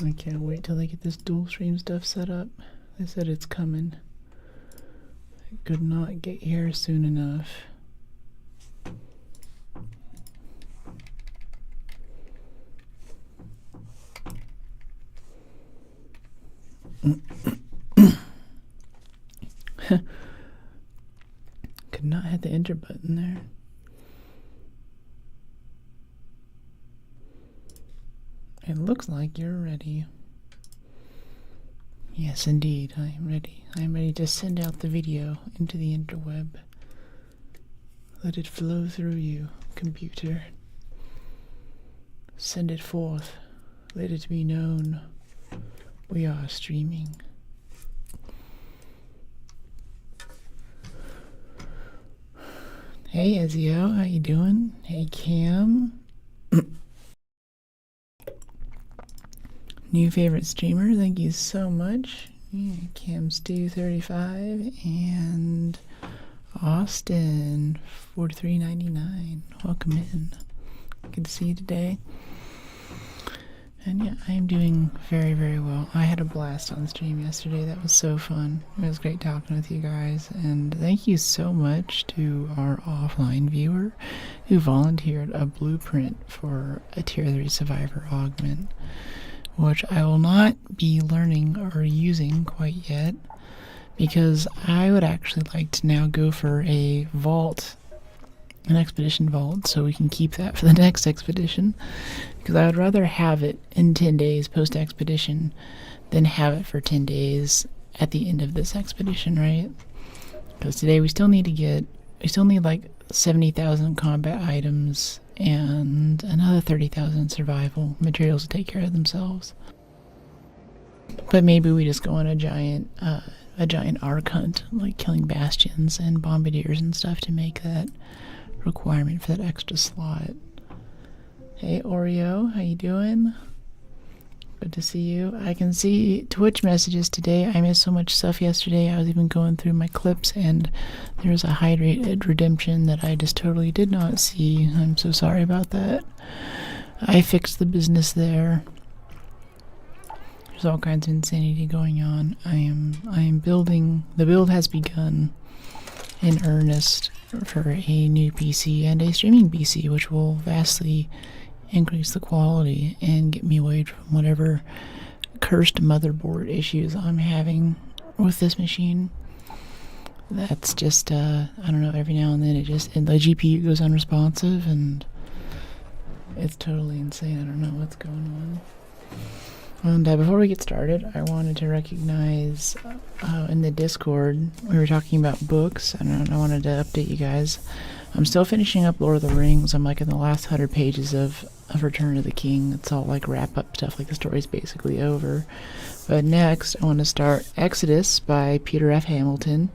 I can't wait till they get this dual stream stuff set up. They said it's coming. It could not get here soon enough. Could not hit the enter button there. It looks like you're ready. Yes, indeed, I am ready. I am ready to send out the video into the interweb. Let it flow through you, computer. Send it forth. Let it be known. We are streaming. Hey Ezio, how you doing? Hey Cam. New favorite streamer, thank you so much. Yeah, Cam Stu 35 and Austin 43.99. Welcome in. Good to see you today. And yeah, I am doing very, very well. I had a blast on stream yesterday. That was so fun. It was great talking with you guys. And thank you so much to our offline viewer who volunteered a blueprint for a Tier 3 Survivor augment, which I will not be learning or using quite yet, because I would actually like to now go for a vault, an expedition vault, so we can keep that for the next expedition, because I would rather have it in 10 days post-expedition than have it for 10 days at the end of this expedition, right? Because today we still need like 70,000 combat items and another 30,000 survival materials to take care of themselves. But maybe we just go on a giant arc hunt, like killing bastions and bombardiers and stuff to make that requirement for that extra slot. Hey Oreo, how you doing? Good to see you. I can see Twitch messages today. I missed so much stuff yesterday. I was even going through my clips and there's a hydrated redemption that I just totally did not see. I'm so sorry about that. I fixed the business there. There's all kinds of insanity going on. I am building. The build has begun in earnest for a new PC and a streaming PC, which will vastly increase the quality and get me away from whatever cursed motherboard issues I'm having with this machine. That's just I don't know, every now and then the GPU goes unresponsive and it's totally insane. I don't know what's going on. And before we get started, I wanted to recognize in the Discord we were talking about books, and I wanted to update you guys. I'm still finishing up Lord of the Rings. I'm like in the last 100 pages of Return of the King. It's all like wrap up stuff, like the story's basically over. But next I want to start Exodus by Peter F. Hamilton.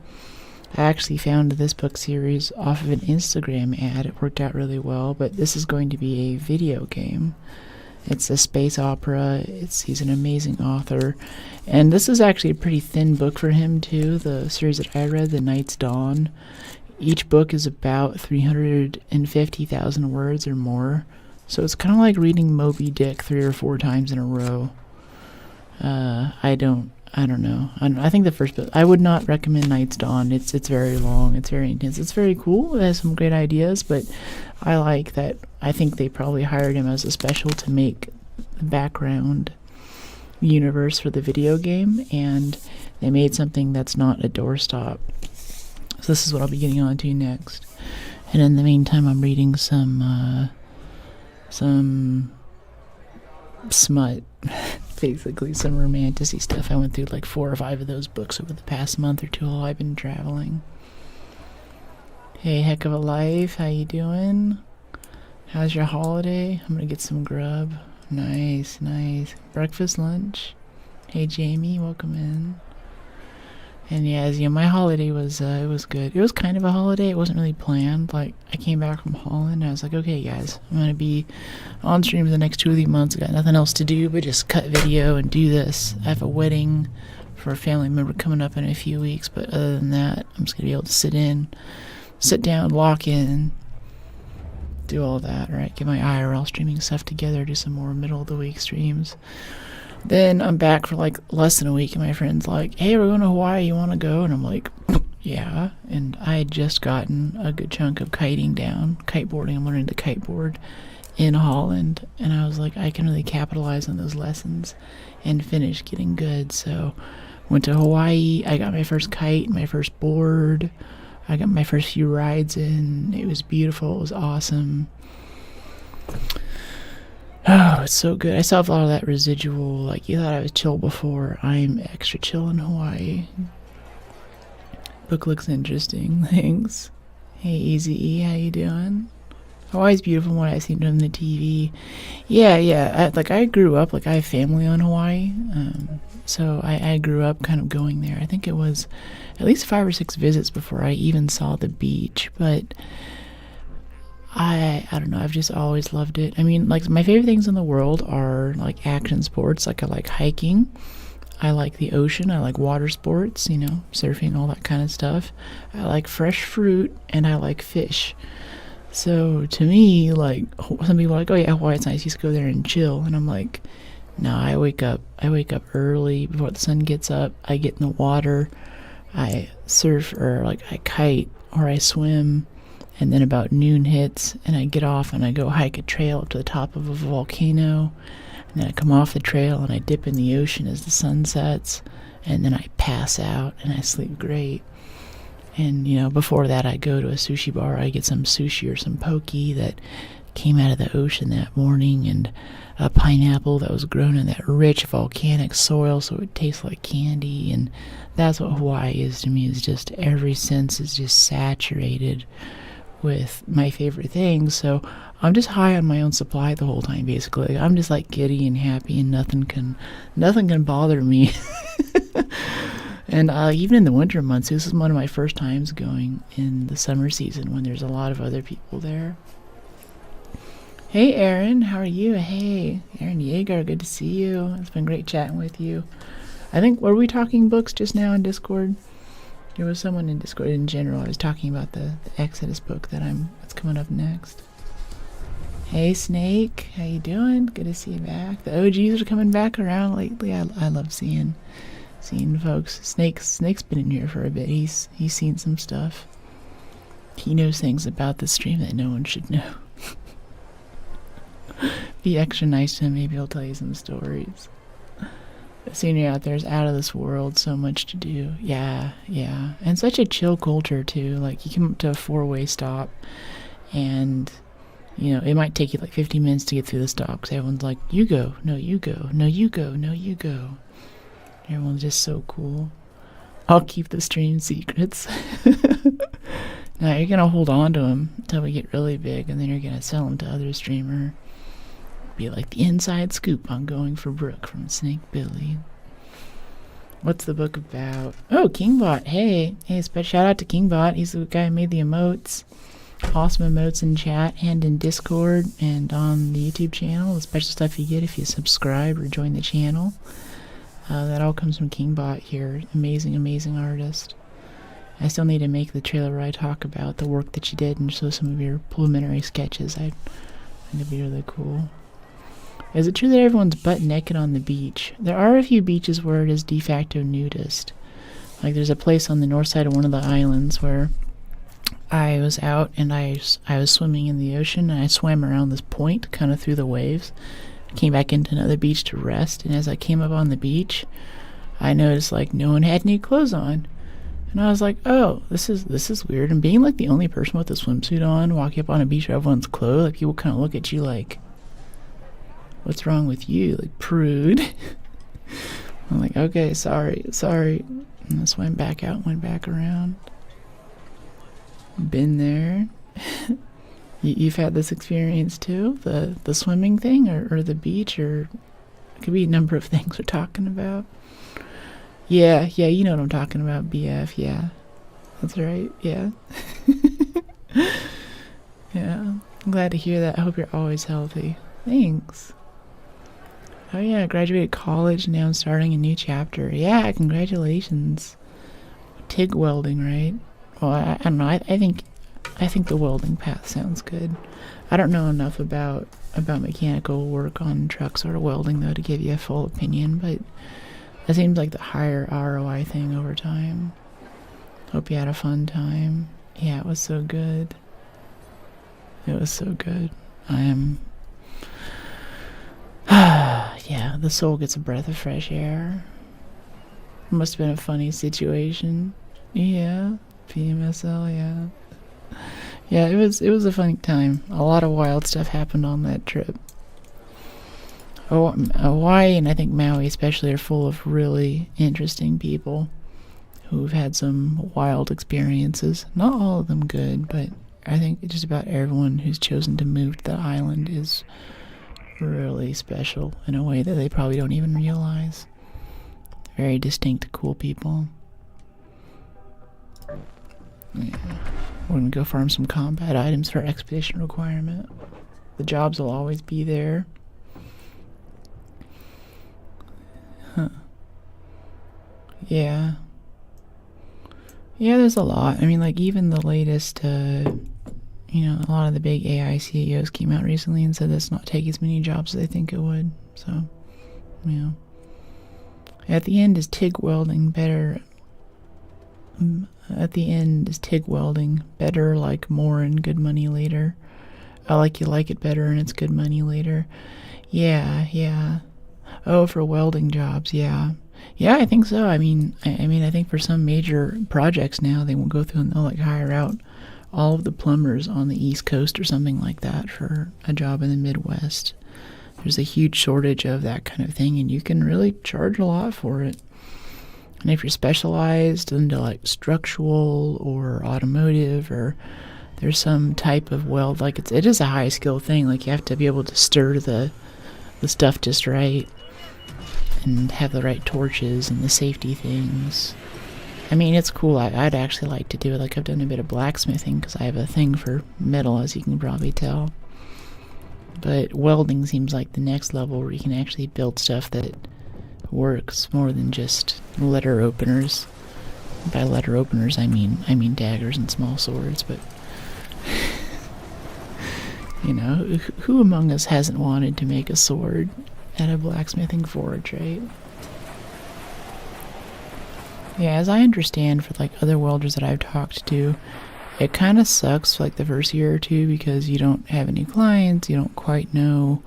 I actually found this book series off of an Instagram ad. It worked out really well, but this is going to be a video game. It's a space opera. He's an amazing author. And this is actually a pretty thin book for him too. The series that I read, The Night's Dawn, each book is about 350,000 words or more. So it's kind of like reading Moby Dick 3 or 4 times in a row. I don't know. I think the first book, I would not recommend Night's Dawn. It's very long. It's very intense. It's very cool. It has some great ideas, but I like that. I think they probably hired him as a special to make the background universe for the video game, and they made something that's not a doorstop. So this is what I'll be getting on to next. And in the meantime, I'm reading some smut, basically some romanticy stuff. I went through like 4 or 5 of those books over the past month or 2 while I've been traveling. Hey, heck of a life, how you doing? How's your holiday? I'm gonna get some grub. Nice. Breakfast, lunch. Hey Jamie, welcome in. And yeah, as you know, my holiday was it was good. It was kind of a holiday. It wasn't really planned. Like, I came back from Holland and I was like, okay guys, I'm gonna be on stream for the next 2 or 3 months. I got nothing else to do but just cut video and do this. I have a wedding for a family member coming up in a few weeks, but other than that, I'm just gonna be able to sit down, lock in, do all that, right? Get my IRL streaming stuff together, do some more middle of the week streams. Then I'm back for like less than a week, and my friend's like, hey, we're going to Hawaii, you want to go? And I'm like, yeah. And I had just gotten a good chunk of kiting down, kiteboarding. I'm learning to kiteboard in Holland, and I was like, I can really capitalize on those lessons and finish getting good. So went to Hawaii. I got my first kite, my first board. I got my first few rides in. It was beautiful. It was awesome. Oh, it's so good. I still have a lot of that residual, like, you thought I was chill before. I'm extra chill in Hawaii. Book looks interesting. Thanks. Hey, Easy E, how you doing? Hawaii's beautiful from what I've seen on the TV. Yeah. I grew up, like, I have family on Hawaii. So I grew up kind of going there. I think it was at least 5 or 6 visits before I even saw the beach. But I don't know. I've just always loved it. I mean, like, my favorite things in the world are, like, action sports. Like, I like hiking. I like the ocean. I like water sports, surfing, all that kind of stuff. I like fresh fruit, and I like fish. So to me, like, some people are like, oh yeah, Hawaii, it's nice, you just go there and chill. And I'm like, no, I wake up early before the sun gets up. I get in the water, I surf, or like I kite, or I swim, and then about noon hits and I get off and I go hike a trail up to the top of a volcano, and then I come off the trail and I dip in the ocean as the sun sets, and then I pass out and I sleep great. And, before that, I go to a sushi bar. I get some sushi or some poke that came out of the ocean that morning, and a pineapple that was grown in that rich volcanic soil, so it tastes like candy. And that's what Hawaii is to me, is just every sense is just saturated with my favorite things. So I'm just high on my own supply the whole time, basically. I'm just like giddy and happy, and nothing can bother me. And even in the winter months, this is one of my first times going in the summer season when there's a lot of other people there. Hey, Aaron, how are you? Hey, Aaron Yeager, good to see you. It's been great chatting with you. I think, were we talking books just now in Discord? There was someone in Discord in general. I was talking about the Exodus book that's coming up next. Hey, Snake, how you doing? Good to see you back. The OGs are coming back around lately. I love seeing folks. Snake's been in here for a bit. He's seen some stuff. He knows things about the stream that no one should know. Be extra nice to him, maybe he'll tell you some stories. The scenery out there is out of this world, so much to do. Yeah. And such a chill culture too. Like, you come up to a 4-way stop, and it might take you like 50 minutes to get through the stop, because everyone's like, you go, no you go, no you go, no you go. Everyone's just so cool. I'll keep the stream secrets. Now you're going to hold on to them until we get really big, and then you're going to sell them to other streamer. Be like the inside scoop on Going for Brooke from Snake Billy. What's the book about? Oh, Kingbot. Hey, shout out to Kingbot. He's the guy who made the emotes. Awesome emotes in chat and in Discord and on the YouTube channel. The special stuff you get if you subscribe or join the channel. That all comes from Kingbot here. Amazing artist. I still need to make the trailer where I talk about the work that you did and show some of your preliminary sketches. I think it'd be really cool. Is it true that everyone's butt naked on the beach? There are a few beaches where it is de facto nudist. Like, there's a place on the north side of one of the islands where I was out and I was swimming in the ocean, and I swam around this point kind of through the waves. Came back into another beach to rest, and as I came up on the beach, I noticed like no one had any clothes on, and I was like, oh, this is weird. And being like the only person with a swimsuit on, walking up on a beach where everyone's clothed, like, people kind of look at you like, what's wrong with you, like, prude. I'm like, okay, sorry, and I swam back out, went back around. Been there. You've had this experience too? The swimming thing, or the beach, or it could be a number of things we're talking about. Yeah, you know what I'm talking about, BF, yeah. That's right, yeah. Yeah, I'm glad to hear that. I hope you're always healthy. Thanks. Oh yeah, I graduated college, now I'm starting a new chapter. Yeah, congratulations. TIG welding, right? Well, I don't know, I think the welding path sounds good. I don't know enough about mechanical work on trucks or welding though to give you a full opinion, but it seems like the higher ROI thing over time. Hope you had a fun time. Yeah, it was so good. It was so good. I am... yeah, the soul gets a breath of fresh air. Must have been a funny situation. Yeah, PMSL, yeah. Yeah, it was a funny time. A lot of wild stuff happened on that trip. Hawaii and I think Maui especially are full of really interesting people who've had some wild experiences. Not all of them good, but I think just about everyone who's chosen to move to the island is really special in a way that they probably don't even realize. Very distinct, cool people. Yeah. We're gonna go farm some combat items for expedition requirement. The jobs will always be there. Huh. Yeah. Yeah, there's a lot. I mean, like, even the latest, you know, a lot of the big AI CEOs came out recently and said that's not taking as many jobs as they think it would. So, yeah. At the end, is TIG welding better? At the end, is TIG welding better, like more and good money later? I like you like it better and it's good money later. Yeah, yeah. Oh, for welding jobs, yeah. Yeah, I think so. I mean, I think for some major projects now, they will go through and they'll like hire out all of the plumbers on the East Coast or something like that for a job in the Midwest. There's a huge shortage of that kind of thing, and you can really charge a lot for it. And if you're specialized into like structural or automotive, or there's some type of weld, like it is a high skill thing. Like you have to be able to stir the stuff just right and have the right torches and the safety things. I mean, it's cool. I'd actually like to do it. Like I've done a bit of blacksmithing because I have a thing for metal, as you can probably tell. But welding seems like the next level where you can actually build stuff that works more than just letter openers. By letter openers, I mean daggers and small swords, but you know, who among us hasn't wanted to make a sword at a blacksmithing forge, right? Yeah, as I understand for like other welders that I've talked to, it kind of sucks for like the first year or two because you don't have any clients, you don't quite know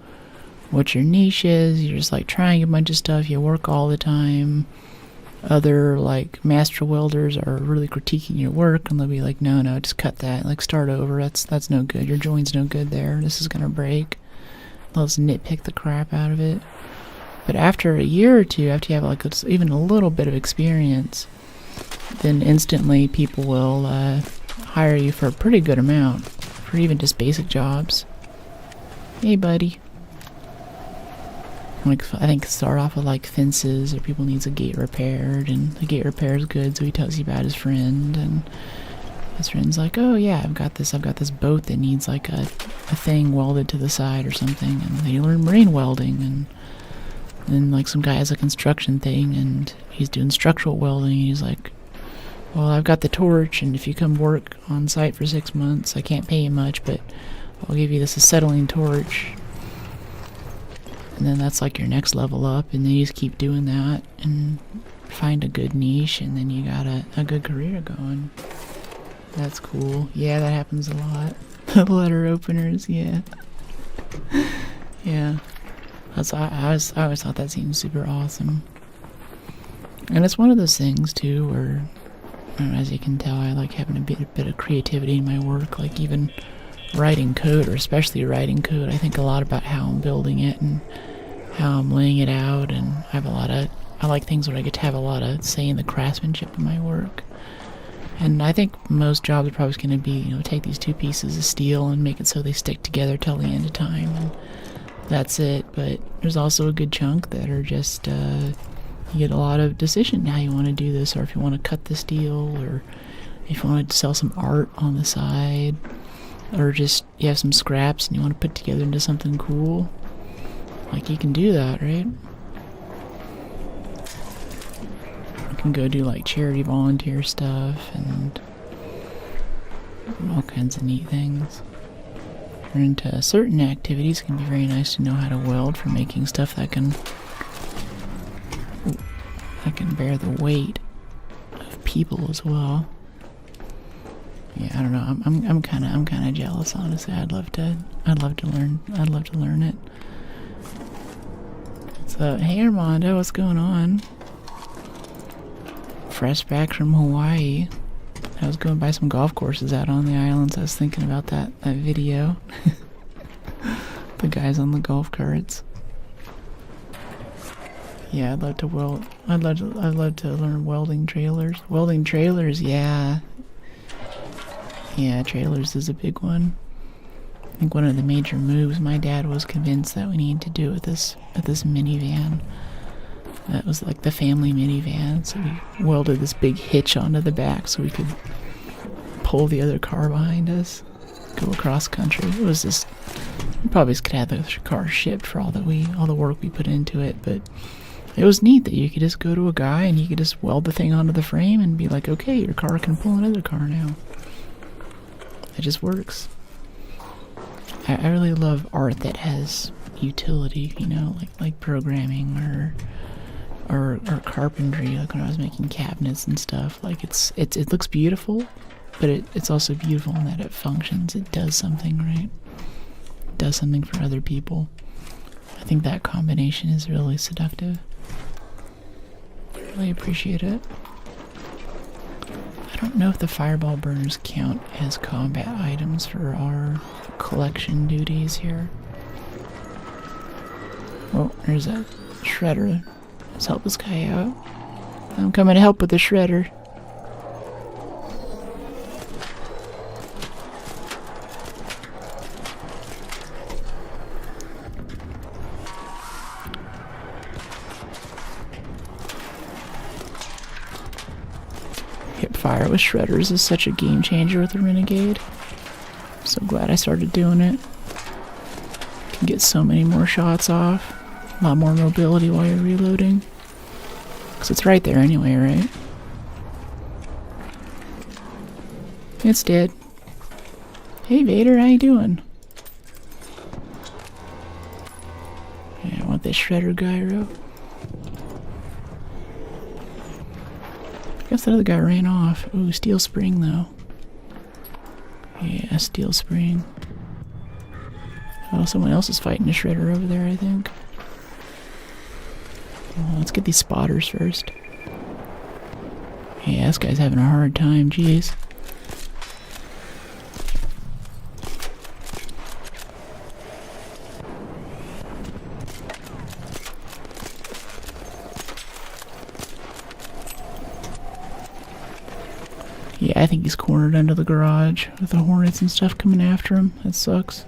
what your niche is, you're just like trying a bunch of stuff, you work all the time. Other like master welders are really critiquing your work and they'll be like, no, just cut that, like start over, that's no good, your joint's no good there, this is gonna break. They'll just nitpick the crap out of it. But after a year or two, after you have like even a little bit of experience, then instantly people will hire you for a pretty good amount for even just basic jobs. Hey buddy. Like, I think start off with like fences, or people needs a gate repaired, and the gate repair is good, so he tells you about his friend, and his friend's like, oh yeah, I've got this boat that needs like a thing welded to the side or something, and they learn marine welding, and then like some guy has a construction thing and he's doing structural welding, and he's like, well, I've got the torch, and if you come work on site for 6 months, I can't pay you much, but I'll give you this acetylene torch. And then that's like your next level up, and then you just keep doing that and find a good niche, and then you got a good career going. That's cool. Yeah, that happens a lot. The letter openers, yeah. Yeah. I always thought that seemed super awesome. And it's one of those things too where, as you can tell, I like having a bit of creativity in my work. Like even writing code, or especially writing code, I think a lot about how I'm building it and how I'm laying it out, and I like things where I get to have a lot of say in the craftsmanship of my work. And I think most jobs are probably going to be, take these two pieces of steel and make it so they stick together till the end of time, and that's it. But there's also a good chunk that are just, you get a lot of decision how you want to do this, or if you want to cut the steel, or if you want to sell some art on the side, or just you have some scraps and you want to put together into something cool. Like, you can do that, right? You can go do like charity volunteer stuff and all kinds of neat things. you're into certain activities, it can be very nice to know how to weld for making stuff that can bear the weight of people as well. Yeah, I don't know. I'm kind of jealous, honestly. I'd love to learn it. So, hey Armando, what's going on? Fresh back from Hawaii. I was going by some golf courses out on the islands. I was thinking about that video. The guys on the golf carts. Yeah, I'd love to weld. I'd love to learn welding trailers. Welding trailers, yeah. Yeah, trailers is a big one. I think one of the major moves my dad was convinced that we need to do with this minivan. That was like the family minivan, so we welded this big hitch onto the back so we could pull the other car behind us, go across country. It was just, we probably could have the car shipped for all the work we put into it, but it was neat that you could just go to a guy and he could just weld the thing onto the frame and be like, okay, your car can pull another car now. It just works. I really love art that has utility, you know, like programming or carpentry, like when I was making cabinets and stuff. Like it looks beautiful, but it's also beautiful in that it functions. It does something, right? It does something for other people. I think that combination is really seductive. I really appreciate it. I don't know if the fireball burners count as combat items for our collection duties here. Oh, there's a shredder. Let's help this guy out. I'm coming to help with the shredder. Hip fire with shredders is such a game changer with the Renegade. I'm so glad I started doing it. Can get so many more shots off. A lot more mobility while you're reloading. Because it's right there anyway, right? It's dead. Hey Vader, how you doing? Yeah, I want this shredder gyro. I guess that other guy ran off. Ooh, steel spring though. Yeah, steel spring. Oh, someone else is fighting a shredder over there, I think. Oh, let's get these spotters first. Yeah, this guy's having a hard time, jeez. Yeah, I think he's cornered under the garage with the hornets and stuff coming after him. That sucks.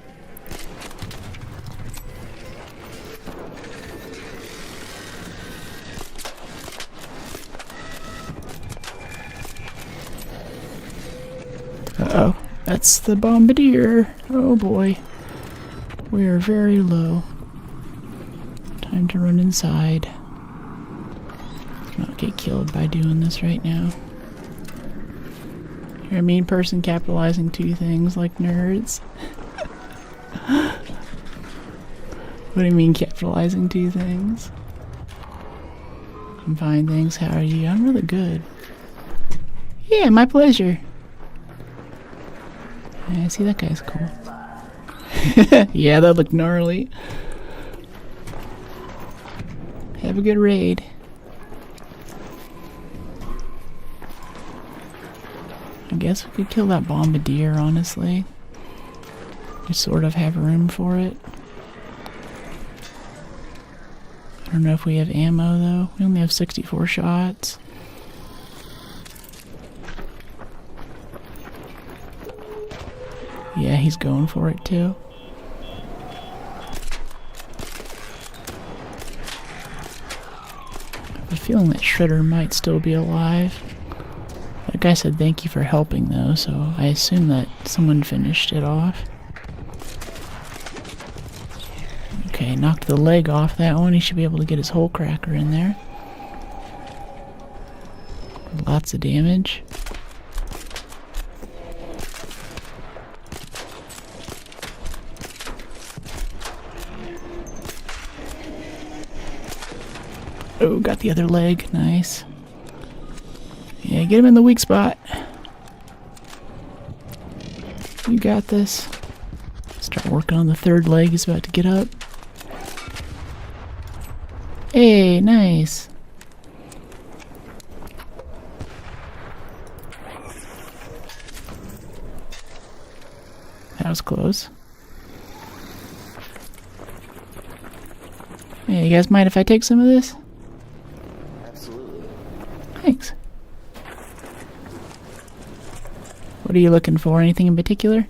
Uh-oh, that's the bombardier. Oh boy. We are very low. Time to run inside. Not get killed by doing this right now. You're a mean person capitalizing two things like nerds. What do you mean capitalizing two things? I'm fine, thanks. How are you? I'm really good. Yeah, my pleasure. Yeah, see, that guy's cool. Yeah, that looked gnarly. Have a good raid. I guess we could kill that bombardier, honestly. We sort of have room for it. I don't know if we have ammo, though. We only have 64 shots. Yeah, he's going for it, too. I have a feeling that Shredder might still be alive. That guy said thank you for helping, though, so I assume that someone finished it off. Okay, knocked the leg off that one. He should be able to get his hole cracker in there. Lots of damage. Oh, got the other leg. Nice. Yeah, get him in the weak spot. You got this. Start working on the third leg. He's about to get up. Hey, nice. That was close. Hey, you guys mind if I take some of this? Absolutely. Thanks. What are you looking for? Anything in particular?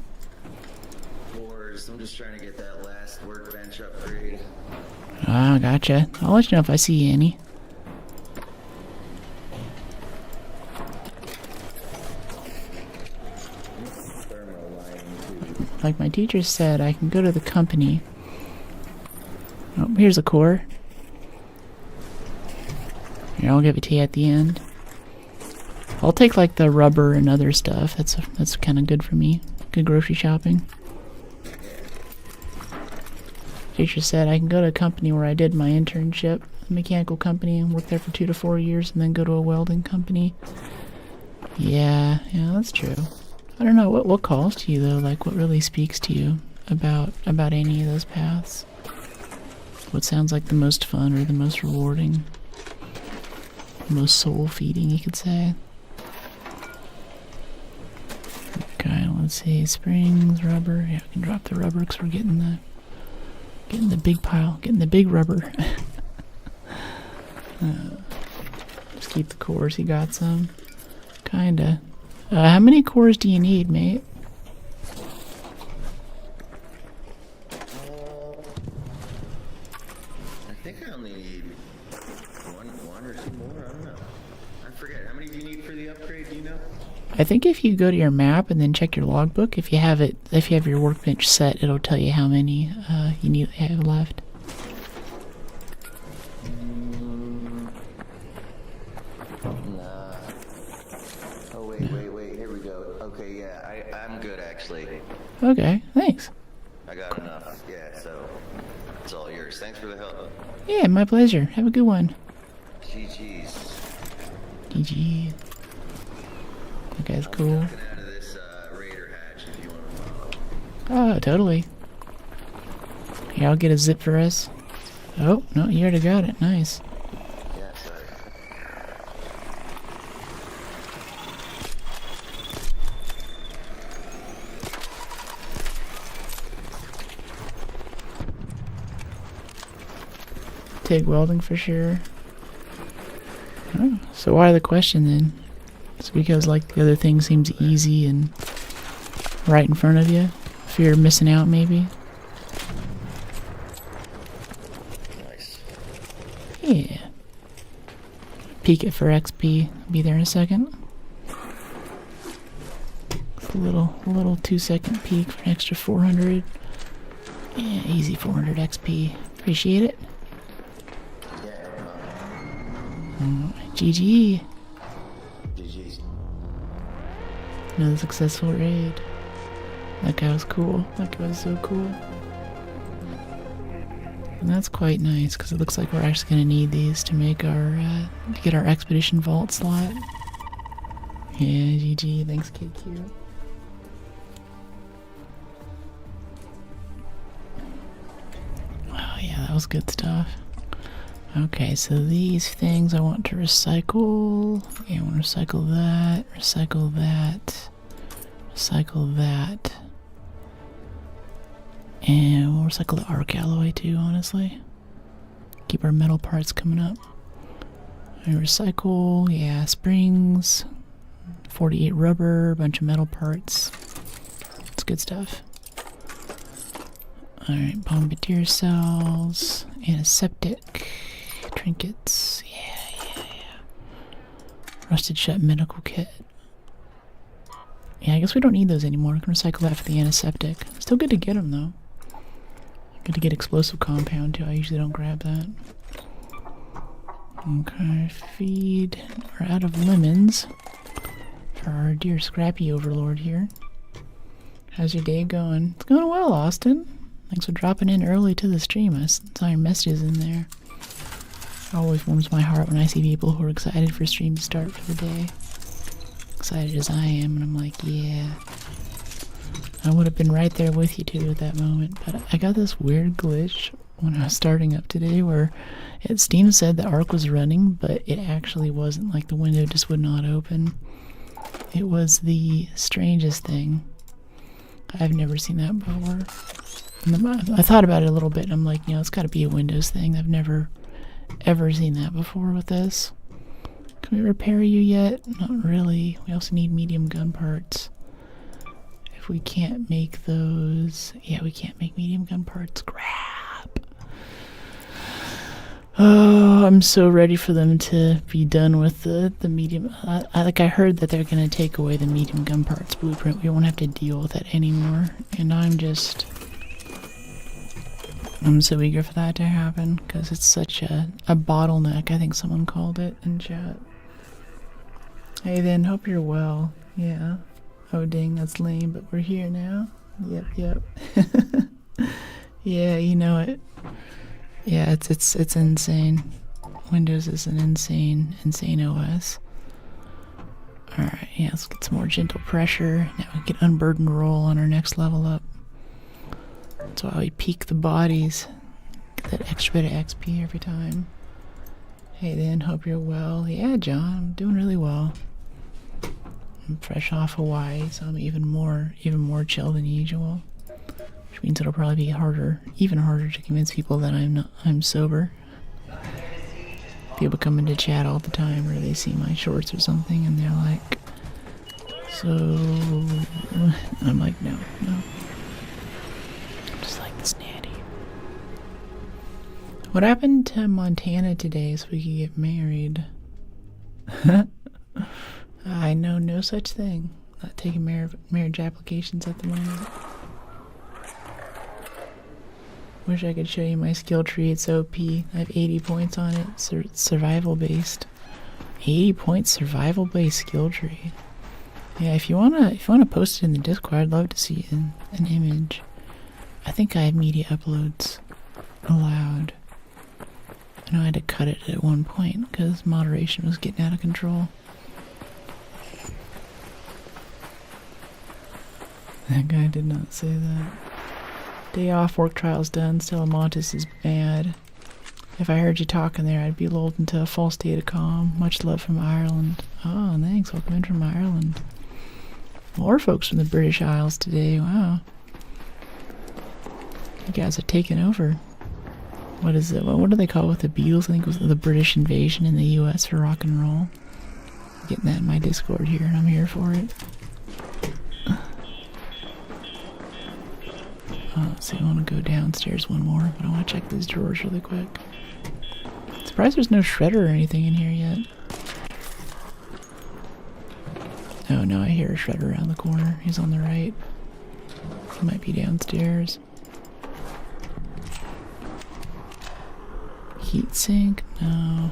Floors. I'm just trying to get that last workbench upgrade. Ah, gotcha. I'll let you know if I see any. Thermal lining too. Like my teacher said, I can go to the company. Oh, here's a core. Here, I'll give it to you at the end. I'll take like the rubber and other stuff. That's kind of good for me. Good grocery shopping. Teacher said I can go to a company where I did my internship, a mechanical company, and work there for 2 to 4 years, and then go to a welding company. Yeah, that's true. I don't know what calls to you though. Like, what really speaks to you about any of those paths? What sounds like the most fun or the most rewarding, the most soul feeding, you could say? Okay, let's see. Springs, rubber. Yeah, we can drop the rubber because we're getting the big pile, getting the big rubber. Just keep the cores. You got some, kinda. How many cores do you need, mate? I think I only need one or two more. I don't know. I forget. How many do you need for the upgrade? Do you know? I think if you go to your map and then check your logbook, if you have your workbench set, it'll tell you how many you have left. Nah. Oh wait. Here we go. Okay, yeah, I'm good actually. Okay, thanks. I got enough. Yeah, so it's all yours. Thanks for the help. Yeah, my pleasure. Have a good one. GG's. GG. That guy's cool. Out of this raider hatch if you want to follow. Oh, totally. Here, I'll get a zip for us. Oh, no, you already got it. Nice. Yeah, sorry. TIG welding for sure. Oh, so why the question then? It's because like the other thing seems easy and right in front of you. Fear of missing out maybe. Nice. Yeah. Peek it for XP. Be there in a second. It's a little 2-second peek for an extra 400. Yeah, easy 400 XP. Appreciate it. GG. GG's. Another successful raid. That guy was cool. That guy was so cool. And that's quite nice because it looks like we're actually going to need these to make our to get our expedition vault slot. Yeah, GG. Thanks, KQ. Oh yeah, that was good stuff. Okay, so these things I want to recycle. Yeah, I want to recycle that, recycle that, recycle that. And we'll recycle the arc alloy too, honestly. Keep our metal parts coming up. And recycle, yeah, springs, 48 rubber, a bunch of metal parts. It's good stuff. Alright, bombardier cells, antiseptic, trinkets, yeah. Rusted shut medical kit. Yeah, I guess we don't need those anymore. We can recycle that for the antiseptic. Still good to get them though. Good to get explosive compound too. I usually don't grab that. Okay, feed. We're out of lemons for our dear Scrappy Overlord here. How's your day going? It's going well, Austin. Thanks for dropping in early to the stream. I saw your messages in there. Always warms my heart when I see people who are excited for stream to start for the day. Excited as I am, and I'm like, yeah. I would have been right there with you too at that moment, but I got this weird glitch when I was starting up today where Steam said the Arc was running, but it actually wasn't. Like, the window just would not open. It was the strangest thing. I've never seen that before. And I thought about it a little bit, and I'm like, it's got to be a Windows thing. I've never, ever seen that before with this. Can we repair you yet? Not really. We also need medium gun parts. If we can't make those... Yeah, we can't make medium gun parts. Crap. Oh, I'm so ready for them to be done with the medium... I heard that they're going to take away the medium gun parts blueprint. We won't have to deal with that anymore. And I'm so eager for that to happen, because it's such a bottleneck, I think someone called it in chat. Hey then, hope you're well. Yeah. Oh dang, that's lame, but we're here now. Yep. Yeah, you know it. Yeah, it's insane. Windows is an insane OS. Alright, yeah, let's get some more gentle pressure. Now we can unburden roll on our next level up. That's why we peak the bodies. Get that extra bit of XP every time. Hey then, hope you're well. Yeah, John, I'm doing really well. I'm fresh off Hawaii, so I'm even more chill than usual. Which means it'll probably be even harder to convince people that I'm sober. People come into chat all the time, or they see my shorts or something, and they're like, so... And I'm like, no. Just like this natty. What happened to Montana today so we could get married? I know no such thing. Not taking marriage applications at the moment. Wish I could show you my skill tree. It's OP. I have 80 points on it. Survival based. 80 points survival based skill tree. Yeah, if you wanna post it in the Discord, I'd love to see an image. I think I have media uploads allowed. I know I had to cut it at one point because moderation was getting out of control. That guy did not say that. Day off, work trial's done, still Montes is mad. If I heard you talking there, I'd be lulled into a false state of calm. Much love from Ireland. Oh, thanks, welcome in from Ireland. More folks from the British Isles today, wow. You guys are taking over. What is it? What do they call it with the Beatles? I think it was the British invasion in the US for rock and roll. Getting that in my Discord here, and I'm here for it. So I want to go downstairs one more, but I want to check these drawers really quick. Surprised there's no shredder or anything in here yet. Oh no, I hear a shredder around the corner. He's on the right. He might be downstairs. Heatsink? No.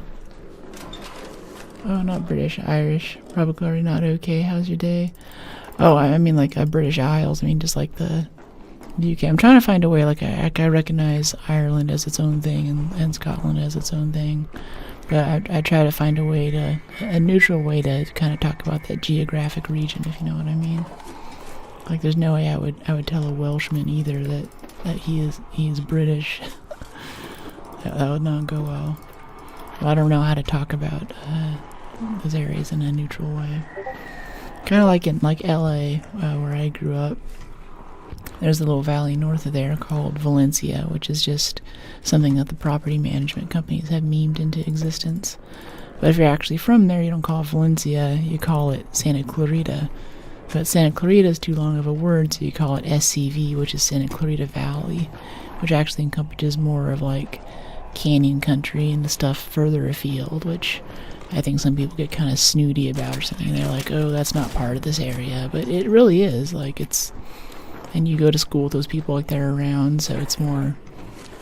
Oh, not British, Irish. Probably not okay. How's your day? Oh, I mean like British Isles. I mean just like the UK. I'm trying to find a way, like I recognize Ireland as its own thing and Scotland as its own thing. But I try to find a neutral way to kind of talk about that geographic region, if you know what I mean. Like there's no way I would tell a Welshman either that he is British. that would not go well. I don't know how to talk about those areas in a neutral way. Kind of like in LA, where I grew up. There's a little valley north of there called Valencia, which is just something that the property management companies have memed into existence. But if you're actually from there, you don't call it Valencia, you call it Santa Clarita. But Santa Clarita is too long of a word, so you call it SCV, which is Santa Clarita Valley, which actually encompasses more of like canyon country and the stuff further afield, which I think some people get kind of snooty about or something. They're like, oh, that's not part of this area. But it really is. Like, it's... And you go to school with those people like they're around, so it's more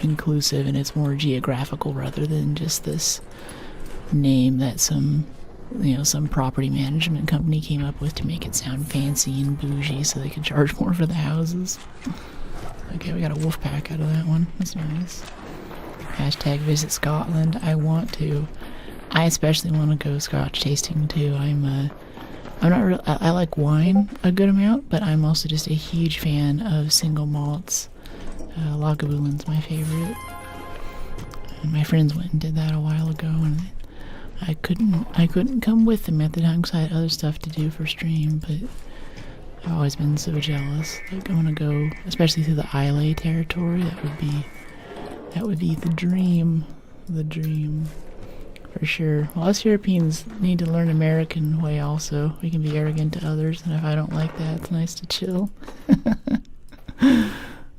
inclusive and it's more geographical rather than just this name that some property management company came up with to make it sound fancy and bougie so they could charge more for the houses. Okay, we got a wolf pack out of that one. That's nice. Hashtag visit Scotland. I want to. I especially want to go Scotch tasting too. I'm not real. I like wine a good amount, but I'm also just a huge fan of single malts. Lagavulin my favorite. And my friends went and did that a while ago, and I couldn't come with them at the time because I had other stuff to do for stream. But I've always been so jealous. Like I want to go, especially through the Islay territory. That would be the dream. The dream. For sure. Well, us Europeans need to learn American way also. We can be arrogant to others, and if I don't like that, it's nice to chill.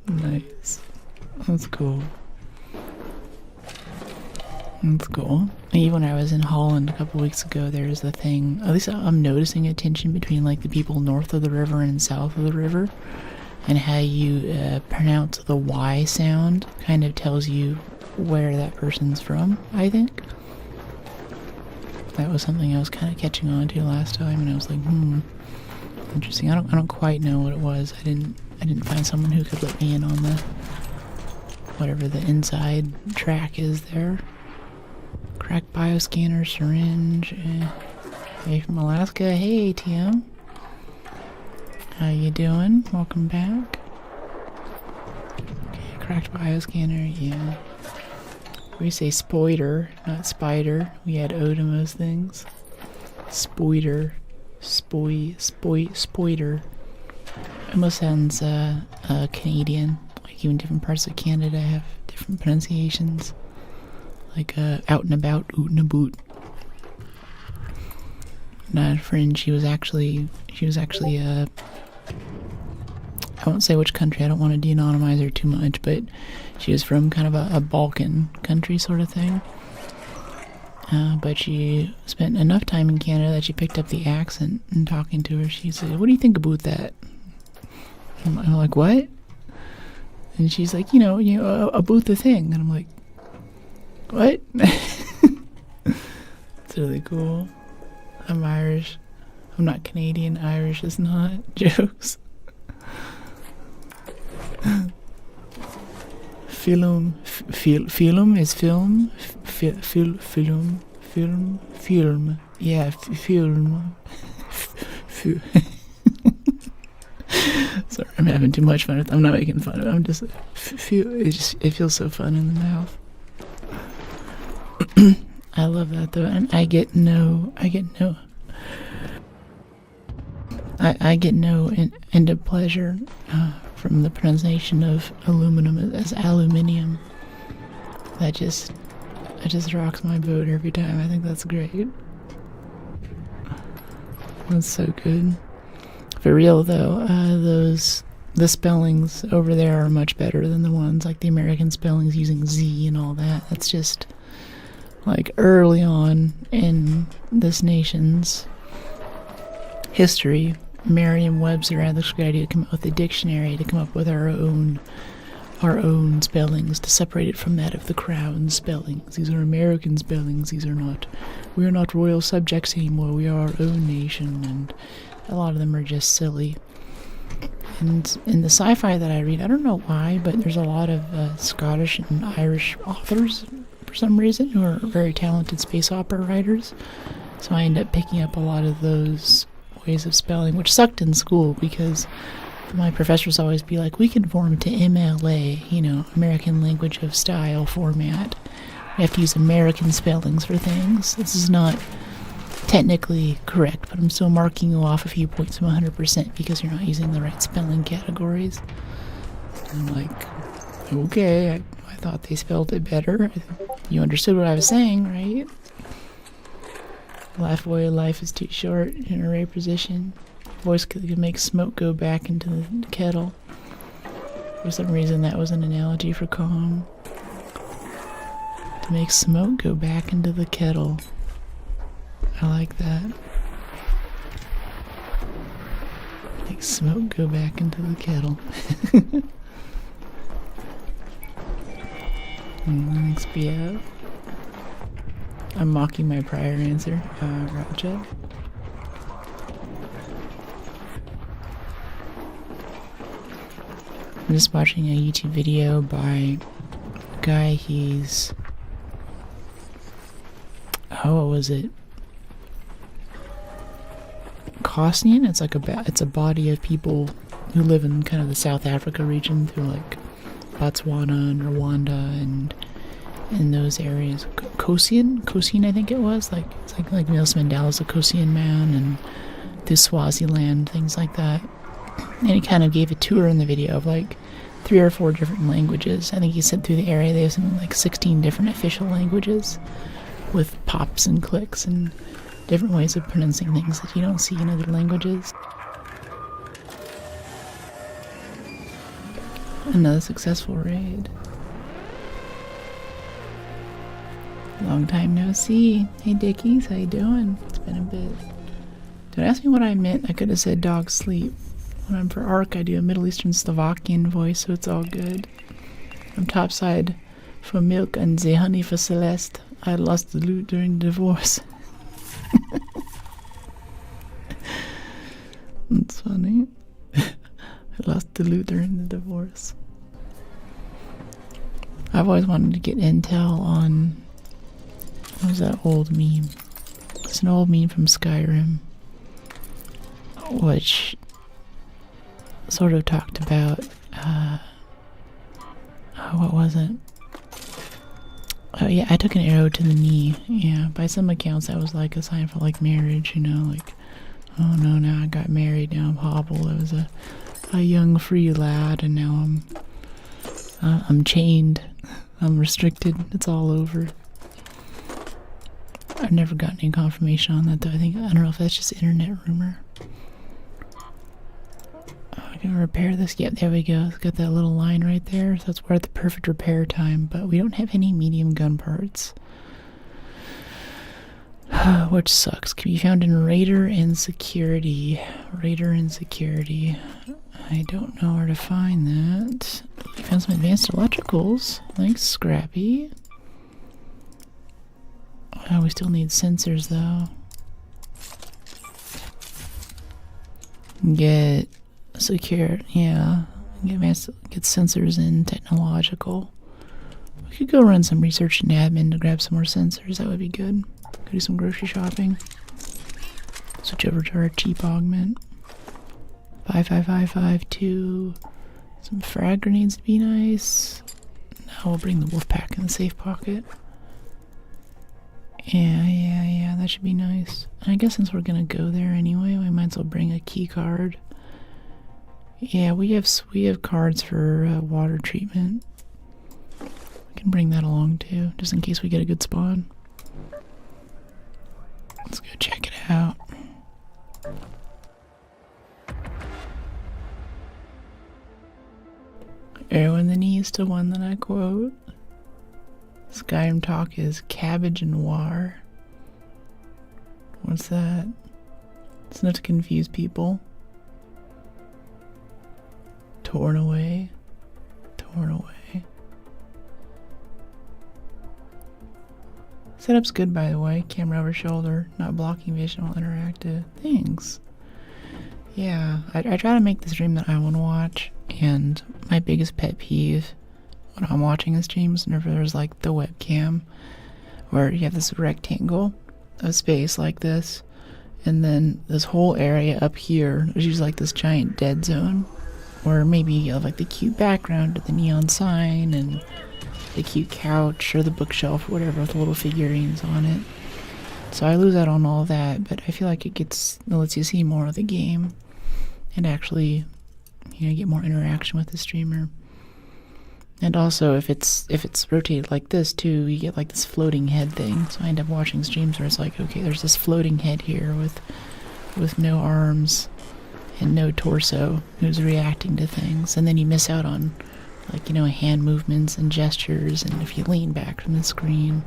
Nice. That's cool. That's cool. Even when I was in Holland a couple weeks ago, there's the thing, at least I'm noticing a tension between like the people north of the river and south of the river, and how you pronounce the Y sound kind of tells you where that person's from, I think. That was something I was kind of catching on to last time, and I was like, interesting. I don't quite know what it was. I didn't find someone who could let me in on the whatever the inside track is there. Crack bioscanner, syringe. Hey from Alaska. Hey TM. How you doing? Welcome back. Okay, cracked bioscanner. Yeah. We say spoider, not spider. We add O to most things. Spoider. Spoider. Almost sounds Canadian. Like even different parts of Canada have different pronunciations. Like out and about, oot and a boot. Not a friend. She was actually I won't say which country. I don't want to de-anonymize her too much, but she was from kind of a Balkan country sort of thing. But she spent enough time in Canada that she picked up the accent, and talking to her, she said, "What do you think about that?" I'm like, "What?" And she's like, you know, about the thing. And I'm like, "What?" It's really cool. I'm Irish. I'm not Canadian. Irish is not. Jokes. Film is film. Film. Yeah, film. Sorry, I'm having too much fun with it. I'm not making fun of it. I'm just it feels so fun in the mouth. I love that though, and I get no end of pleasure from the pronunciation of aluminum as aluminium. That just rocks my boat every time. I think that's great. That's so good. For real though, the spellings over there are much better than the ones like the American spellings using Z and all that. That's just like early on in this nation's history, Merriam-Webster had this great idea to come up with a dictionary to come up with our own spellings, to separate it from that of the Crown spellings. These are American spellings. We are not royal subjects anymore. We are our own nation, and a lot of them are just silly. And in the sci-fi that I read, I don't know why, but there's a lot of Scottish and Irish authors for some reason who are very talented space opera writers. So I end up picking up a lot of those ways of spelling, which sucked in school because my professors always be like, we conform to MLA, American Language of Style format. We have to use American spellings for things. This is not technically correct, but I'm still marking you off a few points from 100% because you're not using the right spelling categories. And I'm like, okay, I thought they spelled it better. You understood what I was saying, right? Laugh away, life is too short in a right position. Voice could make smoke go back into the kettle. For some reason that was an analogy for calm. To make smoke go back into the kettle. I like that. Make smoke go back into the kettle. Thanks, BF. I'm mocking my prior answer, Roger. I'm just watching a YouTube video by a guy, he's oh, what was it? Caucasian? It's like it's a body of people who live in kind of the South Africa region through like Botswana and Rwanda and in those areas. Kosian, I think it was. Like it's like Nelson Mandela's a Kosian man, and through Swaziland, things like that. And he kind of gave a tour in the video of like 3 or 4 different languages. I think he said through the area they have something like 16 different official languages with pops and clicks and different ways of pronouncing things that you don't see in other languages. Another successful raid. Long time no see. Hey Dickies, how you doing? It's been a bit. Don't ask me what I meant. I could have said dog sleep. When I'm for Arc, I do a Middle Eastern Slovakian voice, so it's all good. I'm topside for milk and the honey for Celeste. I lost the loot during the divorce. That's funny. I lost the loot during the divorce. I've always wanted to get intel on... what was that old meme? It's an old meme from Skyrim, which sort of talked about, oh, what was it? Oh yeah, I took an arrow to the knee. Yeah, by some accounts that was like a sign for like marriage, you know, like, oh no, now I got married, now I'm hobbled. I was a young free lad, and now I'm chained, I'm restricted, it's all over. I've never gotten any confirmation on that though. I don't know if that's just internet rumor. I can repair this. Yep, there we go. It's got that little line right there. So that's we're at the perfect repair time, but we don't have any medium gun parts. Which sucks. Can be found in Raider and Security. Raider and Security. I don't know where to find that. We found some advanced electricals. Thanks, Scrappy. Oh, we still need sensors though. Get secure, yeah. Get sensors in technological. We could go run some research in admin to grab some more sensors. That would be good. Go do some grocery shopping. Switch over to our cheap augment. 55552. Some frag grenades would be nice. Now we'll bring the wolf pack in the safe pocket. Yeah, that should be nice. I guess since we're gonna go there anyway, we might as well bring a key card. Yeah, we have cards for water treatment. We can bring that along too, just in case we get a good spawn. Let's go check it out. Arrow in the knee is still one that I quote. Skyrim talk is cabbage and war. What's that? It's not to confuse people. Torn away. Torn away. Setup's good, by the way. Camera over shoulder, not blocking vision while interactive. Thanks. Yeah, I try to make the stream that I want to watch, and my biggest pet peeve when I'm watching a stream is whenever there's like the webcam where you have this rectangle of space like this, and then this whole area up here, there's usually like this giant dead zone, or maybe you have like the cute background with the neon sign and the cute couch or the bookshelf or whatever with the little figurines on it. So I lose out on all that, but I feel like it lets you see more of the game and actually, you know, get more interaction with the streamer. And also, if it's rotated like this too, you get like this floating head thing. So I end up watching streams where it's like, okay, there's this floating head here with no arms and no torso who's reacting to things, and then you miss out on, like, you know, hand movements and gestures, and if you lean back from the screen,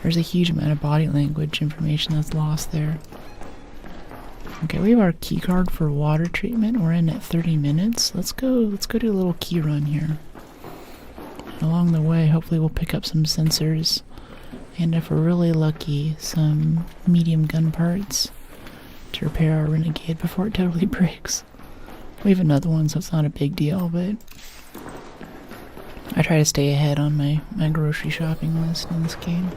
there's a huge amount of body language information that's lost there. Okay, we have our key card for water treatment. We're in at 30 minutes. Let's go do a little key run here. Along the way, hopefully we'll pick up some sensors, and if we're really lucky, some medium gun parts to repair our Renegade before it totally breaks. We have another one, so it's not a big deal, but I try to stay ahead on my grocery shopping list in this game.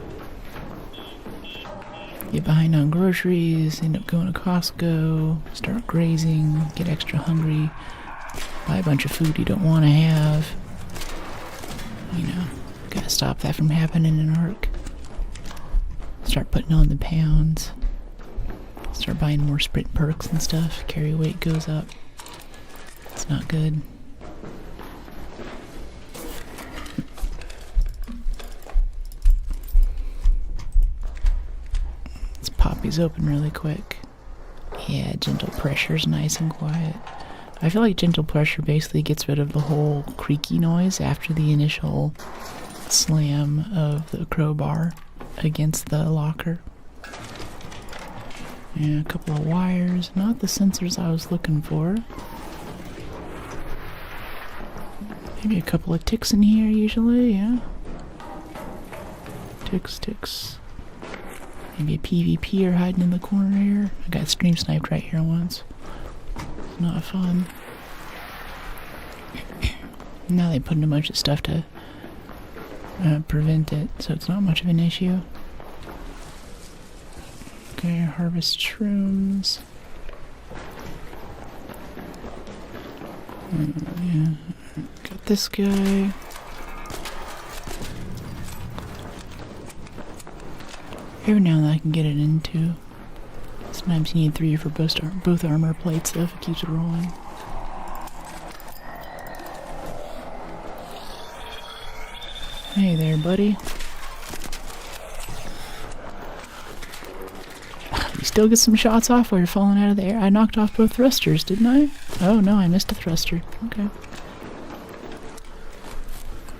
Get behind on groceries, end up going to Costco, start grazing, get extra hungry, buy a bunch of food you don't want to have. You know, gotta stop that from happening in ARC. Start putting on the pounds. Start buying more sprint perks and stuff. Carry weight goes up. It's not good. Let's pop these open really quick. Yeah, gentle pressure's nice and quiet. I feel like gentle pressure basically gets rid of the whole creaky noise after the initial slam of the crowbar against the locker. Yeah, a couple of wires. Not the sensors I was looking for. Maybe a couple of ticks in here usually, yeah. Ticks. Maybe a PvPer hiding in the corner here. I got stream sniped right here once. It's not fun. Now they put in a bunch of stuff to prevent it, so it's not much of an issue. Okay, harvest shrooms. Yeah, got this guy. Every now and then I can get it into. Sometimes you need 3 for both armor plates though if it keeps rolling. Hey there, buddy. You still get some shots off while you're falling out of the air. I knocked off both thrusters, didn't I? Oh no, I missed a thruster. Okay.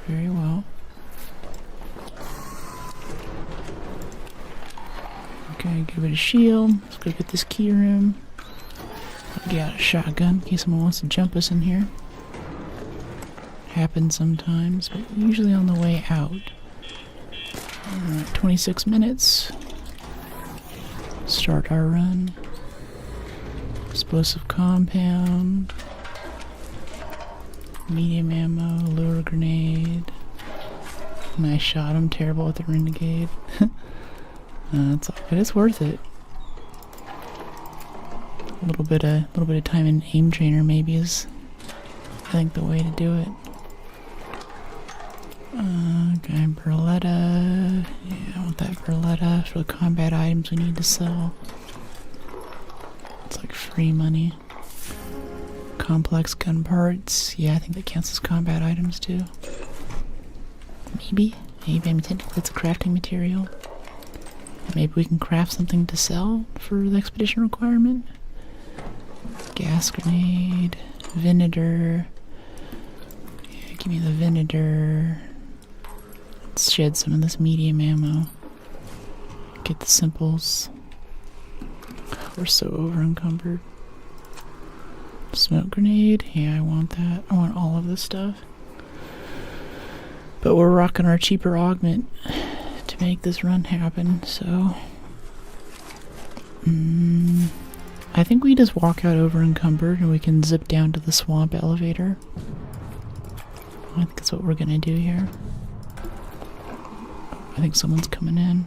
Very well. Okay, get a bit of shield. Let's go get this key room. I'll get out a shotgun in case someone wants to jump us in here. Happens sometimes, but usually on the way out. Alright, 26 minutes. Start our run. Explosive compound. Medium ammo, lure grenade. Nice shot. I'm terrible with the renegade. It's all good. It's worth it. A little bit of time in aim trainer maybe is, I think, the way to do it. Okay, Berletta. Yeah, I want that Berletta for the combat items we need to sell. It's like free money. Complex gun parts. Yeah, I think that counts as combat items too. Maybe. I mean, technically it's a crafting material. Maybe we can craft something to sell for the expedition requirement. Gas grenade. Venator. Yeah, give me the Venator. Let's shed some of this medium ammo. Get the simples. We're so over encumbered. Smoke grenade. Yeah, I want that. I want all of this stuff. But we're rocking our cheaper augment to make this run happen, so I think we just walk out over encumbered and we can zip down to the swamp elevator. I think that's what we're gonna do here. I think someone's coming in.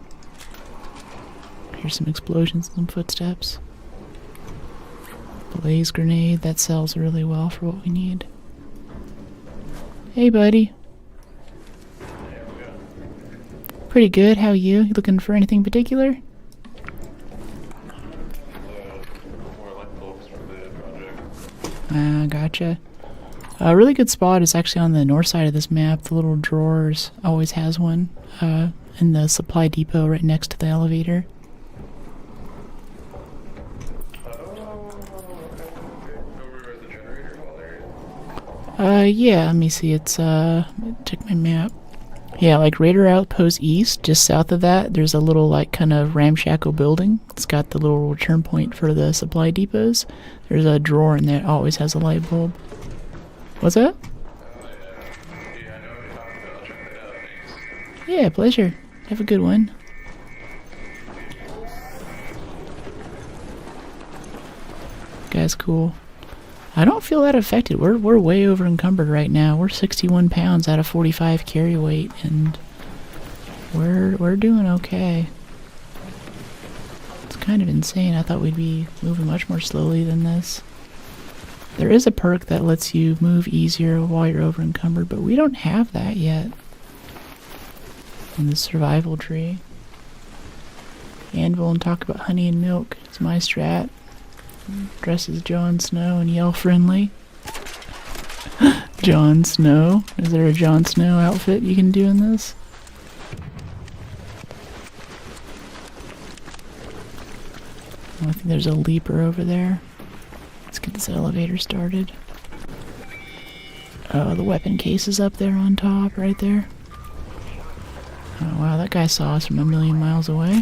Here's some explosions and some footsteps. Blaze grenade, that sells really well for what we need. Hey buddy. Pretty good, how are you? You looking for anything particular? Gotcha. A really good spot is actually on the north side of this map. The little drawers always has one in the supply depot right next to the elevator. Yeah, let me see. It's check my map. Yeah, like Raider Outpost East, just south of that, there's a little like kind of ramshackle building. It's got the little return point for the supply depots. There's a drawer in there that always has a light bulb. What's that? Yeah, pleasure. Have a good one. Guy's cool. I don't feel that affected. We're way over encumbered right now. We're 61 pounds out of 45 carry weight, and we're doing okay. kind of insane. I thought we'd be moving much more slowly than this. There is a perk that lets you move easier while you're over encumbered, but we don't have that yet in the survival tree. Anvil and talk about honey and milk. It's my strat. Dress as Jon Snow and yell friendly. Jon Snow? Is there a Jon Snow outfit you can do in this? Oh, I think there's a leaper over there. Let's get this elevator started. Oh, the weapon case is up there on top, right there. Oh wow, that guy saw us from a million miles away.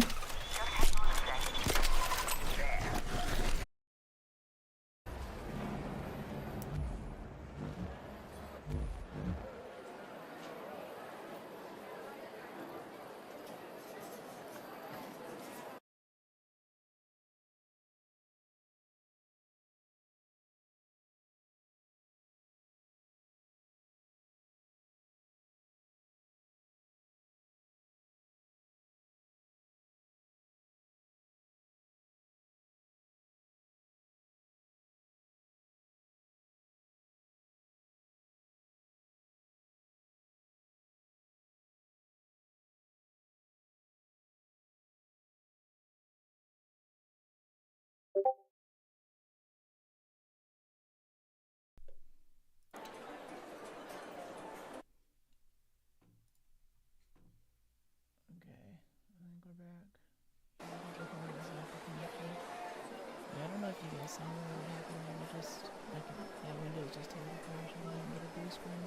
Okay, I think we're back. Yeah, I don't know if you guys saw what happened. Windows just totally crashed and then made a blue screen.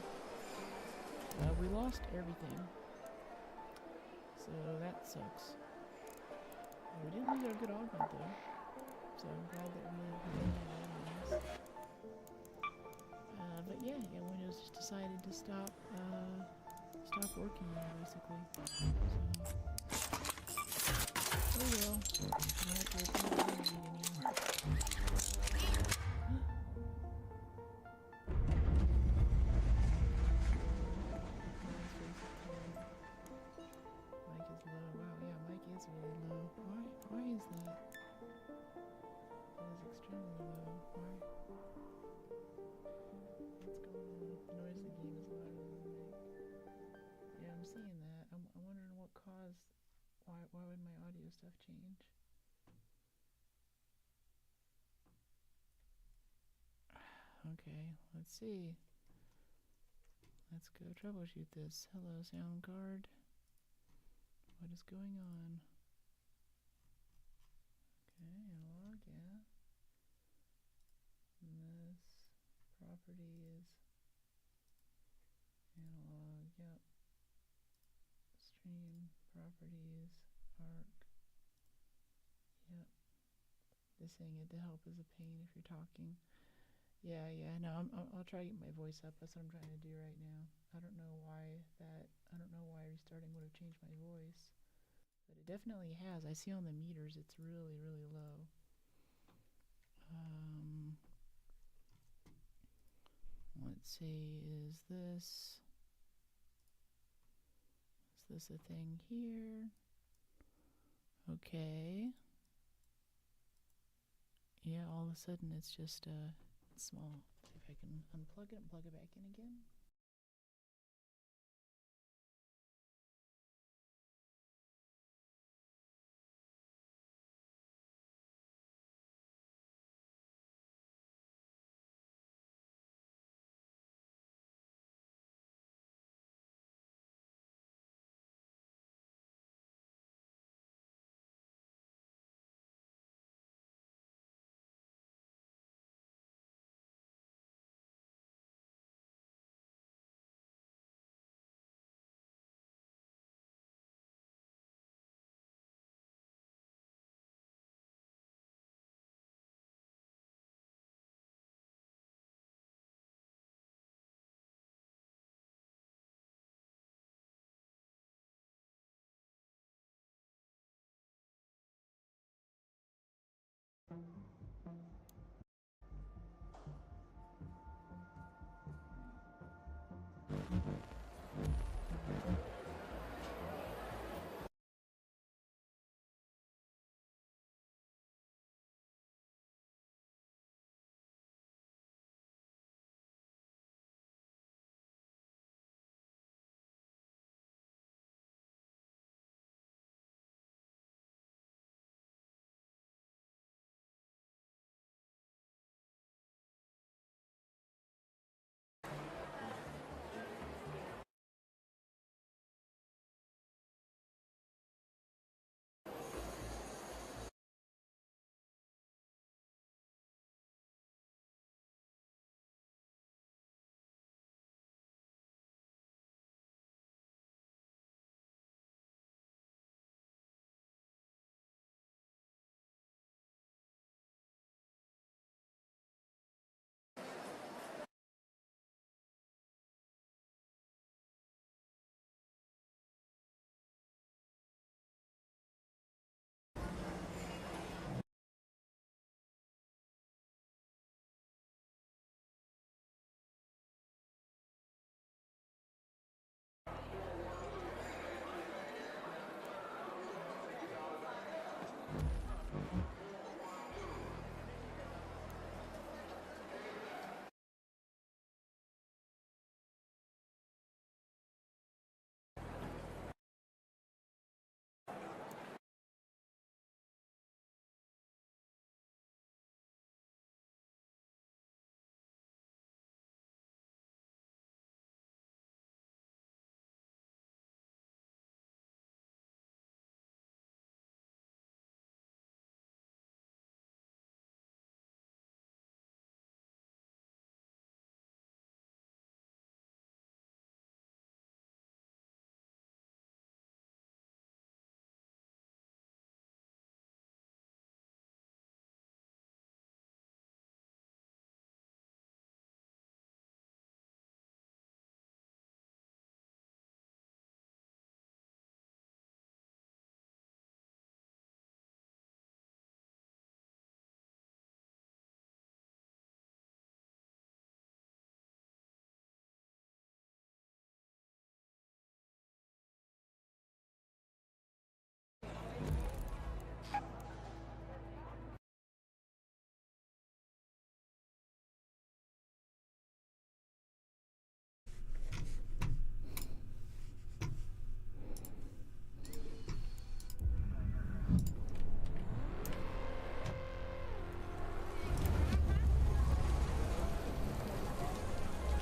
We lost everything, so that sucks. We didn't lose our good augment though, so I'm glad that we didn't have augments. But yeah, Windows just decided to stop working now, basically. So, oh well. I don't have to open the anymore. Mic is low. Wow, yeah, mic is really low. Why is that? That is extremely low. Why? What's going on? The noise of the game is louder than the mic. Yeah, I'm seeing that. I'm wondering what caused. Why would my audio stuff change? Okay, let's see. Let's go troubleshoot this. Hello, sound card. What is going on? Okay, analog, yeah. And this property is analog, yep. Stream properties, arc. Yep. This saying it to help is a pain if you're talking. Yeah, no, I'll try to get my voice up. That's what I'm trying to do right now. I don't know why restarting would have changed my voice. But it definitely has. I see on the meters it's really, really low. Let's see, is this a thing here? Okay. Yeah, all of a sudden it's just small. See if I can unplug it and plug it back in again.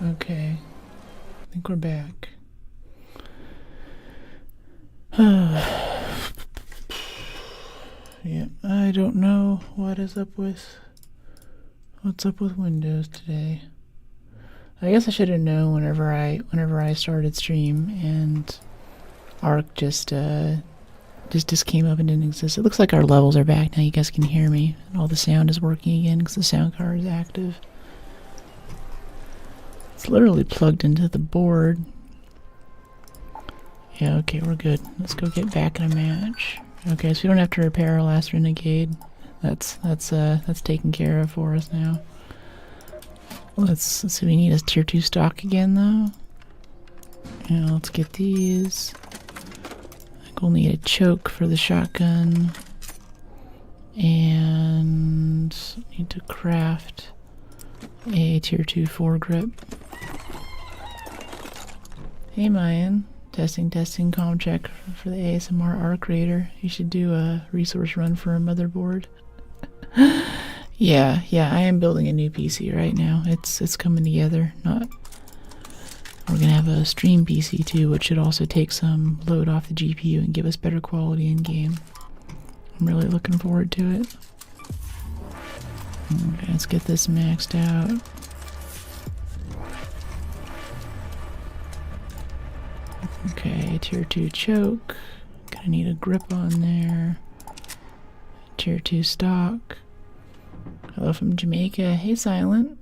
Okay. I think we're back. Yeah, I don't know what's up with Windows today. I guess I should have known whenever I started stream and Arc just came up and didn't exist. It looks like our levels are back now. You guys can hear me. And all the sound is working again because the sound card is active. It's literally plugged into the board. Yeah, okay, we're good. Let's go get back in a match. Okay, so we don't have to repair our last renegade. That's taken care of for us now. Let's see. We need a tier 2 stock again, though. Yeah, let's get these. I think we'll need a choke for the shotgun, and need to craft a tier 2 foregrip. Hey, Mayan. Testing, comm check for the ASMR Arc Raider. You should do a resource run for a motherboard. Yeah, I am building a new PC right now. It's coming together. We're gonna have a stream PC too, which should also take some load off the GPU and give us better quality in game. I'm really looking forward to it. Okay, let's get this maxed out. Okay, tier 2 choke. Gonna need a grip on there. Tier 2 stock. Hello from Jamaica. Hey, Silent.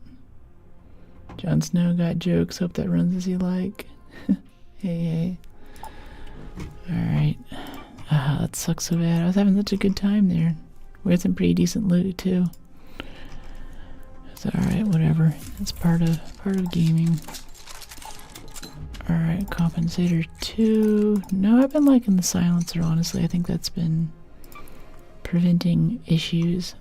Jon Snow got jokes. Hope that runs as you like. Hey. Alright. That sucks so bad. I was having such a good time there. We had some pretty decent loot, too. It's alright, whatever. It's part of gaming. Alright, compensator 2. No, I've been liking the silencer, honestly. I think that's been preventing issues.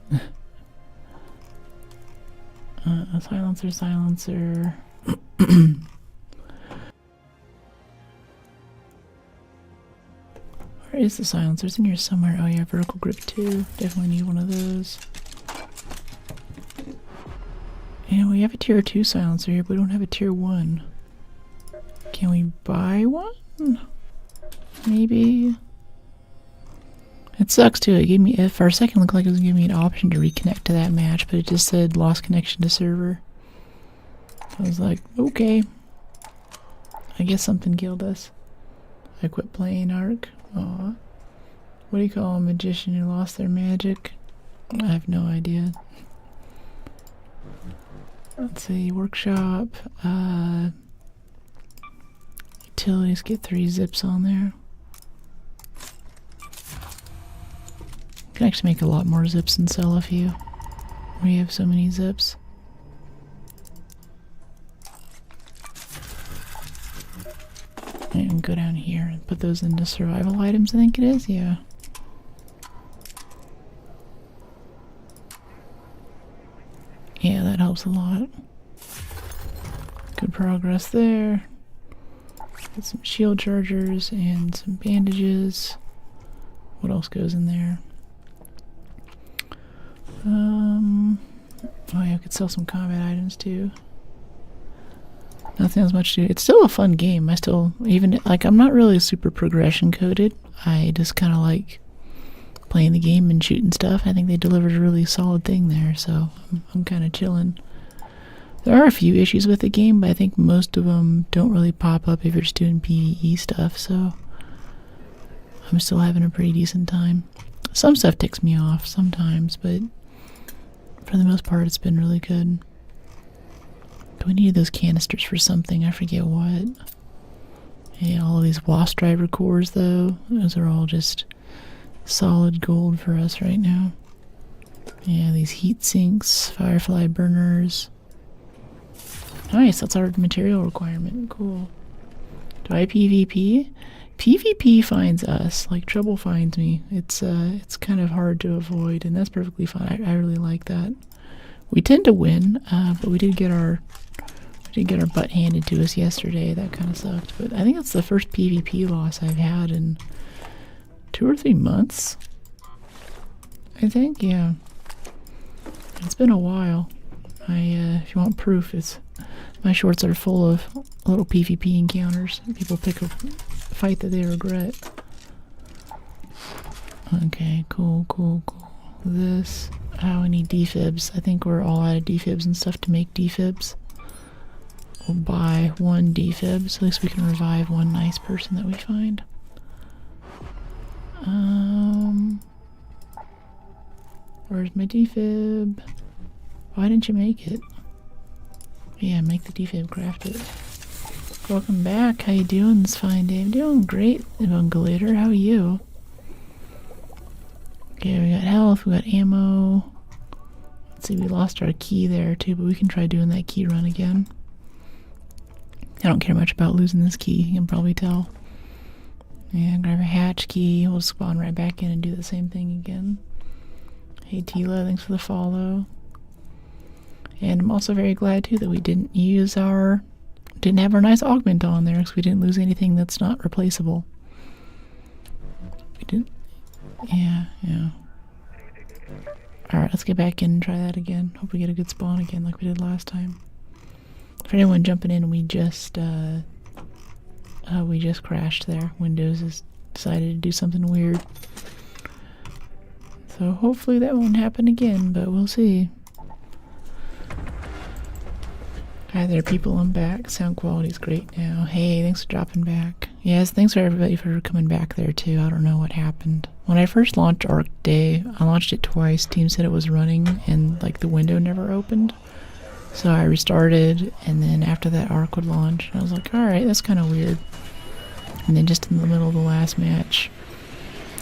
Silencer. Where is the silencer? It's in here somewhere. Oh yeah, vertical grip 2. Definitely need one of those. And we have a tier 2 silencer here, but we don't have a tier 1. Can we buy one? Maybe. It sucks too. It gave me, for a second, it looked like it was giving me an option to reconnect to that match, but it just said lost connection to server. I was like, okay. I guess something killed us. I quit playing Arc. Aw. What do you call a magician who lost their magic? I have no idea. Let's see, workshop. Utilities, get 3 zips on there. Can actually make a lot more zips and sell a few. We have so many zips. And go down here and put those into survival items, I think it is, yeah. Yeah, that helps a lot. Good progress there. Get some shield chargers and some bandages. What else goes in there? Oh yeah, I could sell some combat items too. Nothing as much to do. It's still a fun game. I still, even, like, I'm not really super progression coded. I just kind of like playing the game and shooting stuff. I think they delivered a really solid thing there, so I'm kind of chilling. There are a few issues with the game, but I think most of them don't really pop up if you're just doing PvE stuff, so I'm still having a pretty decent time. Some stuff ticks me off sometimes, but for the most part, it's been really good. We needed those canisters for something, I forget what. Yeah, all of these wasp driver cores, though, those are all just solid gold for us right now. Yeah, these heat sinks, firefly burners. Nice, that's our material requirement. Cool. Do I PvP? PvP finds us, like trouble finds me. It's kind of hard to avoid, and that's perfectly fine. I really like that. We tend to win, but we did get our butt handed to us yesterday. That kind of sucked. But I think it's the first PvP loss I've had in 2 or 3 months. I think, yeah. It's been a while. If you want proof, it's My shorts are full of little PvP encounters. People pick a fight that they regret. Okay, cool. This. Oh, I need defibs. I think we're all out of defibs and stuff to make defibs. We'll buy 1 defib, so at least we can revive one nice person that we find. Where's my defib? Why didn't you make it? Yeah, make the defib, craft it. Welcome back. How you doing this fine day? I'm doing great, Evangelator. How are you? Okay, we got health, we got ammo. Let's see, we lost our key there too, but we can try doing that key run again. I don't care much about losing this key, you can probably tell. Yeah, grab a hatch key, we'll spawn right back in and do the same thing again. Hey Tila, thanks for the follow. And I'm also very glad too that we didn't have our nice augment on there because we didn't lose anything that's not replaceable. We didn't. Yeah. Alright, let's get back in and try that again. Hope we get a good spawn again like we did last time. For anyone jumping in, we just crashed there. Windows has decided to do something weird. So hopefully that won't happen again, but we'll see. Hi there, people. I'm back. Sound quality's great now. Hey, thanks for dropping back. Yes, thanks for everybody for coming back there too. I don't know what happened. When I first launched Arc Day, I launched it twice. Team said it was running and like the window never opened. So I restarted, and then after that Arc would launch. And I was like, alright, that's kind of weird. And then just in the middle of the last match,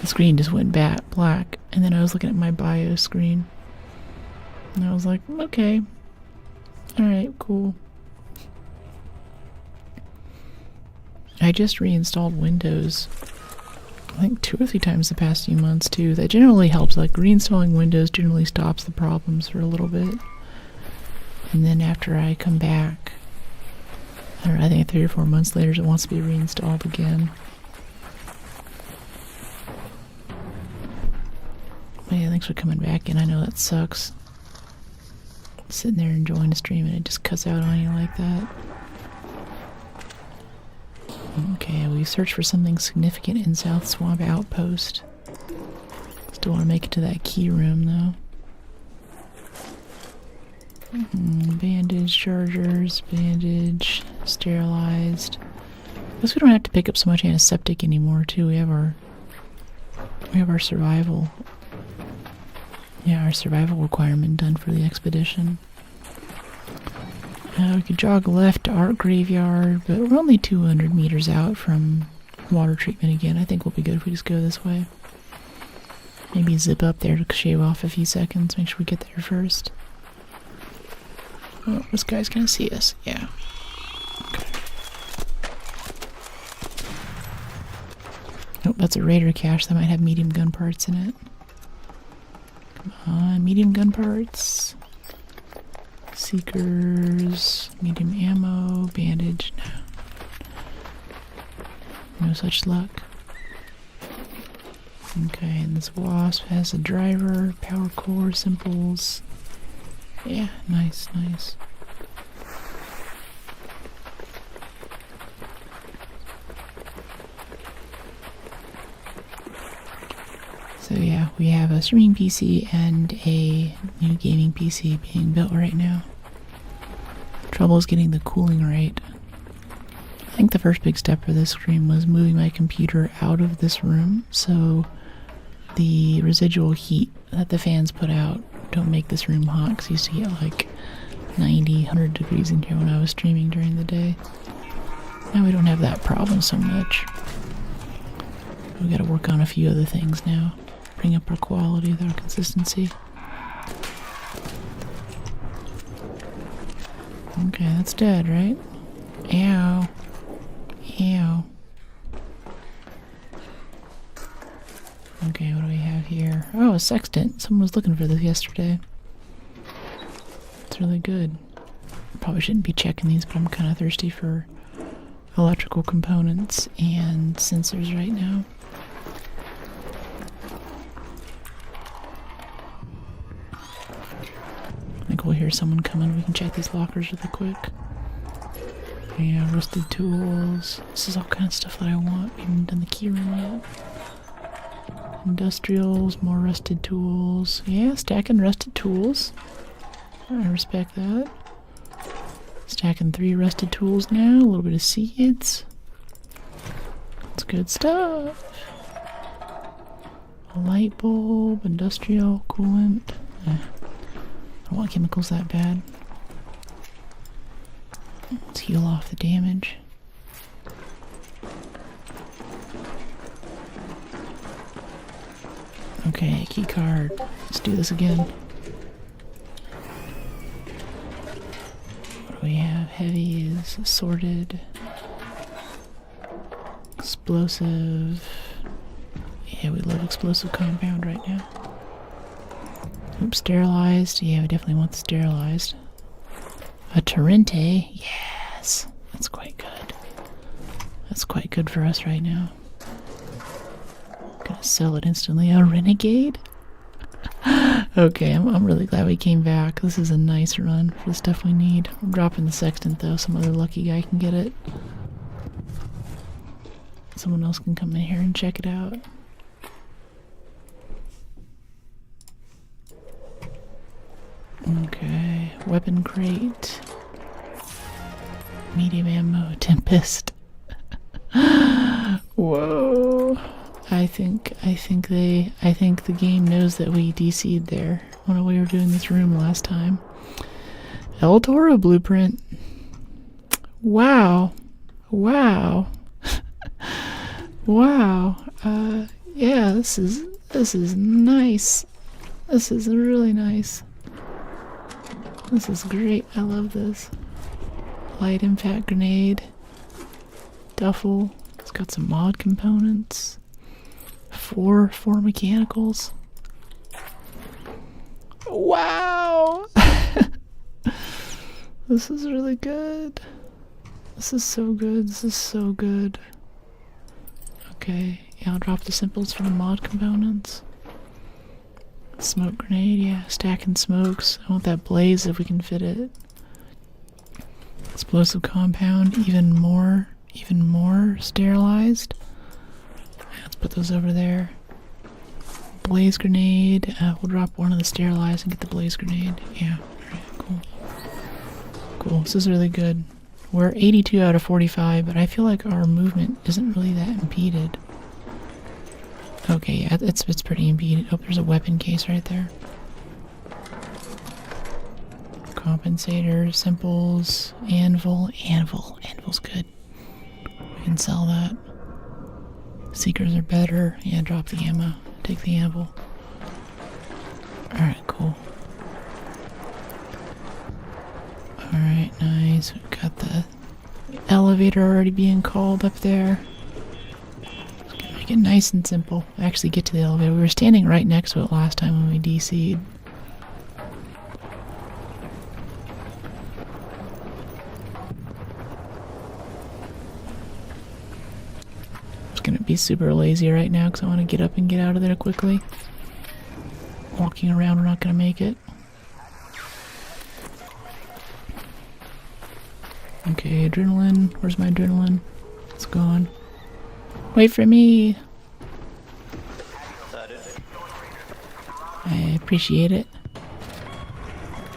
the screen just went black. And then I was looking at my BIOS screen. And I was like, okay. Alright, cool. I just reinstalled Windows, I think 2 or 3 times the past few months too. That generally helps. Like reinstalling Windows generally stops the problems for a little bit. And then after I come back, I don't know, I think 3 or 4 months later it wants to be reinstalled again. But yeah, thanks for coming back in. I know that sucks. Sitting there enjoying the stream and it just cuts out on you like that. Okay, we searched for something significant in South Swamp Outpost. Still want to make it to that key room though. Bandage, chargers, bandage, sterilized. I guess we don't have to pick up so much antiseptic anymore too. We have our survival. Yeah, our survival requirement done for the expedition. We could jog left to Art Graveyard, but we're only 200 meters out from water treatment again. I think we'll be good if we just go this way. Maybe zip up there to shave off a few seconds, make sure we get there first. Oh, this guy's gonna see us. Yeah. Okay. Nope, that's a Raider cache that might have medium gun parts in it. Come on, medium gun parts. Seekers, medium ammo, bandage, no such luck. Okay, and this wasp has a driver, power core, simples. Yeah, nice. So yeah, we have a streaming PC and a new gaming PC being built right now. Trouble is getting the cooling right. I think the first big step for this stream was moving my computer out of this room so the residual heat that the fans put out don't make this room hot, because I used to get like 90, 100 degrees in here when I was streaming during the day. Now we don't have that problem so much. We gotta work on a few other things now. Bring up our quality, our consistency. Okay, that's dead, right? Ow. Ow. Okay, what do we have here? Oh, a sextant. Someone was looking for this yesterday. It's really good. Probably shouldn't be checking these, but I'm kind of thirsty for electrical components and sensors right now. I think we'll hear someone coming. We can check these lockers really quick. Yeah, rusted tools. This is all kind of stuff that I want. We haven't done the key room yet. Industrials, more rusted tools. Yeah, stacking rusted tools. I respect that. Stacking 3 rusted tools now. A little bit of seeds. That's good stuff. A light bulb, industrial, coolant. I don't want chemicals that bad. Let's heal off the damage. Okay, key card. Let's do this again. What do we have? Heavies, sorted, explosive. Yeah, we love explosive compound right now. Oops, sterilized. Yeah, we definitely want the sterilized. A Torrente. Yes, that's quite good. That's quite good for us right now. Gonna sell it instantly. A renegade? Okay, I'm really glad we came back. This is a nice run for the stuff we need. I'm dropping the sextant though. Some other lucky guy can get it. Someone else can come in here and check it out. Okay, weapon crate. Medium ammo, Tempest. Whoa. I think the game knows that we DC'd there when we were doing this room last time. El Toro blueprint. Wow. Wow. Wow. Yeah, this is nice. This is really nice. This is great. I love this. Light impact grenade. Duffel. It's got some mod components. Four mechanicals. Wow! This is really good. This is so good. This is so good. Okay, yeah, I'll drop the simples for the mod components. Smoke grenade, yeah, stacking smokes. I want that blaze if we can fit it. Explosive compound, even more sterilized. Let's put those over there. Blaze grenade. We'll drop one of the sterilized and get the blaze grenade. Yeah, alright, cool. Cool, this is really good. We're 82 out of 45, but I feel like our movement isn't really that impeded. Okay, yeah, it's pretty impeded. Oh, there's a weapon case right there. Compensator, simples, anvil. Anvil's good. We can sell that. Seekers are better. Yeah, drop the ammo. Take the anvil. Alright, cool. Alright, nice. We've got the elevator already being called up there. Just gonna make it nice and simple. Actually get to the elevator. We were standing right next to it last time when we DC'd. Gonna be super lazy right now because I want to get up and get out of there quickly. Walking around, we're not gonna make it. Okay, adrenaline. Where's my adrenaline? It's gone. Wait for me. I appreciate it.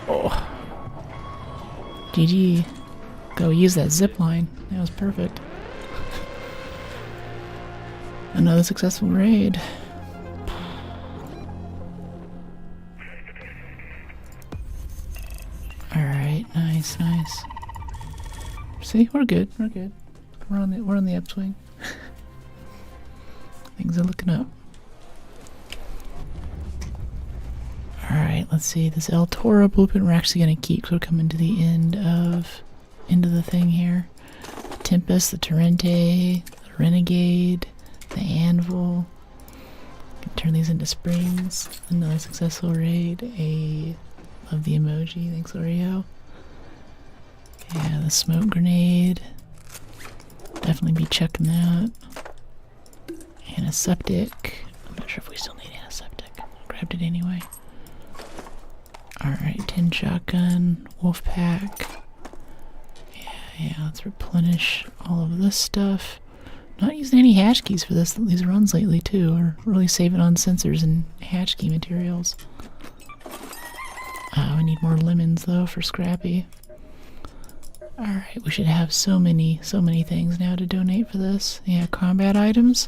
Oh. GG. Go use that zip line. That was perfect. Another successful raid. Alright, nice. See, we're good. We're on the upswing. Things are looking up. Alright, let's see. This El Toro blueprint we're actually gonna keep, so we're coming to the end of the thing here. The Tempest, the Torrente, the Renegade, the anvil. Can turn these into springs. Another successful raid. Love the emoji. Thanks, Oreo. Yeah, the smoke grenade. Definitely be checking that. Antiseptic. I'm not sure if we still need antiseptic. Grabbed it anyway. Alright, tin shotgun. Wolf pack. Yeah, Yeah, let's replenish all of this stuff. Not using any hash keys for these runs lately too. We're really saving on sensors and hash key materials. We need more lemons though for Scrappy. Alright, we should have so many things now to donate for this. Yeah, combat items.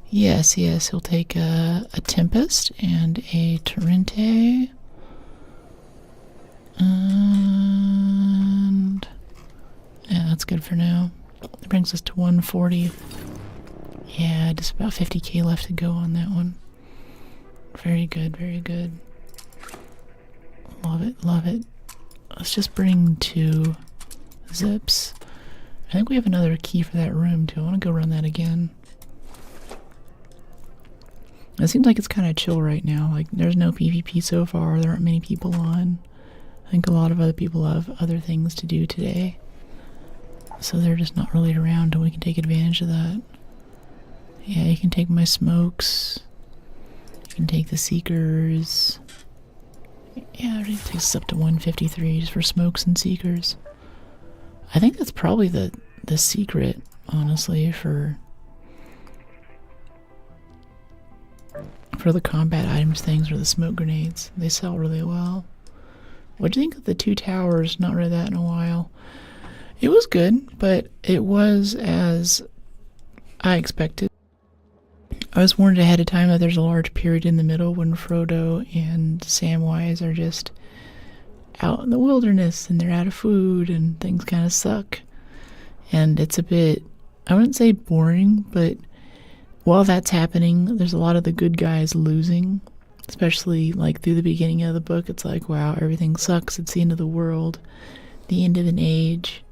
Yes, he'll take a Tempest and a Torrente. And yeah, that's good for now. That brings us to 140. Yeah, just about 50k left to go on that one. Very good, very good. Love it, love it. Let's just bring 2 zips. I think we have another key for that room too. I want to go run that again. It seems like it's kind of chill right now. Like, there's no PvP so far. There aren't many people on. I think a lot of other people have other things to do today. So they're just not really around, and we can take advantage of that. Yeah, you can take my smokes. You can take the seekers. Yeah, it takes us up to 153 just for smokes and seekers. I think that's probably the secret, honestly, for the combat items things, or the smoke grenades. They sell really well. What do you think of the 2 towers? Not read that in a while. It was good, but it was as I expected. I was warned ahead of time that there's a large period in the middle when Frodo and Samwise are just out in the wilderness and they're out of food and things kind of suck. And it's a bit, I wouldn't say boring, but while that's happening, there's a lot of the good guys losing. Especially like through the beginning of the book, it's like, wow, everything sucks. It's the end of the world, the end of an age.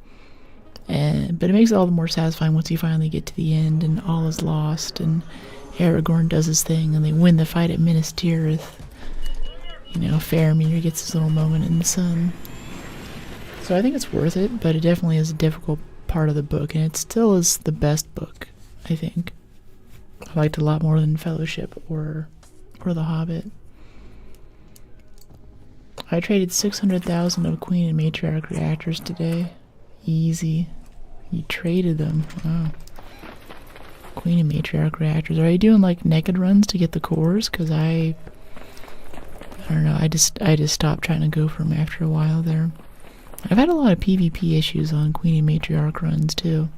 But it makes it all the more satisfying once you finally get to the end and all is lost and Aragorn does his thing and they win the fight at Minas Tirith. You know, Faramir gets his little moment in the sun. So I think it's worth it, but it definitely is a difficult part of the book, and it still is the best book, I think. I liked it a lot more than Fellowship or The Hobbit. I traded 600,000 of Queen and Matriarch reactors today. Easy. You traded them. Wow. Queen and Matriarch reactors. Are you doing like naked runs to get the cores? Because I don't know. I just stopped trying to go for them after a while there. I've had a lot of PvP issues on Queen and Matriarch runs too.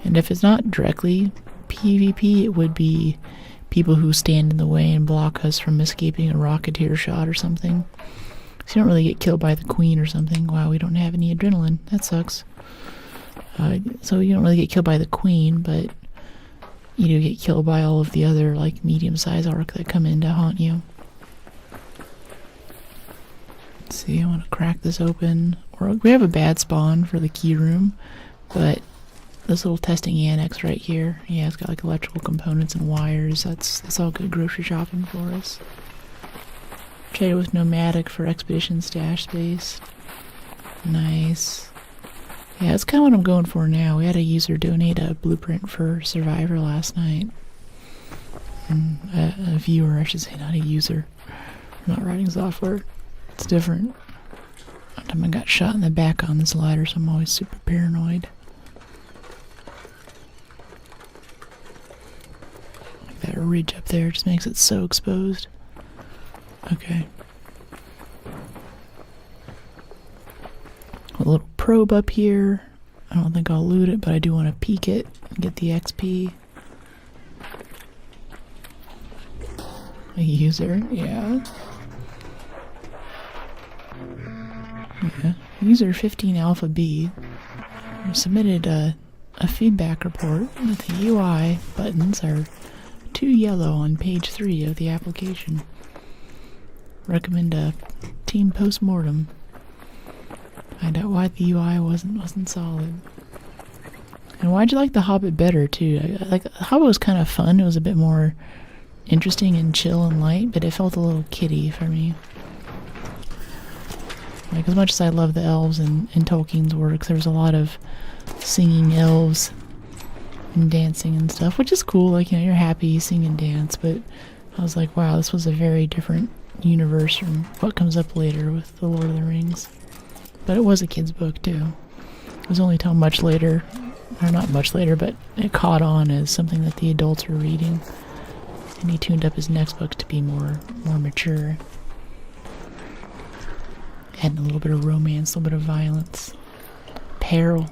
And if it's not directly PvP, it would be people who stand in the way and block us from escaping a rocketeer shot or something. So you don't really get killed by the queen or something. Wow, we don't have any adrenaline. That sucks. So you don't really get killed by the queen, but you do get killed by all of the other like medium-sized arc that come in to haunt you. Let's see, I want to crack this open. We have a bad spawn for the key room, but this little testing annex right here, yeah, it's got like electrical components and wires. That's all good grocery shopping for us. Traded with Nomadic for expedition stash space. Nice. Yeah, that's kind of what I'm going for now. We had a user donate a blueprint for Survivor last night. A viewer, I should say, not a user. I'm not writing software. It's different. One time I got shot in the back on this ladder, so I'm always super paranoid. That ridge up there just makes it so exposed. Okay. A little probe up here. I don't think I'll loot it, but I do want to peek it and get the XP. A user, yeah. Yeah. User 15 Alpha B submitted a feedback report that the UI buttons are too yellow on page 3 of the application. Recommend a team post-mortem. Find out why the UI wasn't solid. And why'd you like The Hobbit better too? Like, The Hobbit was kind of fun. It was a bit more interesting and chill and light, but it felt a little kiddie for me. Like, as much as I love the elves in Tolkien's works, there was a lot of singing elves and dancing and stuff, which is cool. Like, you know, you're happy, you sing and dance, but I was like, wow, this was a very different universe from what comes up later with The Lord of the Rings. But it was a kid's book too. was only till much later, or not much later, but it caught on as something that the adults were reading, and he tuned up his next book to be more mature. Adding a little bit of romance, a little bit of violence, peril.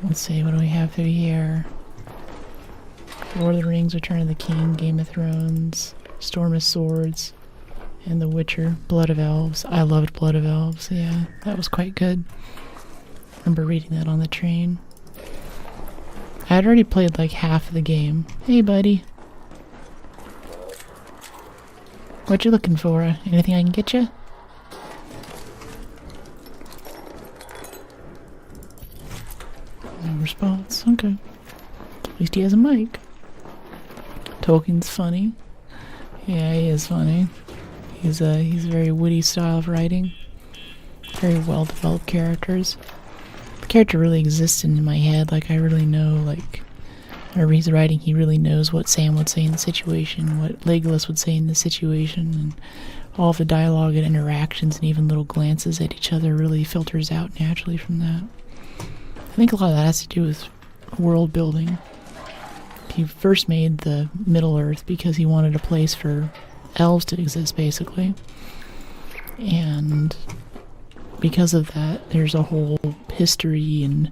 Let's see, what do we have through here? Lord of the Rings, Return of the King, Game of Thrones, Storm of Swords, and The Witcher, Blood of Elves. I loved Blood of Elves, yeah, that was quite good. I remember reading that on the train. I had already played like half of the game. Hey, buddy. What you looking for? Anything I can get you? No response. Okay. At least he has a mic. Tolkien's funny. Yeah, he is funny. He's a very witty style of writing. Very well developed characters. The character really exists in my head. Like I really know, like whenever he's writing, he really knows what Sam would say in the situation, what Legolas would say in the situation, and all of the dialogue and interactions and even little glances at each other really filters out naturally from that. I think a lot of that has to do with world building. He first made the Middle Earth because he wanted a place for elves to exist, basically. And because of that, there's a whole history and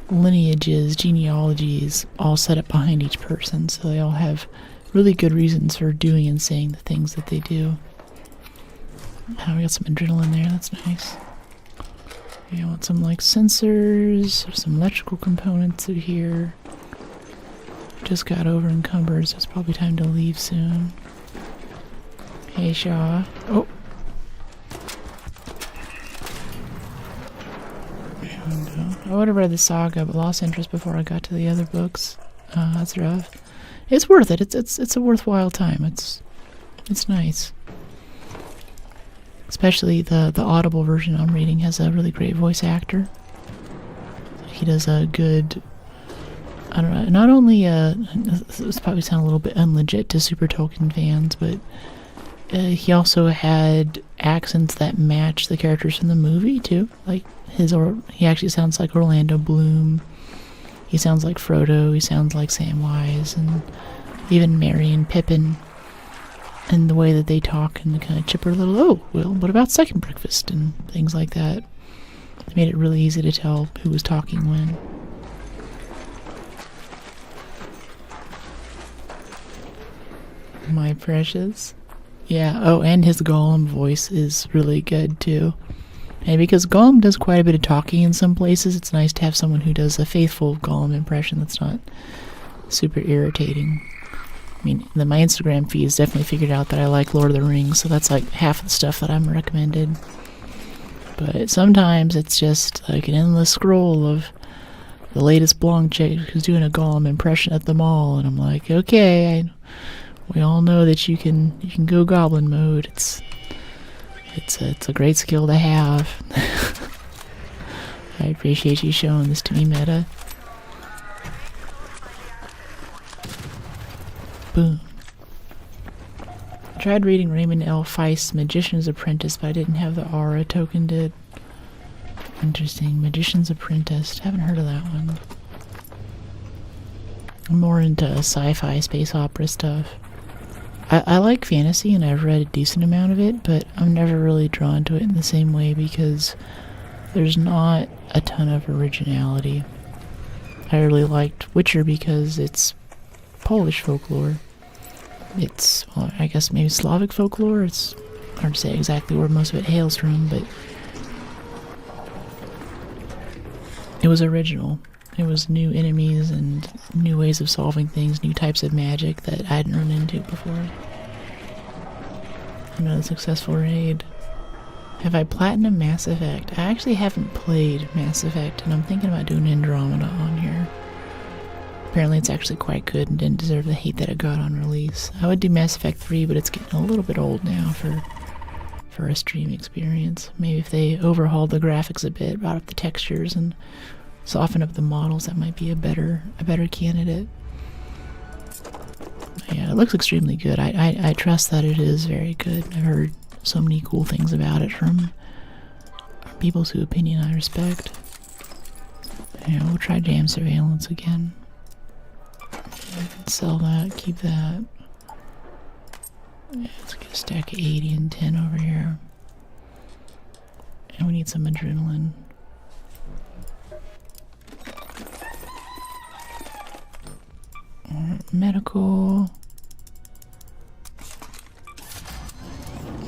lineages, genealogies, all set up behind each person, so they all have really good reasons for doing and saying the things that they do. Oh, we got some adrenaline there, that's nice. Yeah, I want some like sensors, some electrical components through here. Just got over encumbered, so it's probably time to leave soon. Hey, Shaw. Oh! There we go. I would have read the saga, but lost interest before I got to the other books. That's rough. It's worth it. It's a worthwhile time. It's nice. Especially the Audible version I'm reading has a really great voice actor. He does a good, I don't know, not only, this probably sound a little bit unlegit to Super Tolkien fans, but he also had accents that match the characters from the movie too. Like he actually sounds like Orlando Bloom. He sounds like Frodo. He sounds like Samwise, and even Merry and Pippin. And the way that they talk and the kind of chipper little, oh, well, what about second breakfast and things like that. They made it really easy to tell who was talking when. My precious. Yeah, oh, and his Gollum voice is really good too. And because Gollum does quite a bit of talking in some places, it's nice to have someone who does a faithful Gollum impression that's not super irritating. I mean, my Instagram feed has definitely figured out that I like Lord of the Rings, so that's like half of the stuff that I'm recommended. But sometimes it's just like an endless scroll of the latest blonde chick who's doing a Gollum impression at the mall, and I'm like, okay, we all know that you can go goblin mode. It's a great skill to have. I appreciate you showing this to me, Meta. Boom. I tried reading Raymond L. Feist's Magician's Apprentice, but I didn't have the aura token did. Interesting. Magician's Apprentice. Haven't heard of that one. I'm more into sci-fi space opera stuff. I like fantasy, and I've read a decent amount of it, but I'm never really drawn to it in the same way because there's not a ton of originality. I really liked Witcher because it's Polish folklore. It's, well, I guess maybe Slavic folklore. It's hard to say exactly where most of it hails from, but it was original. It was new enemies and new ways of solving things, new types of magic that I hadn't run into before. Another successful raid. Have I platinum Mass Effect? I actually haven't played Mass Effect, and I'm thinking about doing Andromeda on here. Apparently it's actually quite good and didn't deserve the hate that it got on release. I would do Mass Effect 3, but it's getting a little bit old now for a stream experience. Maybe if they overhauled the graphics a bit, brought up the textures, and soften up the models, that might be a better candidate. Yeah, it looks extremely good. I trust that it is very good. I've heard so many cool things about it from people's whose opinion I respect. Yeah, we'll try jam surveillance again. Sell that, keep that. Yeah, let's get a stack of 80 and 10 over here. And we need some adrenaline. Medical.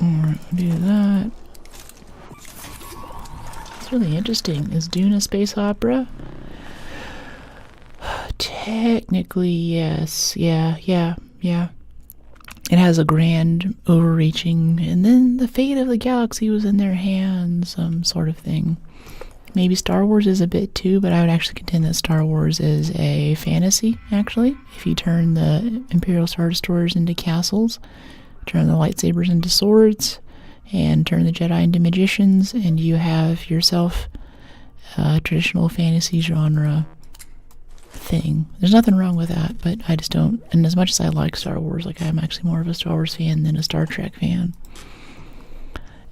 Alright, we'll do that. It's really interesting. Is Dune a space opera? Technically, yes. Yeah. It has a grand, overreaching, and then the fate of the galaxy was in their hands, sort of thing. Maybe Star Wars is a bit too, but I would actually contend that Star Wars is a fantasy, actually. If you turn the Imperial Star Destroyers into castles, turn the lightsabers into swords, and turn the Jedi into magicians, and you have yourself a traditional fantasy genre thing. There's nothing wrong with that, but I just don't. And as much as I like Star Wars, like I'm actually more of a Star Wars fan than a Star Trek fan.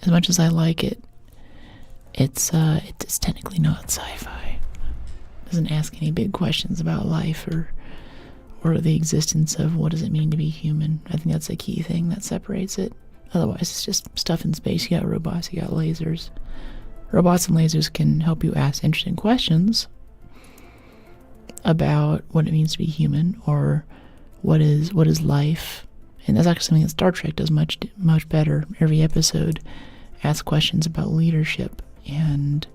As much as I like it, it's technically not sci-fi. It doesn't ask any big questions about life or the existence of what does it mean to be human. I think that's a key thing that separates it. Otherwise, it's just stuff in space. You got robots, you got lasers. Robots and lasers can help you ask interesting questions about what it means to be human, or what is life. And that's actually something that Star Trek does much better. Every episode asks questions about leadership and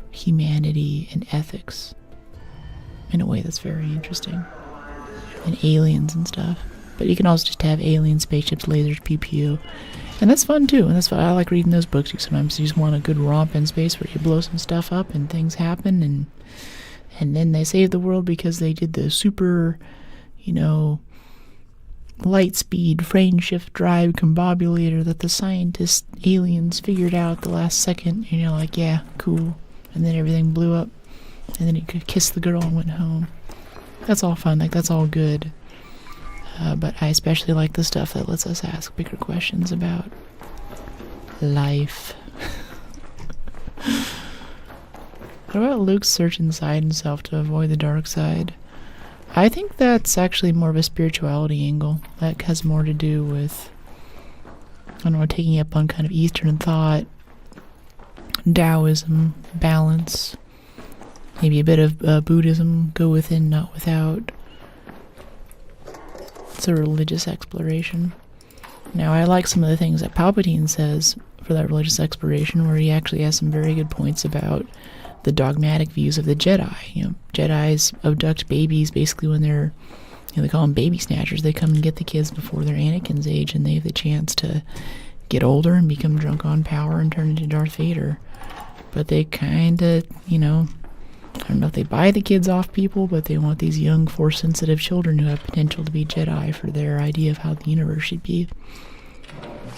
humanity and ethics in a way that's very interesting. And aliens and stuff. But you can also just have aliens, spaceships, lasers, pew pew. And that's fun too. And that's why I like reading those books. Sometimes you just want a good romp in space where you blow some stuff up and things happen, and then they save the world because they did the super, light speed frame shift drive combobulator that the scientists, aliens, figured out the last second. And you're like, yeah, cool. And then everything blew up. And then he could kiss the girl and went home. That's all fun. Like, that's all good. But I especially like the stuff that lets us ask bigger questions about life. What about Luke's search inside himself to avoid the dark side? I think that's actually more of a spirituality angle. That has more to do with, I don't know, taking up on kind of Eastern thought, Taoism, balance, maybe a bit of Buddhism, go within, not without. It's a religious exploration. Now, I like some of the things that Palpatine says for that religious exploration, where he actually has some very good points about the dogmatic views of the Jedi. Jedis abduct babies basically when they're, they call them baby snatchers. They come and get the kids before they're Anakin's age, and they have the chance to get older and become drunk on power and turn into Darth Vader. But they kind of, I don't know if they buy the kids off people, but they want these young, force-sensitive children who have potential to be Jedi for their idea of how the universe should be.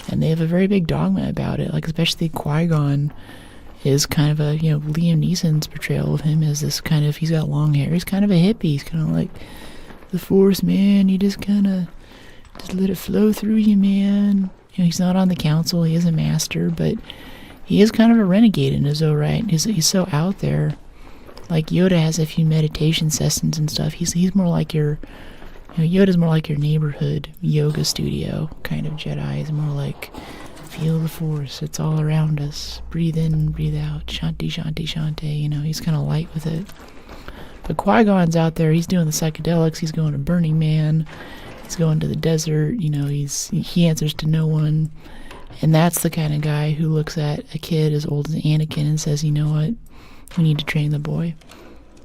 And they have a very big dogma about it, like especially Qui-Gon is kind of a, Liam Neeson's portrayal of him as this kind of, he's got long hair, he's kind of a hippie, he's kind of like, the Force, man, you just kind of, just let it flow through you, man. He's not on the council, he is a master, but he is kind of a renegade in his own right. He's so out there. Like Yoda has a few meditation sessions and stuff. He's more like your, Yoda's more like your neighborhood yoga studio kind of Jedi. He's more like, feel the Force, it's all around us. Breathe in, breathe out. Shanti, shanti, shanti. He's kind of light with it. But Qui-Gon's out there. He's doing the psychedelics. He's going to Burning Man. He's going to the desert. He answers to no one. And that's the kind of guy who looks at a kid as old as Anakin and says, you know what? We need to train the boy.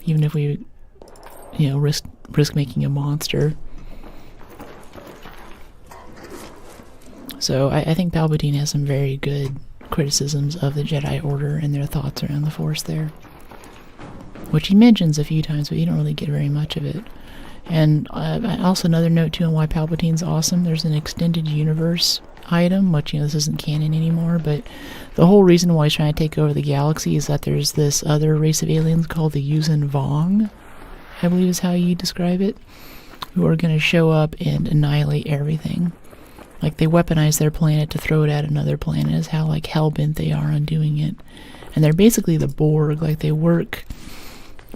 Even if we, risk making a monster. So I think Palpatine has some very good criticisms of the Jedi Order and their thoughts around the Force there. Which he mentions a few times, but you don't really get very much of it. And also another note, too, on why Palpatine's awesome. There's an extended universe item, which, this isn't canon anymore, but the whole reason why he's trying to take over the galaxy is that there's this other race of aliens called the Yuuzhan Vong, I believe is how you describe it, who are going to show up and annihilate everything. Like, they weaponize their planet to throw it at another planet, is how, like, hell-bent they are on doing it. And they're basically the Borg. Like, they work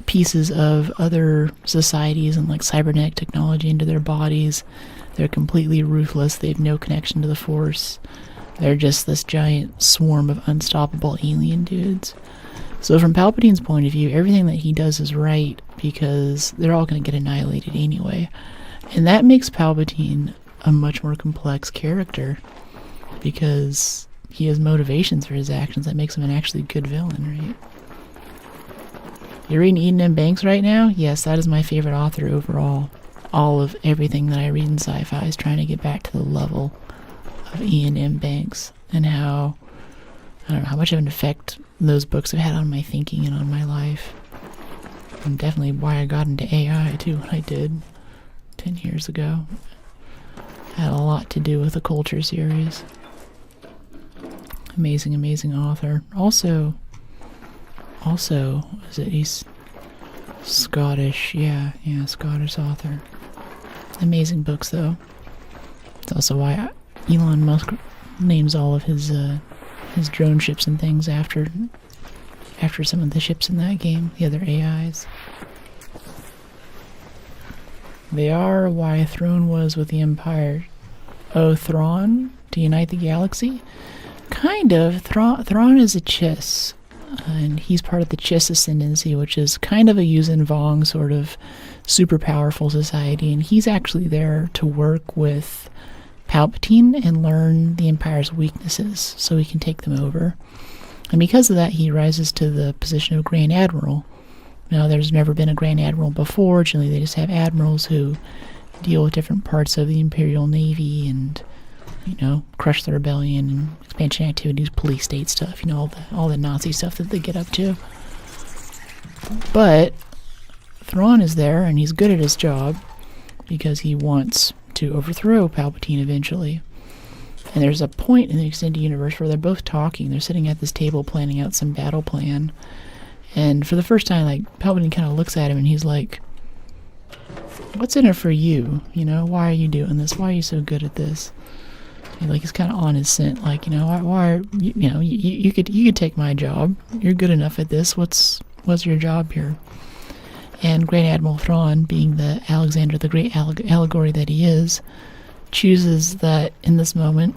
pieces of other societies and, like, cybernetic technology into their bodies. They're completely ruthless. They have no connection to the Force. They're just this giant swarm of unstoppable alien dudes. So from Palpatine's point of view, everything that he does is right because they're all going to get annihilated anyway. And that makes Palpatine a much more complex character because he has motivations for his actions that makes him an actually good villain, right? You're reading Eden M. Banks right now? Yes, that is my favorite author overall. All of everything that I read in sci-fi is trying to get back to the level of Ian M. Banks and how, I don't know, how much of an effect those books have had on my thinking and on my life. And definitely why I got into AI too when I did 10 years ago. Had a lot to do with the Culture series. Amazing, amazing author. Also, he's Scottish. Yeah, Scottish author. Amazing books, though. It's also why Elon Musk names all of his drone ships and things after some of the ships in that game, the other AIs. They are why Throne was with the Empire. Oh, Thrawn? To unite the galaxy? Kind of. Thrawn is a Chiss. And he's part of the Chiss Ascendancy, which is kind of a Yuuzhan Vong sort of super powerful society. And he's actually there to work with Palpatine and learn the Empire's weaknesses so he can take them over. And because of that, he rises to the position of Grand Admiral. Now, there's never been a Grand Admiral before. Generally, they just have admirals who deal with different parts of the Imperial Navy and, you know, crush the rebellion and expansion activities, police state stuff, you know, all the Nazi stuff that they get up to. But Thrawn is there, and he's good at his job because he wants to overthrow Palpatine eventually. And there's a point in the extended universe where they're both talking. They're sitting at this table planning out some battle plan. And for the first time, like, Palpatine kind of looks at him and he's like, what's in it for you? You know, why are you doing this? Why are you so good at this? And, like, he's kind of on his scent, like, you know, why are you know, you could take my job. You're good enough at this. What's your job here? And Grand Admiral Thrawn, being the Alexander the Great allegory that he is, chooses that in this moment,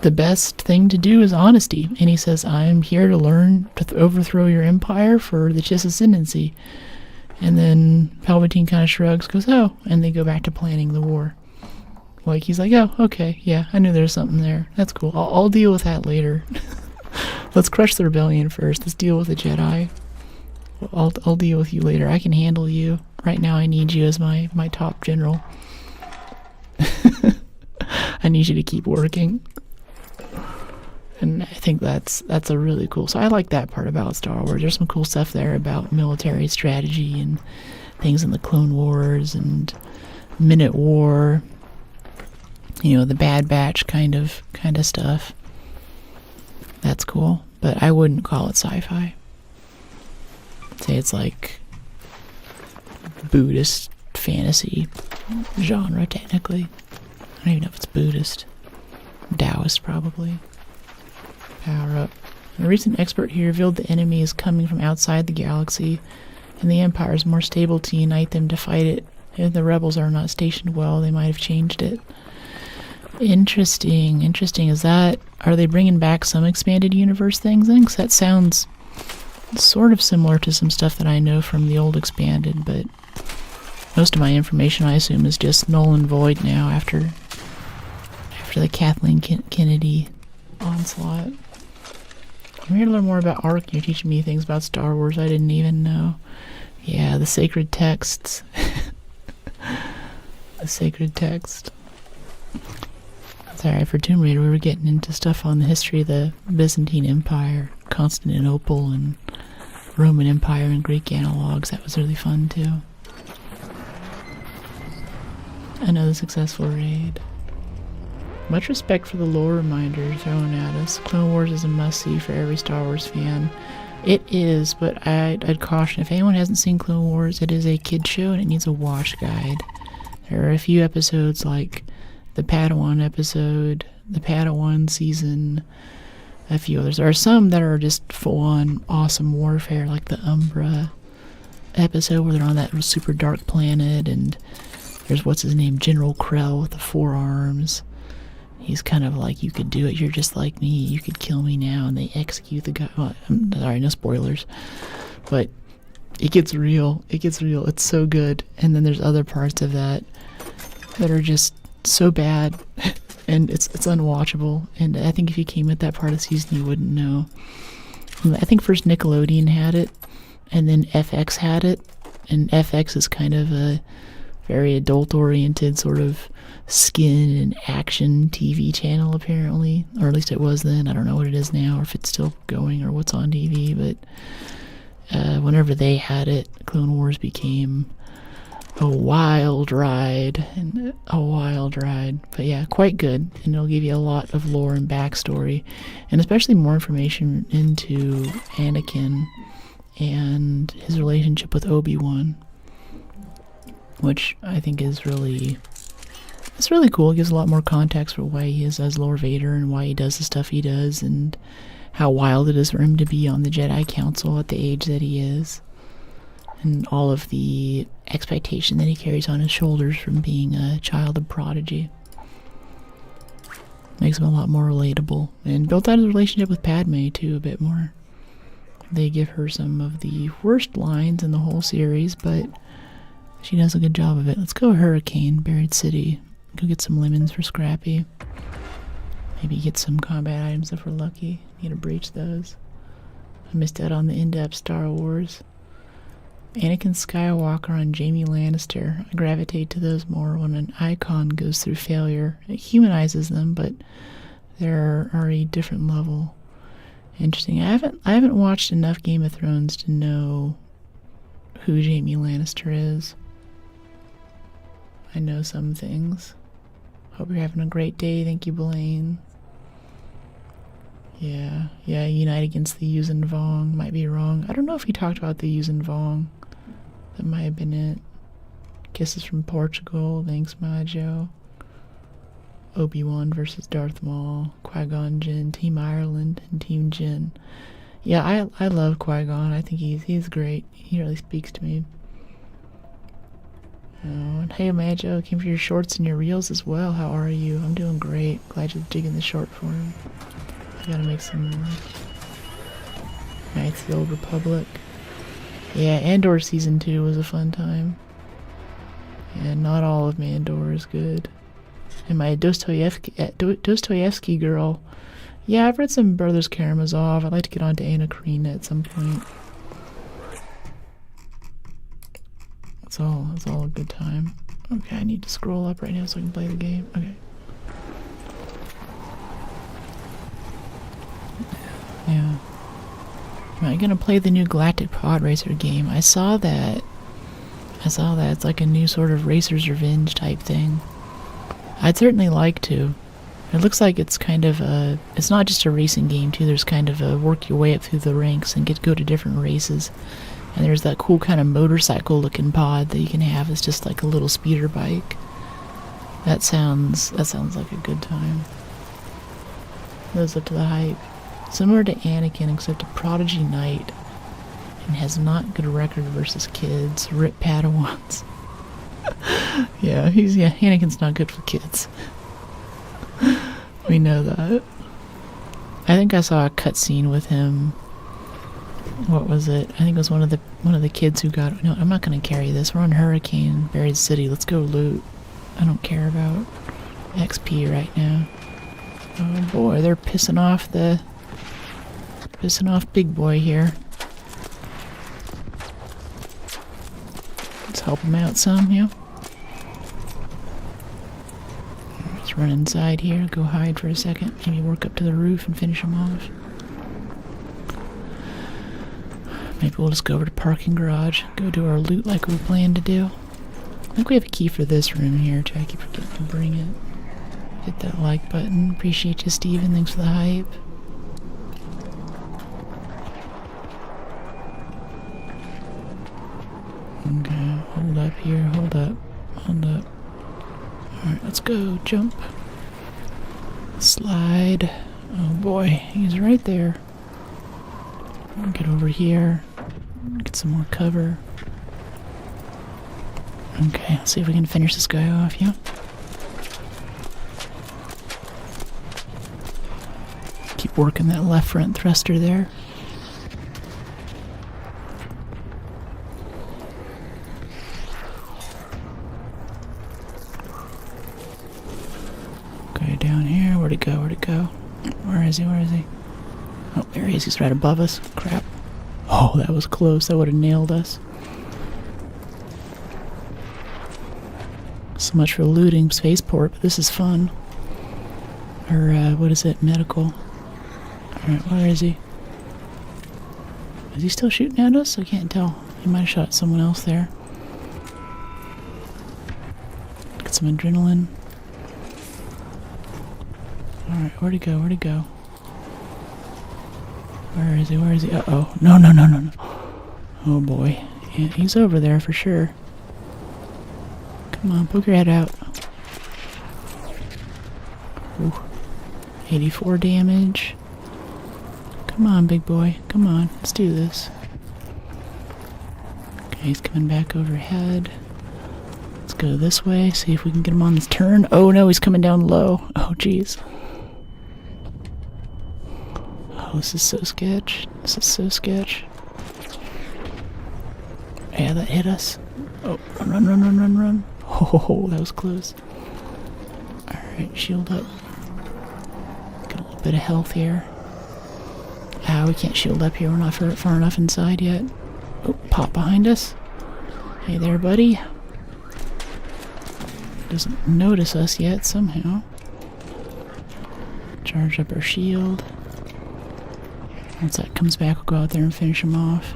the best thing to do is honesty. And he says, I'm here to learn to overthrow your empire for the Chiss Ascendancy. And then Palpatine kind of shrugs, goes, oh, and they go back to planning the war. Like, he's like, oh, okay, yeah, I knew there was something there. That's cool. I'll deal with that later. Let's crush the rebellion first. Let's deal with the Jedi. I'll deal with you later. I can handle you. Right now I need you as my top general. I need you to keep working. And I think that's a really cool. So I like that part about Star Wars. There's some cool stuff there about military strategy and things in the Clone Wars and Minute War. You know, the Bad Batch kind of stuff. That's cool. But I wouldn't call it sci-fi. I'd say it's like Buddhist fantasy genre, technically. I don't even know if it's Buddhist. Taoist, probably. Power up. A recent expert here revealed the enemy is coming from outside the galaxy, and the Empire is more stable to unite them to fight it. If the rebels are not stationed well, they might have changed it. Interesting. Is that... Are they bringing back some expanded universe things? I think that sounds sort of similar to some stuff that I know from the old expanded, but most of my information, I assume, is just null and void now after the Kathleen Kennedy onslaught. I'm here to learn more about Arc. You're teaching me things about Star Wars I didn't even know. Yeah, the sacred texts. The sacred text. Sorry, for Tomb Raider, we were getting into stuff on the history of the Byzantine Empire, Constantinople, and Roman Empire and Greek analogs. That was really fun, too. Another successful raid. Much respect for the lore reminder thrown at us. Clone Wars is a must-see for every Star Wars fan. It is, but I'd caution, if anyone hasn't seen Clone Wars, it is a kid show and it needs a watch guide. There are a few episodes like the Padawan episode, the Padawan season, a few others. There are some that are just full-on awesome warfare, like the Umbra episode where they're on that super dark planet, and there's what's his name, General Krell with the 4 arms. He's kind of like, you could do it, you're just like me, you could kill me now, and they execute the guy. Well, I'm sorry, no spoilers, but it gets real. It gets real. It's so good. And then there's other parts of that are just so bad, and it's unwatchable. And I think if you came at that part of the season, you wouldn't know. I think first Nickelodeon had it, and then FX had it, and FX is kind of a very adult-oriented sort of skin and action TV channel, apparently, or at least it was then. I don't know what it is now, or if it's still going, or what's on TV, but whenever they had it, Clone Wars became a wild ride. But yeah, quite good, and it'll give you a lot of lore and backstory, and especially more information into Anakin and his relationship with Obi-Wan, which I think is really cool. It gives a lot more context for why he is as Lord Vader and why he does the stuff he does, and how wild it is for him to be on the Jedi Council at the age that he is, and all of the expectation that he carries on his shoulders from being a child of prodigy. Makes him a lot more relatable, and built out his relationship with Padme too a bit more. They give her some of the worst lines in the whole series, but she does a good job of it. Let's go Hurricane, Buried City. Go get some lemons for Scrappy. Maybe get some combat items if we're lucky. Need to breach those. I missed out on the in-depth Star Wars. Anakin Skywalker on Jaime Lannister. I gravitate to those more when an icon goes through failure. It humanizes them, but they're a different level. Interesting. I haven't watched enough Game of Thrones to know who Jaime Lannister is. I know some things. Hope you're having a great day. Thank you, Blaine. Yeah, unite against the Yuuzhan Vong. Might be wrong. I don't know if he talked about the Yuuzhan Vong. That might have been it. Kisses from Portugal. Thanks, Majo. Obi-Wan versus Darth Maul. Qui-Gon Jinn. Team Ireland and Team Jinn. Yeah, I love Qui-Gon. I think he's great. He really speaks to me. Oh, and hey, Majo, came for your shorts and your reels as well. How are you? I'm doing great. Glad you're digging the short form. I gotta make some more. Knights of the Old Republic. Yeah, Andor Season 2 was a fun time. And not all of Mandor is good. And my Dostoevsky girl. Yeah, I've read some Brothers Karamazov. I'd like to get on to Anna Karenina at some point. It's all a good time. Okay, I need to scroll up right now so I can play the game. Okay. Yeah. Am I gonna play the new Galactic Pod Racer game? I saw that. It's like a new sort of Racer's Revenge type thing. I'd certainly like to. It looks like it's kind of a... It's not just a racing game, too. There's kind of a work your way up through the ranks and go to different races. And there's that cool kind of motorcycle-looking pod that you can have. It's just like a little speeder bike. That sounds like a good time. Lives up to the hype. Similar to Anakin, except a prodigy knight. And has not good record versus kids. Rip Padawans. Yeah, Anakin's not good for kids. We know that. I think I saw a cutscene with him. What was it? I think it was one of the kids who got... No, I'm not going to carry this. We're on Hurricane, Buried City. Let's go loot. I don't care about XP right now. Oh boy, they're pissing off Big Boy here. Let's help him out some, yeah. Let's run inside here, go hide for a second, maybe work up to the roof and finish him off. Maybe we'll just go over to parking garage, go do our loot like we planned to do. I think we have a key for this room here too. I keep forgetting to bring it. Hit that like button. Appreciate you, Steven. Thanks for the hype. Okay, hold up here. Hold up. Alright, let's go. Jump. Slide. Oh boy, he's right there. I'll get over here. Get some more cover. Okay, let's see if we can finish this guy off, yeah? Keep working that left front thruster there. Okay, down here. Where'd he go? Where'd he go? Where is he? Where is he? Oh, there he is. He's right above us. Crap. Oh, that was close. That would have nailed us. So much for looting spaceport, but this is fun. Or, what is it? Medical. Alright, where is he? Is he still shooting at us? I can't tell. He might have shot at someone else there. Get some adrenaline. Alright, where'd he go? Where'd he go? Where is he? Where is he? Uh-oh. No, no, no, no, no. Oh boy. Yeah, he's over there for sure. Come on, poke your head out. Ooh. 84 damage. Come on, big boy. Come on, let's do this. Okay, he's coming back overhead. Let's go this way, see if we can get him on this turn. Oh no, he's coming down low. Oh jeez. Oh, this is so sketch. This is so sketch. Yeah, that hit us. Oh, run, run, run, run, run, run. Oh, that was close. Alright, shield up. Get a little bit of health here. Ah, we can't shield up here. We're not far enough inside yet. Oh, pop behind us. Hey there, buddy. Doesn't notice us yet, somehow. Charge up our shield. Once that comes back, we'll go out there and finish him off.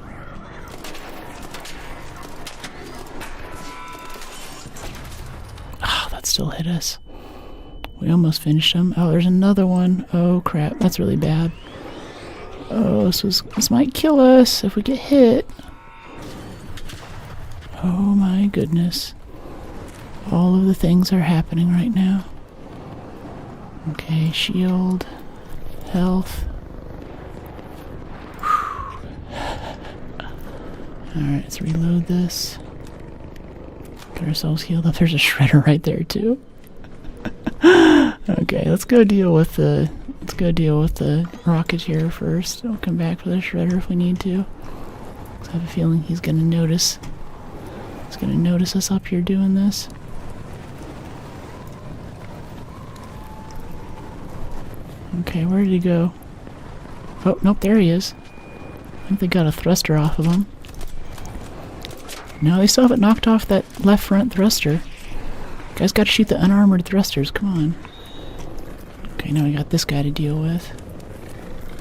Ah, that still hit us. We almost finished him. Oh, there's another one. Oh, crap. That's really bad. Oh, this might kill us if we get hit. Oh my goodness. All of the things are happening right now. Okay, shield, health. Alright, let's reload this. Get ourselves healed up. There's a shredder right there too. Okay, let's go deal with the Rocketeer first. I'll come back for the shredder if we need to. I have a feeling he's gonna notice. He's gonna notice us up here doing this. Okay, where did he go? Oh, nope, there he is. I think they got a thruster off of him. No, they still haven't knocked off that left front thruster. Guys gotta shoot the unarmored thrusters, come on. Okay, now we got this guy to deal with.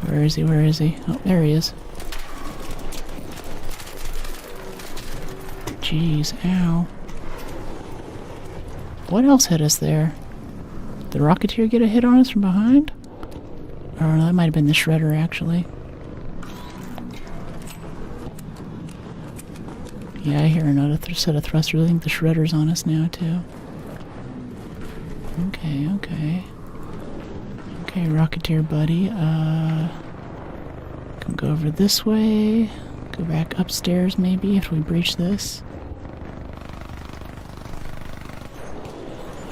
Where is he? Where is he? Oh, there he is. Jeez, ow. What else hit us there? Did the Rocketeer get a hit on us from behind? Or that might have been the shredder, actually. Yeah, I hear another set of thrusters. I think the shredder's on us now, too. Okay, okay. Okay, Rocketeer buddy. Can go over this way. Go back upstairs, maybe, if we breach this.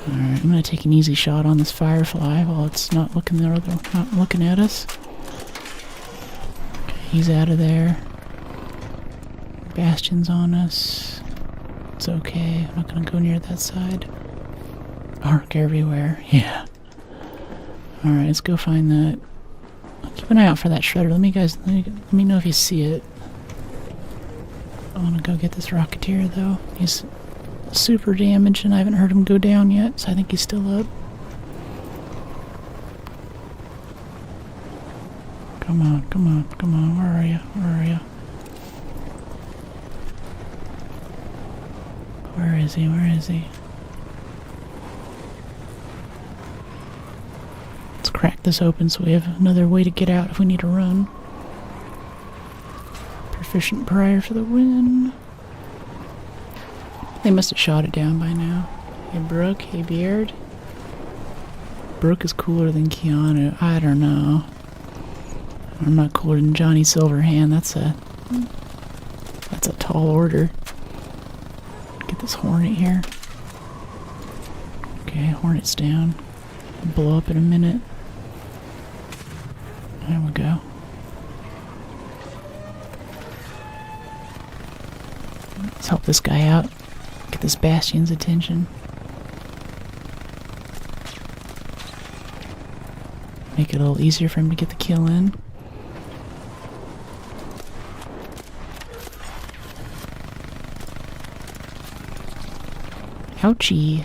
Alright, I'm gonna take an easy shot on this Firefly while it's not looking at us. Okay, he's out of there. Bastion's on us. It's okay. I'm not gonna go near that side. Arc everywhere. Yeah. Alright, let's go find that. Keep an eye out for that shredder. Let me know if you see it. I wanna go get this Rocketeer though. He's super damaged and I haven't heard him go down yet, so I think he's still up. Come on, come on, come on. Where are you? Where are you? Where is he? Where is he? Let's crack this open so we have another way to get out if we need to run. Proficient prior for the win. They must have shot it down by now. Hey Brooke, hey Beard. Brooke is cooler than Keanu. I don't know. I'm not cooler than Johnny Silverhand. That's a tall order. Get this Hornet here. Okay, Hornet's down. Blow up in a minute. There we go. Let's help this guy out. Get this Bastion's attention. Make it a little easier for him to get the kill in. Ouchie.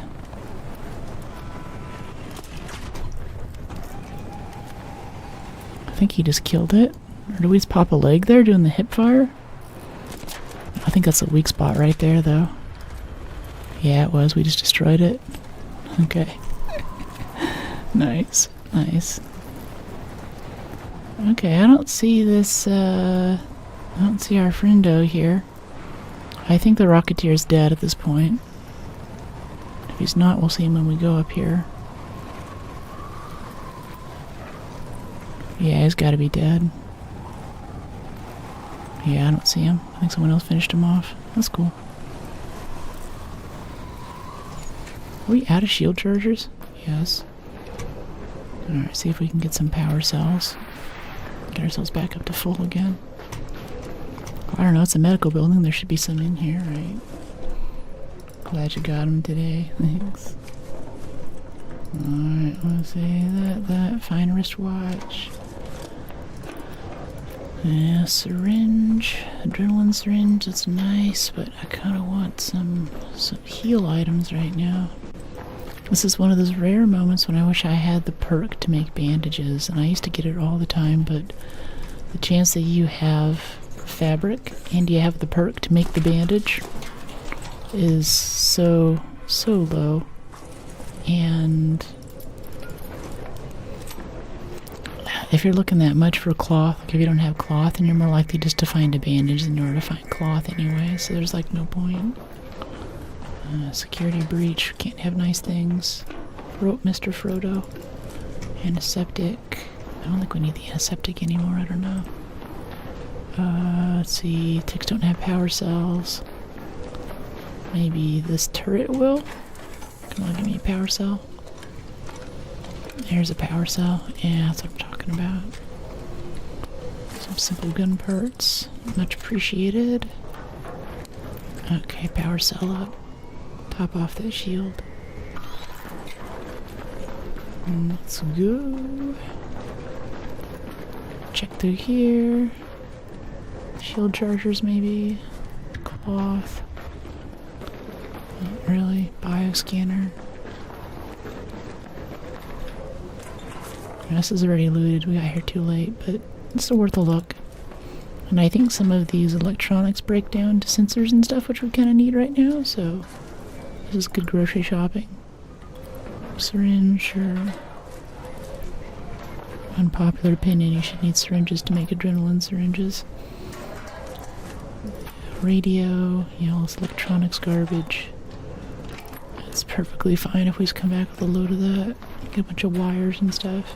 I think he just killed it. Or do we just pop a leg there doing the hip fire? I think that's a weak spot right there, though. Yeah, it was. We just destroyed it. Okay. Nice. Nice. Okay, I don't see this, I don't see our friendo here. I think the Rocketeer's dead at this point. If he's not, we'll see him when we go up here. Yeah, he's gotta be dead. Yeah, I don't see him. I think someone else finished him off. That's cool. Are we out of shield chargers? Yes. Alright, see if we can get some power cells. Get ourselves back up to full again. I don't know, it's a medical building. There should be some in here, right? Glad you got them today. Thanks. Alright, let's see. That. Fine wristwatch. Yeah, syringe. Adrenaline syringe. That's nice, but I kind of want some heal items right now. This is one of those rare moments when I wish I had the perk to make bandages, and I used to get it all the time, but the chance that you have fabric and you have the perk to make the bandage is so low. And if you're looking that much for cloth, like if you don't have cloth, then you're more likely just to find a bandage than you are to find cloth anyway, so there's like no point. Security breach. Can't have nice things. Rope, Mr. Frodo. Antiseptic. I don't think we need the antiseptic anymore. I don't know. Let's see. Ticks don't have power cells. Maybe this turret will? Come on, give me a power cell. There's a power cell. Yeah, that's what I'm talking about. Some simple gun parts. Much appreciated. Okay, power cell up. Pop off that shield. Let's go. Check through here. Shield chargers, maybe. Cloth. Not really. Bioscanner. This is already looted. We got here too late, but it's still worth a look. And I think some of these electronics break down to sensors and stuff, which we kind of need right now, so this is good grocery shopping. Syringe, sure. Unpopular opinion, you should need syringes to make adrenaline syringes. Radio, all this electronics garbage. It's perfectly fine if we just come back with a load of that. Get a bunch of wires and stuff.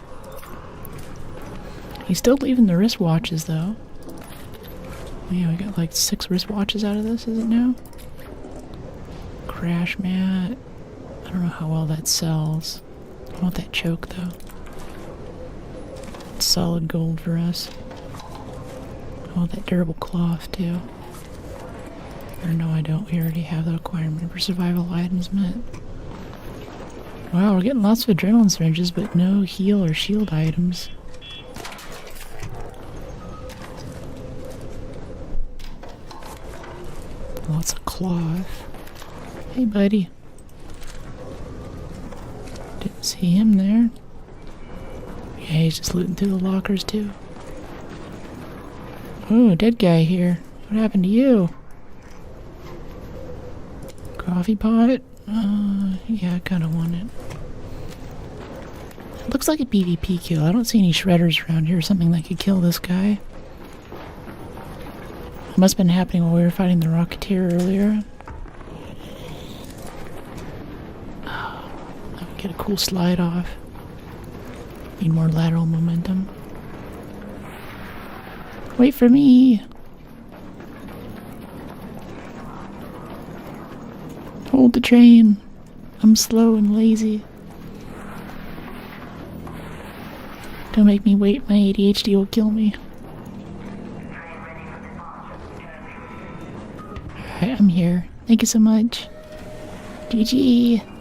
He's still leaving the wristwatches, though. Yeah, we got like 6 wristwatches out of this, is it now? Crash mat. I don't know how well that sells. I want that choke, though. It's solid gold for us. I want that durable cloth, too. Or no, I don't. We already have the requirement for survival items met. Wow, we're getting lots of adrenaline syringes, but no heal or shield items. Lots of cloth. Hey, buddy. Didn't see him there. Yeah, he's just looting through the lockers, too. Oh, dead guy here. What happened to you? Coffee pot? Yeah, I kind of want it. It looks like a PvP kill. I don't see any shredders around here or something that could kill this guy. It must have been happening while we were fighting the Rocketeer earlier. I would get a cool slide off. Need more lateral momentum. Wait for me! Hold the train. I'm slow and lazy. Don't make me wait, my ADHD will kill me. Alright, I'm here. Thank you so much. GG!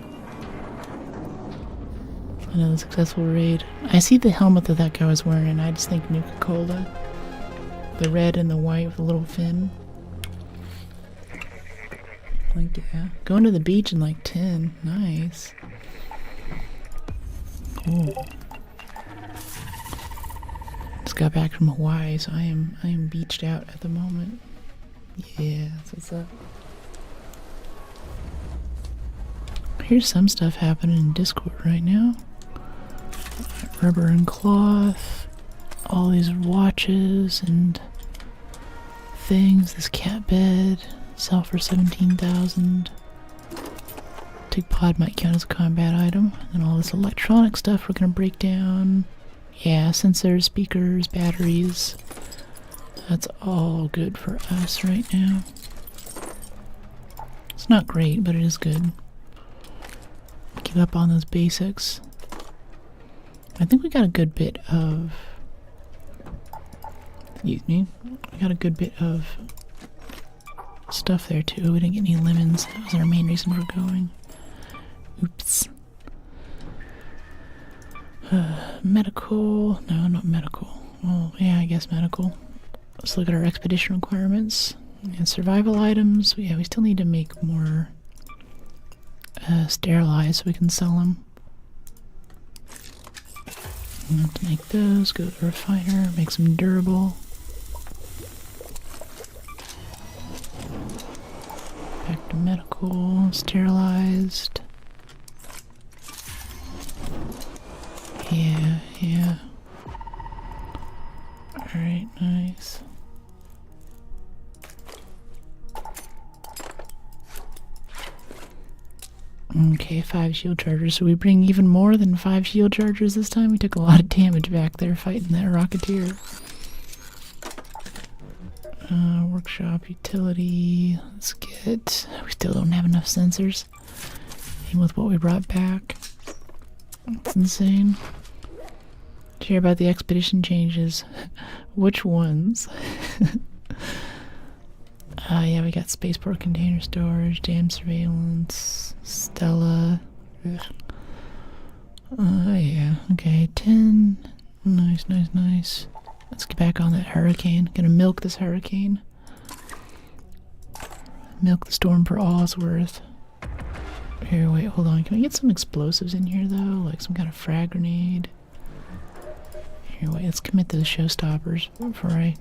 Another successful raid. I see the helmet that guy was wearing and I just think Nuka-Cola. The red and the white with a little fin. Like, yeah. Going to the beach in like 10. Nice. Cool. Just got back from Hawaii, so I am beached out at the moment. Yeah, that's what's up. Here's some stuff happening in Discord right now. Rubber and cloth. All these watches and things. This cat bed. Sell for 17,000. Tick pod might count as a combat item. And all this electronic stuff we're gonna break down. Yeah, sensors, speakers, batteries. That's all good for us right now. It's not great, but it is good. Keep up on those basics. I think we got a good bit of... Excuse me. We got a good bit of stuff there too. We didn't get any lemons. That was our main reason for going. Oops. Medical. No, not medical. Well, yeah, I guess medical. Let's look at our expedition requirements. And survival items. Yeah, we still need to make more sterilized so we can sell them. To make those, go to the refiner, make some durable. Back to medical, sterilized. Yeah, yeah. Alright, nice. Okay, 5 shield chargers. So we bring even more than 5 shield chargers this time. We took a lot of damage back there fighting that Rocketeer. Workshop utility. Let's get... We still don't have enough sensors. Even with what we brought back. That's insane. Did you hear about the expedition changes? Which ones? Yeah, we got spaceport container storage, dam surveillance, Stella. Yeah, okay, 10. Nice, nice, nice. Let's get back on that hurricane. Gonna milk this hurricane. Milk the storm for all it's worth. Here, wait, hold on. Can we get some explosives in here, though? Like some kind of frag grenade? Here, wait, let's commit to the showstoppers before I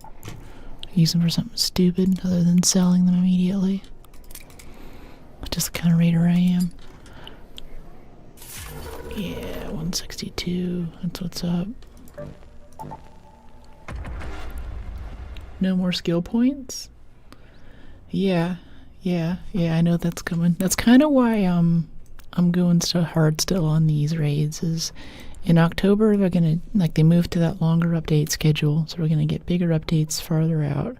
use them for something stupid other than selling them immediately. Just the kind of raider I am. Yeah, 162. That's what's up. No more skill points? Yeah, I know that's coming. That's kind of why I'm going so hard still on these raids. Is in October they're gonna, like, they moved to that longer update schedule, so we're gonna get bigger updates farther out.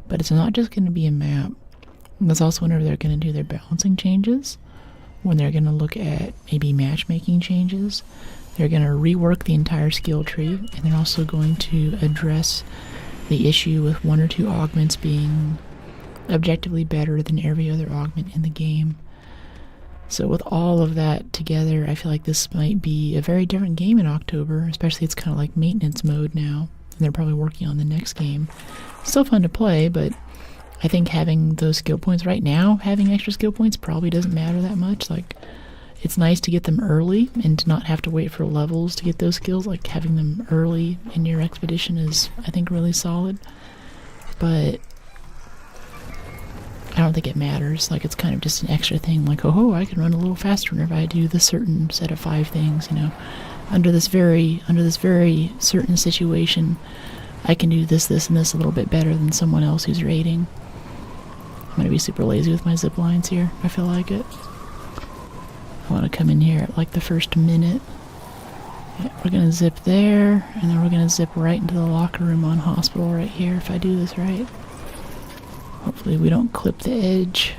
But it's not just gonna be a map. That's also whenever they're gonna do their balancing changes, when they're gonna look at maybe matchmaking changes. They're gonna rework the entire skill tree, and they're also going to address the issue with 1 or 2 augments being objectively better than every other augment in the game. So with all of that together, I feel like this might be a very different game in October, especially it's kind of like maintenance mode now, and they're probably working on the next game. Still fun to play, but I think having those skill points right now, having extra skill points probably doesn't matter that much. Like, it's nice to get them early and to not have to wait for levels to get those skills. Like, having them early in your expedition is, I think, really solid. But I don't think it matters. Like, it's kind of just an extra thing. Like, oh, I can run a little faster if I do this certain set of 5 things, you know. Under this very certain situation, I can do this, and this a little bit better than someone else who's raiding. I'm gonna be super lazy with my zip lines here. I feel like it. I want to come in here at like the first minute. Yeah, we're gonna zip there, and then we're gonna zip right into the locker room on hospital right here, if I do this right. Hopefully we don't clip the edge.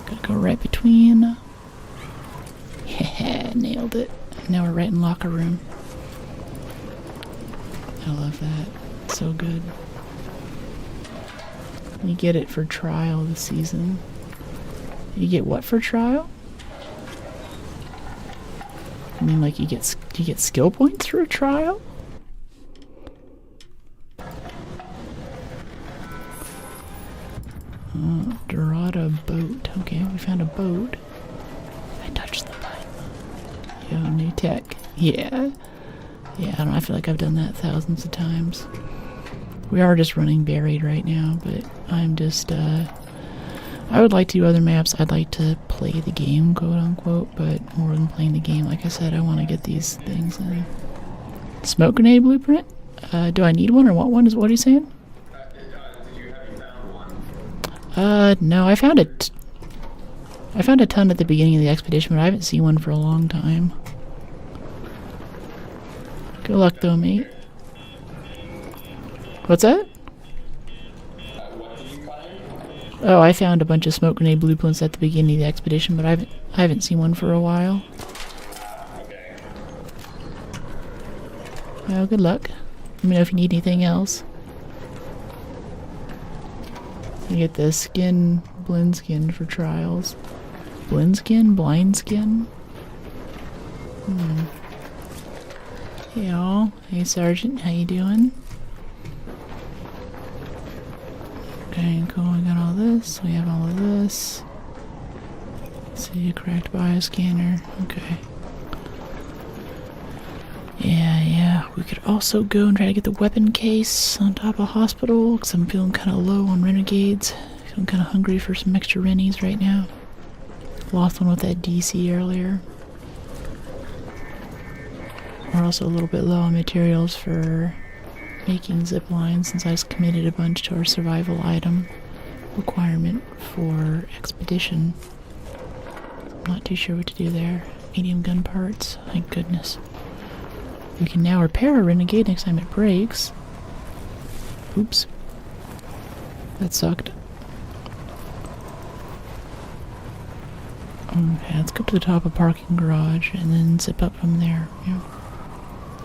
Gotta go right between. Yeah, nailed it. Now we're right in locker room. I love that. So good. You get it for trial this season. You get what for trial? I mean, like, you get skill points for a trial? Dorada boat. Okay, we found a boat. I touched the button. Yo, new tech. Yeah. Yeah, I feel like I've done that thousands of times. We are just running buried right now, but I'm just, I would like to do other maps. I'd like to play the game, quote unquote, but more than playing the game, like I said, I want to get these things in. Smoke grenade blueprint? Do I need one or want one? What are you saying? Have you found one? No, I found it. I found a ton at the beginning of the expedition, but I haven't seen one for a long time. Good luck though, mate. What's that? What did you find? Oh, I found a bunch of smoke grenade blueprints at the beginning of the expedition, but I haven't seen one for a while. Okay. Well, good luck. Let me know if you need anything else. You get the skin, blend skin for trials. Blend skin? Blind skin? Hey all. Hey Sergeant, how you doing? Okay, cool, we got all this. We have all of this. See a cracked bioscanner. Okay. Yeah. We could also go and try to get the weapon case on top of hospital, because I'm feeling kind of low on renegades. I'm kind of hungry for some extra rennies right now. Lost one with that DC earlier. We're also a little bit low on materials for making zip lines, since I just committed a bunch to our survival item requirement for expedition. I'm not too sure what to do there. Medium gun parts, thank goodness. We can now repair a renegade next time it breaks. Oops. That sucked. Okay, let's go to the top of parking garage and then zip up from there. Yeah.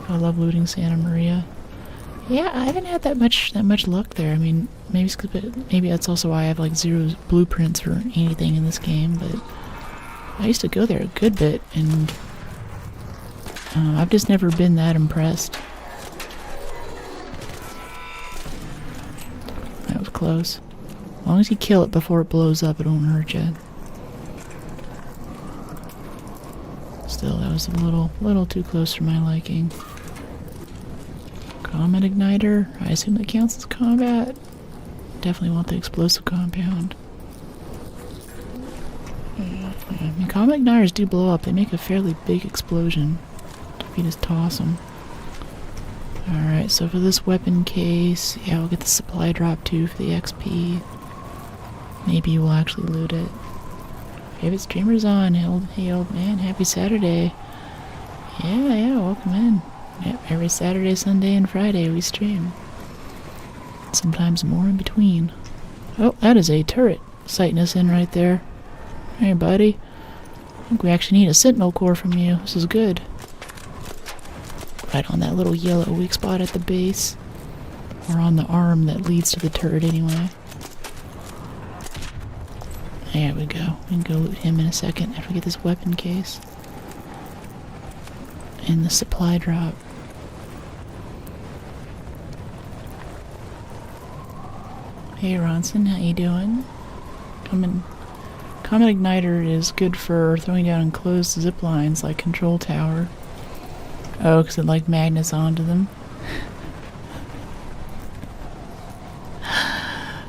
I love looting Santa Maria. Yeah, I haven't had that much luck there. I mean, maybe that's also why I have like 0 blueprints for anything in this game, but I used to go there a good bit, and I've just never been that impressed. That was close. As long as you kill it before it blows up, it won't hurt you. Still, that was a little too close for my liking. Comet igniter. I assume that counts as combat. Definitely want the explosive compound. I mean, comet igniters do blow up. They make a fairly big explosion. If you just toss them. Alright, so for this weapon case, yeah, we'll get the supply drop too for the XP. Maybe we'll actually loot it. Favorite streamers on. Hey old man, happy Saturday. Yeah, welcome in. Yep, every Saturday, Sunday, and Friday we stream. Sometimes more in between. Oh, that is a turret sighting us in right there. Hey buddy. I think we actually need a sentinel core from you. This is good. Right on that little yellow weak spot at the base. Or on the arm that leads to the turret anyway. There we go. We can go loot him in a second after we get this weapon case. And the supply drop. Hey Ronson, how you doing? Comet igniter is good for throwing down enclosed zip lines like control tower. Oh, because it like magnets onto them.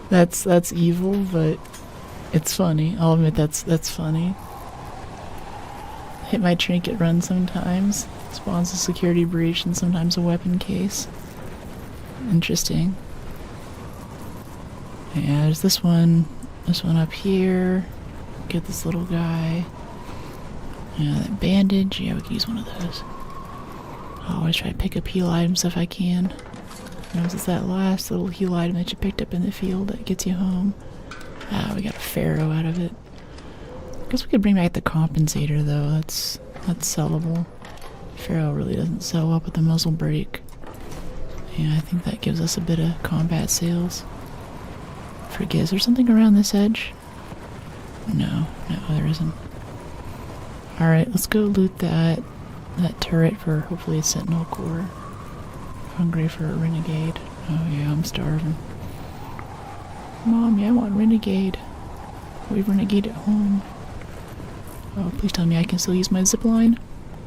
That's evil, but it's funny. I'll admit that's funny. Hit my trinket run sometimes. Spawns a security breach and sometimes a weapon case. Interesting. Yeah, there's this one up here. Get this little guy. Yeah, that bandage. Yeah, we can use one of those. I'll always try to pick up heal items if I can. It's that last little heal item that you picked up in the field that gets you home. Ah, we got a Pharaoh out of it. Guess we could bring back the compensator though. That's sellable. Pharaoh really doesn't sell up with the muzzle brake. Yeah, I think that gives us a bit of combat sales. Forget, is there something around this edge? No, there isn't. Alright, let's go loot that turret for hopefully a sentinel core. Hungry for a renegade. Oh yeah, I'm starving. Mommy, I want renegade. We have renegade at home. Oh, please tell me I can still use my zip line.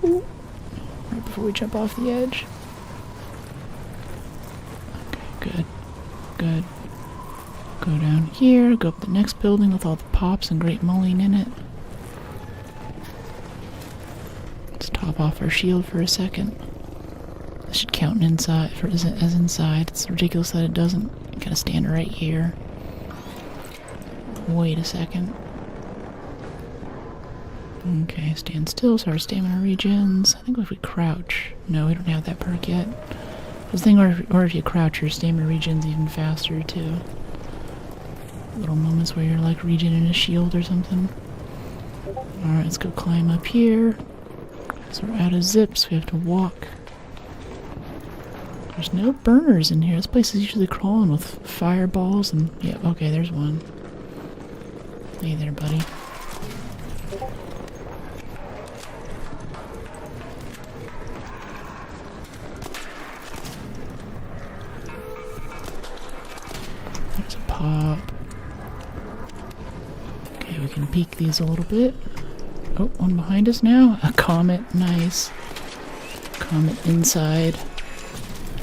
Ooh. Right before we jump off the edge. Okay, good. Go down here, go up the next building with all the pops and great mulling in it. Let's top off our shield for a second. This should count inside as inside. It's ridiculous that it doesn't. You gotta stand right here. Wait a second. Okay, stand still, so our stamina regens. I think if we crouch. No, we don't have that perk yet. I was thinking, or if you crouch, your stamina regens even faster too. Little moments where you're like regening a shield or something. Alright, let's go climb up here. So we're out of zips, we have to walk. There's no burners in here. This place is usually crawling with fireballs and... yeah, okay, there's one. Hey there, buddy. There's a pop. Okay, we can peek these a little bit. Oh, one behind us now. A comet, nice. Comet inside.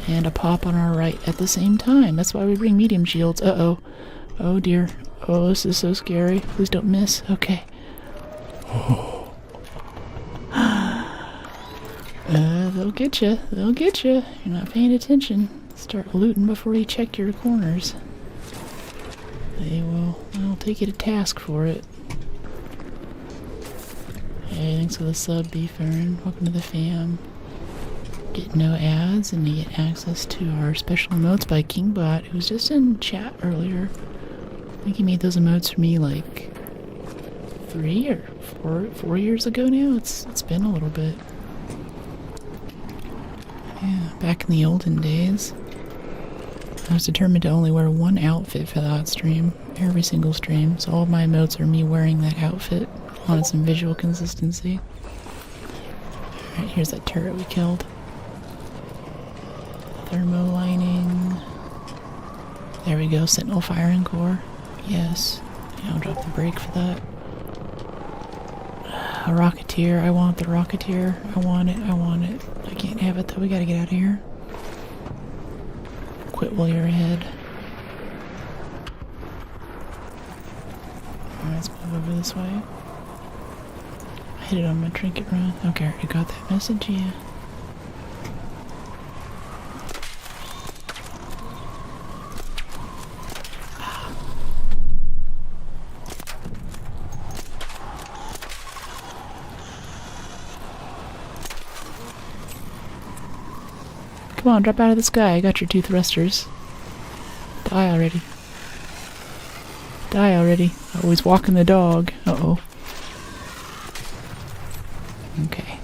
And a pop on our right at the same time. That's why we bring medium shields. Uh-oh. Oh dear. Oh, this is so scary. Please don't miss. Okay. They'll get you. They'll get you. You're not paying attention. Start looting before you check your corners. They will. I'll take you to task for it. Hey, thanks for the sub, Beefern. Welcome to the fam. Get no ads and you get access to our special emotes by Kingbot, who was just in chat earlier. I think he made those emotes for me like 3 or 4 years ago now. It's been a little bit. Yeah, back in the olden days. I was determined to only wear one outfit for that stream, every single stream, so all of my emotes are me wearing that outfit. Wanted some visual consistency. Alright, here's that turret we killed. Thermo lining. There we go, sentinel firing core. Yes. Yeah, I'll drop the brake for that. A rocketeer. I want the rocketeer. I want it. I can't have it though. We gotta get out of here. Quit while you're ahead. Alright, let's move over this way. I hit it on my trinket run. Okay, you got that message? Yeah. Come on, drop out of the sky. I got your two thrusters. Die already. Die already. Always walking the dog. Uh-oh. Okay.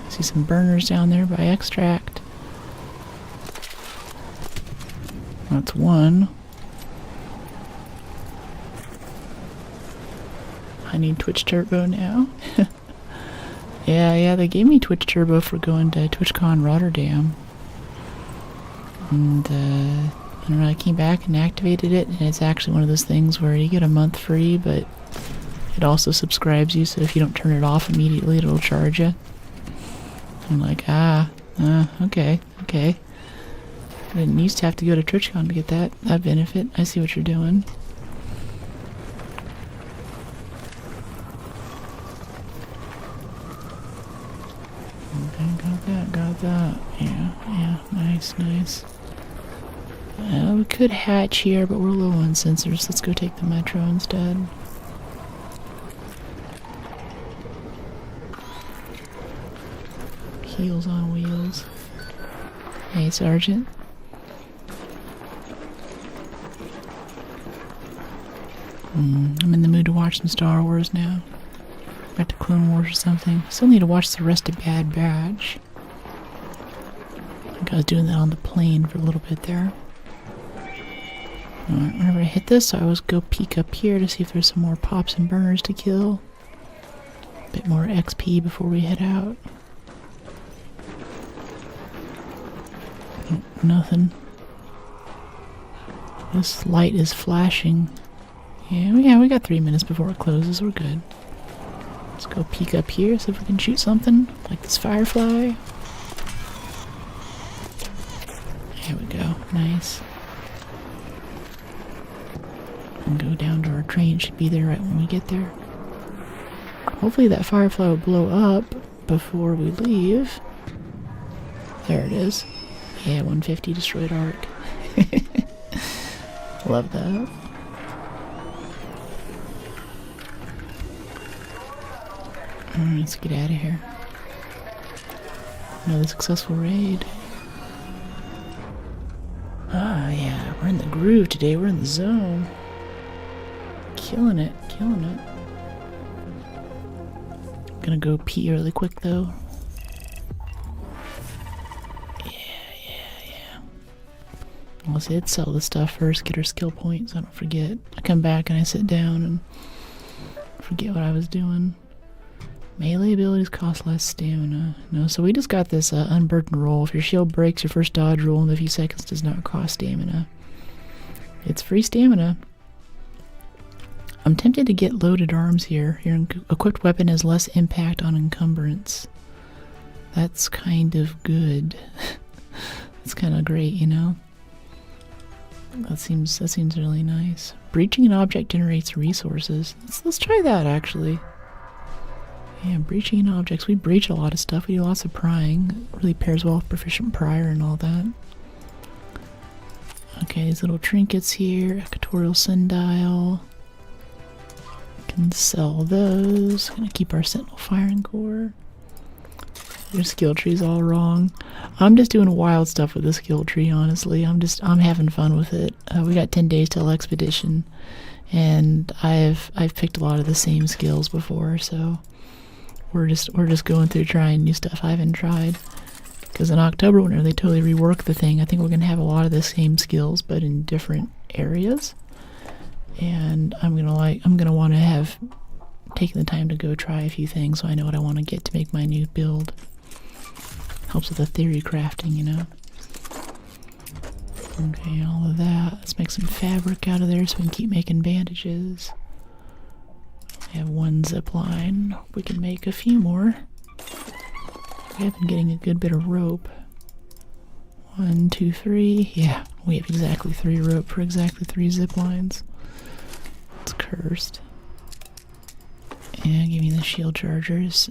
I see some burners down there by extract. That's one. I need Twitch Turbo now. Yeah, they gave me Twitch Turbo for going to TwitchCon Rotterdam. And, I don't know, I came back and activated it, and it's actually one of those things where you get a month free, but it also subscribes you, so if you don't turn it off immediately, it'll charge you. I'm like, okay. I didn't used to have to go to TwitchCon to get that benefit. I see what you're doing. Got that. Yeah, nice. We could hatch here, but we're low on sensors. Let's go take the metro instead. Heels on wheels. Hey, Sergeant. I'm in the mood to watch some Star Wars now. Back to Clone Wars or something. Still need to watch the rest of Bad Batch. I think I was doing that on the plane for a little bit there. Alright, whenever I hit this, I always go peek up here to see if there's some more pops and burners to kill. A bit more XP before we head out. Nothing. This light is flashing. Yeah, we got 3 minutes before it closes. We're good. Let's go peek up here, see if we can shoot something. Like this firefly. There we go. Nice. And go down to our train. It should be there right when we get there. Hopefully that firefly will blow up before we leave. There it is. Yeah, 150 destroyed arc. Love that. Alright, let's get out of here. Another successful raid. Ah, yeah, we're in the groove today. We're in the zone. Killing it, killing it. Gonna go pee really quick though. Yeah. Let's sell the stuff first, get our skill points, I don't forget. I come back and I sit down and forget what I was doing. Melee abilities cost less stamina. No, so we just got this unburdened roll. If your shield breaks, your first dodge roll in a few seconds does not cost stamina. It's free stamina. I'm tempted to get loaded arms here. Your equipped weapon has less impact on encumbrance. That's kind of good. That's kind of great, you know? That seems really nice. Breaching an object generates resources. Let's try that actually. Yeah, breaching in objects. We breach a lot of stuff. We do lots of prying. It really pairs well with proficient prior and all that. Okay, these little trinkets here. Equatorial sundial. Can sell those. Gonna keep our sentinel firing core. Your skill tree's all wrong. I'm just doing wild stuff with the skill tree, honestly. I'm having fun with it. We got 10 days till expedition, and I've picked a lot of the same skills before, so we're just going through trying new stuff I haven't tried. Because in October, whenever they totally rework the thing, I think we're gonna have a lot of the same skills, but in different areas. And I'm gonna want to have taken the time to go try a few things, so I know what I want to get to make my new build. Helps with the theory crafting, you know. Okay, all of that. Let's make some fabric out of there so we can keep making bandages. I have one zip line. We can make a few more. We have been getting a good bit of rope. 1, 2, 3. Yeah, we have exactly 3 rope for exactly 3 zip lines. It's cursed. And give me the shield chargers.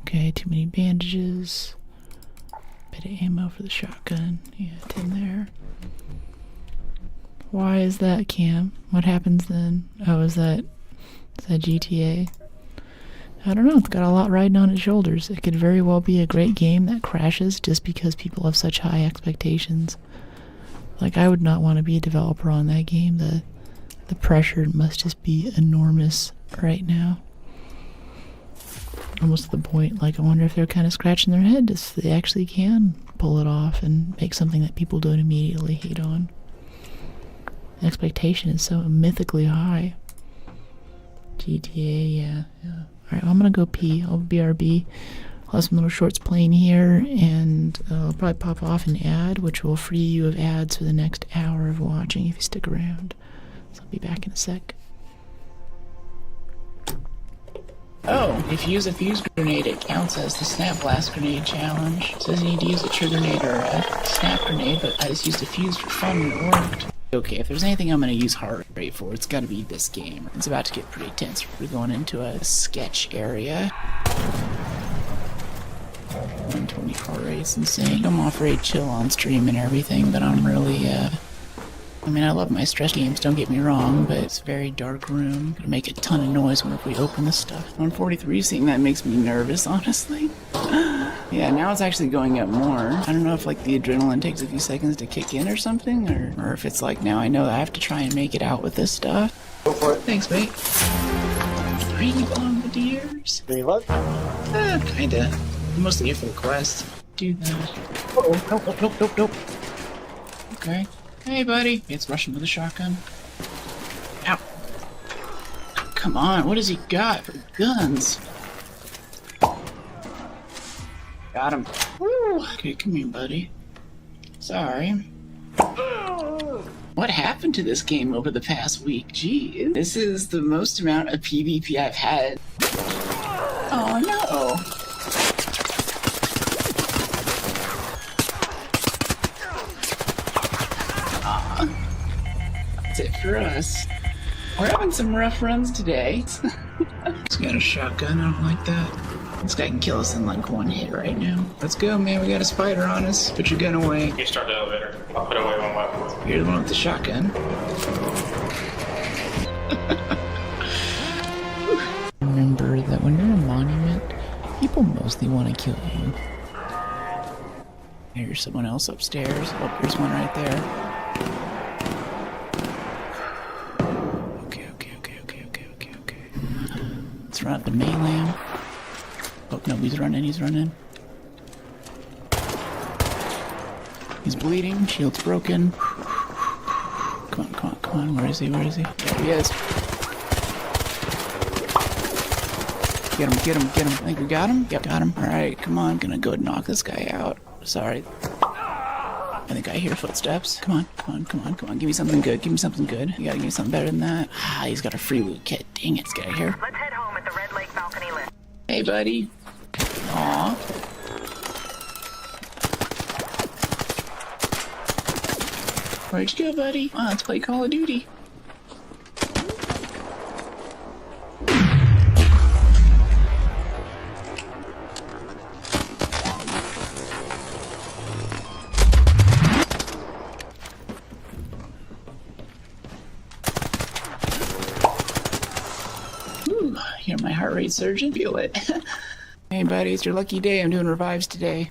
Okay, too many bandages. Bit of ammo for the shotgun. Yeah, 10 there. Why is that, Cam? What happens then? Oh, is that GTA? I don't know. It's got a lot riding on its shoulders. It could very well be a great game that crashes just because people have such high expectations. Like, I would not want to be a developer on that game. The pressure must just be enormous right now. Almost to the point, like, I wonder if they're kind of scratching their head if they actually can pull it off and make something that people don't immediately hate on. The expectation is so mythically high. GTA, yeah. Alright, well, I'm gonna go pee. I'll BRB. I'll have some little shorts playing here, and I'll probably pop off an ad, which will free you of ads for the next hour of watching if you stick around. So I'll be back in a sec. Oh, if you use a fuse grenade, it counts as the snap blast grenade challenge. It says you need to use a trigger grenade or a snap grenade, but I just used a fuse for fun and it worked. Okay, if there's anything I'm going to use heart rate for, it's got to be this game. It's about to get pretty tense. We're going into a sketch area. 120 heart rate's insane. I'm off raid chill on stream and everything, but I'm really, I mean, I love my stress games, don't get me wrong, but it's a very dark room. Gonna make a ton of noise whenever we open this stuff. 143, seeing that makes me nervous, honestly. Yeah, now it's actually going up more. I don't know if like the adrenaline takes a few seconds to kick in or something, or if it's like now I know that I have to try and make it out with this stuff. Go for it. Thanks, mate. 3 bombardiers? 3 what? Kinda. I'm mostly here for the quest. Do that. Oh, nope. Okay. Hey, buddy. It's rushing with a shotgun. Ow. Come on, what does he got for guns? Got him. Woo. Okay, come here, buddy. Sorry. What happened to this game over the past week? Gee, this is the most amount of PvP I've had. Oh no. That's it for us. We're having some rough runs today. He's got a shotgun, I don't like that. This guy can kill us in like 1 hit right now. Let's go, man, we got a spider on us. Put your gun away. You start the elevator. I'll put away one weapon. You're the one with the shotgun. Remember that when you're a monument, people mostly want to kill you. Here's someone else upstairs. Oh, there's one right there. Okay. Let's run up the melee. Oh, no, he's running. He's bleeding, shield's broken. Come on, where is he? There he is. Get him. I think we got him? Yep, got him. Alright, come on, I'm gonna go knock this guy out. Sorry. I think I hear footsteps. Come on, give me something good. You gotta give me something better than that. Ah, he's got a free loot kit. Dang it, let's get out of here. Let's head home at the Red Lake balcony lift. Hey, buddy. Aw. Where'd you go, buddy? Oh, let's play Call of Duty. Ooh, hear my heart rate surging? Feel it. Hey, buddy, it's your lucky day. I'm doing revives today.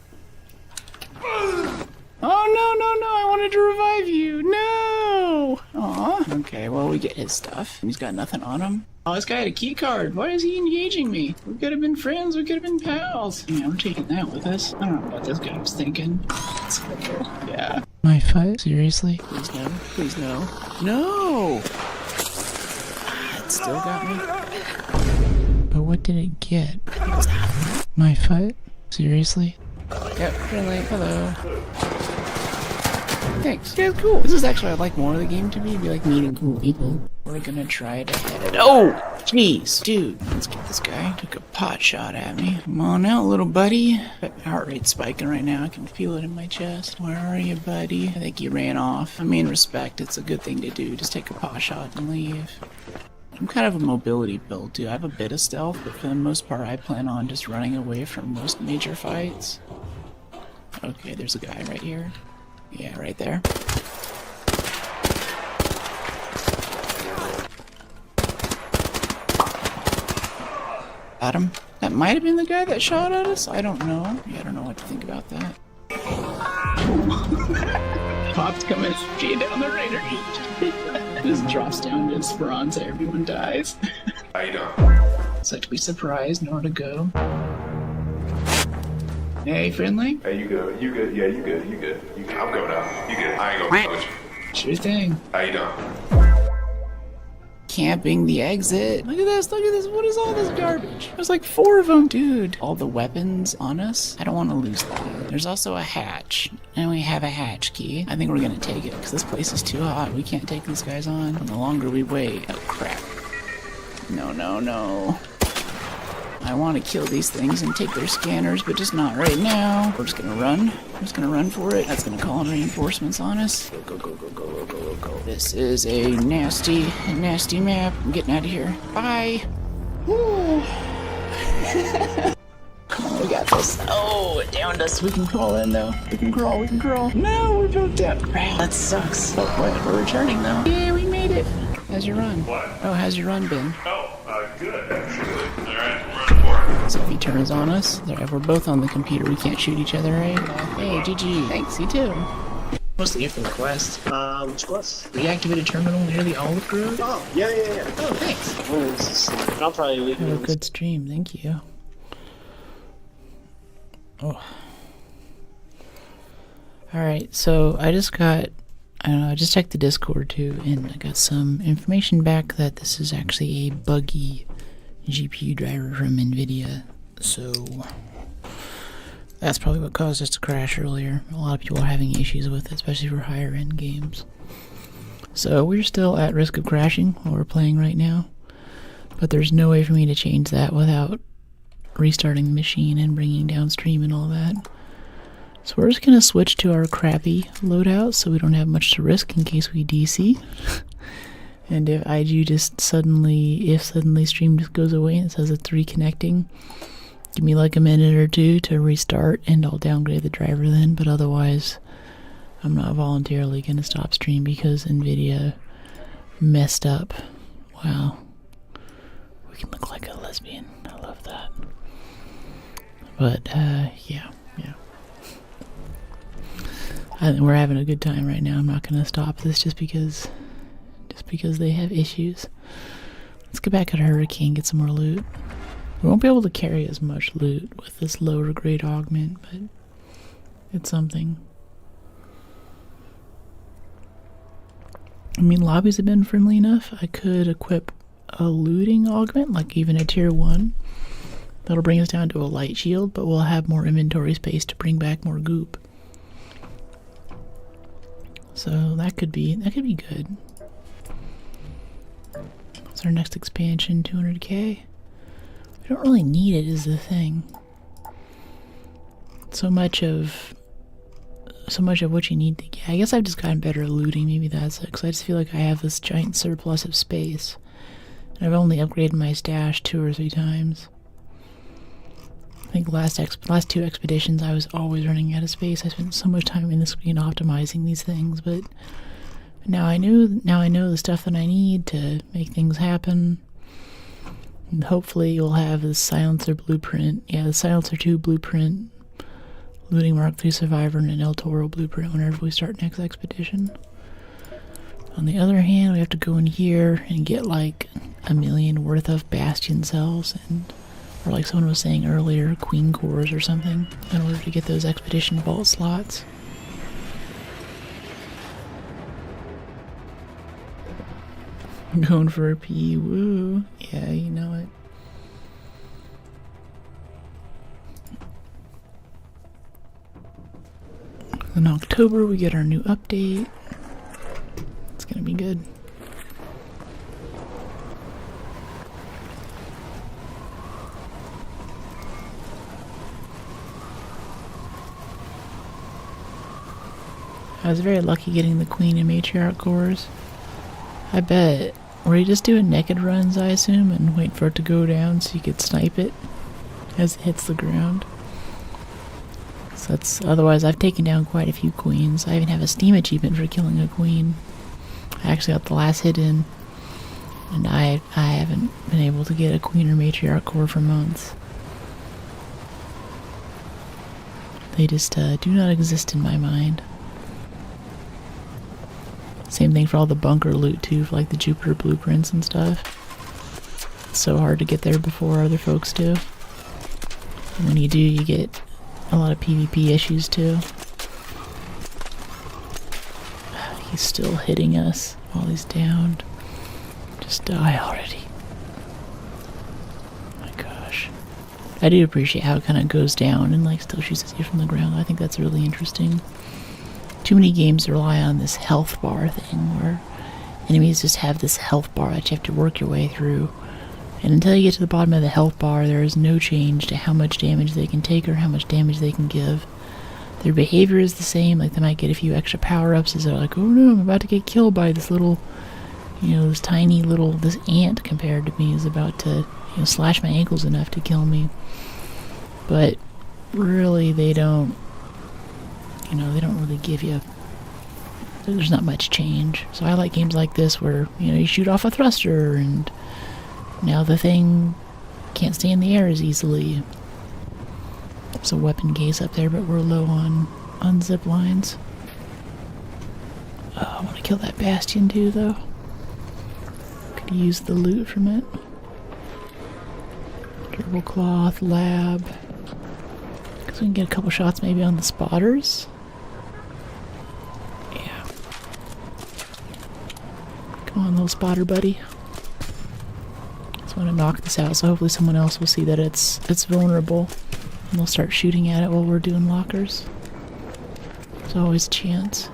Oh, no, I wanted to revive you. No! Aw. Okay, well, we get his stuff. He's got nothing on him. Oh, this guy had a key card. Why is he engaging me? We could have been friends. We could have been pals. Yeah, we're taking that with us. I don't know what this guy was thinking. Let's go. Yeah. My foot? Seriously? Please no. No! It still got me. But what did it get? My foot? Seriously? Yep, friendly. Hello. Thanks. Yeah, cool. This is actually I'd like more of the game to be like meeting cool people. We're gonna try to head. Oh! Jeez, dude. Let's get this guy. Took a pot shot at me. Come on out, little buddy. My heart rate's spiking right now. I can feel it in my chest. Where are you, buddy? I think he ran off. I mean, respect. It's a good thing to do. Just take a pot shot and leave. I'm kind of a mobility build, too. I have a bit of stealth, but for the most part, I plan on just running away from most major fights. Okay, there's a guy right here. Yeah, right there. Got him. That might have been the guy that shot at us? I don't know. Yeah, I don't know what to think about that. Pop's coming down the radar. Just drops down to Esperanza, everyone dies. How you doing? Such to be surprised, nowhere to go. Hey, friendly? Hey, you good? Yeah, you good. I'm going out. You good? I ain't gonna coach you. Sure thing. How you doing? Camping the exit. Look at this. What is all this garbage? There's like 4 of them. Dude, all the weapons on us. I don't want to lose that. There's also a hatch. And we have a hatch key. I think we're gonna take it because this place is too hot. We can't take these guys on. The longer we wait. Oh, crap. No. I want to kill these things and take their scanners, but just not right now. We're just gonna run. For it. That's gonna call in reinforcements on us. Go. This is a nasty map. I'm getting out of here. Bye. Woo. Come on, we got this. Oh, it downed us. We can crawl in though. We can crawl. No, we're built down. Crap, that sucks. Oh, wait, we're returning though. Yeah, we made it. How's your run? What? Oh, how's your run been? Oh, good, actually. Alright, I'm running for it. So if he turns on us, we're both on the computer. We can't shoot each other, right? Hey, GG. Thanks, you too. What's the info quest? Which quest? Reactivate a terminal near the olive grove? Oh, yeah. Oh, thanks. I'll probably leave Have a you. good stream, thank you. Oh. Alright, so I just checked the Discord too, and I got some information back that this is actually a buggy GPU driver from NVIDIA, so that's probably what caused us to crash earlier. A lot of people are having issues with it, especially for higher end games. So we're still at risk of crashing while we're playing right now, but there's no way for me to change that without restarting the machine and bringing down stream and all that. So we're just going to switch to our crappy loadout so we don't have much to risk in case we DC. And if IG just suddenly stream just goes away and it says it's reconnecting, give me like a minute or two to restart and I'll downgrade the driver then, but otherwise I'm not voluntarily going to stop stream because NVIDIA messed up. Wow. We can look like a lesbian. I love that. But, yeah. I think we're having a good time right now. I'm not going to stop this just because they have issues. Let's get back at Hurricane, get some more loot. We won't be able to carry as much loot with this lower grade augment, but it's something. I mean, lobbies have been friendly enough. I could equip a looting augment, like even a tier 1. That'll bring us down to a light shield, but we'll have more inventory space to bring back more goop. So that could be good. What's our next expansion? 200k? We don't really need it is the thing. So much of what you need to get. I guess I've just gotten better at looting, maybe that's it, because I just feel like I have this giant surplus of space. And I've only upgraded my stash 2 or 3 times. I think last 2 expeditions I was always running out of space. I spent so much time in the screen optimizing these things, but now I know the stuff that I need to make things happen. And hopefully you'll have the Silencer blueprint. Yeah, the Silencer 2 blueprint, Looting Mark 3 Survivor, and an El Toro blueprint whenever we start next expedition. On the other hand, we have to go in here and get like 1 million worth of Bastion cells, and or like someone was saying earlier, Queen cores or something, in order to get those expedition vault slots. I'm going for a P, woo. Yeah, you know it. In October we get our new update. It's gonna be good. I was very lucky getting the Queen and Matriarch cores. I bet. Were you just doing naked runs, I assume, and wait for it to go down so you could snipe it as it hits the ground? So that's, otherwise I've taken down quite a few queens. I even have a Steam achievement for killing a queen. I actually got the last hit in, and I haven't been able to get a Queen or Matriarch core for months. They just do not exist in my mind. Same thing for all the bunker loot too, for like the Jupiter blueprints and stuff. It's so hard to get there before other folks do. And when you do, you get a lot of PvP issues too. He's still hitting us while he's downed. Just die already. My gosh. I do appreciate how it kind of goes down and like still shoots at you from the ground. I think that's really interesting. Too many games rely on this health bar thing where enemies just have this health bar that you have to work your way through. And until you get to the bottom of the health bar, there is no change to how much damage they can take or how much damage they can give. Their behavior is the same, like they might get a few extra power-ups as they're like, oh no, I'm about to get killed by this little, this tiny little, this ant compared to me is about to, slash my ankles enough to kill me. But really they don't, they don't really give you, there's not much change. So I like games like this where, you shoot off a thruster and now the thing can't stay in the air as easily. There's a weapon case up there, but we're low on zip lines. Oh, I want to kill that bastion too, though. Could use the loot from it. Durable cloth, lab. Guess we can get a couple shots maybe on the spotters. Yeah. Come on, little spotter buddy. Just want to knock this out, so hopefully someone else will see that it's vulnerable, and they'll start shooting at it while we're doing lockers. There's always a chance.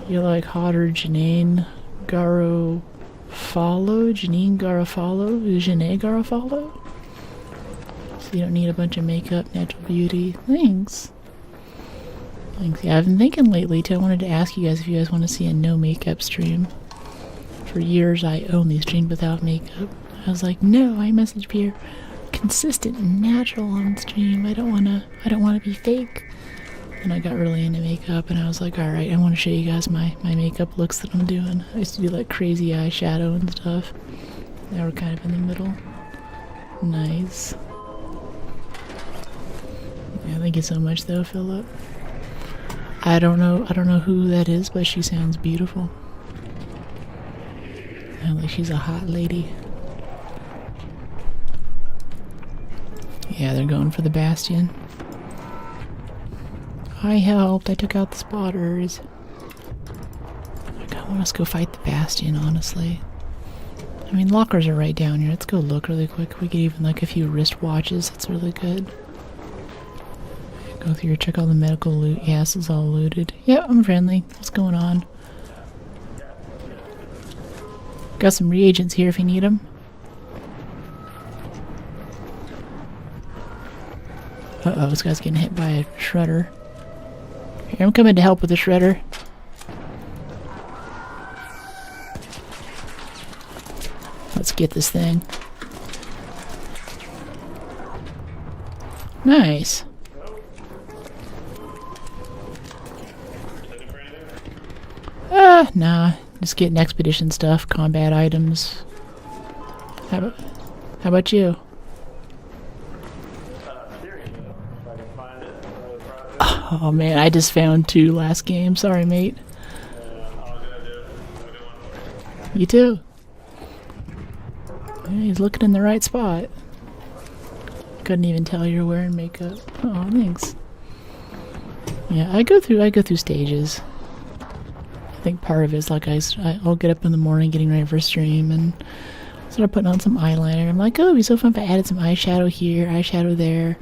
You like hotter Janine Garofalo? Janine Garofalo? Janine Garofalo? So you don't need a bunch of makeup, natural beauty. Thanks. Thanks. Yeah, I've been thinking lately too. I wanted to ask you guys if you guys want to see a no makeup stream. For years I only streamed without makeup. I was like, no, I message Pierre. Consistent and natural on stream. I don't wanna be fake. And I got really into makeup, and I was like, alright, I want to show you guys my makeup looks that I'm doing. I used to do like crazy eyeshadow and stuff. Now we're kind of in the middle. Nice. Yeah, thank you so much though, Philip. I don't know who that is, but she sounds beautiful. Sounds like she's a hot lady. Yeah, they're going for the bastion. I helped. I took out the spotters. I kind of want us to go fight the bastion, honestly. I mean, lockers are right down here. Let's go look really quick. We could even like a few wristwatches. That's really good. Go through here, check all the medical loot. Yes, it's all looted. Yep, I'm friendly. What's going on? Got some reagents here if you need them. Uh-oh, this guy's getting hit by a shredder. Here, I'm coming to help with the shredder. Let's get this thing. Nice. Nah. Just getting expedition stuff, combat items. How about you? Oh man, I just found 2 last game. Sorry, mate. You too. Yeah, he's looking in the right spot. Couldn't even tell you're wearing makeup. Oh, thanks. Yeah, I go through stages. I think part of it is like I'll get up in the morning getting ready for a stream and start putting on some eyeliner. I'm like, oh, it'd be so fun if I added some eyeshadow here, eyeshadow there.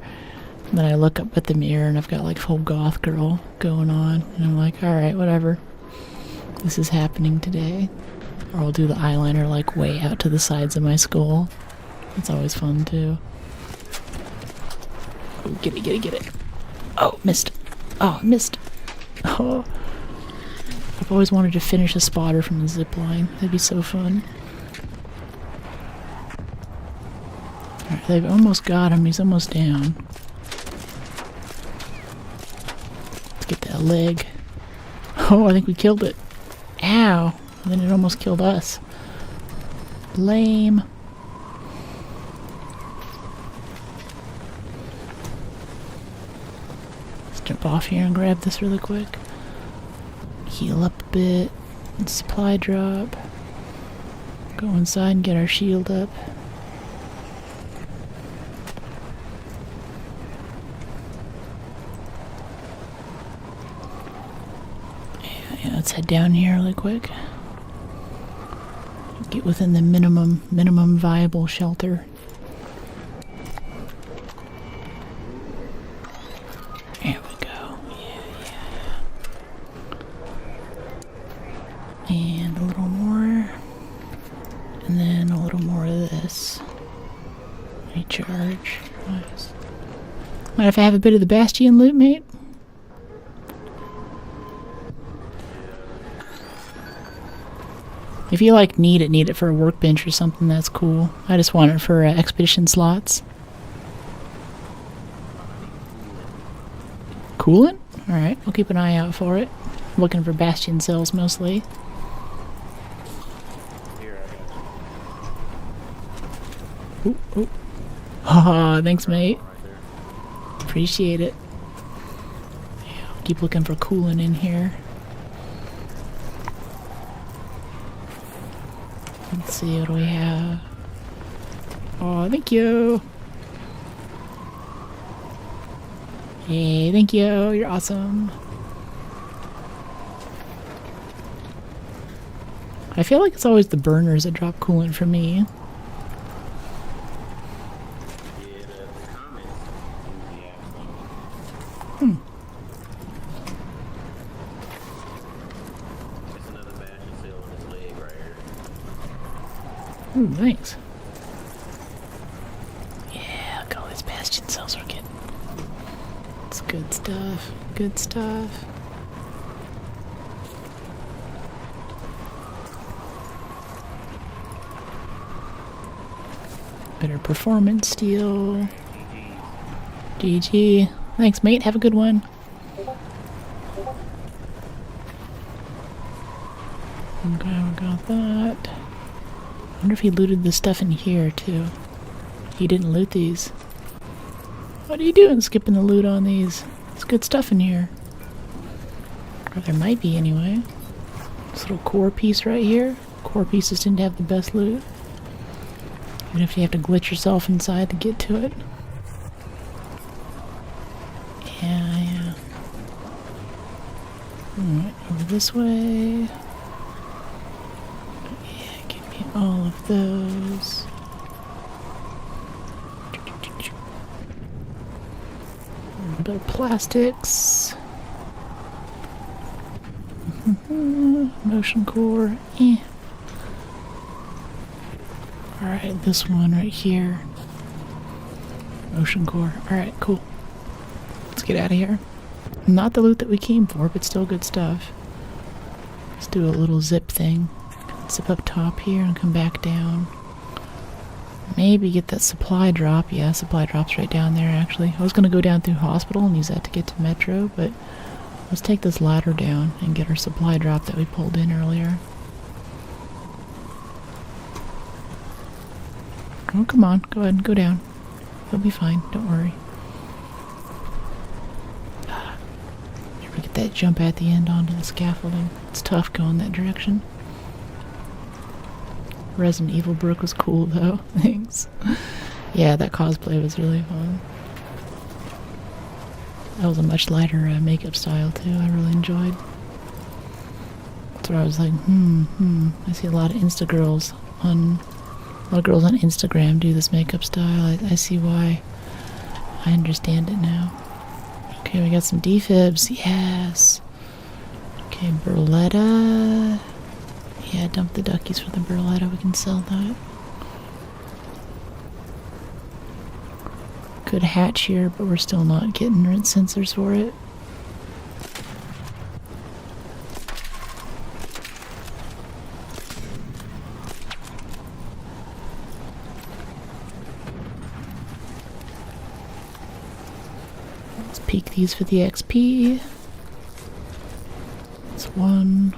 And then I look up at the mirror and I've got like full goth girl going on. And I'm like, alright, whatever. This is happening today. Or I'll do the eyeliner like way out to the sides of my skull. It's always fun too. Oh, get it. Oh, missed. Oh, missed. Oh. I've always wanted to finish a spotter from the zip line. That'd be so fun. Alright, they've almost got him. He's almost down. Let's get that leg. Oh, I think we killed it. Ow. And then it almost killed us. Lame. Let's jump off here and grab this really quick. Heal up a bit. Supply drop. Go inside and get our shield up. Yeah, let's head down here really quick. Get within the minimum viable shelter. There we go. Yeah. And a little more. And then a little more of this. Recharge. Nice. Mind if I have a bit of the Bastion loot, mate? If you like need it for a workbench or something, that's cool. I just want it for expedition slots. Coolant? Alright, we'll keep an eye out for it. I'm looking for Bastion cells mostly. Ooh, ooh. Haha, thanks, mate. Appreciate it. Yeah, keep looking for coolant in here. Let's see, what do we have? Oh, thank you. Hey, thank you. You're awesome. I feel like it's always the burners that drop coolant for me. Ooh, thanks. Yeah, look at all these bastion cells we're getting. It's good stuff. Good stuff. Better performance steel. GG. Thanks, mate. Have a good one. Okay, we got that. I wonder if he looted the stuff in here, too. He didn't loot these. What are you doing skipping the loot on these? There's good stuff in here. Or there might be, anyway. This little core piece right here. Core pieces tend to have the best loot. Even if you have to glitch yourself inside to get to it. Yeah. Alright, over this way. Yeah, give me all of those. A bit of plastics. Motion core. Alright, this one right here. Motion core. Alright, cool. Let's get out of here. Not the loot that we came for, but still good stuff. Let's do a little zip thing. Zip up top here and come back down. Maybe get that supply drop. Yeah, supply drop's right down there, actually. I was going to go down through hospital and use that to get to Metro, but let's take this ladder down and get our supply drop that we pulled in earlier. Oh, come on. Go ahead and go down. You'll be fine. Don't worry. Never get that jump at the end onto the scaffolding. It's tough going that direction. Resident Evil Brook was cool, though. Thanks. Yeah, that cosplay was really fun. That was a much lighter makeup style, too. I really enjoyed. That's where I was like, I see a lot of girls on Instagram do this makeup style. I see why. I understand it now. Okay, we got some defibs. Yes. Okay, Berletta. Yeah, dump the duckies for the Berletta. We can sell that. Good hatch here, but we're still not getting rinse sensors for it. Let's peek these for the XP. That's 1.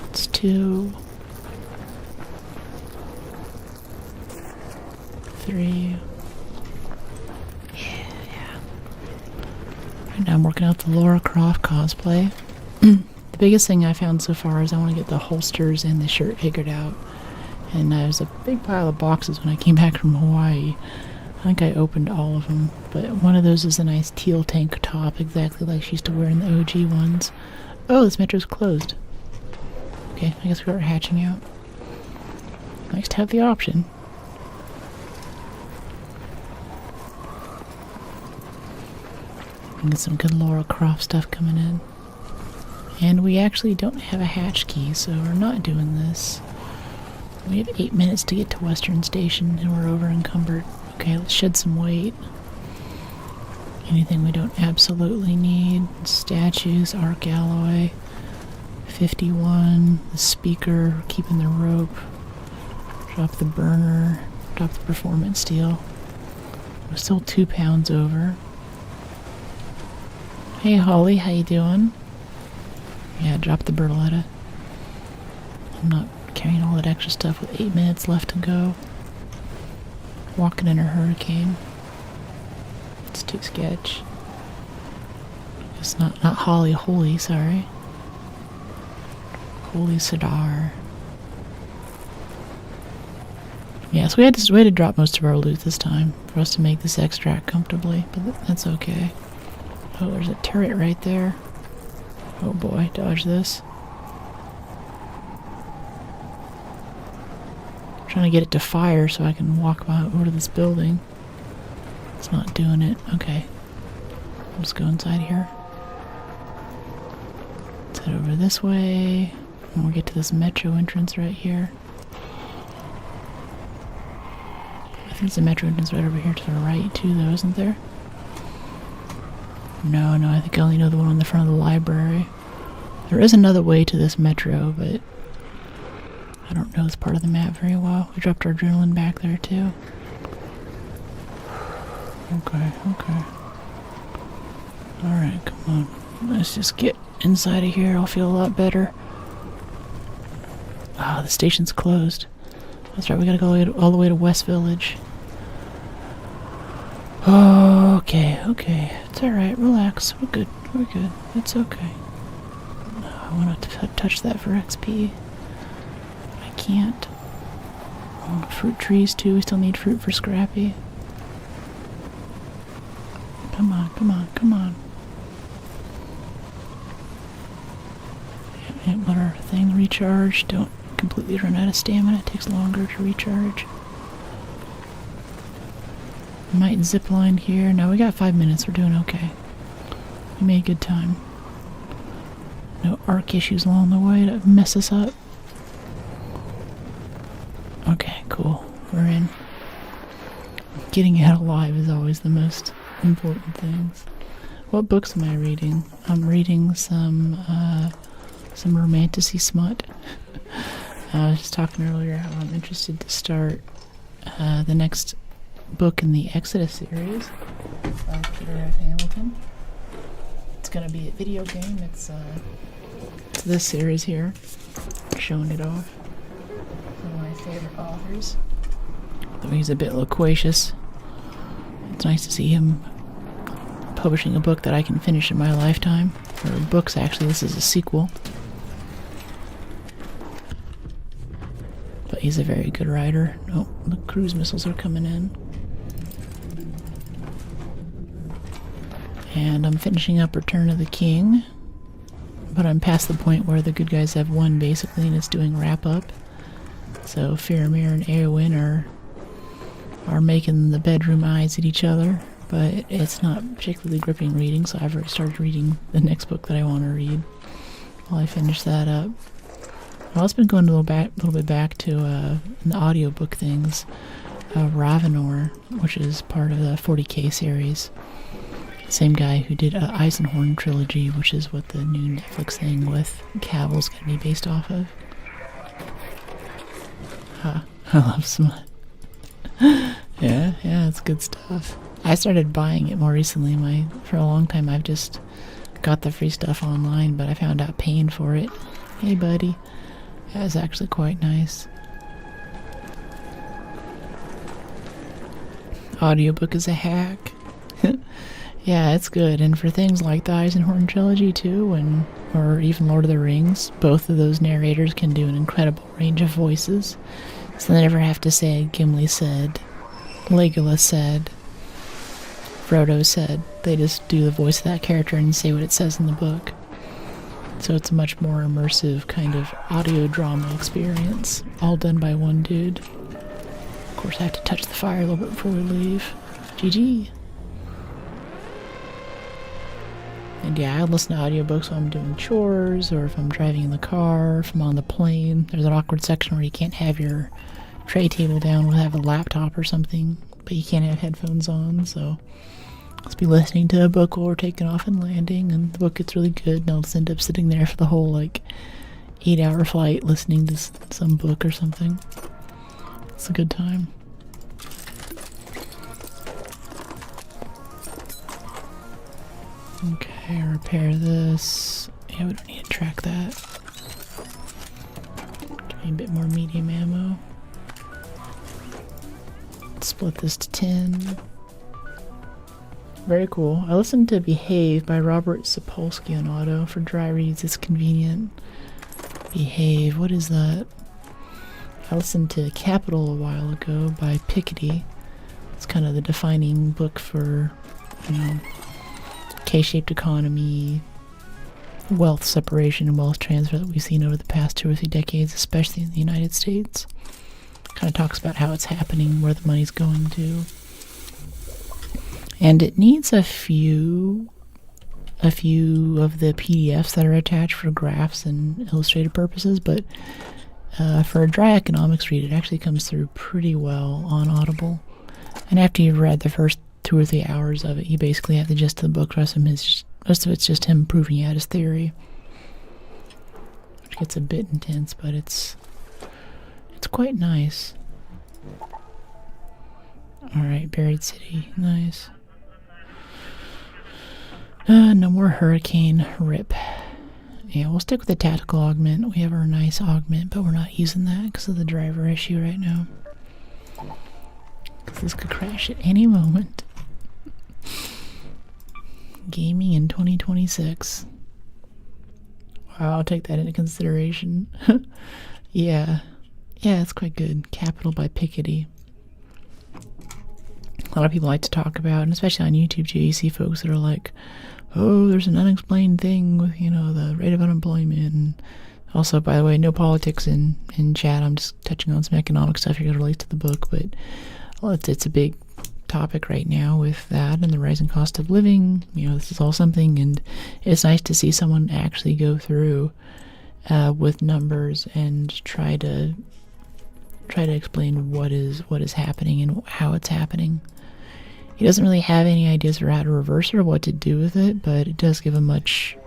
That's 2. 3. Right now I'm working out the Laura Croft cosplay. The biggest thing I found so far is I want to get the holsters and the shirt figured out. And there's a big pile of boxes when I came back from Hawaii. I think I opened all of them, but one of those is a nice teal tank top, exactly like she used to wear in the OG ones. Oh, this metro's closed. Okay, I guess we are hatching out. Nice to have the option. And get some good Laura Croft stuff coming in. And we actually don't have a hatch key, so we're not doing this. We have 8 minutes to get to Western Station, and we're over encumbered. Okay, let's shed some weight. Anything we don't absolutely need. Statues, arc alloy, 51, the speaker, keeping the rope. Drop the burner, drop the performance steel. We're still 2 pounds over. Hey Holly, how you doing? Yeah, drop the Berletta. I'm not carrying all that extra stuff with 8 minutes left to go. walking in a hurricane. It's too sketch. It's not Holly Holy, sorry. Holy Sadar. Yeah, so we had to drop most of our loot this time for us to make this extract comfortably, but that's okay. Oh, there's a turret right there. Oh boy, dodge this. Trying to get it to fire so I can walk over to this building. It's not doing it. Okay. Let's go inside here. Let's head over this way. And we'll get to this metro entrance right here. I think there's a metro entrance right over here to the right too, though, isn't there? No, I think I only know the one on the front of the library. There is another way to this metro, but I don't know this part of the map very well. We dropped our adrenaline back there too. Okay. Alright, come on. Let's just get inside of here. I'll feel a lot better. Ah, the station's closed. That's right, we gotta go all the way to West Village. Okay. It's alright, relax. We're good. It's okay. I want to touch that for XP. I can't. Oh, fruit trees too. We still need fruit for Scrappy. Come on. Can't let our thing recharge. Don't completely run out of stamina. It takes longer to recharge. We might zip line here. No, we got 5 minutes. We're doing okay. We made good time. No arc issues along the way to mess us up. Okay, cool. We're in. Getting out alive is always the most important things. What books am I reading? I'm reading some romanticy smut. I was just talking earlier how I'm interested to start the next book in the Exodus series of Peter F. Hamilton. It's gonna be a video game. It's this series here, showing it off. One of my favorite authors. Though he's a bit loquacious. It's nice to see him publishing a book that I can finish in my lifetime. Or books, actually. This is a sequel. But he's a very good writer. Oh, the cruise missiles are coming in. And I'm finishing up Return of the King. But I'm past the point where the good guys have won, basically, and it's doing wrap-up. So Faramir and Eowyn are making the bedroom eyes at each other. But it's not particularly gripping reading, so I've already started reading the next book that I want to read while I finish that up. I've also been going a little bit back to the audiobook things. Ravenor, which is part of the 40K series. Same guy who did Eisenhorn trilogy, which is what the new Netflix thing with Cavill's going to be based off of. I love smut. Yeah, it's good stuff. I started buying it more recently. For a long time I've just got the free stuff online, but I found out paying for it. Hey buddy. That was actually quite nice. Audiobook is a hack. Yeah, it's good. And for things like the Eisenhorn trilogy too, or even Lord of the Rings, both of those narrators can do an incredible range of voices. So they never have to say Gimli said, Legolas said, Frodo said. They just do the voice of that character and say what it says in the book. So it's a much more immersive kind of audio drama experience, all done by one dude. Of course, I have to touch the fire a little bit before we leave. GG. And yeah, I listen to audiobooks while I'm doing chores, or if I'm driving in the car, or if I'm on the plane. There's an awkward section where you can't have your tray table down, we'll have a laptop or something, but you can't have headphones on, so let's be listening to a book while we're taking off and landing, and the book gets really good, and I'll just end up sitting there for the whole, 8-hour flight listening to some book or something. It's a good time. Okay, repair this. Yeah, we don't need to track that. Give me a bit more medium ammo. Let's split this to 10. Very cool. I listened to Behave by Robert Sapolsky on auto. For dry reads, it's convenient. Behave, what is that? I listened to Capital a while ago by Piketty. It's kind of the defining book for, you know, K-shaped economy, wealth separation and wealth transfer that we've seen over the past 2 or 3 decades, especially in the United States. Kind of talks about how it's happening, where the money's going to. And it needs a few of the PDFs that are attached for graphs and illustrated purposes, but for a dry economics read, it actually comes through pretty well on Audible. And after you've read the first 2 or 3 hours of it, you basically have the gist of the book. Most of it's just him proving out his theory, which gets a bit intense, but it's quite nice. Alright, Buried City, nice. No more hurricane, rip. Yeah, we'll stick with the tactical augment. We have our nice augment, but we're not using that because of the driver issue right now. Because this could crash at any moment. Gaming in 2026. Wow, I'll take that into consideration. Yeah, it's quite good. Capital by Piketty. A lot of people like to talk about, and especially on YouTube too, you see folks that are like, oh, there's an unexplained thing with, you know, the rate of unemployment. And also, by the way, no politics in chat. I'm just touching on some economic stuff you're going to relate to the book, but well, it's a big topic right now with that and the rising cost of living. You know, this is all something, and it's nice to see someone actually go through with numbers and try to explain what is happening and how it's happening. He doesn't really have any ideas for how to reverse it or what to do with it, but it does give a much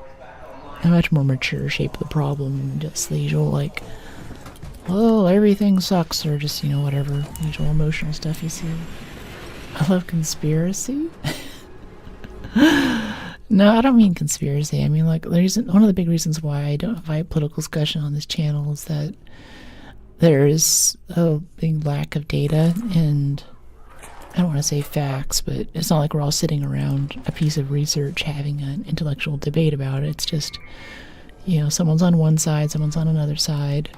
more mature shape of the problem. Just the usual, like, oh, everything sucks, or just, you know, whatever usual emotional stuff you see. I love conspiracy. No, I don't mean conspiracy. I mean, like, one of the big reasons why I don't invite political discussion on this channel is that there is a big lack of data, and I don't want to say facts, but it's not like we're all sitting around a piece of research having an intellectual debate about it. It's just, you know, someone's on one side, someone's on another side.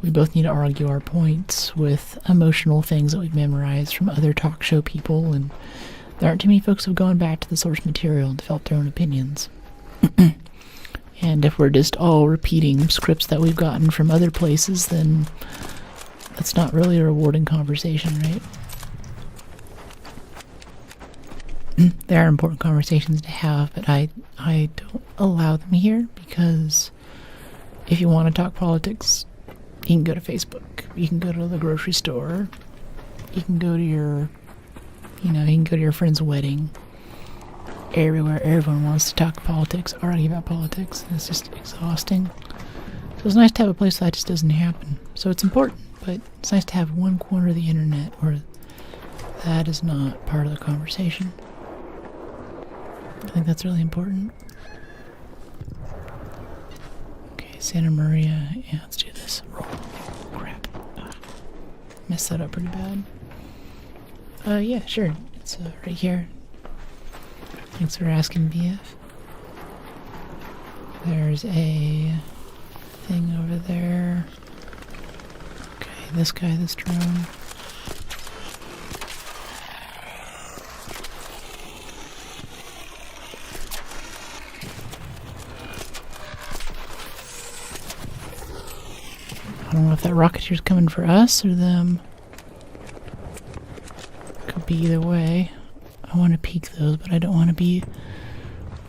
We both need to argue our points with emotional things that we've memorized from other talk show people, and there aren't too many folks who've gone back to the source material and developed their own opinions. And if we're just all repeating scripts that we've gotten from other places, then that's not really a rewarding conversation, right? There are important conversations to have, but I don't allow them here, because if you want to talk politics, you can go to Facebook, you can go to the grocery store, you can go to your, you can go to your friend's wedding. Everywhere, everyone wants to talk politics, argue about politics. It's just exhausting. So it's nice to have a place that just doesn't happen. So it's important, but it's nice to have one corner of the internet where that is not part of the conversation. I think that's really important. Okay, Santa Maria. Yeah, let's do this. Roll. Crap. Messed that up pretty bad. Yeah, sure. It's right here. Thanks for asking, BF. There's a thing over there. Okay, this guy, this drone. I don't know if that rocketeer's coming for us or them. Could be either way. I want to peek those, but I don't want to be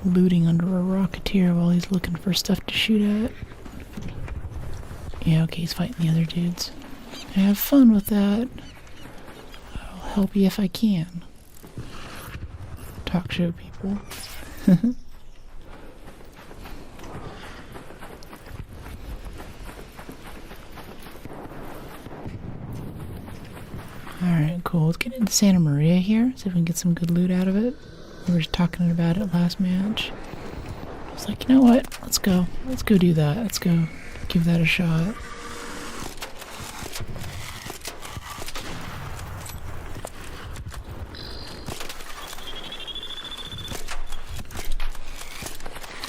looting under a rocketeer while he's looking for stuff to shoot at. Yeah, okay, he's fighting the other dudes. I have fun with that. I'll help you if I can. Talk show people. Alright, cool. Let's get into Santa Maria here, see if we can get some good loot out of it. We were just talking about it last match. I was like, you know what? Let's go. Let's go do that. Let's go give that a shot.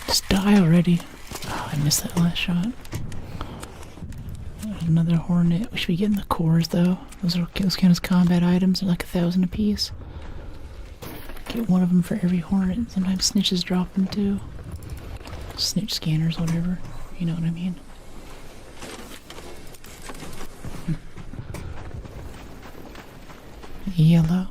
Just die already. Oh, I missed that last shot. There's another hornet. We should be getting the cores though. Those count as combat items. They're like 1,000 apiece. Get one of them for every hornet. Sometimes snitches drop them too. Snitch scanners, whatever. You know what I mean. Yellow.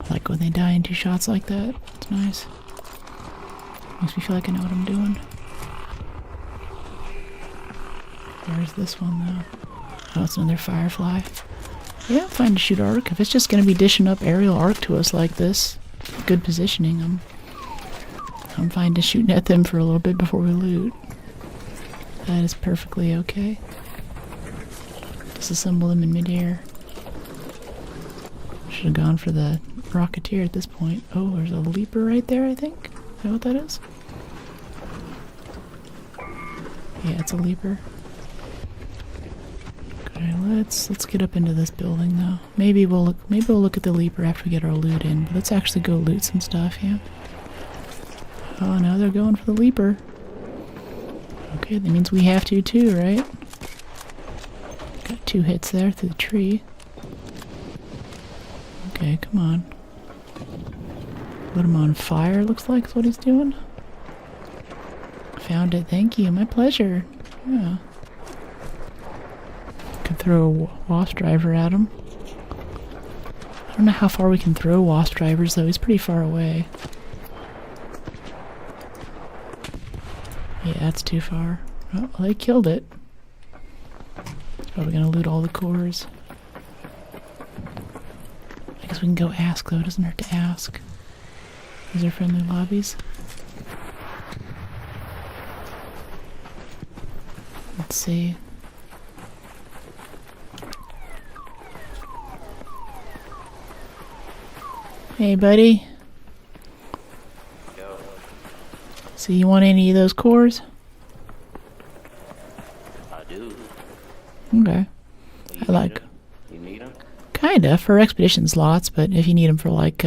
I like when they die in 2 shots like that. It's nice. Makes me feel like I know what I'm doing. Where's this one though? Oh, it's another firefly. Yeah, I'm fine to shoot arc. If it's just gonna be dishing up aerial arc to us like this, good positioning, I'm fine to shooting at them for a little bit before we loot. That is perfectly okay. Disassemble them in midair. Should have gone for the Rocketeer at this point. Oh, there's a leaper right there, I think. Is that what that is? Yeah, it's a leaper. Okay, let's get up into this building though. Maybe we'll look at the leaper after we get our loot in, but let's actually go loot some stuff, yeah. Oh, now they're going for the leaper. Okay, that means we have to too, right? Got 2 hits there through the tree. Okay, come on. Put him on fire, looks like is what he's doing. Found it, thank you, my pleasure. Yeah. Could throw a wasp driver at him. I don't know how far we can throw wasp drivers though, he's pretty far away. Yeah, that's too far. Oh, well, they killed it. Probably gonna loot all the cores. I guess we can go ask though, it doesn't hurt to ask. These are friendly lobbies. Let's see. Hey buddy. Yo. So you want any of those cores? I do. Okay. I like. You need them? Kinda, for expedition slots, but if you need them for like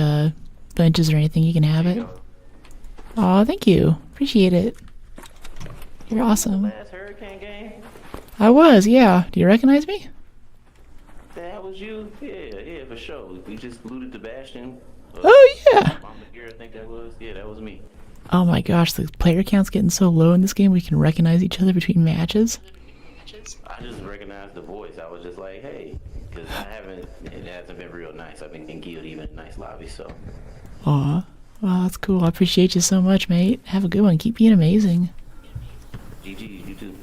benches or anything, you can have it. Aw, thank you. Appreciate it. You're awesome. Last hurricane game? I was, yeah. Do you recognize me? That was you? Yeah, for sure. We just looted the Bastion. Oh, yeah. Mama Gear, I think that was. Yeah, that was me. Oh my gosh, the player count's getting so low in this game we can recognize each other between matches. I just recognized the voice. I was just like, hey, because it hasn't been real nice. I've been guilty even nice lobby, so. Aw. Well, that's cool. I appreciate you so much, mate. Have a good one. Keep being amazing. GG, you too.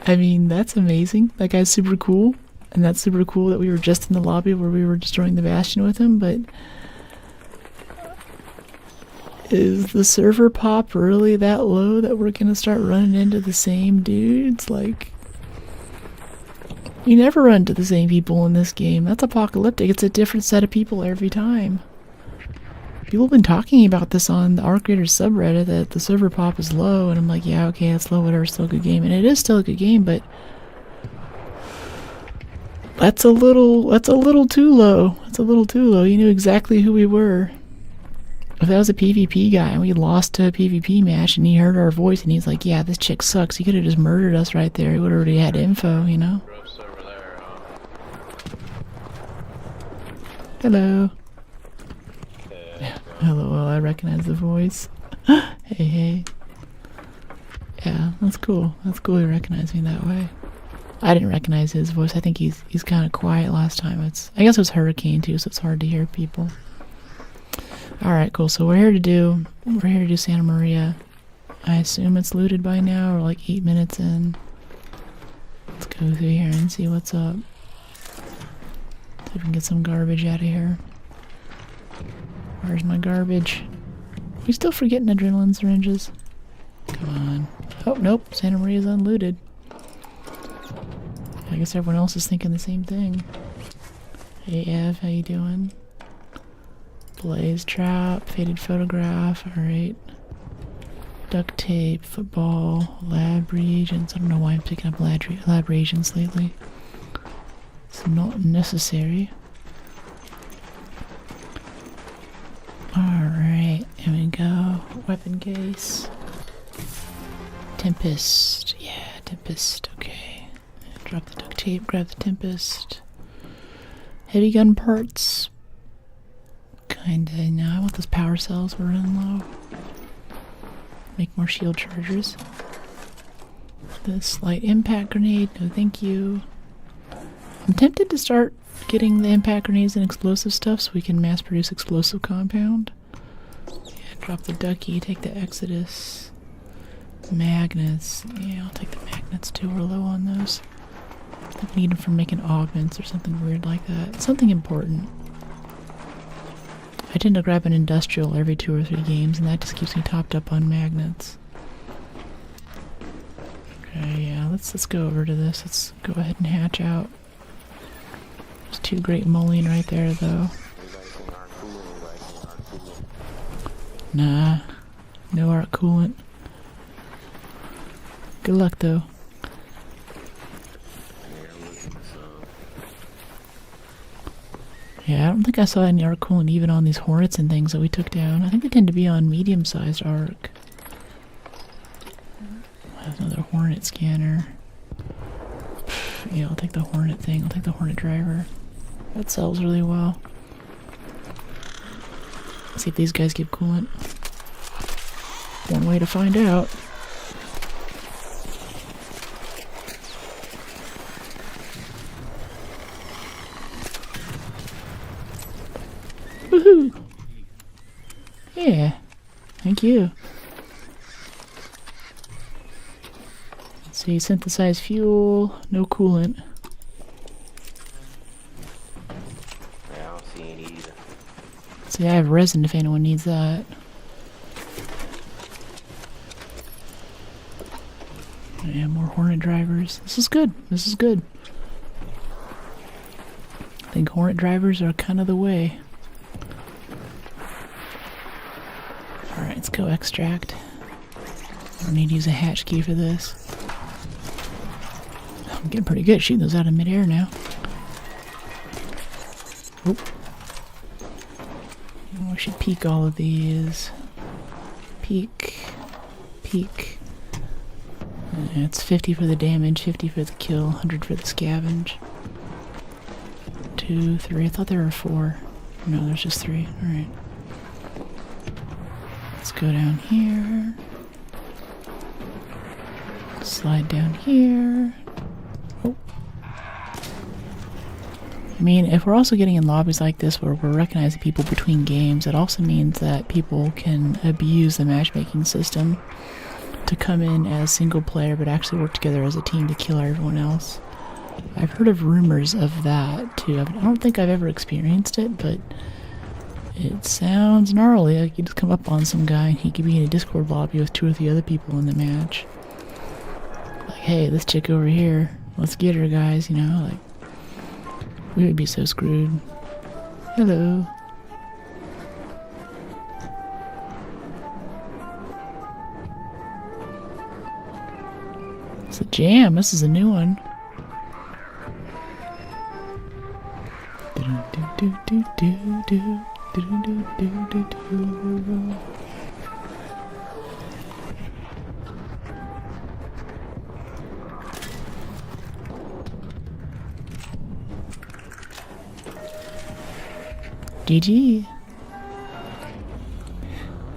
I mean, that's amazing. That guy's super cool. And that's super cool that we were just in the lobby where we were destroying the Bastion with him, but is the server pop really that low that we're gonna start running into the same dudes? Like, you never run into the same people in this game. That's apocalyptic. It's a different set of people every time. People have been talking about this on the Arc Raiders subreddit, that the server pop is low, and I'm like, yeah, okay, that's low, whatever, still a good game. And it is still a good game, but that's a little too low. That's a little too low. You knew exactly who we were. If that was a PvP guy and we lost to a PvP match and he heard our voice and he's like, yeah, this chick sucks, he could have just murdered us right there. He would have already had info, you know? Hello. Yeah. Hello, well, I recognize the voice. Hey, hey. Yeah, that's cool. That's cool you recognize me that way. I didn't recognize his voice. I think he's kind of quiet last time. I guess it was Hurricane too, so it's hard to hear people. All right, cool. So we're here to do Santa Maria. I assume it's looted by now. We're like 8 minutes in. Let's go through here and see what's up. See if we can get some garbage out of here. Where's my garbage? We still forgetting adrenaline syringes. Come on. Oh nope, Santa Maria's unlooted. I guess everyone else is thinking the same thing. Hey Ev, how you doing? Blaze trap, faded photograph, alright. Duct tape, football, lab reagents. I don't know why I'm picking up lab reagents lately. It's not necessary. Alright, here we go. Weapon case. Tempest. Yeah, Tempest, okay. Drop the duct tape, grab the Tempest. Heavy gun parts. Kinda, no, I want those power cells, we're running low. Make more shield chargers. This light impact grenade, no thank you. I'm tempted to start getting the impact grenades and explosive stuff so we can mass produce explosive compound. Yeah, drop the ducky, take the Exodus. Magnets, yeah, I'll take the magnets too, we're low on those. I think we need them for making augments or something weird like that. Something important. I tend to grab an industrial every 2 or 3 games, and that just keeps me topped up on magnets. Okay, yeah, let's go over to this. Let's go ahead and hatch out. There's 2 great mullion right there, though. Nah, no arc coolant. Good luck, though. Yeah, I don't think I saw any arc coolant even on these Hornets and things that we took down. I think they tend to be on medium-sized arc. There's another Hornet scanner. Yeah, I'll take the Hornet thing. I'll take the Hornet driver. That sells really well. Let's see if these guys give coolant. One way to find out. Woohoo! Yeah, thank you. Let's see, synthesized fuel, no coolant. Yeah, I don't see any either. See, I have resin if anyone needs that. Yeah, more Hornet drivers. This is good. This is good. I think Hornet drivers are kind of the way. Alright, let's go extract. I don't need to use a hatch key for this. I'm getting pretty good at shooting those out of midair now. Oh. Oh, I should peek all of these. Peek. Peek. It's 50 for the damage, 50 for the kill, 100 for the scavenge. 2, 3. I thought there were 4. No, there's just 3. Alright. Let's go down here. Slide down here. Oh. I mean, if we're also getting in lobbies like this where we're recognizing people between games, it also means that people can abuse the matchmaking system to come in as single player but actually work together as a team to kill everyone else. I've heard of rumors of that too. I don't think I've ever experienced it, but it sounds gnarly. Like you just come up on some guy and he could be in a Discord lobby with 2 or 3 other people in the match. Like, hey, this chick over here, let's get her, guys, you know, like, we would be so screwed. Hello. It's a jam. This is a new one. GG.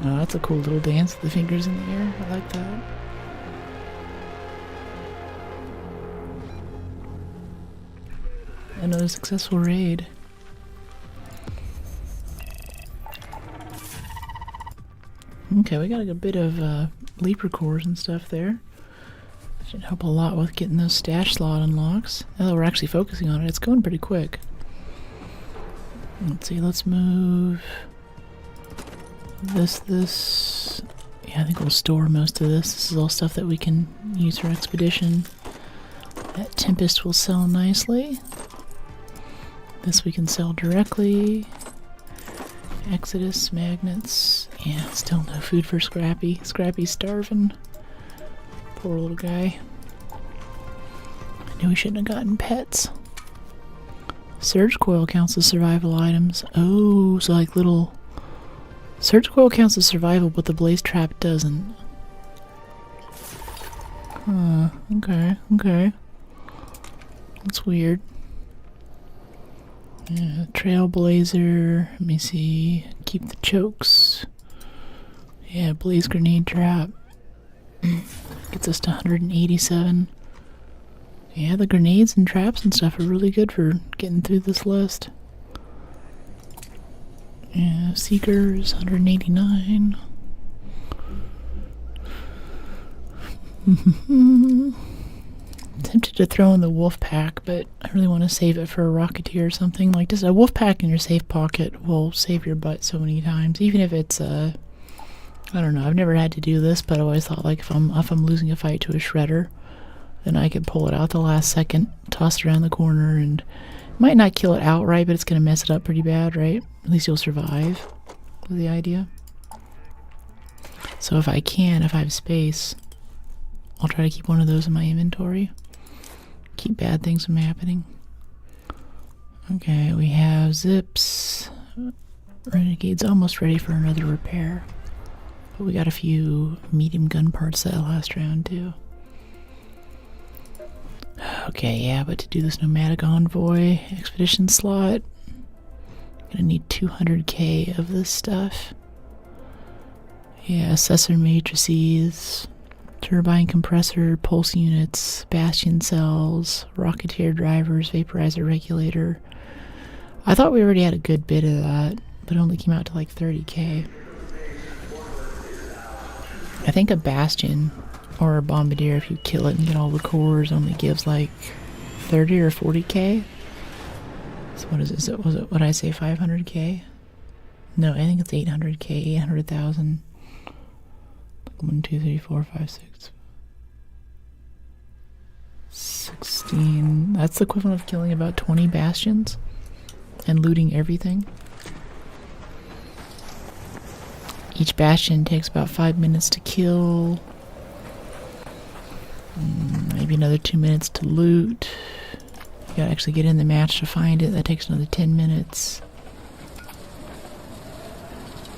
Oh, that's a cool little dance with the fingers in the air. I like that. Another successful raid. Okay, we got a bit of leaper cores and stuff there. Should help a lot with getting those stash slot unlocks. Now that we're actually focusing on it, it's going pretty quick. Let's see, let's move this. Yeah, I think we'll store most of this. This is all stuff that we can use for expedition. That Tempest will sell nicely. This we can sell directly. Exodus, magnets. Yeah, still no food for Scrappy. Scrappy's starving. Poor little guy. I knew we shouldn't have gotten pets. Surge coil counts as survival items. Oh, so like little... Surge coil counts as survival, but the blaze trap doesn't. Huh, okay, okay. That's weird. Yeah, Trailblazer. Let me see. Keep the chokes. Yeah, blaze grenade trap. Gets us to 187. Yeah, the grenades and traps and stuff are really good for getting through this list. Yeah, Seekers, 189. Tempted to throw in the wolf pack, but I really want to save it for a Rocketeer or something. Like, just a wolf pack in your safe pocket will save your butt so many times. Even if it's, I don't know, I've never had to do this, but I always thought, like, if I'm losing a fight to a shredder, then I could pull it out the last second, toss it around the corner, and might not kill it outright, but it's going to mess it up pretty bad, right? At least you'll survive, was the idea. So if I have space, I'll try to keep one of those in my inventory. Keep bad things from happening. Okay, we have zips. Renegade's almost ready for another repair. But we got a few medium gun parts that last round too. Okay, yeah, but to do this nomadic envoy expedition slot, gonna need 200k of this stuff. Yeah, assessor matrices, turbine compressor, pulse units, bastion cells, Rocketeer drivers, vaporizer regulator. I thought we already had a good bit of that, but it only came out to like 30k. I think a bastion or a bombardier, if you kill it and get all the cores, only gives like 30 or 40k. So what is it? Was it, what I say, 500k? No, I think it's 800k, 800,000. 1, 2, 3, 4, 5, 6. 16. That's the equivalent of killing about 20 bastions and looting everything. Each bastion takes about 5 minutes to kill. Maybe another 2 minutes to loot. You gotta actually get in the match to find it. That takes another 10 minutes.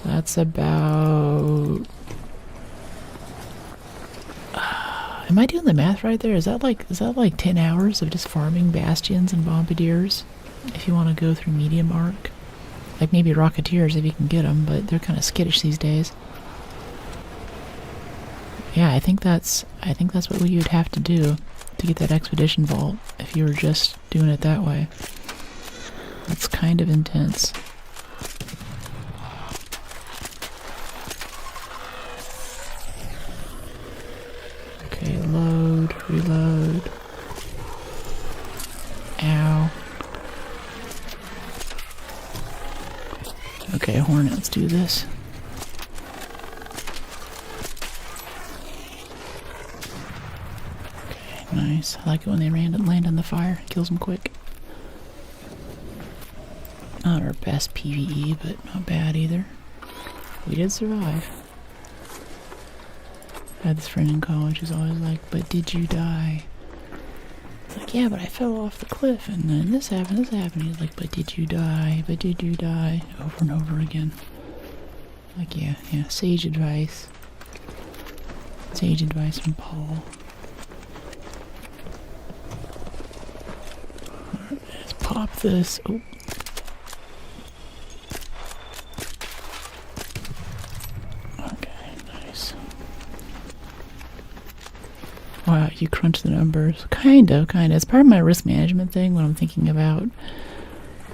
That's about... am I doing the math right there? Is that like 10 hours of just farming bastions and bombardiers? If you want to go through medium arc. Like maybe Rocketeers if you can get them, but they're kind of skittish these days. Yeah, I think that's what you'd have to do to get that expedition vault if you were just doing it that way. That's kind of intense. Okay, load, reload. Ow. Okay, Hornet, let's do this. Okay, nice. I like it when they land on the fire. Kills them quick. Not our best PvE, but not bad either. We did survive. I had this friend in college who's always like, but did you die? It's like, yeah, but I fell off the cliff and then this happened. He's like, but did you die? But did you die? Over and over again. Like, yeah, sage advice. Sage advice from Paul. Let's pop this. Oh. Wow, you crunch the numbers. Kind of. It's part of my risk management thing when I'm thinking about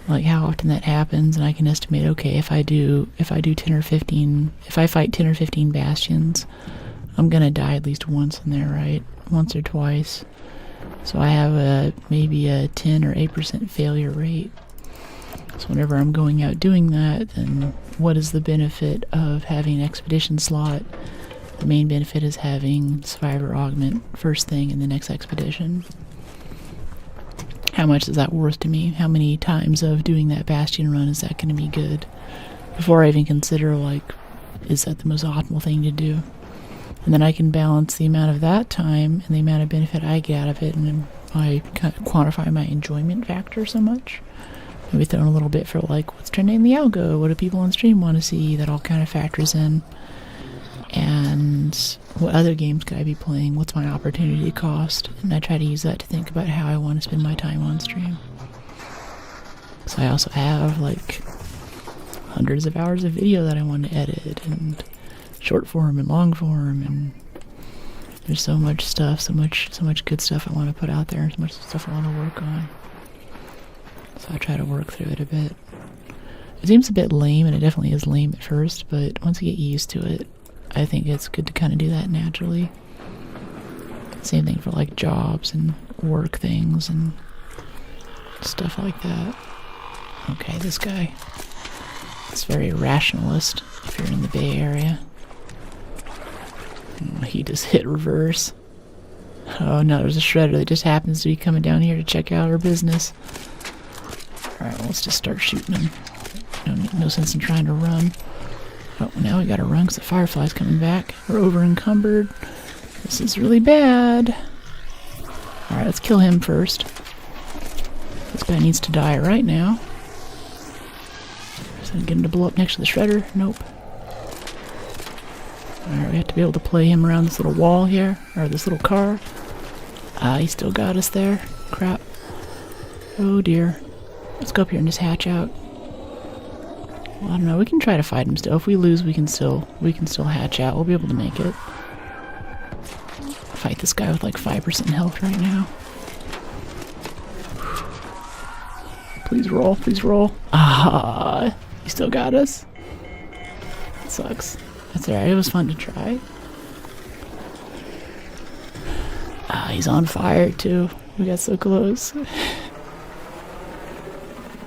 like how often that happens, and I can estimate, okay, if I fight 10 or 15 bastions, I'm gonna die at least once in there, right? Once or twice. So I have maybe a 10 or 8% failure rate. So whenever I'm going out doing that, then what is the benefit of having an expedition slot? The main benefit is having Survivor Augment first thing in the next expedition. how much is that worth to me? How many times of doing that Bastion run is that going to be good? Before I even consider, like, is that the most optimal thing to do? And then I can balance the amount of that time and the amount of benefit I get out of it, and then I kind of quantify my enjoyment factor so much. Maybe throw in a little bit for, like, what's trending in the algo, what do people on stream want to see, that all kind of factors in. And what other games could I be playing, what's my opportunity cost, and I try to use that to think about how I want to spend my time on stream. So I also have, like, hundreds of hours of video that I want to edit, and short form and long form, and there's so much stuff, so much good stuff I want to put out there, so much stuff I want to work on. So I try to work through it a bit. It seems a bit lame, and it definitely is lame at first, but once you get used to it, I think it's good to kind of do that naturally. Same thing for, like, jobs and work things and stuff like that. Okay, this guy. It's very rationalist if you're in the Bay Area. He just hit reverse. Oh no, there's a shredder that just happens to be coming down here to check out our business. Alright, well, let's just start shooting him. No sense in trying to run. Oh, now we gotta run because the firefly's coming back. We're over encumbered. This is really bad. Alright, let's kill him first. This guy needs to die right now. So get him to blow up next to the shredder. Nope. Alright, we have to be able to play him around this little wall here, or this little car. He still got us there. Crap. Oh dear. Let's go up here and just hatch out. Well, I don't know, we can try to fight him still. If we lose, we can still hatch out. We'll be able to make it. Fight this guy with like 5% health right now. Please roll, please roll. Ah, he still got us. That sucks. That's alright, it was fun to try. He's on fire too. We got so close.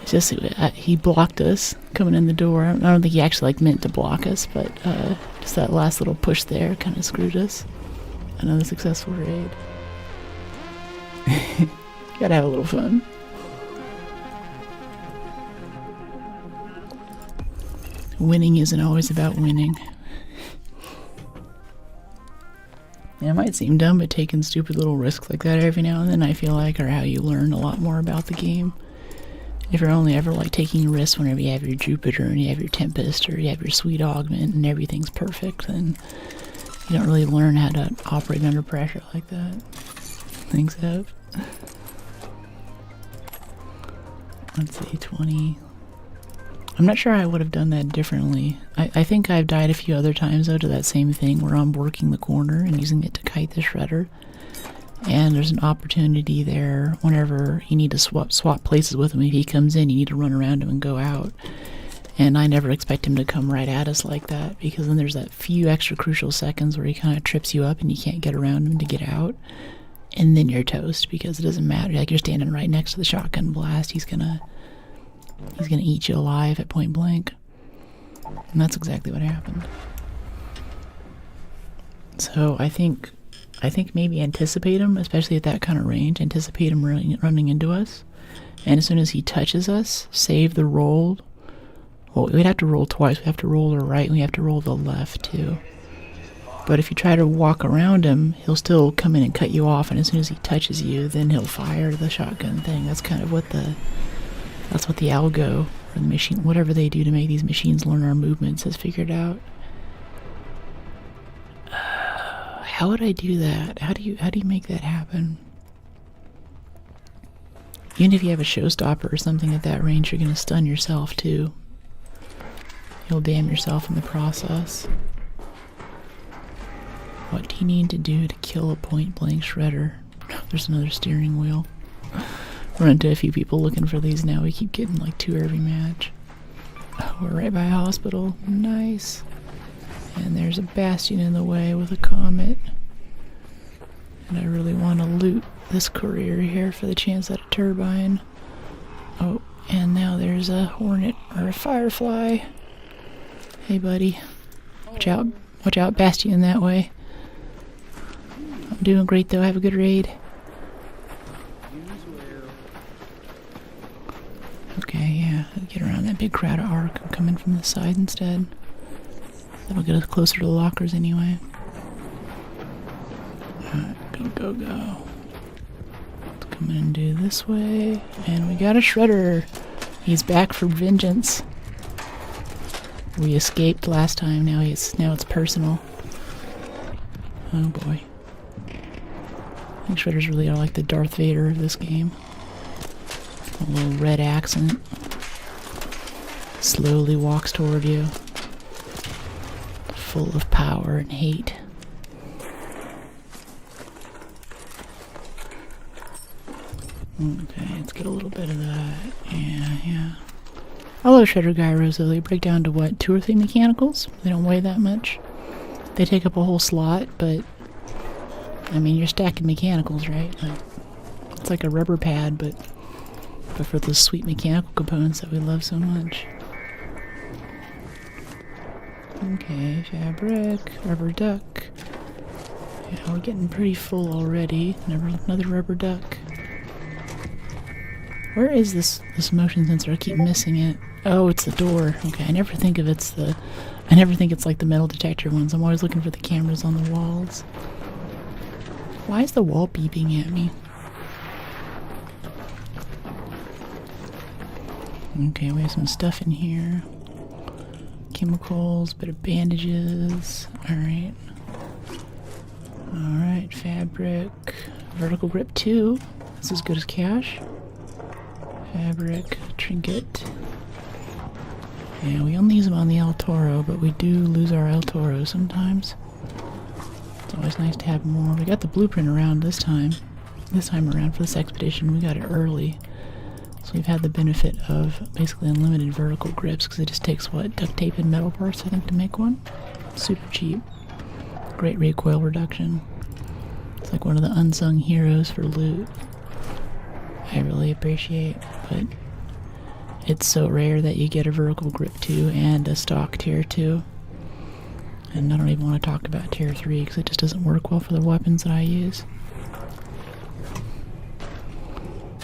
It's just, he blocked us coming in the door. I don't think he actually like meant to block us, but just that last little push there kind of screwed us. Another successful raid. Gotta have a little fun. Winning isn't always about winning. Yeah, it might seem dumb, but taking stupid little risks like that every now and then, I feel like, are how you learn a lot more about the game. If you're only ever like taking risks whenever you have your Jupiter and you have your Tempest or you have your Sweet Augment and everything's perfect, then you don't really learn how to operate under pressure like that. Things have. Let's see, 20. I'm not sure I would have done that differently. I think I've died a few other times though to that same thing where I'm working the corner and using it to kite the shredder. And there's an opportunity there whenever you need to swap places with him. If he comes in, you need to run around him and go out. And I never expect him to come right at us like that, because then there's that few extra crucial seconds where he kind of trips you up and you can't get around him to get out. And then you're toast, because it doesn't matter. Like, you're standing right next to the shotgun blast. He's gonna eat you alive at point blank. And that's exactly what happened. So I think maybe anticipate him, especially at that kind of range. Anticipate him running into us. And as soon as he touches us, save the roll. Well, we'd have to roll twice. We have to roll to the right and we have to roll to the left too. But if you try to walk around him, he'll still come in and cut you off. And as soon as he touches you, then he'll fire the shotgun thing. That's kind of what the algo or the machine, whatever they do to make these machines learn our movements, has figured out. How would I do that? How do you make that happen? Even if you have a showstopper or something at that range, you're gonna stun yourself too. You'll damn yourself in the process. What do you need to do to kill a point-blank shredder? There's another steering wheel. Run into a few people looking for these now. We keep getting like 2 every match. Oh, we're right by a hospital. Nice. And there's a bastion in the way with a comet. And I really want to loot this courier here for the chance at a turbine. Oh, and now there's a hornet or a firefly. Hey buddy. Watch out, bastion that way. I'm doing great though, I have a good raid. Okay, yeah. Get around that big crowd of Arc and come in from the side instead. That'll get us closer to the lockers anyway. Alright, go. Let's come in and do this way. And we got a Shredder. He's back for vengeance. We escaped last time, now it's personal. Oh boy. I think Shredders really are like the Darth Vader of this game. A little red accent. Slowly walks toward you. Full of power and hate. Okay, let's get a little bit of that. Yeah. I love Shredder gyros though. They break down to what, 2 or 3 mechanicals? They don't weigh that much. They take up a whole slot, but I mean, you're stacking mechanicals, right? Like, it's like a rubber pad, but for those sweet mechanical components that we love so much. Okay, fabric, rubber duck. Yeah, we're getting pretty full already. Another rubber duck. Where is this motion sensor? I keep missing it. Oh, it's the door. Okay, I never think it's like the metal detector ones. I'm always looking for the cameras on the walls. Why is the wall beeping at me? Okay, we have some stuff in here. Chemicals, bit of bandages. Alright. Alright, fabric. Vertical grip 2. That's as good as cash. Fabric, trinket. Yeah, we only use them on the El Toro, but we do lose our El Toro sometimes. It's always nice to have more. We got the blueprint around this time. This time around for this expedition, we got it early. So we've had the benefit of basically unlimited vertical grips, because it just takes, what, duct tape and metal parts, I think, to make one? Super cheap. Great recoil reduction. It's like one of the unsung heroes for loot. I really appreciate, but it's so rare that you get a vertical grip 2 and a stock tier 2. And I don't even want to talk about tier 3 because it just doesn't work well for the weapons that I use.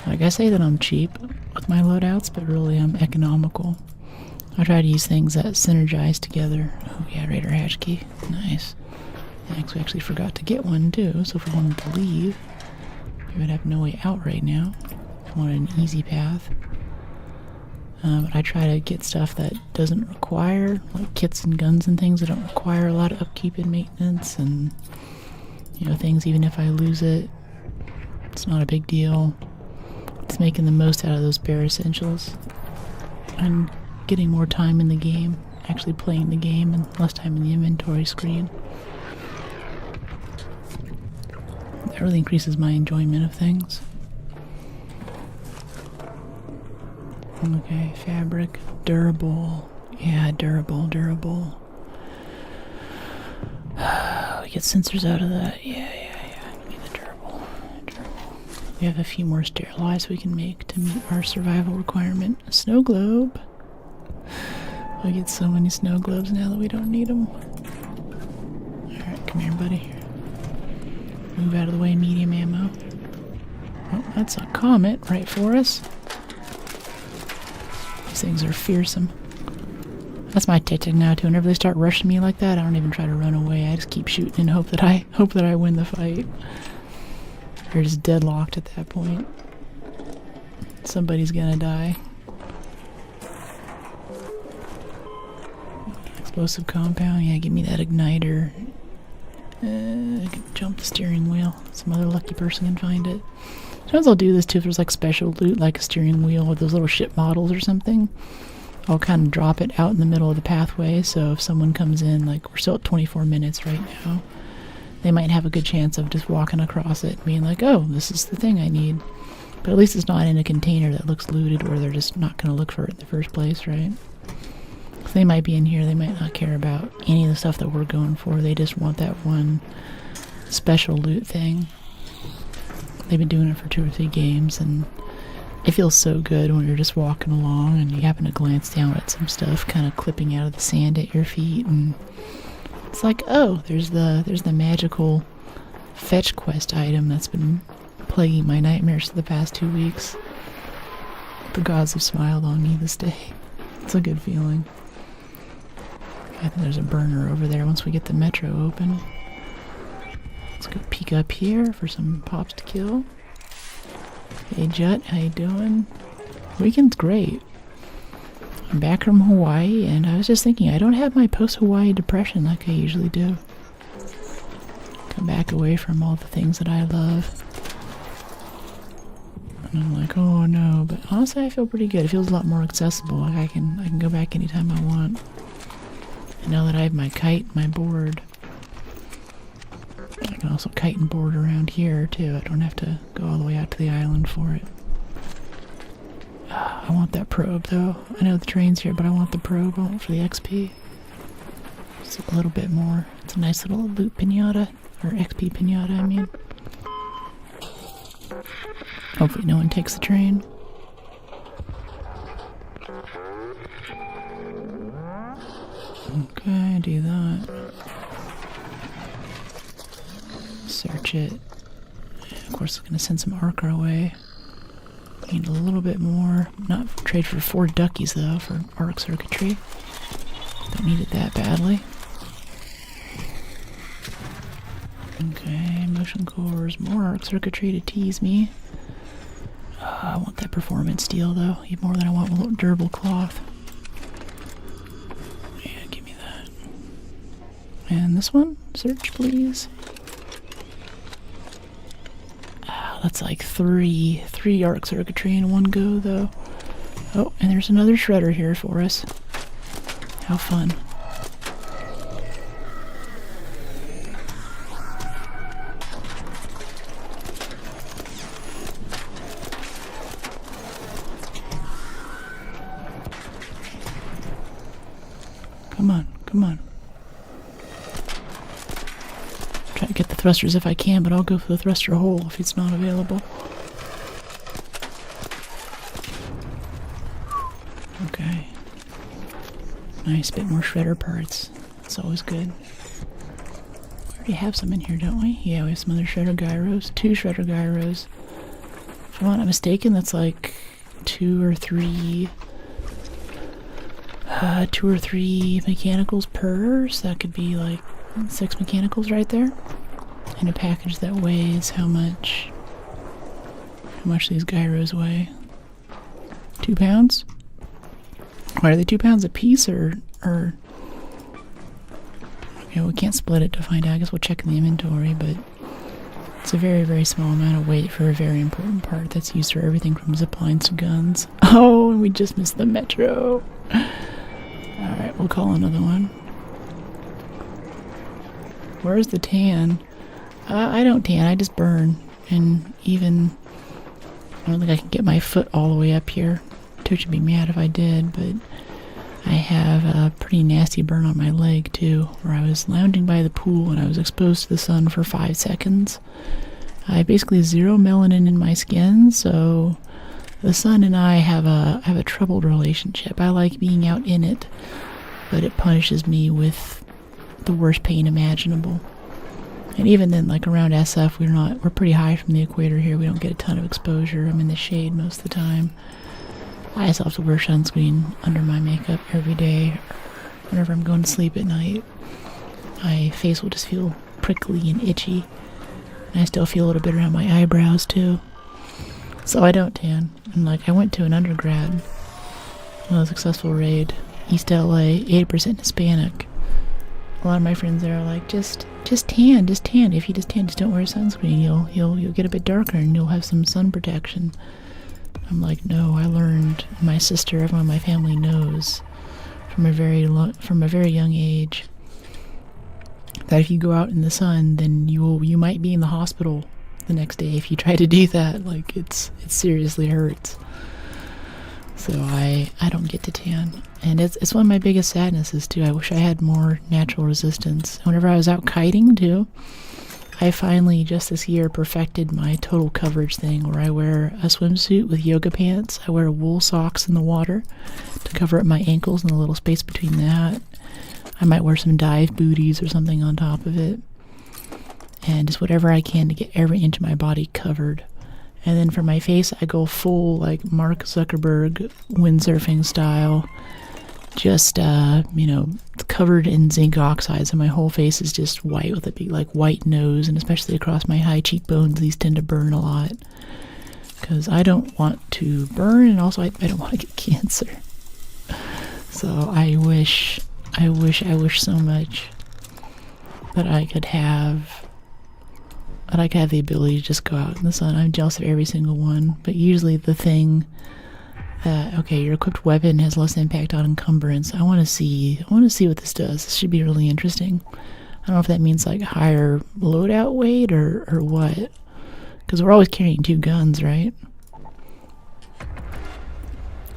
Like, I say that I'm cheap with my loadouts, but really I'm economical. I try to use things that synergize together. Oh yeah, Raider hatch key. Nice. Thanks, we actually forgot to get one too, so if we wanted to leave, we would have no way out right now. If we wanted an easy path. But I try to get stuff that doesn't require, like kits and guns and things that don't require a lot of upkeep and maintenance, and, you know, things even if I lose it, it's not a big deal. It's making the most out of those bare essentials and getting more time in the game, actually playing the game, and less time in the inventory screen. That really increases my enjoyment of things. Okay, fabric, durable. Yeah, durable. We get sensors out of that. Yeah. Give me the durable. We have a few more sterilized we can make to meet our survival requirement. A snow globe. We get so many snow globes now that we don't need them. Alright, come here, buddy. Move out of the way, medium ammo. Oh, that's a comet right for us. These things are fearsome. That's my tactic now too. Whenever they start rushing me like that, I don't even try to run away. I just keep shooting and hope that I win the fight. You're just deadlocked at that point. Somebody's gonna die. Explosive compound. Yeah, give me that igniter. I can jump the steering wheel. Some other lucky person can find it. Sometimes I'll do this too if there's like special loot, like a steering wheel with those little ship models or something. I'll kind of drop it out in the middle of the pathway, so if someone comes in, like we're still at 24 minutes right now, they might have a good chance of just walking across it and being like, oh, this is the thing I need. But at least it's not in a container that looks looted where they're just not going to look for it in the first place, right? Because they might be in here, they might not care about any of the stuff that we're going for. They just want that one special loot thing. They've been doing it for 2 or 3 games, and it feels so good when you're just walking along and you happen to glance down at some stuff kind of clipping out of the sand at your feet, and it's like, oh, there's the magical fetch quest item that's been plaguing my nightmares for the past 2 weeks. The gods have smiled on me this day. It's a good feeling. I think there's a burner over there once we get the metro open. Let's go peek up here for some pops to kill. Hey Jut, how you doing? Weekend's great. I'm back from Hawaii, and I was just thinking, I don't have my post-Hawaii depression like I usually do. Come back away from all the things that I love. And I'm like, oh no, but honestly I feel pretty good. It feels a lot more accessible. Like I can go back anytime I want. And now that I have my kite and my board, I can also kite and board around here too. I don't have to go all the way out to the island for it. I want that probe though. I know the train's here, but I want the probe. I want it for the XP. Just a little bit more. It's a nice little loot pinata. Or XP pinata, I mean. Hopefully no one takes the train. Okay, do that. Search it. Of course, it's gonna send some arc our way. Need a little bit more. Not trade for 4 duckies though for arc circuitry. Don't need it that badly. Okay, motion cores, more arc circuitry to tease me. I want that performance steel though, even more than I want a little durable cloth. Yeah, give me that. And this one, search please. That's like three arc circuitry in one go though. Oh, and there's another shredder here for us. How fun. Come on, come on. Try to get the thrusters if I can, but I'll go for the thruster hole if it's not available. Okay. Nice, bit more shredder parts. That's always good. We already have some in here, don't we? Yeah, we have some other shredder gyros. 2 shredder gyros. If I'm not mistaken, that's like 2 or 3 mechanicals per, so that could be like 6 mechanicals right there. And a package that weighs how much these gyros weigh. 2 pounds? Why are they 2 pounds a piece or you know, we can't split it to find out. I guess we'll check in the inventory, but it's a very, very small amount of weight for a very important part that's used for everything from zip lines to guns. Oh, and we just missed the metro. Alright, we'll call another one. Where's the tan? I don't tan, I just burn. And even, I don't think I can get my foot all the way up here. Twitch would be mad if I did, but I have a pretty nasty burn on my leg too, where I was lounging by the pool and I was exposed to the sun for 5 seconds. I have basically 0 melanin in my skin, so the sun and I have a troubled relationship. I like being out in it, but it punishes me with the worst pain imaginable. And even then, like around SF, we're pretty high from the equator here. We don't get a ton of exposure. I'm in the shade most of the time. I also have to wear sunscreen under my makeup every day. Whenever I'm going to sleep at night, my face will just feel prickly and itchy. And I still feel a little bit around my eyebrows too. So I don't tan. And like, I went to an undergrad, a successful raid, East LA, 80% Hispanic. A lot of my friends there are like, just tan. If you just tan, just don't wear sunscreen. You'll get a bit darker and you'll have some sun protection. I'm like, no, I learned, my sister, everyone in my family knows from a very young age that if you go out in the sun, then you might be in the hospital the next day if you try to do that. Like, it seriously hurts. So I don't get to tan. And it's one of my biggest sadnesses too. I wish I had more natural resistance. Whenever I was out kiting too, I finally just this year perfected my total coverage thing where I wear a swimsuit with yoga pants. I wear wool socks in the water to cover up my ankles and the little space between that. I might wear some dive booties or something on top of it. And just whatever I can to get every inch of my body covered. And then for my face, I go full like Mark Zuckerberg windsurfing style. Just, covered in zinc oxide, so my whole face is just white with a big like white nose, and especially across my high cheekbones, these tend to burn a lot. Because I don't want to burn, and also I don't want to get cancer. So I wish so much that I could have the ability to just go out in the sun. I'm jealous of every single one, but usually the thing that, okay, your equipped weapon has less impact on encumbrance. I want to see what this does. This should be really interesting. I don't know if that means like higher loadout weight or what, because we're always carrying 2 guns, right?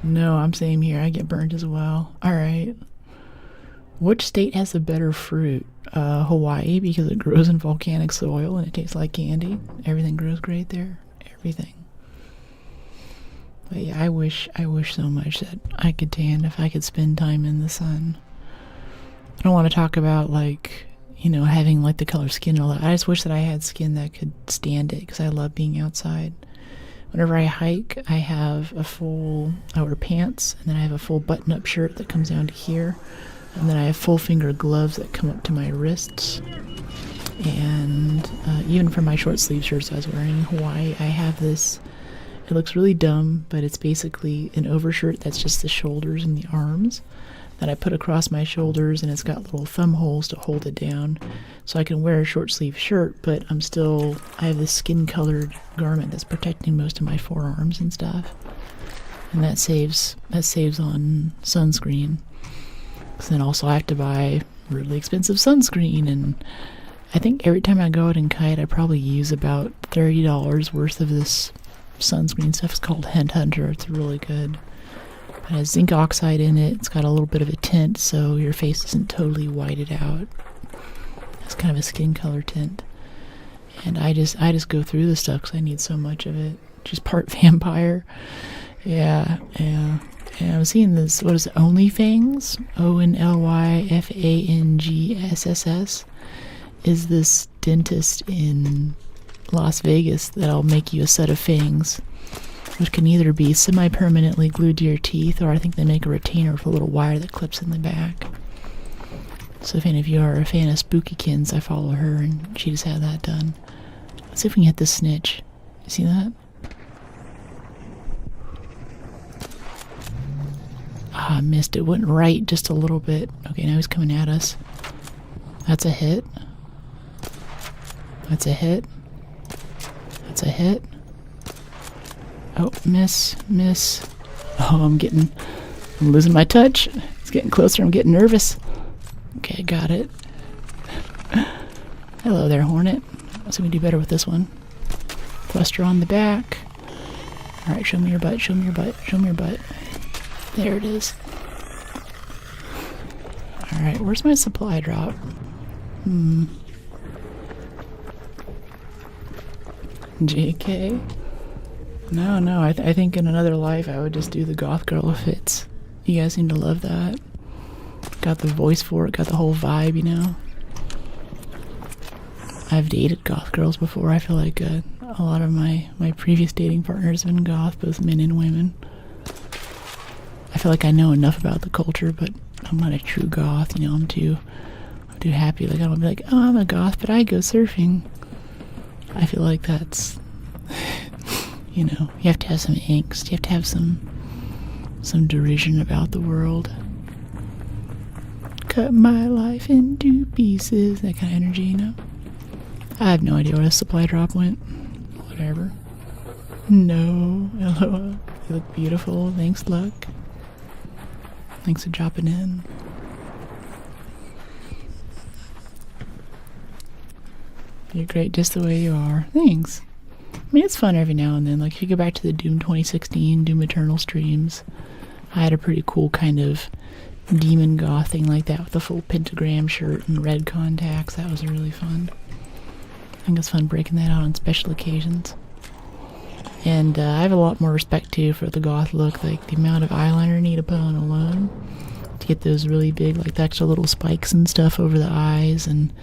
No, I'm same here. I get burned as well. All right. Which state has the better fruit? Hawaii, because it grows in volcanic soil and it tastes like candy. Everything grows great there. Everything. But yeah, I wish so much that I could tan if I could spend time in the sun. I don't want to talk about like, having like the color skin and all that. I just wish that I had skin that could stand it, because I love being outside. Whenever I hike, I wear pants, and then I have a full button-up shirt that comes down to here. And then I have full finger gloves that come up to my wrists. And even for my short sleeve shirts I was wearing in Hawaii, I have this, it looks really dumb, but it's basically an overshirt that's just the shoulders and the arms that I put across my shoulders, and it's got little thumb holes to hold it down. So I can wear a short sleeve shirt, but I have this skin colored garment that's protecting most of my forearms and stuff. And that saves on sunscreen. So then also I have to buy really expensive sunscreen, and I think every time I go out and kite, I probably use about $30 worth of this sunscreen stuff. It's called Headhunter. It's really good. It has zinc oxide in it. It's got a little bit of a tint, so your face isn't totally whited out. It's kind of a skin color tint. And I just go through this stuff because I need so much of it. Just part vampire. Yeah. I'm seeing this, what is it, OnlyFangs? ONLYFANGSSS is this dentist in Las Vegas that'll make you a set of fangs, which can either be semi-permanently glued to your teeth, or I think they make a retainer with a little wire that clips in the back. So if any of you are a fan of Spookykins, I follow her, and she just had that done. Let's see if we can hit this snitch. You see that? I missed it. Went right just a little bit. Okay, now he's coming at us. That's a hit. That's a hit. That's a hit. Oh, miss. Oh, I'm losing my touch. It's getting closer. I'm getting nervous. Okay, got it. Hello there, Hornet. Let's see if we can do better with this one. Thruster on the back. Alright, show me your butt. There it is. Alright, where's my supply drop? JK? No, I think in another life I would just do the goth girl fits. You guys seem to love that. Got the voice for it, got the whole vibe, I've dated goth girls before. I feel like a lot of my previous dating partners have been goth, both men and women. I feel like I know enough about the culture, but I'm not a true goth, I'm too happy. Like, I don't want to be like, oh, I'm a goth, but I go surfing. I feel like that's, you have to have some angst. You have to have some derision about the world. Cut my life into pieces. That kind of energy, I have no idea where the supply drop went. Whatever. No. LOL. You look beautiful. Thanks, luck. Thanks for dropping in. You're great just the way you are. Thanks. I mean, it's fun every now and then. Like, if you go back to the Doom 2016, Doom Eternal streams, I had a pretty cool kind of demon goth thing like that with a full pentagram shirt and red contacts. That was really fun. I think it's fun breaking that out on special occasions. And I have a lot more respect, too, for the goth look. Like, the amount of eyeliner you need to put on alone to get those really big, like, the extra little spikes and stuff over the eyes, and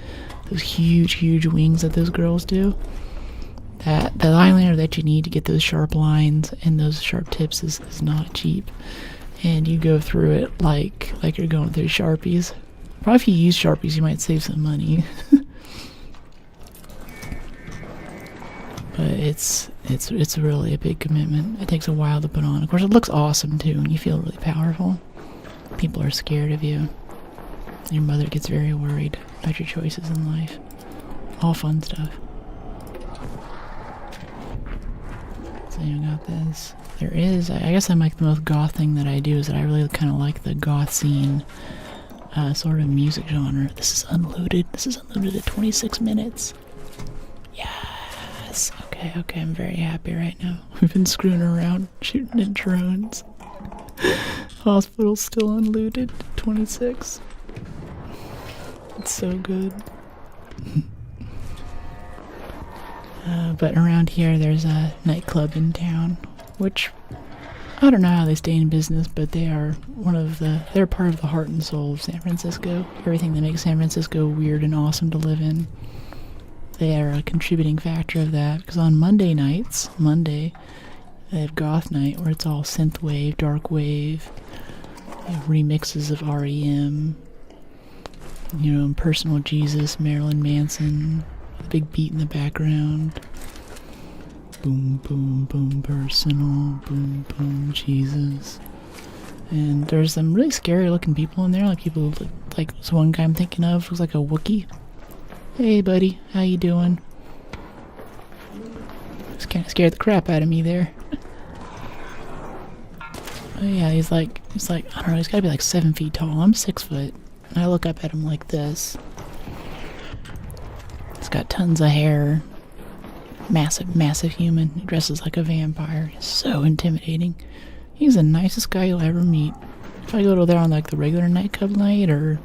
those huge, huge wings that those girls do. that the eyeliner that you need to get those sharp lines and those sharp tips is not cheap. And you go through it like you're going through Sharpies. Probably if you use Sharpies, you might save some money. But it's really a big commitment. It takes a while to put on. Of course, it looks awesome too, and you feel really powerful. People are scared of you. Your mother gets very worried about your choices in life. All fun stuff. So you got this. There is, I guess I'm like the most goth thing that I do is that I really kind of like the goth scene sort of music genre. This is unloaded. This is unloaded at 26 minutes. Yes. Okay, I'm very happy right now. We've been screwing around, shooting at drones. Hospital's still unlooted. 26. It's so good. But around here there's a nightclub in town, which I don't know how they stay in business, but they are they're part of the heart and soul of San Francisco. Everything that makes San Francisco weird and awesome to live in. They are a contributing factor of that, because on Monday nights, they have Goth Night, where it's all synthwave, dark wave, remixes of REM, Personal Jesus, Marilyn Manson, a big beat in the background. Boom, boom, boom, personal, boom, boom, Jesus. And there's some really scary looking people in there, like people who look like this one guy I'm thinking of looks like a Wookiee. Hey buddy, how you doing? Just kind of scared the crap out of me there. Oh yeah, he's like, I don't know, he's gotta be like 7 feet tall. I'm 6 foot. And I look up at him like this. He's got tons of hair. Massive human. He dresses like a vampire. He's so intimidating. He's the nicest guy you'll ever meet. If I go to there on like the regular nightclub night or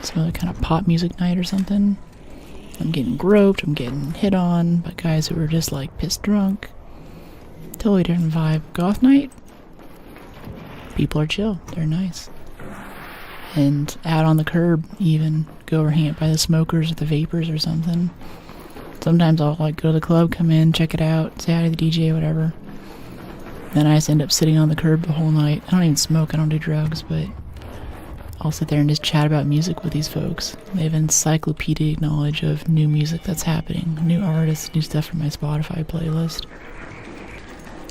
some other kind of pop music night or something, I'm getting groped, I'm getting hit on by guys who are just like pissed drunk. Totally different vibe. Goth night, people are chill, they're nice. And out on the curb, even go over hang out by the smokers or the vapors or something. Sometimes I'll like go to the club, come in, check it out, say hi to the DJ, whatever. Then I just end up sitting on the curb the whole night. I don't even smoke, I don't do drugs, but I'll sit there and just chat about music with these folks. They have encyclopedic knowledge of new music that's happening, new artists, new stuff from my Spotify playlist.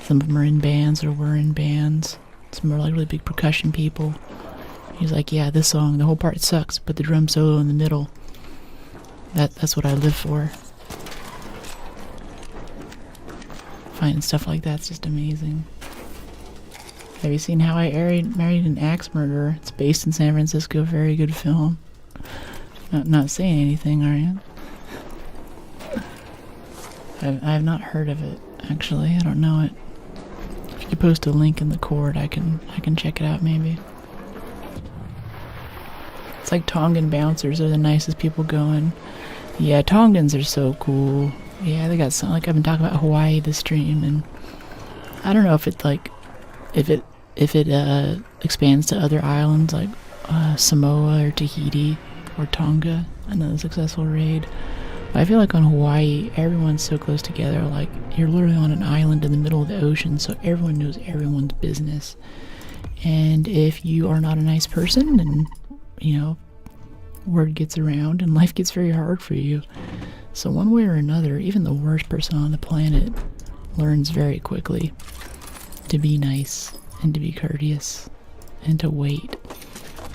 Some of them are in bands or were in bands. Some are like really big percussion people. He's like, yeah, this song, the whole part sucks, but the drum solo in the middle, that's what I live for. Finding stuff like that's just amazing. Have you seen How I Married an Axe Murderer? It's based in San Francisco. Very good film. Not saying anything, are you? I've not heard of it, actually. I don't know it. If you could post a link in the cord, I can check it out maybe. It's like Tongan bouncers are the nicest people going. Yeah, Tongans are so cool. Yeah, they got some, like I've been talking about Hawaii this stream, and I don't know if it like if it expands to other islands like Samoa or Tahiti or Tonga, another successful raid. But I feel like on Hawaii, everyone's so close together. Like you're literally on an island in the middle of the ocean, so everyone knows everyone's business. And if you are not a nice person, then word gets around and life gets very hard for you. So one way or another, even the worst person on the planet learns very quickly to be nice and to be courteous and to wait.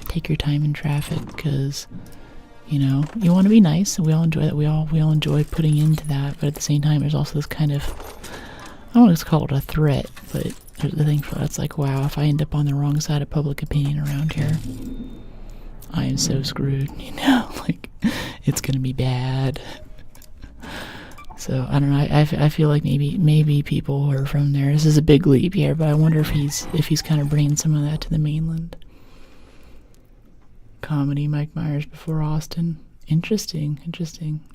Take your time in traffic, because you want to be nice, and we all enjoy that. We all enjoy putting into that, but at the same time there's also this kind of, I don't want to call it a threat, but there's the thing for that's like, wow, if I end up on the wrong side of public opinion around here, I am so screwed, like it's gonna be bad. So I don't know. I feel like maybe people who are from there. This is a big leap here, but I wonder if he's kind of bringing some of that to the mainland. Comedy, Mike Myers before Austin. Interesting.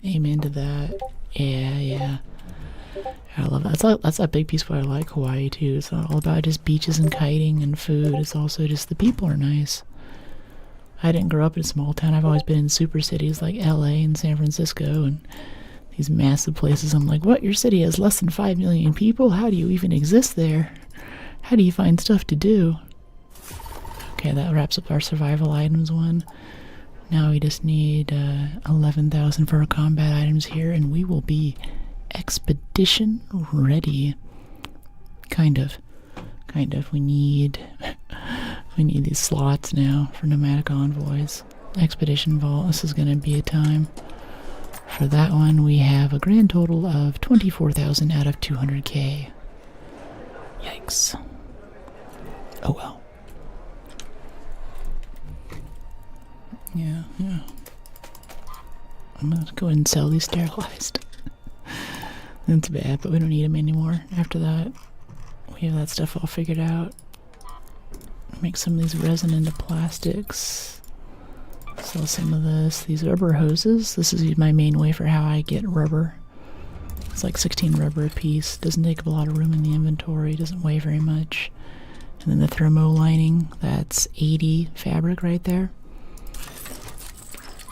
Amen to that. Yeah. I love that. That's a big piece of what I like Hawaii too. It's not all about just beaches and kiting and food. It's also just the people are nice. I didn't grow up in a small town. I've always been in super cities like LA and San Francisco, and these massive places. I'm like, what? Your city has less than 5 million people? How do you even exist there? How do you find stuff to do? Okay, that wraps up our survival items one. Now we just need 11,000 for our combat items here, and we will be expedition ready. Kind of. We need these slots now for nomadic envoys. Expedition vault. This is going to be a time. For that one, we have a grand total of 24,000 out of 200k. Yikes. Oh well. Yeah. I'm gonna go ahead and sell these sterilized. That's bad, but we don't need them anymore. After that, we have that stuff all figured out. Make some of these resin into plastics. Sell some of this. These rubber hoses. This is my main way for how I get rubber. It's like 16 rubber a piece. Doesn't take up a lot of room in the inventory. Doesn't weigh very much. And then the thermo lining. That's 80 fabric right there.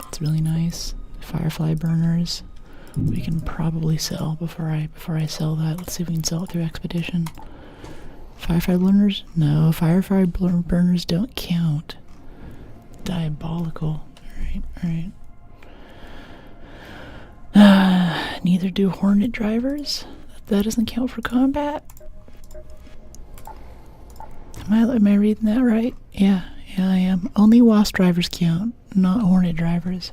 It's really nice. Firefly burners. We can probably sell before I sell that. Let's see if we can sell it through Expedition. Firefly burners? No, firefly burners don't count. Diabolical. Alright. Neither do Hornet drivers. That doesn't count for combat. Am I reading that right? Yeah, I am. Only Wasp drivers count, not Hornet drivers.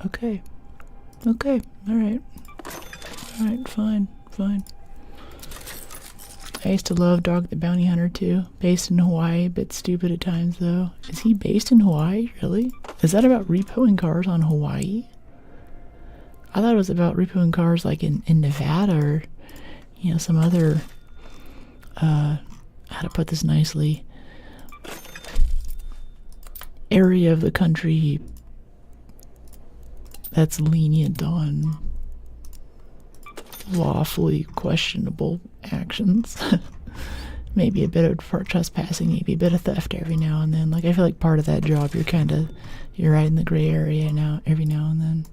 Okay. Alright, fine. I used to love Dog the Bounty Hunter too. Based in Hawaii, but stupid at times though. Is he based in Hawaii? Really? Is that about repoing cars on Hawaii? I thought it was about repoing cars like in Nevada or, some other, how to put this nicely, area of the country that's lenient on lawfully questionable actions. Maybe a bit of trespassing, maybe a bit of theft every now and then. Like, I feel like part of that job, you're right in the gray area now, every now and then.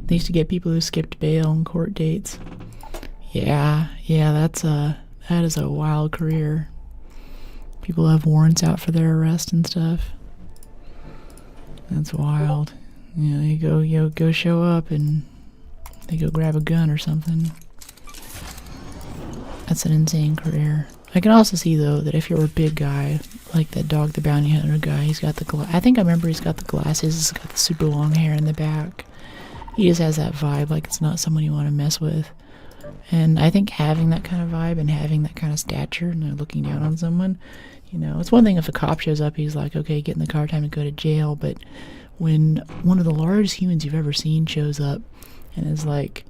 They used to get people who skipped bail and court dates. Yeah, that is a wild career. People have warrants out for their arrest and stuff. That's wild. You go show up and they go grab a gun or something. That's an insane career. I can also see though that if you're a big guy, like that Dog the Bounty Hunter guy, he's got I think I remember he's got the glasses, he's got the super long hair in the back. He just has that vibe, like it's not someone you want to mess with. And I think having that kind of vibe and having that kind of stature and looking down on someone, it's one thing if a cop shows up, he's like, okay, get in the car, time to go to jail, but when one of the largest humans you've ever seen shows up and is like,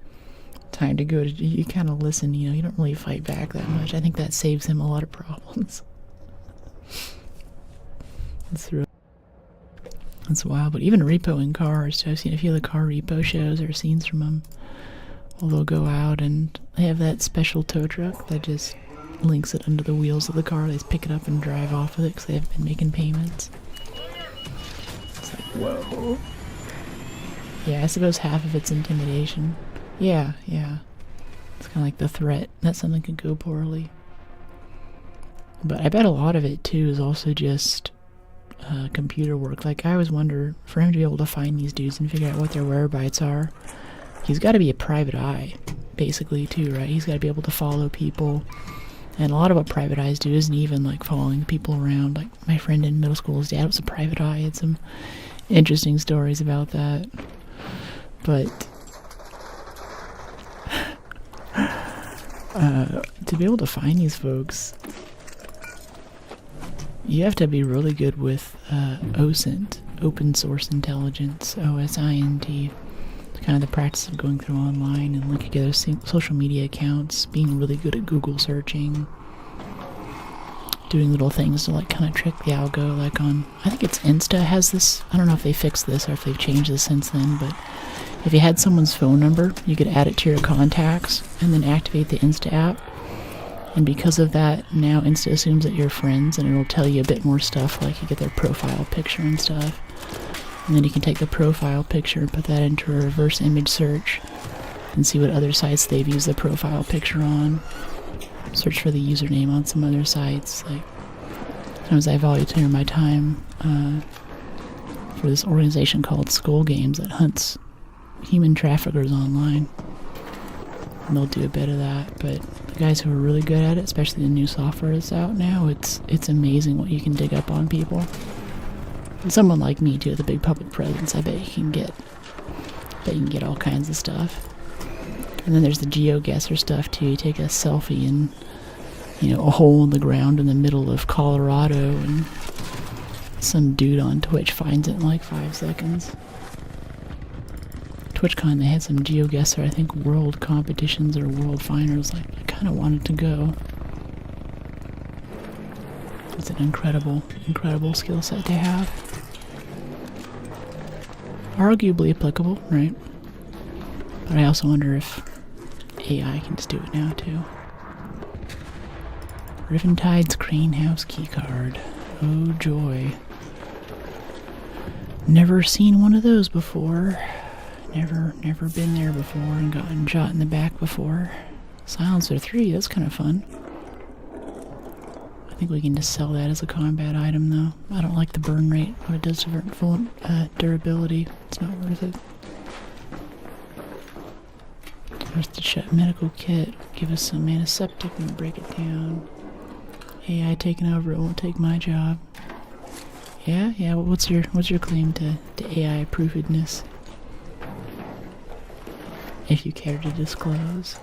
time to go to, you kind of listen, you don't really fight back that much. I think that saves him a lot of problems. That's wild. But even repoing cars, I've seen a few of the car repo shows or scenes from them. Well, they'll go out and they have that special tow truck that just links it under the wheels of the car. They just pick it up and drive off with it because they have been making payments. It's like, whoa. Yeah, I suppose half of it's intimidation. Yeah. It's kind of like the threat that something could go poorly. But I bet a lot of it, too, is also just computer work. Like, I always wonder, for him to be able to find these dudes and figure out what their whereabouts are, he's got to be a private eye, basically, too, right? He's got to be able to follow people. And a lot of what private eyes do isn't even, like, following people around. Like, my friend in middle school, his dad was a private eye. Had some interesting stories about that. But to be able to find these folks, you have to be really good with OSINT, Open Source Intelligence, OSINT. It's kind of the practice of going through online and linking together social media accounts, being really good at Google searching, doing little things to like kind of trick the algo. Like on, I think it's Insta has this. I don't know if they fixed this or if they've changed this since then, but if you had someone's phone number, you could add it to your contacts and then activate the Insta app. And because of that, now Insta assumes that you're friends and it'll tell you a bit more stuff, like you get their profile picture and stuff. And then you can take the profile picture and put that into a reverse image search and see what other sites they've used the profile picture on. Search for the username on some other sites. Like, sometimes I volunteer my time for this organization called Skull Games that hunts human traffickers online. And they'll do a bit of that, but the guys who are really good at it, especially the new software that's out now, it's amazing what you can dig up on people. And someone like me too, with a big public presence, I bet you can get all kinds of stuff. And then there's the GeoGuessr stuff too. You take a selfie in, a hole in the ground in the middle of Colorado, and some dude on Twitch finds it in like 5 seconds. TwitchCon, they had some GeoGuessr, I think, world competitions or world finals. Like, I kind of wanted to go. It's an incredible skill set to have. Arguably applicable, right? But I also wonder if AI can just do it now, too. Riventide's Greenhouse keycard. Oh, joy. Never seen one of those before. Never been there before and gotten shot in the back before. Silencer 3, that's kind of fun. I think we can just sell that as a combat item, though. I don't like the burn rate. What it does to full durability. It's not worth it. There's the Chet medical kit. Give us some antiseptic and break it down. AI taking over, it won't take my job. Yeah. Well, what's your claim to AI proofedness? If you care to disclose.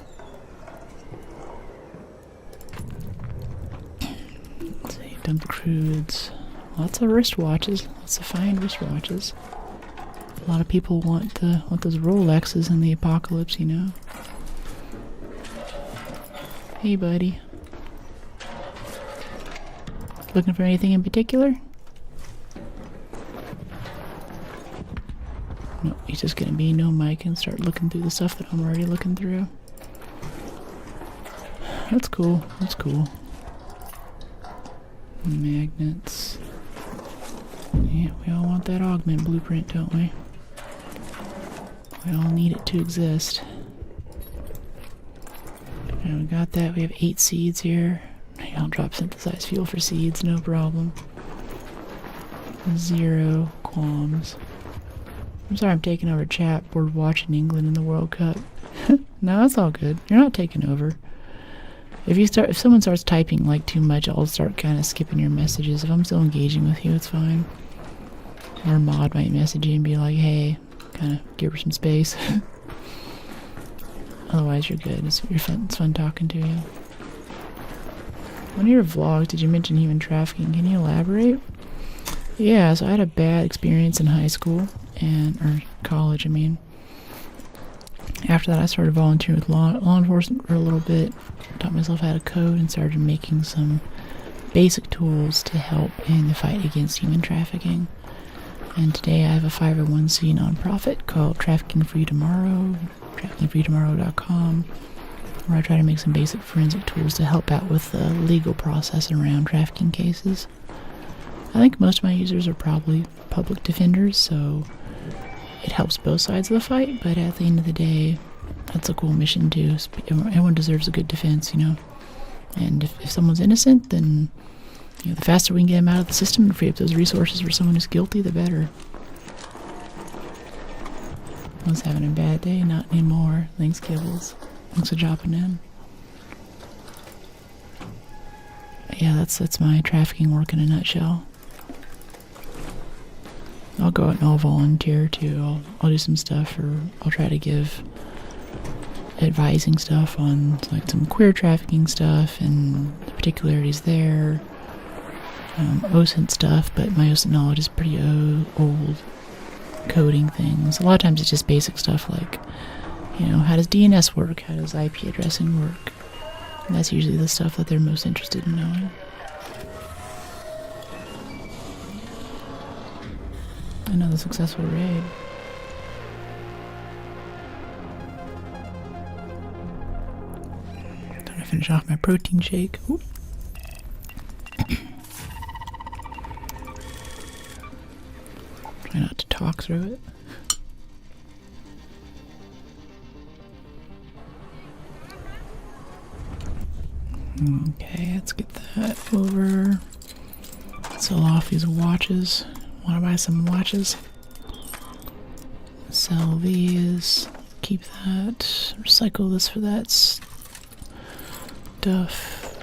Let's see, dump crudes. Lots of wristwatches. Lots of fine wristwatches. A lot of people want those Rolexes in the apocalypse, Hey, buddy. Looking for anything in particular? No, he's just gonna be no mic and start looking through the stuff that I'm already looking through. That's cool. Magnets. Yeah, we all want that augment blueprint, don't we? We all need it to exist. And we got that. We have 8 seeds here. I'll drop synthesized fuel for seeds, no problem. 0 qualms. I'm sorry I'm taking over chat, bored watching England in the World Cup. No, it's all good. You're not taking over. If someone starts typing like too much, I'll start kind of skipping your messages. If I'm still engaging with you, it's fine. Or mod might message you and be like, hey, kind of give her some space. Otherwise, you're good. It's fun talking to you. One of your vlogs, did you mention human trafficking? Can you elaborate? Yeah, so I had a bad experience in high school, or college, I mean. After that, I started volunteering with law enforcement for a little bit. Taught myself how to code and started making some basic tools to help in the fight against human trafficking. And today I have a 501c nonprofit called Trafficking Free Tomorrow, trackingfreetomorrow.com, where I try to make some basic forensic tools to help out with the legal process around trafficking cases. I think most of my users are probably public defenders, so it helps both sides of the fight, but at the end of the day, that's a cool mission too. Everyone deserves a good defense, And if someone's innocent, then the faster we can get them out of the system and free up those resources for someone who's guilty, the better. I was having a bad day, not anymore. Thanks, Kibbles. Thanks for dropping in. But yeah, that's my trafficking work in a nutshell. I'll go out and I'll volunteer too. I'll do some stuff, or I'll try to give advising stuff on like some queer trafficking stuff and the particularities there. OSINT stuff, but my OSINT knowledge is pretty old. Coding things. A lot of times it's just basic stuff like, how does DNS work? How does IP addressing work? And that's usually the stuff that they're most interested in knowing. Another successful raid. Time to finish off my protein shake. Oop. Try not to talk talk through it. Okay, let's get that over. Sell off these watches. Want to buy some watches? Sell these. Keep that. Recycle this for that stuff.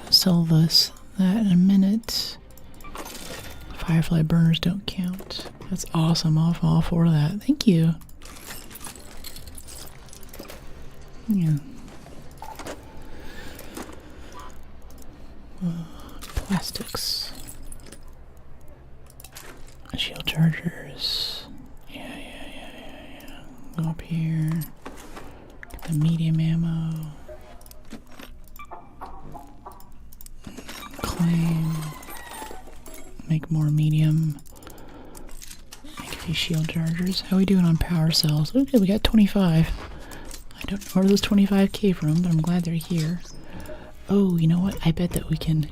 Sell this. That in a minute. Firefly burners don't count. That's awesome. I'm all for that. Thank you. Yeah. Plastics. Shield chargers. Yeah. Go up here. Get the medium ammo. Claim. Make more medium. Make a few shield chargers. How are we doing on power cells? Okay, we got 25. I don't know where those 25k from, but I'm glad they're here. Oh, you know what? I bet that we can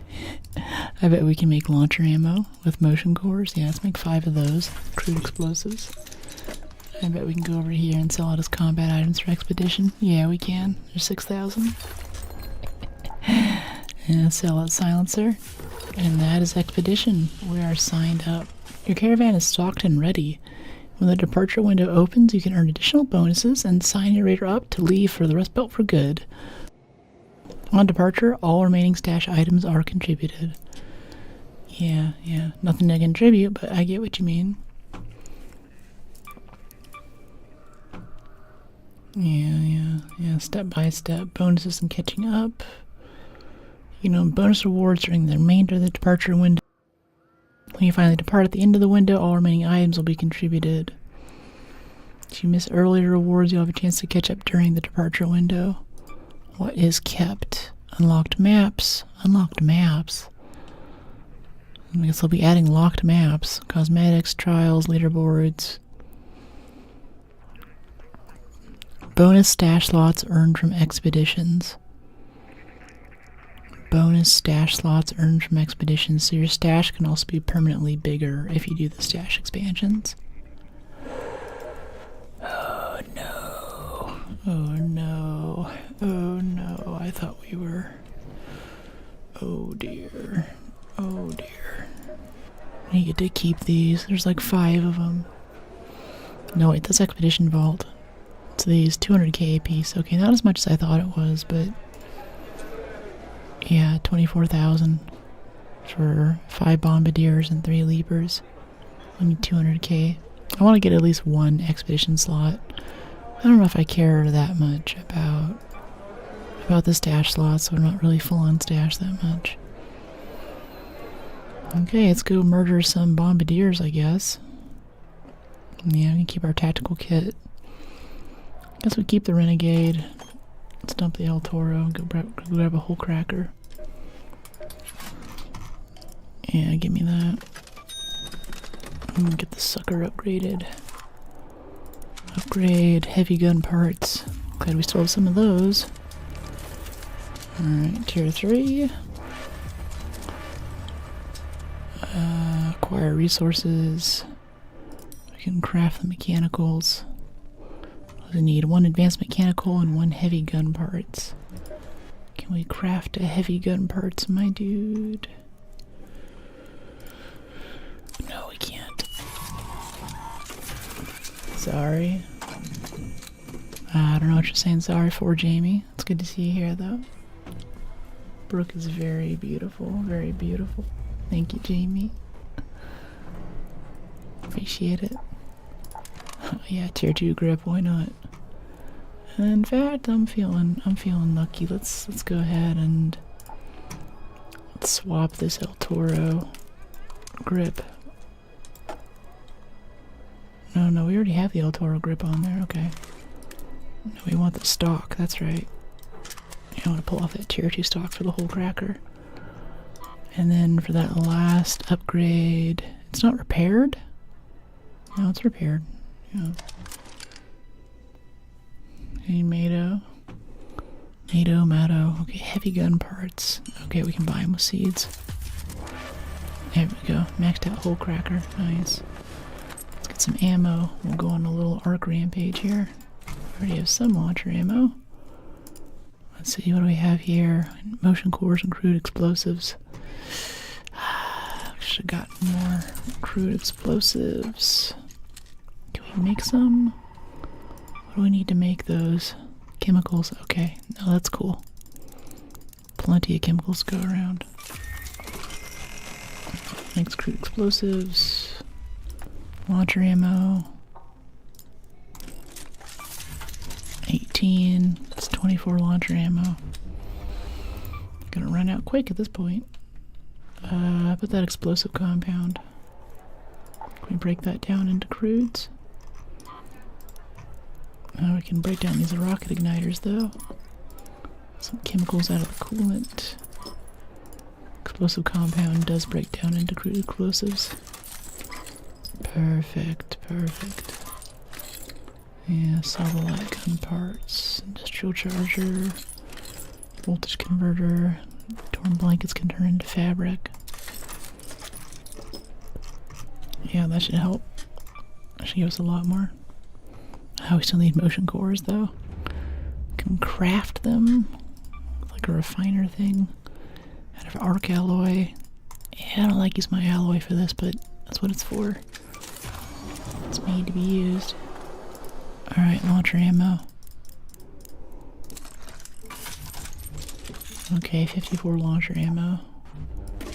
make launcher ammo with motion cores. Yeah, let's make 5 of those. Crude explosives. I bet we can go over here and sell out as combat items for expedition. Yeah, we can. There's 6,000. And sell out silencer. And that is expedition. We are signed up. Your caravan is stocked and ready. When the departure window opens, you can earn additional bonuses and sign your raider up to leave for the Rust Belt for good. On departure, all remaining stash items are contributed. Yeah. Nothing to contribute, but I get what you mean. Yeah. Step by step. Bonuses and catching up. You know, bonus rewards during the remainder of the departure window. When you finally depart at the end of the window, all remaining items will be contributed. If you miss earlier rewards, you'll have a chance to catch up during the departure window. What is kept? Unlocked maps. Unlocked maps. I guess I'll be adding locked maps. Cosmetics, trials, leaderboards. Bonus stash slots earned from expeditions. Bonus stash slots earned from expeditions. So your stash can also be permanently bigger if you do the stash expansions. Oh no. I thought we were... Oh dear. I get to keep these. There's like 5 of them. No, wait, that's Expedition Vault. It's these 200k a piece. Okay, not as much as I thought it was, but... Yeah, 24,000 for 5 Bombardiers and 3 Leapers. I need 200k. I want to get at least 1 Expedition slot. I don't know if I care that much about the stash slots, so I'm not really full on stash that much. Okay, let's go murder some Bombardiers, I guess. Yeah, we can keep our tactical kit. Guess we keep the Renegade. Let's dump the El Toro and go grab a whole cracker. Yeah, give me that. I'm gonna get the sucker upgraded. Upgrade heavy gun parts. Glad we still have some of those. Alright, tier 3. Acquire resources. We can craft the mechanicals. We need 1 advanced mechanical and 1 heavy gun parts. Can we craft a heavy gun parts, my dude? No, we can't. Sorry. I don't know what you're saying sorry for, Jamie. It's good to see you here, though. Brooke is very beautiful, very beautiful. Thank you, Jamie. Appreciate it. Oh, yeah, tier 2 grip, why not? In fact, I'm feeling lucky. Let's go ahead and let's swap this El Toro grip. No, we already have the El Toro grip on there. Okay. No, we want the stock. That's right. I want to pull off that tier 2 stock for the whole cracker. And then for that last upgrade, it's not repaired. No, it's repaired. Yeah. Matto. Okay, heavy gun parts. Okay, we can buy them with seeds. There we go. Maxed out whole cracker. Nice. Let's get some ammo. We'll go on a little arc rampage here. Already have some launcher ammo. Let's see, what do we have here? Motion cores and crude explosives. Should have gotten more crude explosives. Can we make some? What do we need to make those? Chemicals. Okay, no, that's cool. Plenty of chemicals to go around. Makes crude explosives. Launcher ammo. 18. It's 24 launcher ammo. Gonna run out quick at this point. Put that explosive compound. Can we break that down into crudes? We can break down these rocket igniters though. Some chemicals out of the coolant. Explosive compound does break down into crude explosives. Perfect, perfect. Yeah, solid light gun parts, industrial charger, voltage converter, torn blankets can turn into fabric. Yeah, that should help. That should give us a lot more. Oh, we still need motion cores though. Can craft them like a refiner thing out of arc alloy. Yeah, I don't like using my alloy for this, but that's what it's for. It's made to be used. Alright, launcher ammo. Okay, 54 launcher ammo.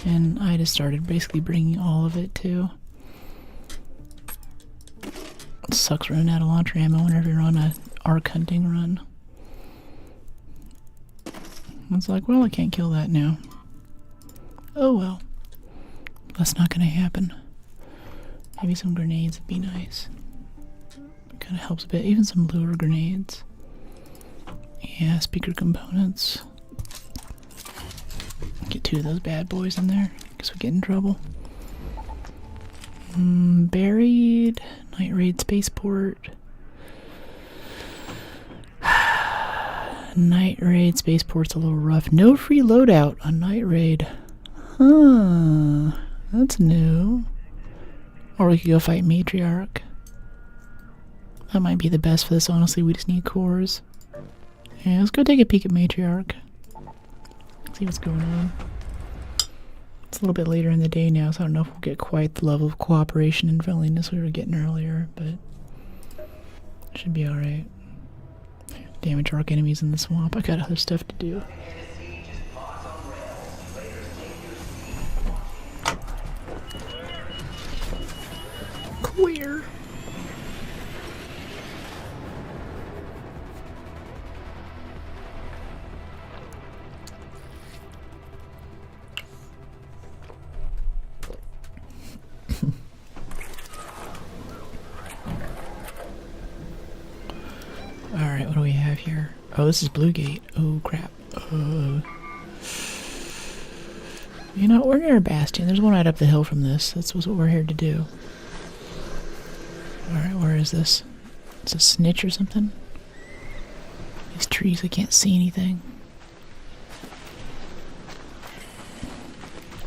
And I just started basically bringing all of it too. It sucks running out of launcher ammo whenever you're on a arc hunting run. It's like, well, I can't kill that now. Oh well. That's not gonna happen. Maybe some grenades would be nice. It kinda helps a bit. Even some lure grenades. Yeah, speaker components. Get 2 of those bad boys in there. Guess we get in trouble. Buried. Night raid spaceport. Night raid spaceport's a little rough. No free loadout on night raid. Huh. That's new. Or we could go fight Matriarch. That might be the best for this, honestly. We just need cores. Yeah, let's go take a peek at Matriarch. See what's going on. It's a little bit later in the day now, so I don't know if we'll get quite the level of cooperation and friendliness we were getting earlier, but it should be alright. Damage arc enemies in the swamp. I got other stuff to do. Clear. Alright, what do we have here? Oh, this is Blue Gate. Oh, crap. You know, we're near a bastion. There's one right up the hill from this. That's what we're here to do. Alright, where is this? It's a snitch or something? These trees, I can't see anything.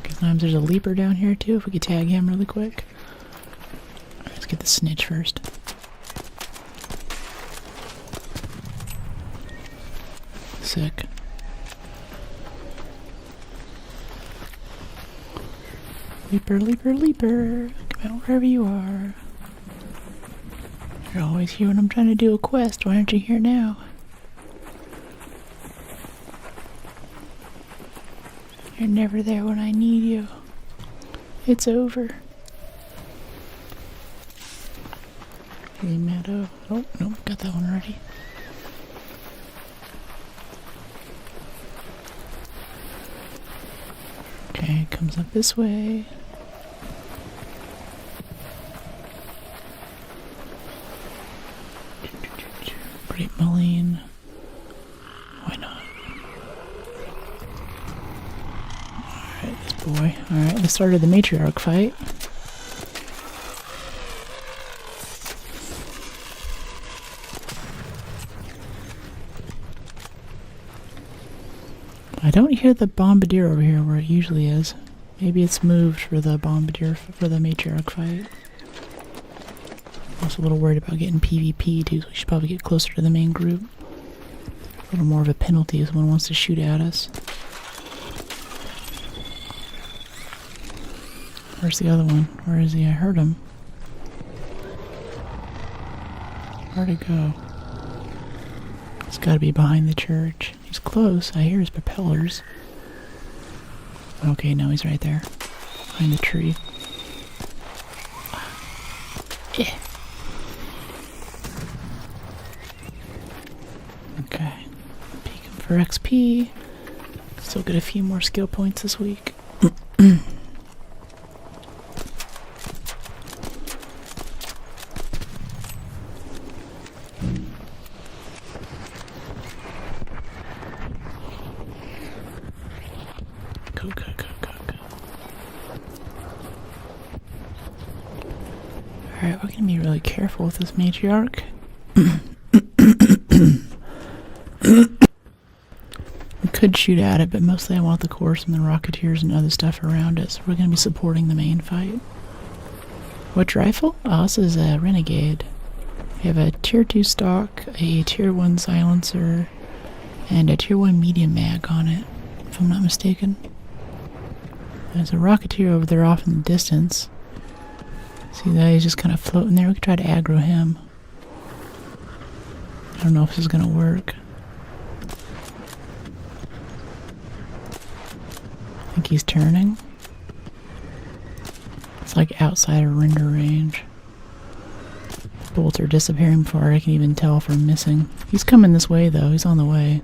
Sometimes there's a leaper down here too, if we could tag him really quick. Alright, let's get the snitch first. Sick. Leaper, leaper, leaper. Come out wherever you are. You're always here when I'm trying to do a quest. Why aren't you here now? You're never there when I need you. It's over. Green Meadow. Oh, nope, got that one already. Okay, comes up this way. Great Moline. Why not? Alright, this boy. Alright, we started the Matriarch fight. I don't hear the Bombardier over here where it usually is. Maybe it's moved for the Bombardier for the Matriarch fight. Also a little worried about getting PvP too, so we should probably get closer to the main group. A little more of a penalty if someone wants to shoot at us. Where's the other one? Where is he? I heard him. Where'd he go? He's gotta be behind the church. He's close. I hear his propellers. Okay, no, he's right there. Behind the tree. Yeah. Okay. Peeking for XP. Still get a few more skill points this week. Go, go, go, go, go. Alright, we're gonna be really careful with this matriarch. We could shoot at it, but mostly I want the course and the rocketeers and other stuff around it, so we're gonna be supporting the main fight. Which rifle? Oh, this is a Renegade. We have a tier 2 stock, a tier 1 silencer, and a tier 1 medium mag on it, if I'm not mistaken. There's a rocketeer over there off in the distance. See that? He's just kind of floating there. We could try to aggro him. I don't know if this is going to work. I think he's turning. It's like outside of render range. Bolts are disappearing before I can even tell if we're missing. He's coming this way though. He's on the way.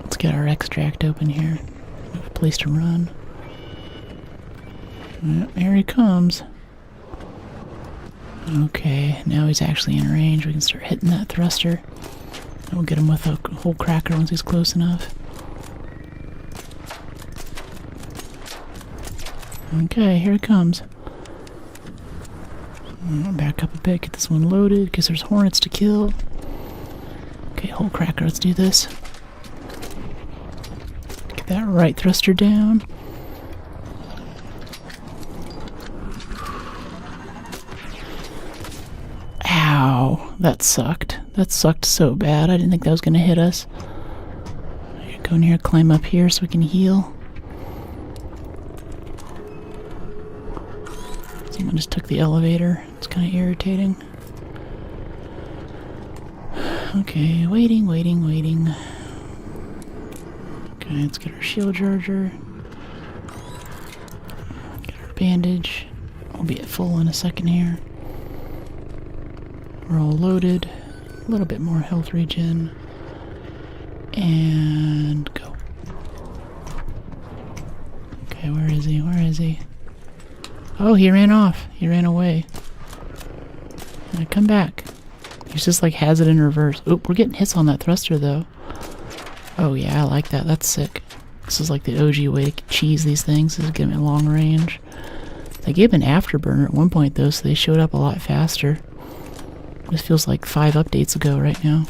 Let's get our extract open here. We have a place to run. Yep, here he comes. Okay, now he's actually in range. We can start hitting that thruster. We'll get him with a whole cracker once he's close enough. Okay, here it comes. Back up a bit, get this one loaded, because there's hornets to kill. Okay, whole cracker, let's do this. Get that right thruster down. Ow, that sucked. That sucked so bad. I didn't think that was going to hit us. Go in here, climb up here so we can heal. Someone just took the elevator. It's kind of irritating. Okay, waiting. Okay, let's get our shield charger. Get our bandage. We'll be at full in a second here. We're all loaded. A little bit more health regen. And go. Okay, where is he? Oh, he ran off. He ran away. Come back. He's just like has it in reverse. Oop, we're getting hits on that thruster though. Oh yeah, I like that. That's sick. This is like the OG way to cheese these things. This is getting in long range. They gave an afterburner at one point though, so they showed up a lot faster. This feels like 5 updates ago right now.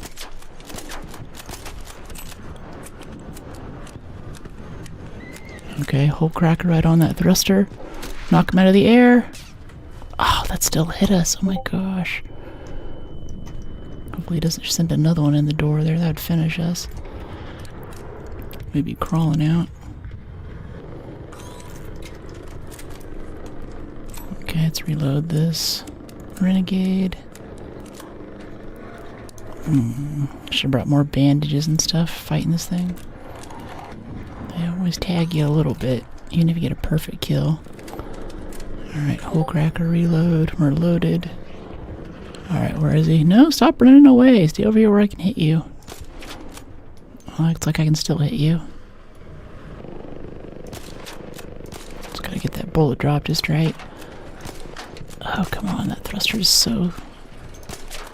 Okay, whole cracker right on that thruster. Knock him out of the air. Oh, that still hit us. Oh my gosh. Hopefully he doesn't send another one in the door there. That would finish us. Maybe crawling out. Okay, let's reload this. Renegade. Should have brought more bandages and stuff fighting this thing. They always tag you a little bit, even if you get a perfect kill. Alright, whole cracker reload. We're loaded. Alright, where is he? No, stop running away. Stay over here where I can hit you. Oh, looks like I can still hit you. Just gotta get that bullet drop just right. Oh, come on. That thruster is so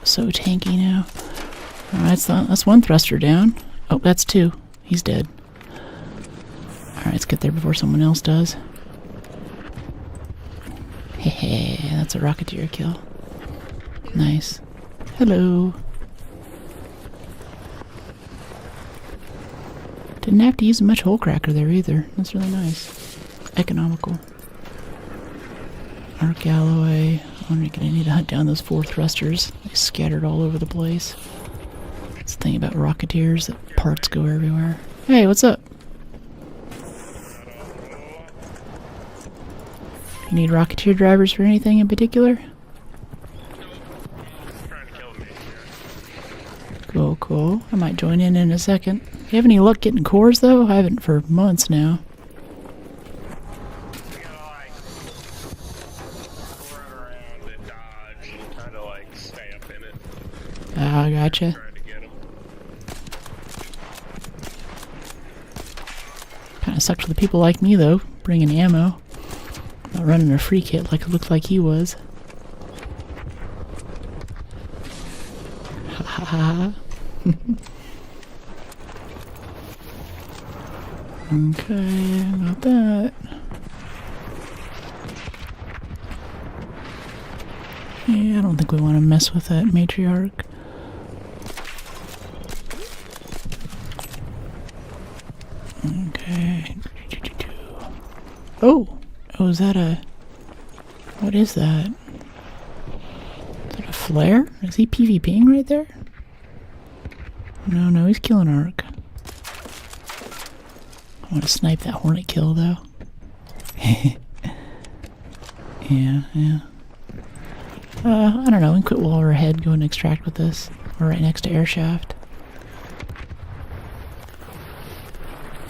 tanky now. Alright, that's one thruster down. Oh, that's 2. He's dead. Alright, let's get there before someone else does. Hehe, that's a rocketeer kill. Nice. Hello. Didn't have to use much hole cracker there either. That's really nice. Economical. Arc alloy. I'm gonna need to hunt down those 4 thrusters. They scattered all over the place. It's the thing about Rocketeers, that parts go everywhere. Hey, what's up? You need Rocketeer drivers for anything in particular? Cool, cool. I might join in a second. You have any luck getting cores, though? I haven't for months now. Ah, gotcha. Kinda sucks for the people like me, though, bringing ammo. Not running a free kit like it looked like he was. Ha ha ha. Okay, got that. Yeah, I don't think we want to mess with that matriarch. Okay. Oh! Oh, is that a... What is that? Is that a flare? Is he PvPing right there? No, he's killing Arc. I want to snipe that Hornet kill, though. Yeah. I don't know, we can quit while we're ahead, go and extract with this. We're right next to air shaft.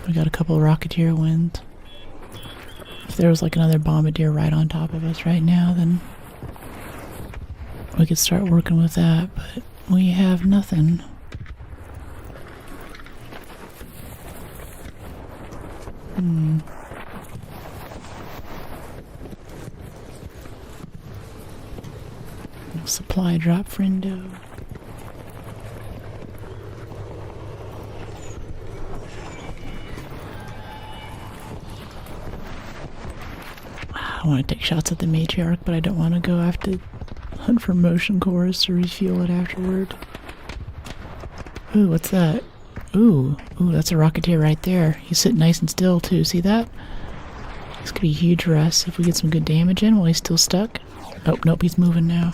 We got a couple of Rocketeer wins. If there was like another Bombardier right on top of us right now, then we could start working with that, but we have nothing. No supply drop, friendo. I want to take shots at the matriarch, but I don't want to go after hunt for motion cores to refuel it afterward. Ooh, what's that? Ooh, that's a Rocketeer right there. He's sitting nice and still too. See that? This could be huge for us if we get some good damage in while he's still stuck. Oh, nope, he's moving now.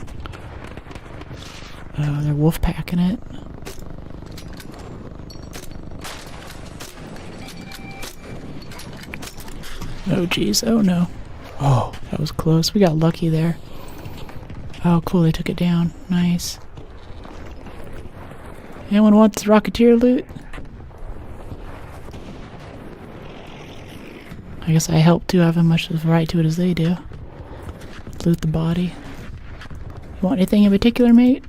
They're wolf packing it. Oh jeez, oh no. Oh, that was close. We got lucky there. Oh, cool, they took it down. Nice. Anyone wants Rocketeer loot? I guess I help too. I have as much of a right to it as they do. Loot the body. You want anything in particular, mate?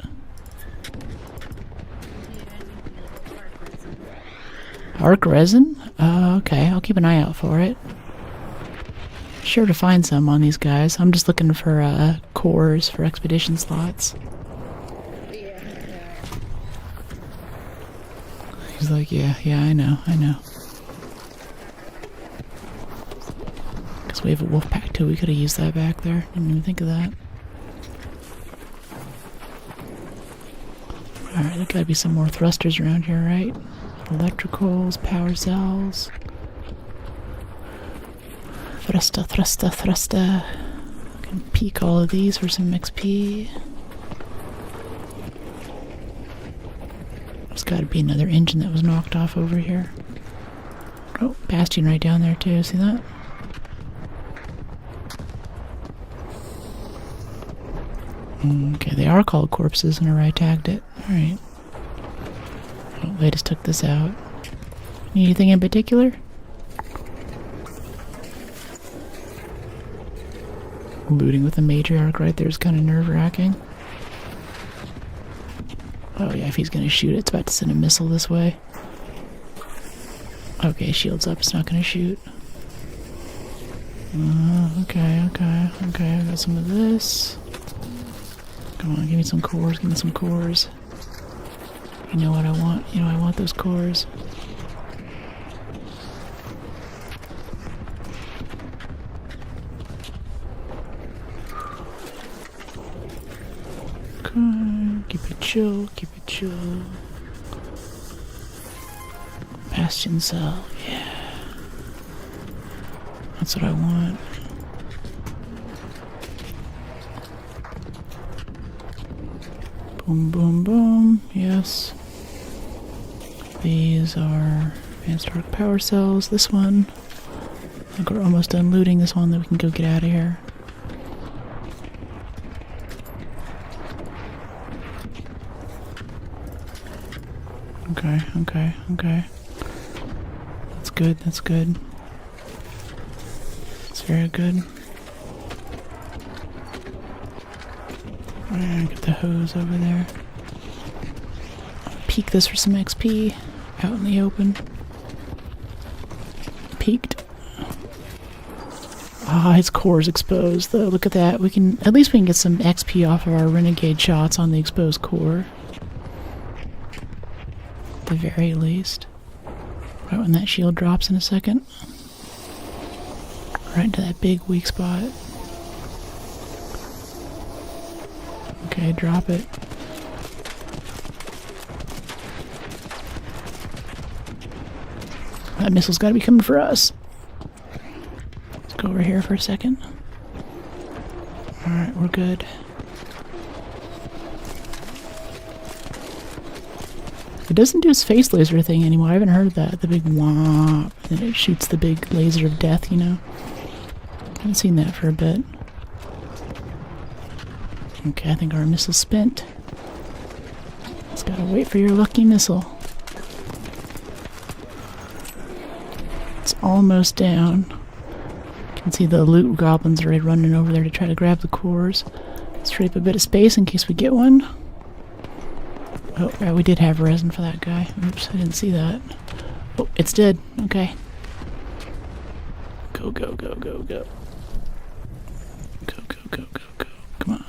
Arc resin? Okay, I'll keep an eye out for it. Sure to find some on these guys. I'm just looking for cores for expedition slots. He's like, yeah, I know. Because we have a wolf pack too. We could have used that back there. Didn't even think of that. Alright, there gotta be some more thrusters around here, right? Electricals, power cells. Thrusta. I can peek all of these for some XP. There's gotta be another engine that was knocked off over here. Oh, Bastion right down there too, see that? Okay, they are called corpses whenever I tagged it. Alright. Oh, they just took this out. Need anything in particular? Looting with a matriarch right there is kind of nerve-wracking. Oh yeah, if he's gonna shoot it, it's about to send a missile this way. Okay, shield's up, it's not gonna shoot. Okay, I got some of this. Come on, give me some cores, You know what I want? I want those cores. Keep it chill. Bastion cell, yeah. That's what I want. Boom, boom, boom. Yes. These are advanced arc power cells. This one. I think we're almost done looting this one, that we can go get out of here. Okay. That's good, that's good. That's very good. Get the hose over there. Peek this for some XP out in the open. Peeked. Ah, his core's exposed though. Look at that. At least we can get some XP off of our renegade shots on the exposed core. At the very least. Right when that shield drops in a second. Right into that big weak spot. Okay, drop it. That missile's gotta be coming for us. Let's go over here for a second. Alright, we're good. It doesn't do its face laser thing anymore. I haven't heard that. The big womp. And it shoots the big laser of death, you know? I haven't seen that for a bit. Okay, I think our missile's spent. Just gotta wait for your lucky missile. It's almost down. You can see the loot goblins already running over there to try to grab the cores. Let's free up a bit of space in case we get one. Oh, right, we did have resin for that guy. Oops, I didn't see that. Oh, it's dead. Okay. Go, go, go, go, go. Go, go, go, go, go. Come on.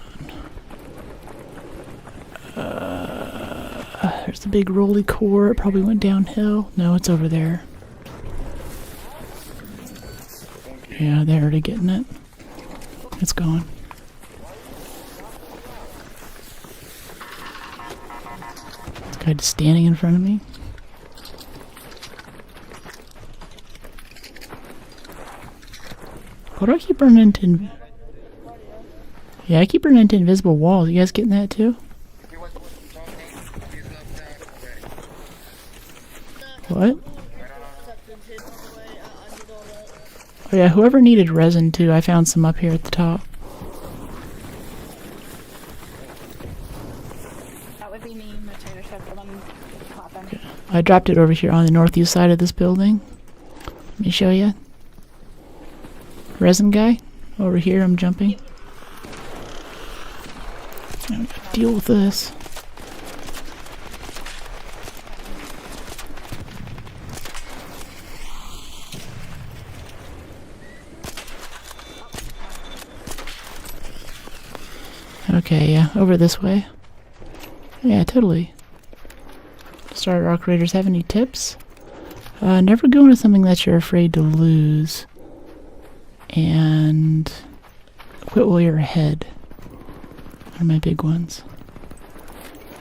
There's the big rolly core. It probably went downhill. No, it's over there. Yeah, they're already getting it. It's gone. This guy just standing in front of me. Why do I keep running into... Yeah, I keep running into invisible walls. You guys getting that too? What? Oh yeah, whoever needed resin too, I found some up here at the top. That would be me, my trainer said, but I'm popping. Okay. I dropped it over here on the northeast side of this building. Let me show you. Resin guy, over here, I'm jumping. I'm gonna deal with this. Okay, yeah, over this way. Yeah, totally. Starter arc raiders have any tips? Never go into something that you're afraid to lose. And quit while you're ahead are my big ones.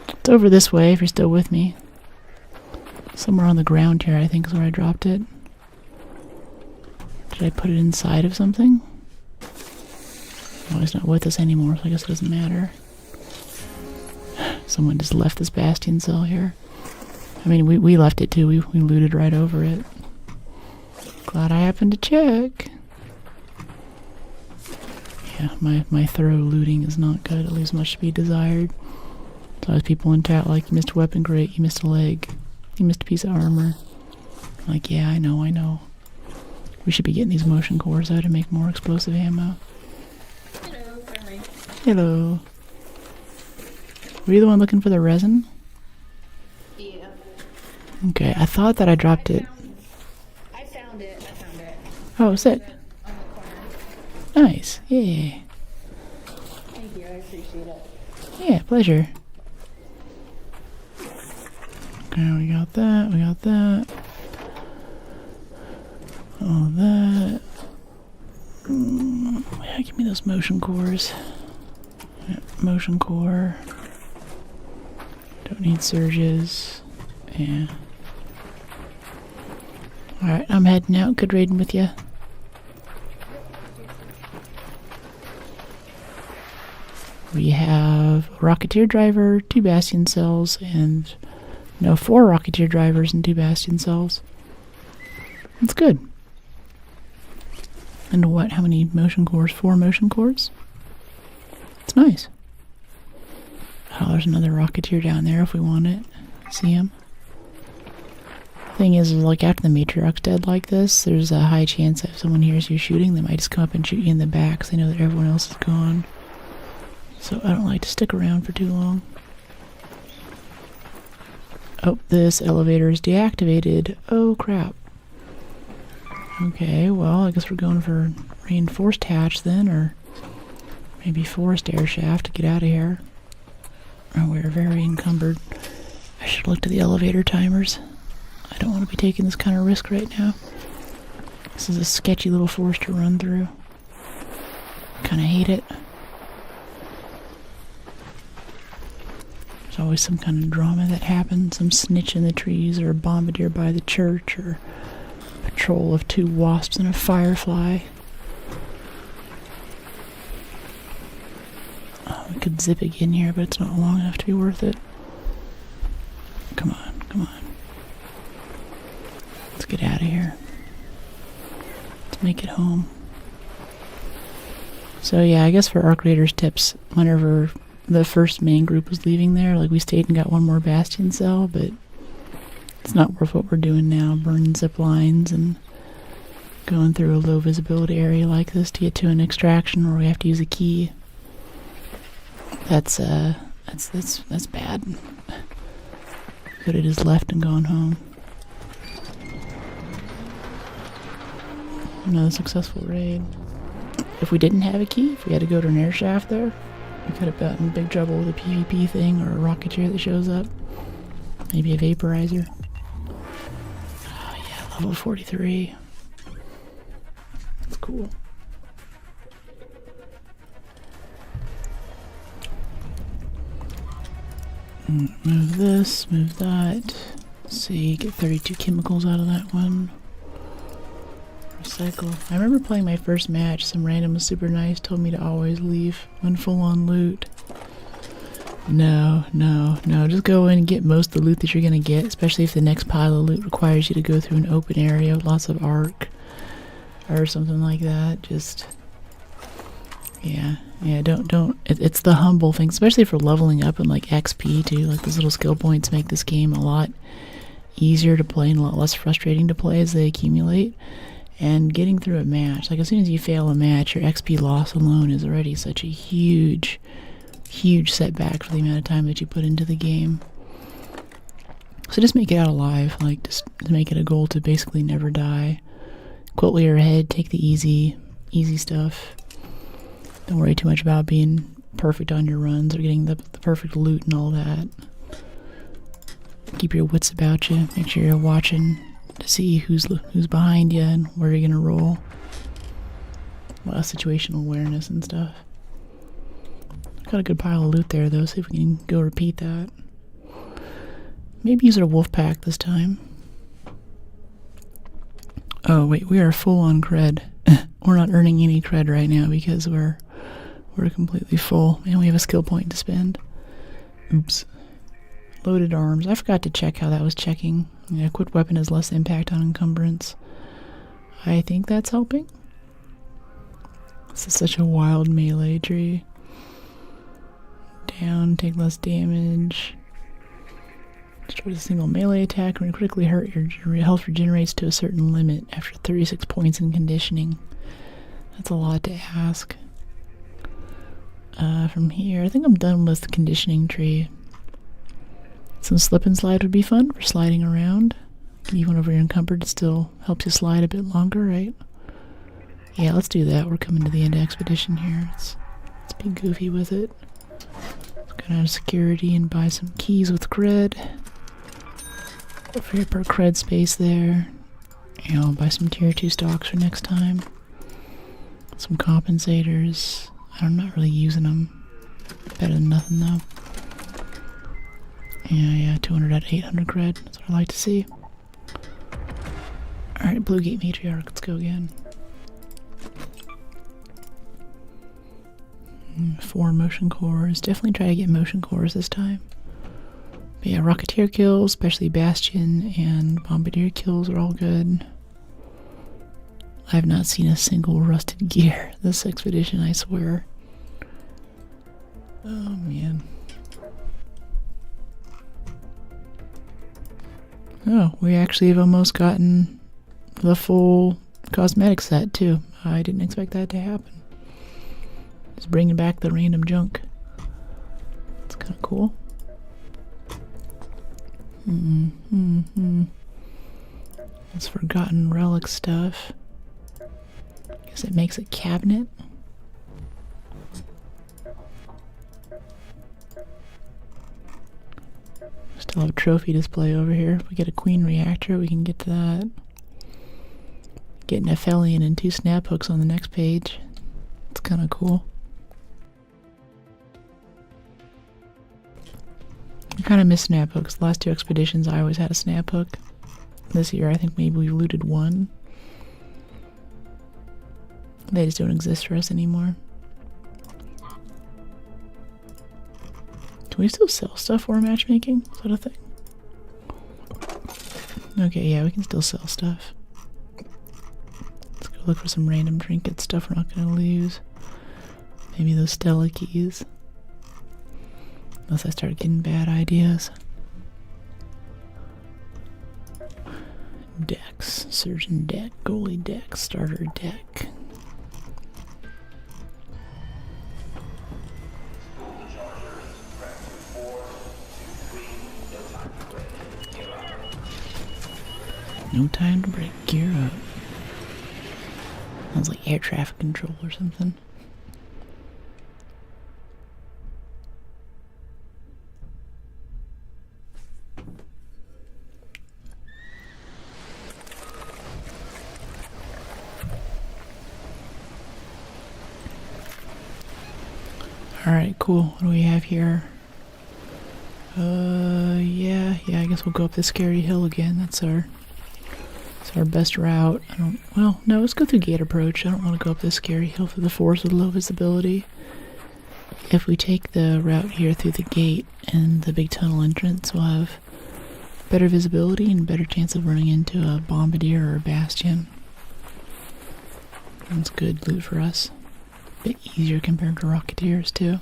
It's over this way if you're still with me. Somewhere on the ground here, I think, is where I dropped it. Did I put it inside of something? Oh, he's not with us anymore, so I guess it doesn't matter. Someone just left this bastion cell here. I mean, we left it too. We looted right over it. Glad I happened to check. Yeah, my thorough looting is not good. It leaves much to be desired. So as people in chat like, you missed a weapon, great. You missed a leg. You missed a piece of armor. I'm like, yeah, I know. We should be getting these motion cores out to make more explosive ammo. Hello. Were you the one looking for the resin? Yeah. Okay, I thought that I dropped it. I found it. Oh, sick. On the corner. Nice. Yeah. Thank you, I appreciate it. Yeah, pleasure. Okay, we got that. All that. Yeah, give me those motion cores. Yeah, motion core. Don't need surges. Yeah. Alright, I'm heading out. Good raiding with you. We have a Rocketeer driver, 2 Bastion cells, and no, 4 Rocketeer drivers and 2 Bastion cells. That's good. And what? How many motion cores? 4 motion cores? It's nice. Oh, there's another Rocketeer down there if we want it. See him? Thing is, like, after the matriarch's dead like this, there's a high chance that if someone hears you shooting, they might just come up and shoot you in the back because they know that everyone else is gone. So I don't like to stick around for too long. Oh, this elevator is deactivated. Oh, crap. Okay, well, I guess we're going for reinforced hatch then, or maybe forced air shaft to get out of here. Oh, we're very encumbered. I should look to the elevator timers. I don't want to be taking this kind of risk right now. This is a sketchy little force to run through. Kind of hate it. There's always some kind of drama that happens. Some snitch in the trees, or a bombardier by the church, or a patrol of 2 wasps and a firefly. Oh, we could zip again here, but it's not long enough to be worth it. Come on, come on. Let's get out of here. Let's make it home. So yeah, I guess for Arc Raiders tips, whenever the first main group was leaving there, like, we stayed and got 1 more Bastion cell, but it's not worth what we're doing now, burning zip lines and going through a low visibility area like this to get to an extraction where we have to use a key. That's bad. Could have just left and gone home. Another successful raid. If we didn't have a key, if we had to go to an air shaft there, we could have gotten in big trouble with a PvP thing or a Rocketeer that shows up. Maybe a Vaporizer. Oh yeah, level 43. That's cool. Move this, move that. Let's see, get 32 chemicals out of that one. Recycle. I remember playing my first match, some random was super nice, told me to always leave when full on loot. No, just go in and get most of the loot that you're gonna get, especially if the next pile of loot requires you to go through an open area with lots of arc or something like that. Just yeah, don't. It's the humble thing, especially for leveling up and like XP too. Like, those little skill points make this game a lot easier to play and a lot less frustrating to play as they accumulate. And getting through a match, like, as soon as you fail a match, your XP loss alone is already such a huge setback for the amount of time that you put into the game. So just make it out alive, like, just make it a goal to basically never die. Quote your head, take the easy stuff. Don't worry too much about being perfect on your runs or getting the perfect loot and all that. Keep your wits about you, make sure you're watching to see who's behind you and where you're gonna roll. A lot of situational awareness and stuff. Got a good pile of loot there though, see if we can go repeat that. Maybe use our wolf pack this time. Oh wait, we are full on cred. We're not earning any cred right now because we're completely full and we have a skill point to spend. Oops. Loaded arms. I forgot to check how that was checking. Yeah, equipped weapon has less impact on encumbrance. I think that's helping. This is such a wild melee tree. Down, take less damage. Destroy a single melee attack. When critically hurt, your health regenerates to a certain limit after 36 points in conditioning. That's a lot to ask. From here, I think I'm done with the conditioning tree. Some slip and slide would be fun for sliding around. Even if you're encumbered, it still helps you slide a bit longer, right? Yeah, let's do that. We're coming to the end of expedition here. Let's be goofy with it. Let's go down to security and buy some keys with cred. Free up our cred space there. And I'll buy some tier 2 stocks for next time. Some compensators. I'm not really using them. Better than nothing though. Yeah, 200 out of 800 cred. That's what I like to see. Alright, Blue Gate Matriarch, let's go again. 4 motion cores. Definitely try to get motion cores this time. But yeah, Rocketeer kills, especially Bastion and Bombardier kills are all good. I have not seen a single rusted gear this expedition, I swear. Oh man. Oh, we actually have almost gotten the full cosmetic set too. I didn't expect that to happen. Just bringing back the random junk. It's kind of cool. This forgotten relic stuff. Guess it makes a cabinet. Still have a trophy display over here. If we get a queen reactor, we can get to that. Get an Aphelion and 2 snap hooks on the next page. It's kind of cool. I kind of miss snap hooks. The last 2 expeditions I always had a snap hook. This year I think maybe we looted 1. They just don't exist for us anymore. Can we still sell stuff for matchmaking? Is that a thing? Okay, yeah, we can still sell stuff. Let's go look for some random trinket stuff we're not going to lose. Maybe those Stella keys. Unless I start getting bad ideas. Decks. Surgeon deck. Goalie deck. Starter deck. No time to break. Gear up. Sounds like air traffic control or something. Alright, cool. What do we have here? Yeah, I guess we'll go up the scary hill again. That's our best route. Well, no, let's go through gate approach. I don't want to go up this scary hill through the forest with low visibility. If we take the route here through the gate and the big tunnel entrance, we'll have better visibility and better chance of running into a bombardier or a bastion. That's good loot for us. A bit easier compared to rocketeers too.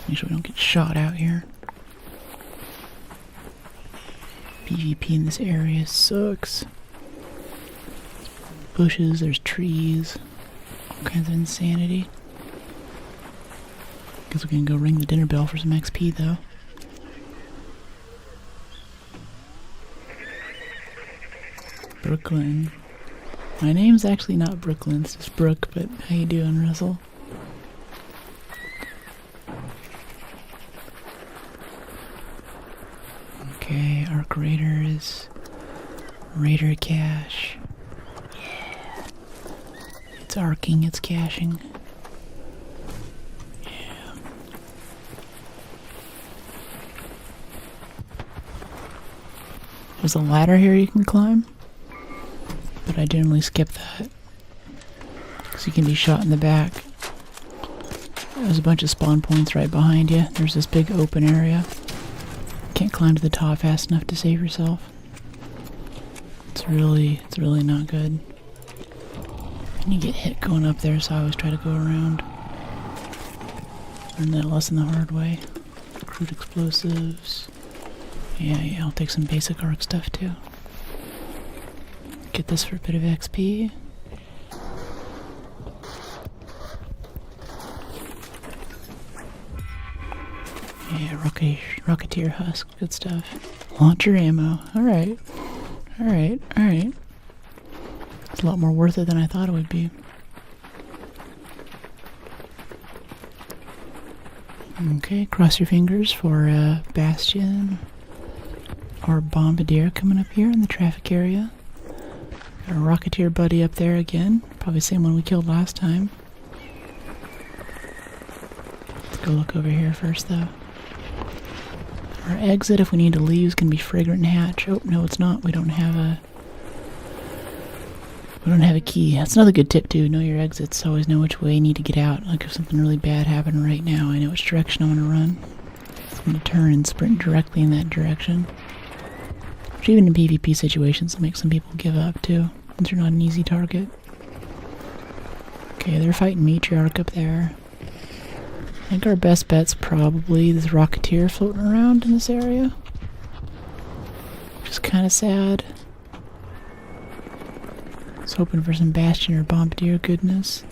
Make sure we don't get shot out here. PvP in this area sucks. Bushes, there's trees, all kinds of insanity. Guess we can go ring the dinner bell for some XP though. Brooklyn. My name's actually not Brooklyn, it's just Brooke, but how you doing, Russell? Okay, Arc Raider is Raider cache. Yeah. It's arcing, it's caching. Yeah. There's a ladder here you can climb, but I generally skip that because you can be shot in the back. There's a bunch of spawn points right behind you. There's this big open area. Can't climb to the top fast enough to save yourself. It's really not good. And you get hit going up there, so I always try to go around. Learn that lesson the hard way. Crude explosives. Yeah, I'll take some basic arc stuff too. Get this for a bit of XP. Yeah, Rocketeer husk, good stuff. Launcher ammo, alright. It's a lot more worth it than I thought it would be. Okay, cross your fingers for Bastion or Bombardier coming up here in the traffic area. Got a Rocketeer buddy up there again, probably the same one we killed last time. Let's go look over here first though. Our exit, if we need to leave, is going to be Fragrant Hatch. Oh, no, it's not. We don't have a We don't have a key. That's another good tip too. Know your exits. Always know which way you need to get out. Like if something really bad happened right now, I know which direction I want to run. I'm going to turn and sprint directly in that direction. Which even in PvP situations will make some people give up too, since you're not an easy target. Okay, they're fighting Matriarch up there. I think our best bet's probably this Rocketeer floating around in this area. Which is kind of sad. I was hoping for some Bastion or Bombardier goodness.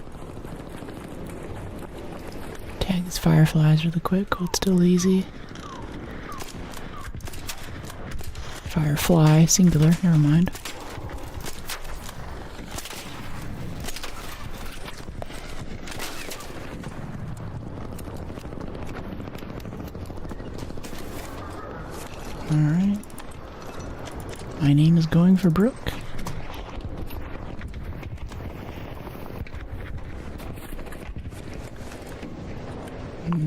Tag these Fireflies really quick, hold still easy. Firefly, singular, never mind. Alright. My name is going for Brooke.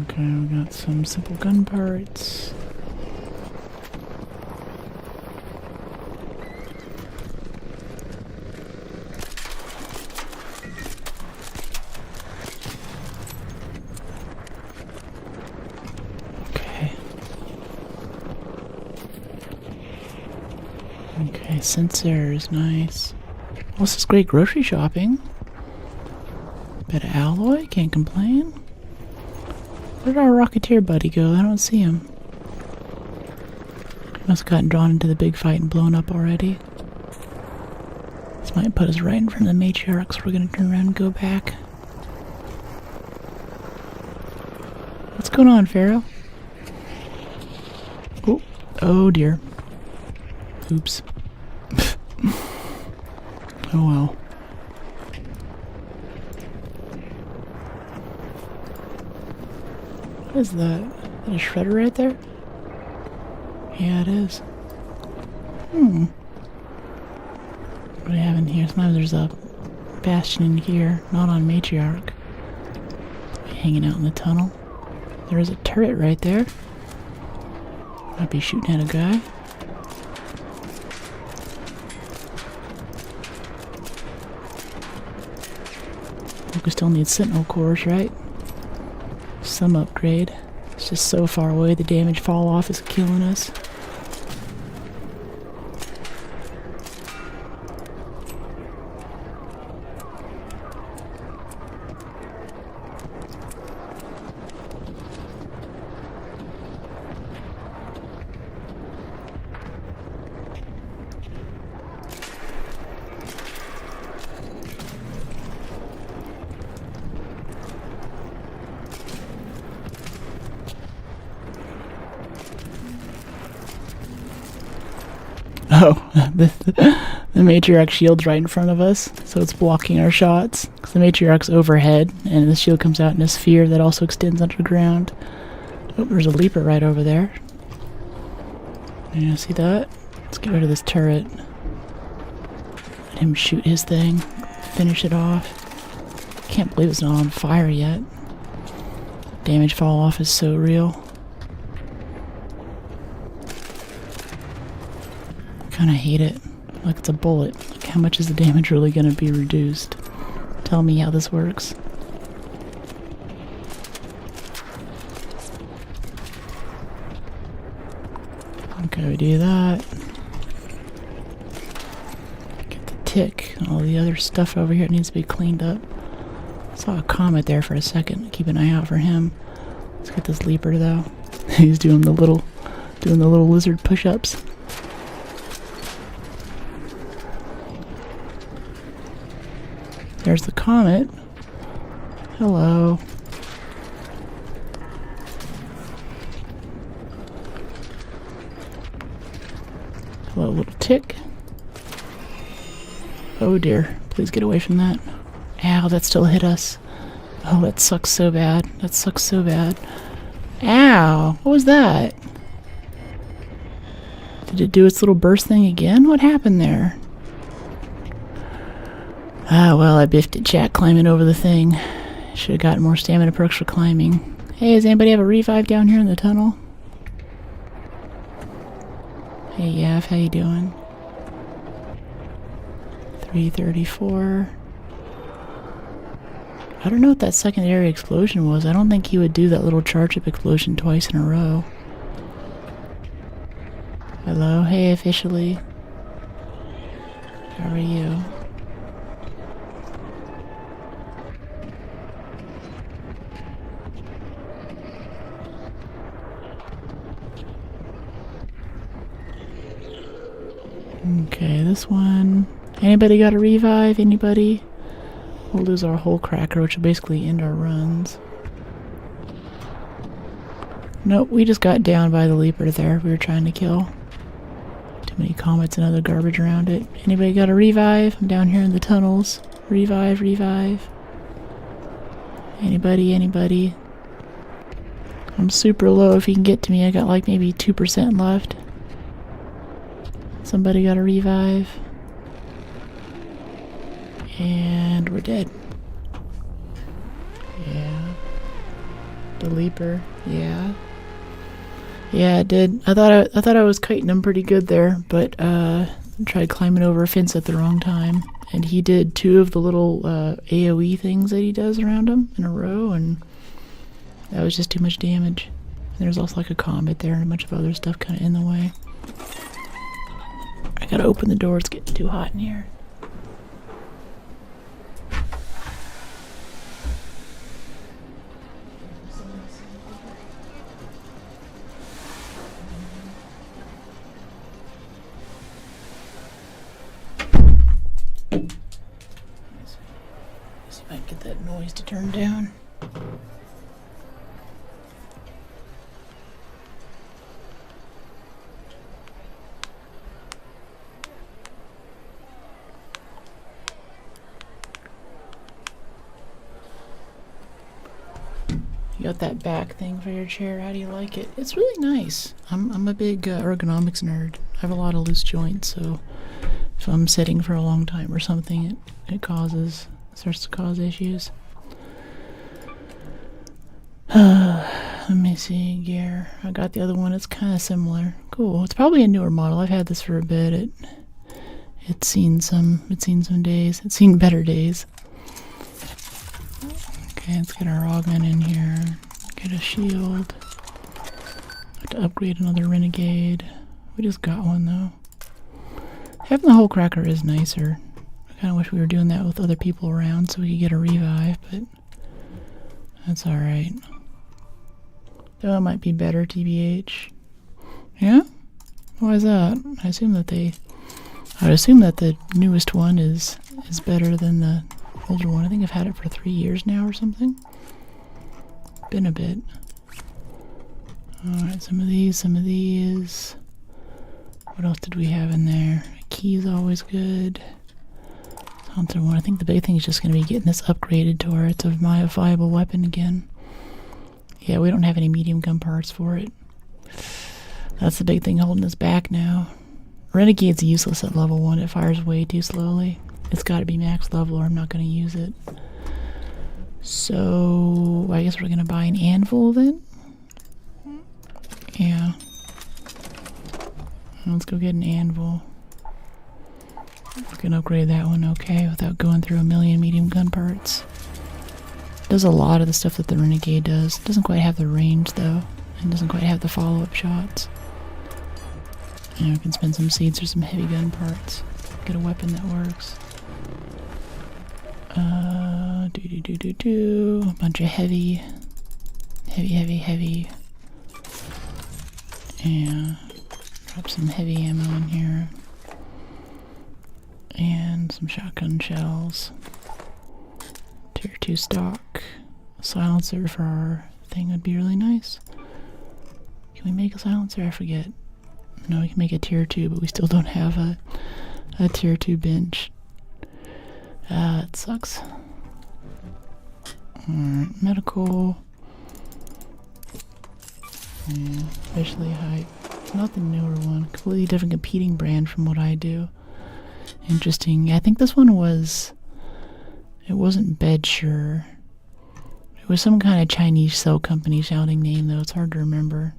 Okay, we got some simple gun parts. Okay, sensors, nice. Well, this is great grocery shopping. Bit of alloy, can't complain. Where did our Rocketeer buddy go? I don't see him. Must have gotten drawn into the big fight and blown up already. This might put us right in front of the Matriarch, so we're gonna turn around and go back. What's going on, Pharaoh? Oh, oh dear. Oops. Oh well. What is that? Is that a shredder right there? Yeah, it is. What do we have in here? Sometimes there's a Bastion in here, not on Matriarch. Hanging out in the tunnel. There is a turret right there. Might be shooting at a guy. We still need Sentinel cores, right? Some upgrade. It's just so far away, the damage fall off is killing us. Oh, the Matriarch shield's right in front of us, so it's blocking our shots. Because the Matriarch's overhead, and the shield comes out in a sphere that also extends underground. Oh, there's a Leaper right over there. You see that? Let's get rid of this turret. Let him shoot his thing. Finish it off. Can't believe it's not on fire yet. Damage fall off is so real. Kinda hate it. Like it's a bullet. Like how much is the damage really gonna be reduced? Tell me how this works. Okay, we do that. Get the tick. All the other stuff over here needs to be cleaned up. Saw a comet there for a second. Keep an eye out for him. Let's get this Leaper though. He's doing the little lizard push-ups. There's the comet. Hello. Hello, little tick. Oh dear. Please get away from that. Ow, that still hit us. Oh, that sucks so bad. That sucks so bad. Ow! What was that? Did it do its little burst thing again? What happened there? Ah, well, I biffed it, chat, climbing over the thing. Should have gotten more stamina perks for climbing. Hey, does anybody have a revive down here in the tunnel? Hey, Yav, how you doing? 334. I don't know what that secondary explosion was. I don't think he would do that little charge up explosion twice in a row. Hello, hey officially. How are you? Okay, this one. Anybody got a revive? Anybody? We'll lose our whole cracker, which will basically end our runs. Nope, we just got down by the leaper there we were trying to kill. Too many comets and other garbage around it. Anybody got a revive? I'm down here in the tunnels. Revive, revive. Anybody, anybody? I'm super low if you can get to me. I got like maybe 2% left. Somebody got a revive. And we're dead. Yeah. The leaper. Yeah. Yeah, it did. I thought I was kiting him pretty good there, but tried climbing over a fence at the wrong time. And he did 2 of the little AoE things that he does around him in a row, and that was just too much damage. And there's also like a comet there and a bunch of other stuff kind of in the way. I gotta open the door, it's getting too hot in here. See if I can get that noise to turn down. You got that back thing for your chair. How do you like it? It's really nice. I'm a big ergonomics nerd. I have a lot of loose joints, so if I'm sitting for a long time or something, it starts to cause issues. Let me see, gear. I got the other one. It's kind of similar. Cool. It's probably a newer model. I've had this for a bit. It's seen some days. It's seen better days. Okay, let's get our augment in here. Get a shield. Have to upgrade another renegade. We just got one though. Having the whole cracker is nicer. I kind of wish we were doing that with other people around so we could get a revive, but that's alright. Though it might be better, TBH. Yeah? Why is that? I would assume that the newest one is better than the older one. I think I've had it for 3 years now or something. Been a bit. Alright, some of these. What else did we have in there? Key is always good. Hunter one. I think the big thing is just going to be getting this upgraded to where it's a viable weapon again. Yeah, we don't have any medium gun parts for it. That's the big thing holding us back now. Renegade's useless at level 1. It fires way too slowly. It's got to be max level or I'm not going to use it. So, I guess we're going to buy an anvil then? Yeah. Let's go get an anvil. We can upgrade that one okay without going through a million medium gun parts. Does a lot of the stuff that the Renegade does. Doesn't quite have the range though. And doesn't quite have the follow-up shots. And we can spend some seeds for some heavy gun parts. Get a weapon that works. A bunch of heavy. Yeah. Drop some heavy ammo in here. And some shotgun shells. Tier 2 stock. A silencer for our thing would be really nice. Can we make a silencer? I forget. No, we can make a tier 2, but we still don't have a tier 2 bench. It sucks. Alright, medical. Yeah, officially hype. Not the newer one. Completely different competing brand from what I do. Interesting. Yeah, I think this one was... It wasn't Bedsure. It was some kind of Chinese cell company sounding name though. It's hard to remember.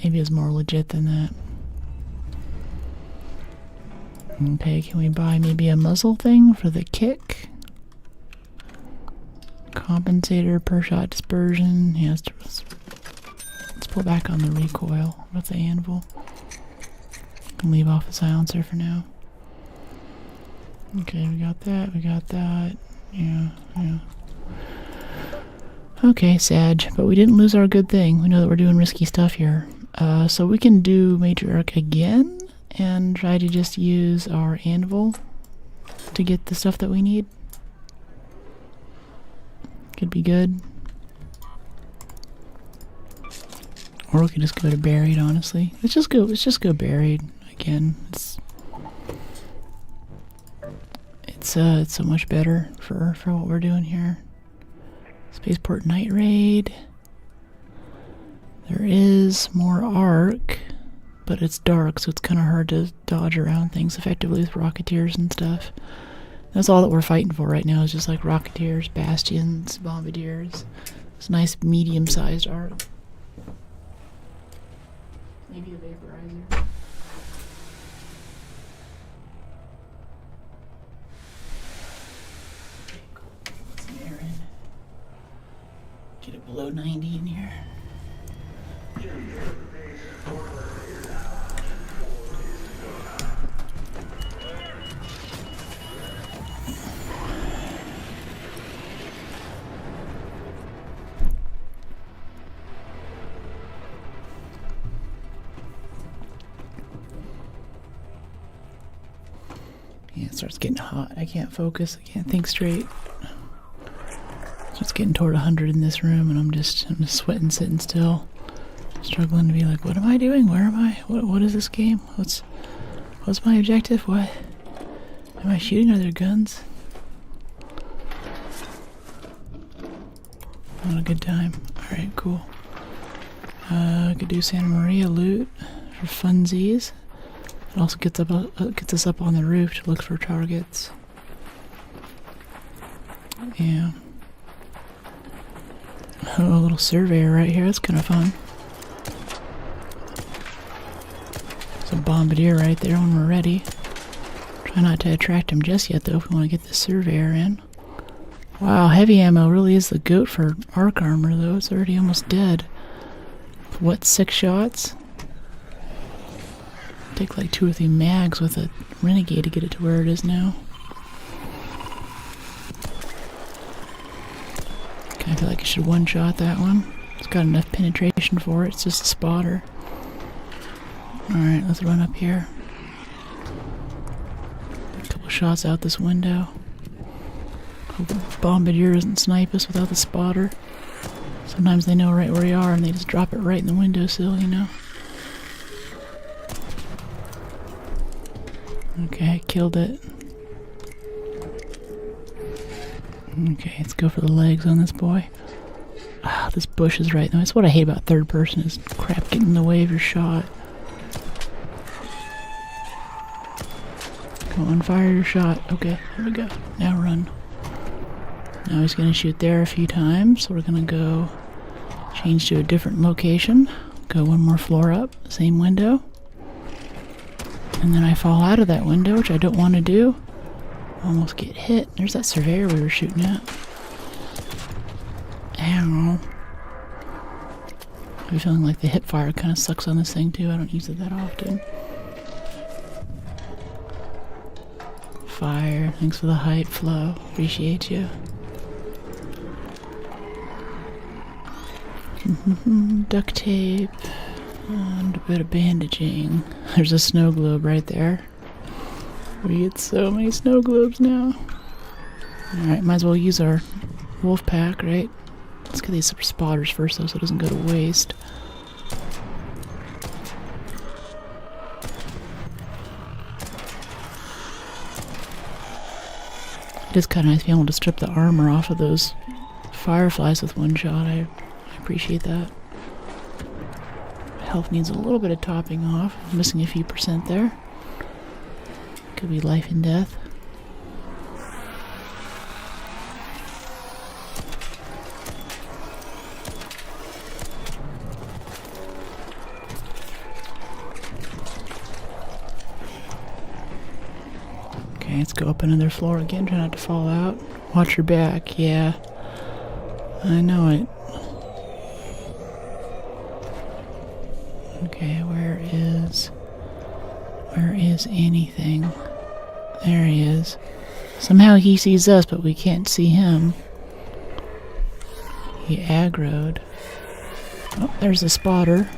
Maybe it's more legit than that. Okay, can we buy maybe a muzzle thing for the kick? Compensator, per shot dispersion. Yeah, let's pull back on the recoil with the anvil. And leave off the silencer for now. Okay, we got that, we got that. Yeah. Okay, Sag, but we didn't lose our good thing. We know that we're doing risky stuff here. So we can do Major Arc again and try to just use our anvil to get the stuff that we need. Could be good. Or we could just go to buried, honestly. Let's just go buried again. It's so much better for what we're doing here. Spaceport Night Raid. There is more arc, but it's dark, so it's kind of hard to dodge around things effectively with Rocketeers and stuff. That's all that we're fighting for right now, is just like Rocketeers, Bastions, Bombardiers. It's a nice medium-sized arc. Maybe a vaporizer. Okay, cool. Put some air in. Get it below 90 in here. Yeah, it starts getting hot. I can't focus. I can't think straight. It's getting toward 100 in this room, and I'm just sweating, sitting still, struggling to be like, what am I doing? Where am I? What is this game? What's my objective? What am I shooting? Are there guns? Not a good time. All right, cool. I could do Santa Maria loot for funsies. It also gets us up on the roof to look for targets. Yeah. Oh, a little surveyor right here. That's kind of fun. Some bombardier right there when we're ready. Try not to attract him just yet, though, if we want to get the surveyor in. Wow, heavy ammo really is the goat for arc armor, though. It's already almost dead. What, 6 shots? Take like 2 or 3 mags with a renegade to get it to where it is now. I feel like I should one-shot that one. It's got enough penetration for it. It's just a spotter. Alright, let's run up here. A couple shots out this window. Hope the bombardier doesn't snipe us without the spotter. Sometimes they know right where we are and they just drop it right in the windowsill, you know? Okay, killed it. Okay, let's go for the legs on this boy. Ah, this bush is right. That's what I hate about third person, is crap getting in the way of your shot. Go on, fire your shot. Okay, here we go. Now run. Now he's gonna shoot there a few times, so we're gonna go change to a different location. Go 1 more floor up, same window. And then I fall out of that window, which I don't want to do. Almost get hit. There's that surveyor we were shooting at. Ow. I'm feeling like the hip fire kind of sucks on this thing too. I don't use it that often. Fire. Thanks for the hype, Flo. Appreciate you. Duct tape. And a bit of bandaging. There's a snow globe right there. We get so many snow globes now. Alright, might as well use our wolf pack, right? Let's get these spotters first though so it doesn't go to waste. It is kind of nice being able to strip the armor off of those fireflies with one shot. I appreciate that. Health needs a little bit of topping off. I'm missing a few % there. Could be life and death. Let's go up another floor again. Try not to fall out. Watch your back. Yeah. I know it. Okay, where is anything? There he is. Somehow he sees us, but we can't see him. He aggroed. Oh, there's a spotter.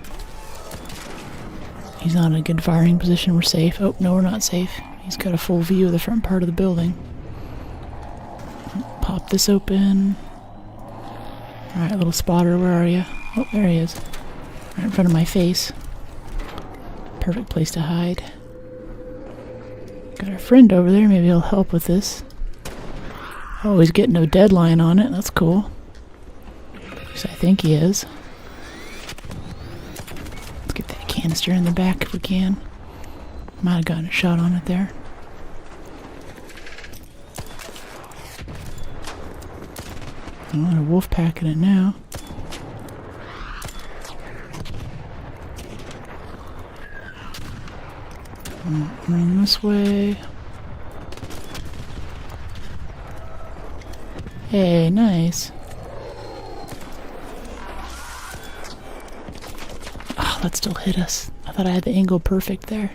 He's not in a good firing position. We're safe. Oh, no, we're not safe. He's got a full view of the front part of the building. Pop this open. Alright, little spotter, where are you? Oh, there he is. Right in front of my face. Perfect place to hide. Got a friend over there. Maybe he'll help with this. Oh, he's getting no deadline on it. That's cool. At least I think he is. Let's get that canister in the back if we can. Might have gotten a shot on it there. Oh, a wolf pack in it now. Run this way. Hey, nice. Oh, that still hit us. I thought I had the angle perfect there.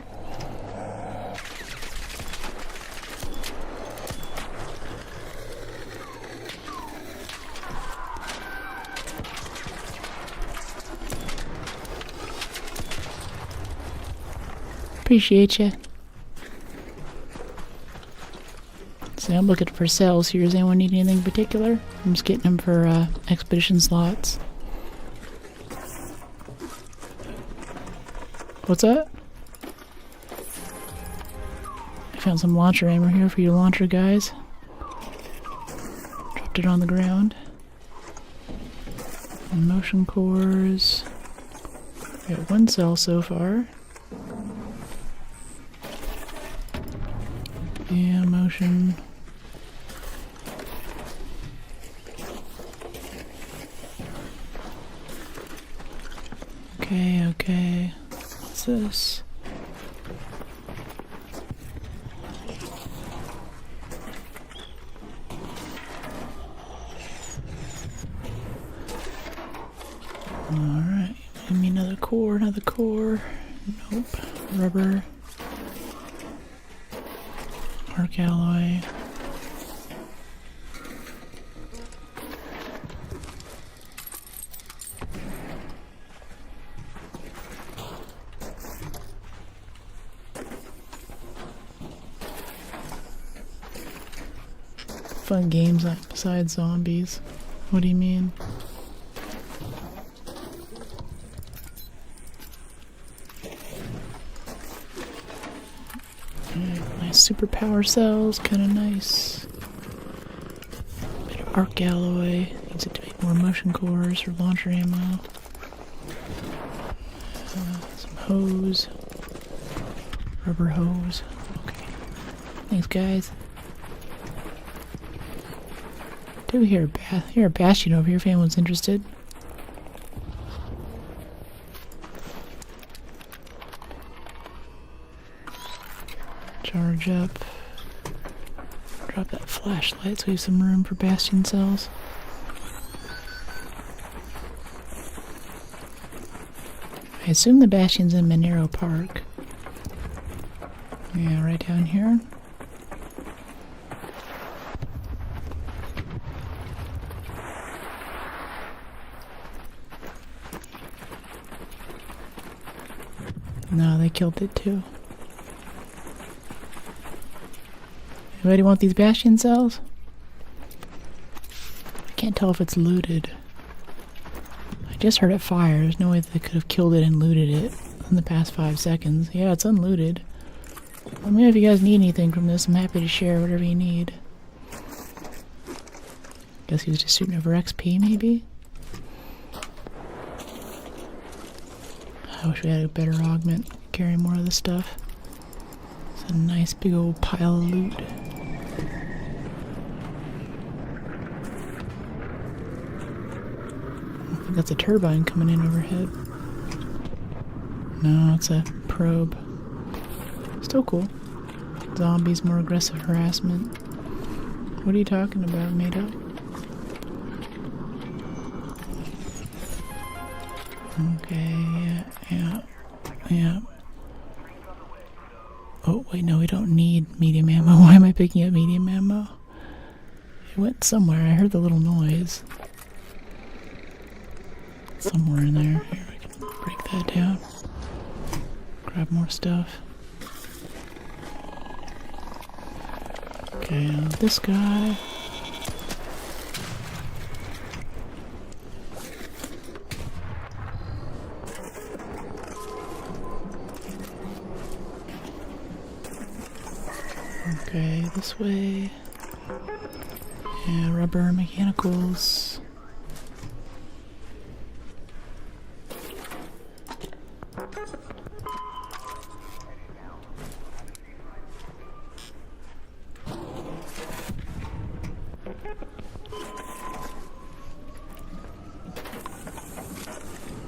Appreciate you. So I'm looking for cells here. Does anyone need anything in particular? I'm just getting them for expedition slots. What's that? I found some launcher ammo here for you launcher guys. Dropped it on the ground. And motion cores. We got one cell so far. Yeah, motion. Okay. What's this? Alright, give me another core. Nope. Rubber. Arc alloy. Fun games besides zombies. What do you mean? Nice superpower cells, kind of nice. Bit of arc alloy. Needs it to make more motion cores or launcher ammo. Some hose. Rubber hose. Okay. Thanks, guys. Do hear a bastion over here if anyone's interested. Charge up. Drop that flashlight so we have some room for bastion cells. I assume the bastion's in Monero Park. Yeah, right down here. No, they killed it too. Anybody want these bastion cells? I can't tell if it's looted. I just heard it fire. There's no way that they could have killed it and looted it in the past 5 seconds. Yeah, it's unlooted. Let me know if you guys need anything from this. I'm happy to share whatever you need. Guess he was just shooting over XP, maybe? I wish we had a better augment. Carry more of the stuff. It's a nice big old pile of loot. I think that's a turbine coming in overhead. No, it's a probe. Still cool. Zombies, more aggressive harassment. What are you talking about, Mato? Okay, yeah. Oh, wait, no, we don't need medium ammo. Why am I picking up medium ammo? It went somewhere. I heard the little noise. Somewhere in there. Here, we can break that down. Grab more stuff. Okay, this guy. Okay, this way. Yeah, rubber mechanicals.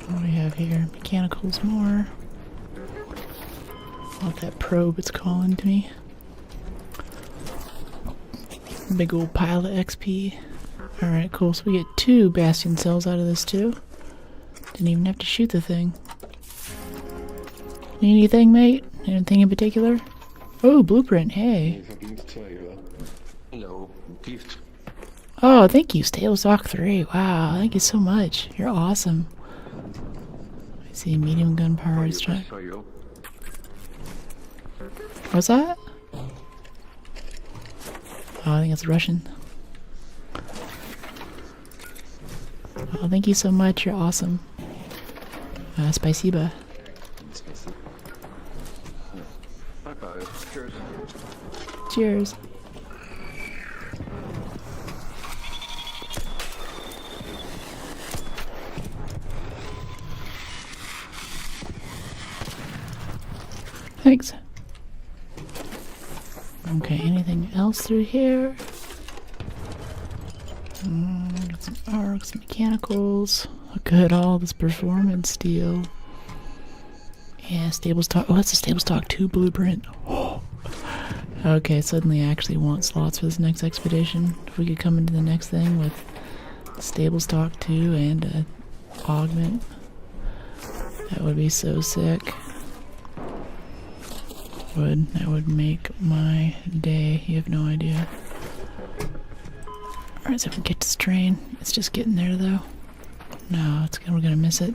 What do we have here? Mechanicals more. Want that probe, it's calling to me. Big old pile of XP. Alright, cool. So we get 2 bastion cells out of this too. Didn't even have to shoot the thing. Need anything, mate? Anything in particular? Oh, blueprint. Hey. Hello, gift. Oh, thank you, Stalestock 3. Wow, thank you so much. You're awesome. I see medium gunpowder strike. What's that? Oh, I think it's Russian. Oh, thank you so much. You're awesome. Spasiba. Cheers. Cheers. Thanks. Okay, anything else through here? Got some arcs, mechanicals. Look at all this performance steel. Yeah, Stables Talk. Oh, that's a Stables Talk 2 blueprint. Oh. Okay, suddenly I actually want slots for this next expedition. If we could come into the next thing with Stables Talk 2 and a augment, that would be so sick. That would make my day. You have no idea. Alright, so if we get to this train, it's just getting there though. No, we're gonna miss it.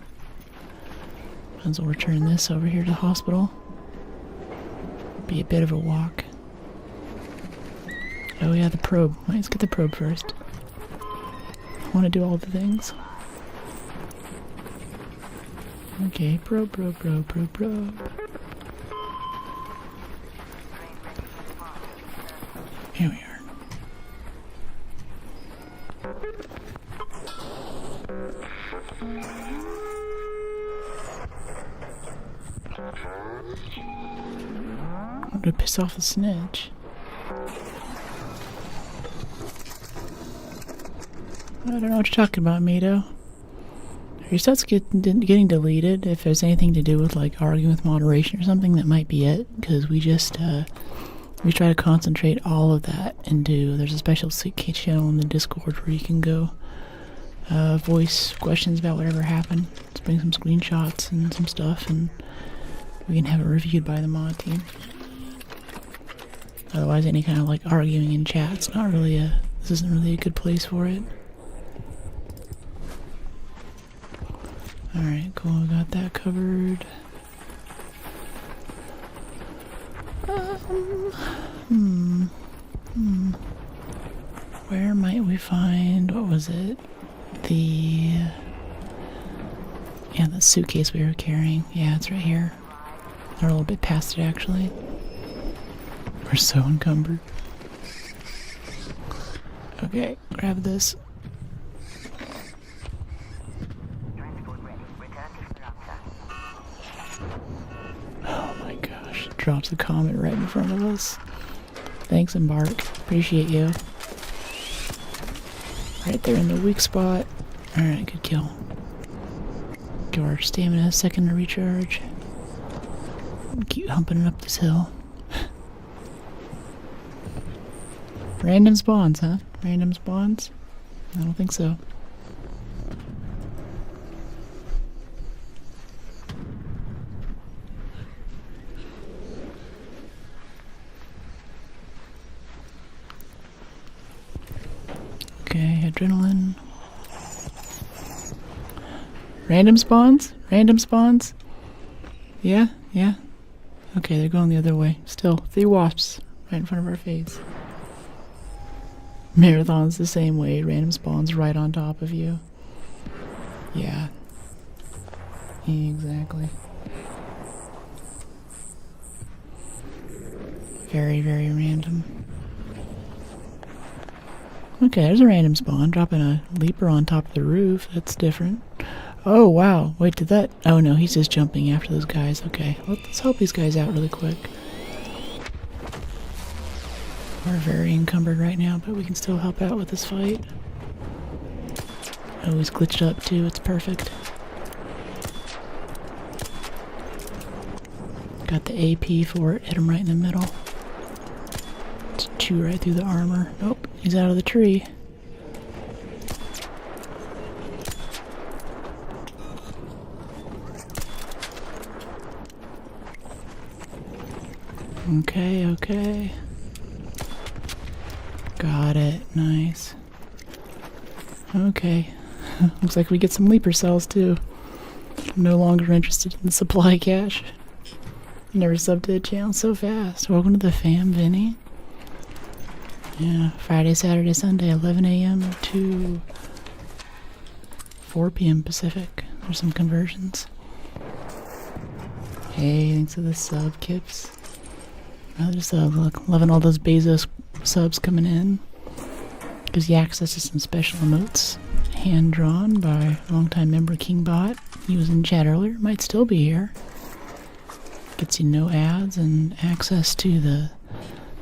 Might as well return this over here to the hospital. Be a bit of a walk. Oh yeah, the probe. Let's get the probe first. I want to do all the things. Okay, probe. Here we are. I'm gonna piss off the snitch. I don't know what you're talking about, Mito. Your stuff's getting deleted. If there's anything to do with like arguing with moderation or something, that might be it. Because we just we try to concentrate all of that into. There's a special channel in the Discord where you can go voice questions about whatever happened. Let's bring some screenshots and some stuff, and we can have it reviewed by the mod team. Otherwise, any kind of like arguing in chat, it's not really a. This isn't really a good place for it. Alright, cool, we got that covered. Where might we find, what was it? The suitcase we were carrying. Yeah, it's right here. They're a little bit past it, actually. We're so encumbered. Okay, grab this. Oh my gosh, drops a comet right in front of us. Thanks, Embark. Appreciate you. Right there in the weak spot. Alright, good kill. Give our stamina a second to recharge. Keep humping up this hill. Random spawns, huh? Random spawns? I don't think so. Okay, adrenaline. Random spawns? Random spawns? Yeah, yeah. Okay, they're going the other way. Still, 3 wasps right in front of our face. Marathon's the same way. Random spawns right on top of you. Yeah. Exactly. Very, very random. Okay, there's a random spawn. Dropping a leaper on top of the roof. That's different. Oh, wow. Wait, did that... Oh, no, he's just jumping after those guys. Okay, let's help these guys out really quick. We're very encumbered right now, but we can still help out with this fight. Oh, he's glitched up, too. It's perfect. Got the AP for it. Hit him right in the middle. Just chew right through the armor. Nope, he's out of the tree. Okay, okay. Got it. Nice. Okay. Looks like we get some leaper cells too. I'm no longer interested in the supply cache. Never subbed to the channel so fast. Welcome to the fam, Vinny. Yeah, Friday, Saturday, Sunday, 11 a.m. to 4 p.m. Pacific. There's some conversions. Hey, thanks for the sub, Kips. Another sub. Look, loving all those Bezos subs coming in. Gives you access to some special emotes. Hand drawn by longtime member KingBot. He was in chat earlier. Might still be here. Gets you no ads and access to the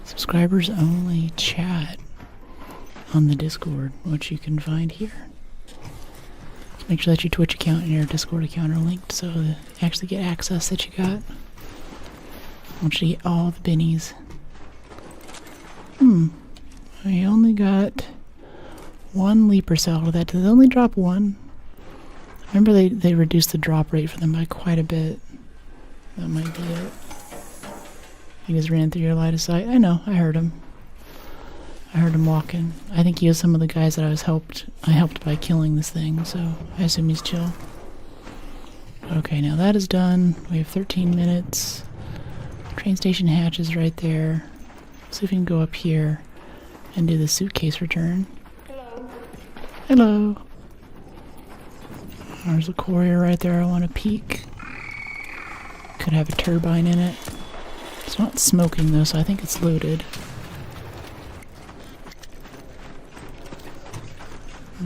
subscribers only chat on the Discord, which you can find here. Just make sure that your Twitch account and your Discord account are linked so that you actually get access that you got. I want you to get all the bennies. I only got 1 leaper cell with that. Did they only drop 1? Remember they reduced the drop rate for them by quite a bit. That might be it. He just ran through your line of sight. I know, I heard him. I heard him walking. I think he was some of the guys that I helped by killing this thing, so I assume he's chill. Okay, now that is done. We have 13 minutes. Train station hatch is right there. See if we can go up here and do the suitcase return. Hello. There's a courier right there. I want to peek. Could have a turbine in it. It's not smoking though, so I think it's loaded.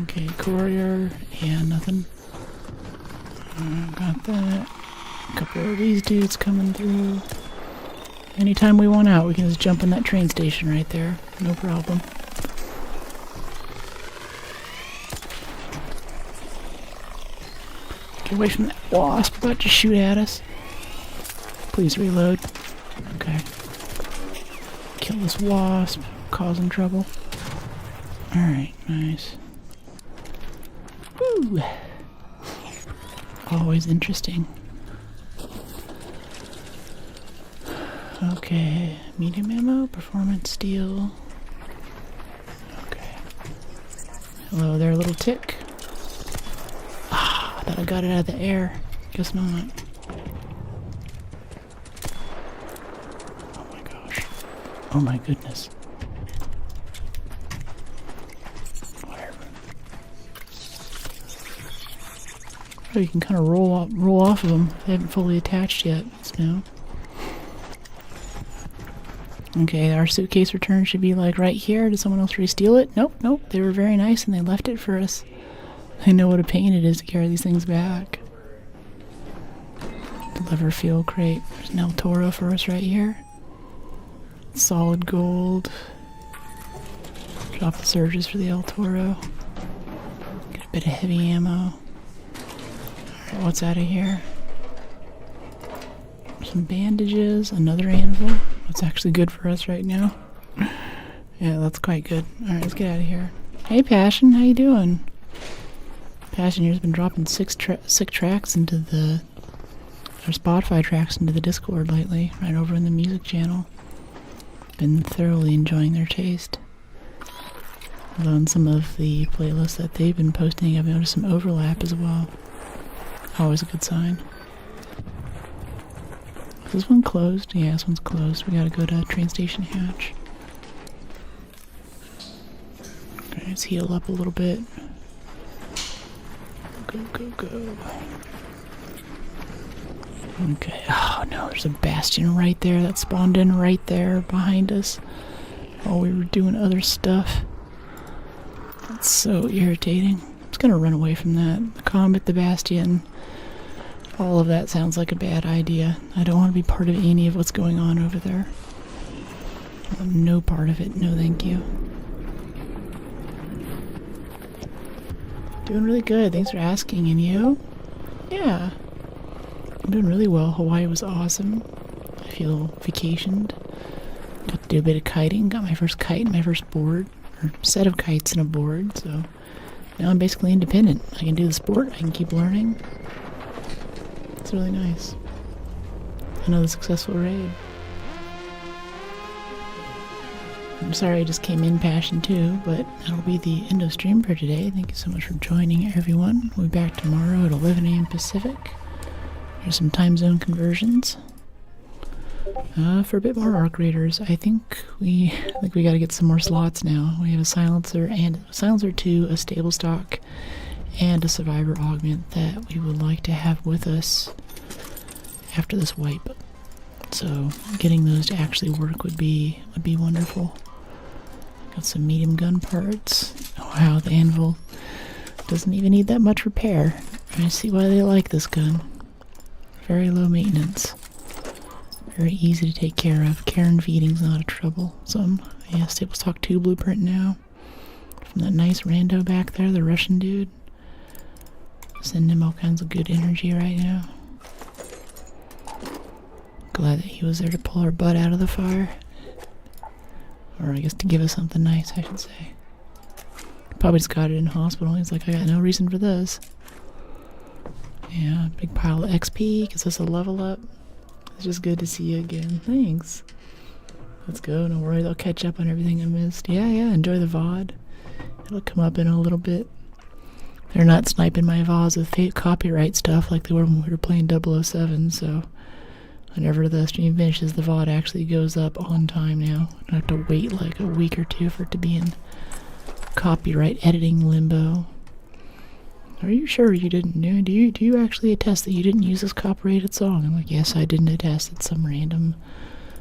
Okay, courier. Yeah, nothing. Got that. A couple of these dudes coming through. Anytime we want out, we can just jump in that train station right there. No problem. Get away from that wasp about to shoot at us. Please reload. Okay. Kill this wasp. Causing trouble. Alright, nice. Woo! Always interesting. Okay, medium ammo, performance steel. Okay. Hello there, little tick. Ah, I thought I got it out of the air. Guess not. Oh my gosh. Oh my goodness. Whatever. Oh, you can kind of roll off of them. They haven't fully attached yet. Snow. Okay, our suitcase return should be like right here. Did someone else re-steal it? Nope, nope. They were very nice and they left it for us. They know what a pain it is to carry these things back. Deliver fuel crate. There's an El Toro for us right here. Solid gold. Drop the surges for the El Toro. Get a bit of heavy ammo. Alright, what's out of here? Some bandages, another anvil. That's actually good for us right now. Yeah, that's quite good. Alright, let's get out of here. Hey, Passion, how you doing? Passion here's been dropping sick tracks into the... or Spotify tracks into the Discord lately, right over in the music channel. Been thoroughly enjoying their taste. Although on some of the playlists that they've been posting, I've noticed some overlap as well. Always a good sign. Is this one closed? Yeah, this one's closed. We gotta go to train station hatch. Okay, let's heal up a little bit. Go, go, go. Okay. Oh no, there's a bastion right there that spawned in right there behind us while we were doing other stuff. That's so irritating. I'm just gonna run away from that. The combat, the bastion, all of that sounds like a bad idea. I don't want to be part of any of what's going on over there. I'm no part of it. No, thank you. Doing really good. Thanks for asking. And you? Yeah. I'm doing really well. Hawaii was awesome. I feel vacationed. Got to do a bit of kiting. Got my first kite and my first board. Or set of kites and a board. So now I'm basically independent. I can do the sport. I can keep learning. It's really nice. Another successful raid. I'm sorry I just came in Passion too, but that'll be the end of stream for today. Thank you so much for joining, everyone. We'll be back tomorrow at 11 a.m. Pacific. There's some time zone conversions. For a bit more arc raiders, I think we got to get some more slots now. We have a silencer and silencer 2, a stable stock, and a survivor augment that we would like to have with us after this wipe. So getting those to actually work would be wonderful. Got some medium gun parts. Wow, the anvil doesn't even need that much repair. I see why they like this gun. Very low maintenance. Very easy to take care of. Care and feeding's not a trouble. Some, yeah, stable stock 2 blueprint now. From that nice rando back there, the Russian dude. Sending him all kinds of good energy right now. Glad that he was there to pull our butt out of the fire. Or I guess to give us something nice, I should say. Probably just got it in hospital. He's like, I got no reason for this. Yeah, big pile of XP, gives us a level up. It's just good to see you again. Thanks. Let's go, no worries, I'll catch up on everything I missed. Yeah, enjoy the VOD. It'll come up in a little bit. They're not sniping my VODs with fake copyright stuff like they were when we were playing 007, so whenever the stream finishes, the VOD actually goes up on time now. I don't have to wait like a week or two for it to be in copyright editing limbo. Are you sure you didn't do you actually attest that you didn't use this copyrighted song? I'm like, yes, I didn't attest. It's some random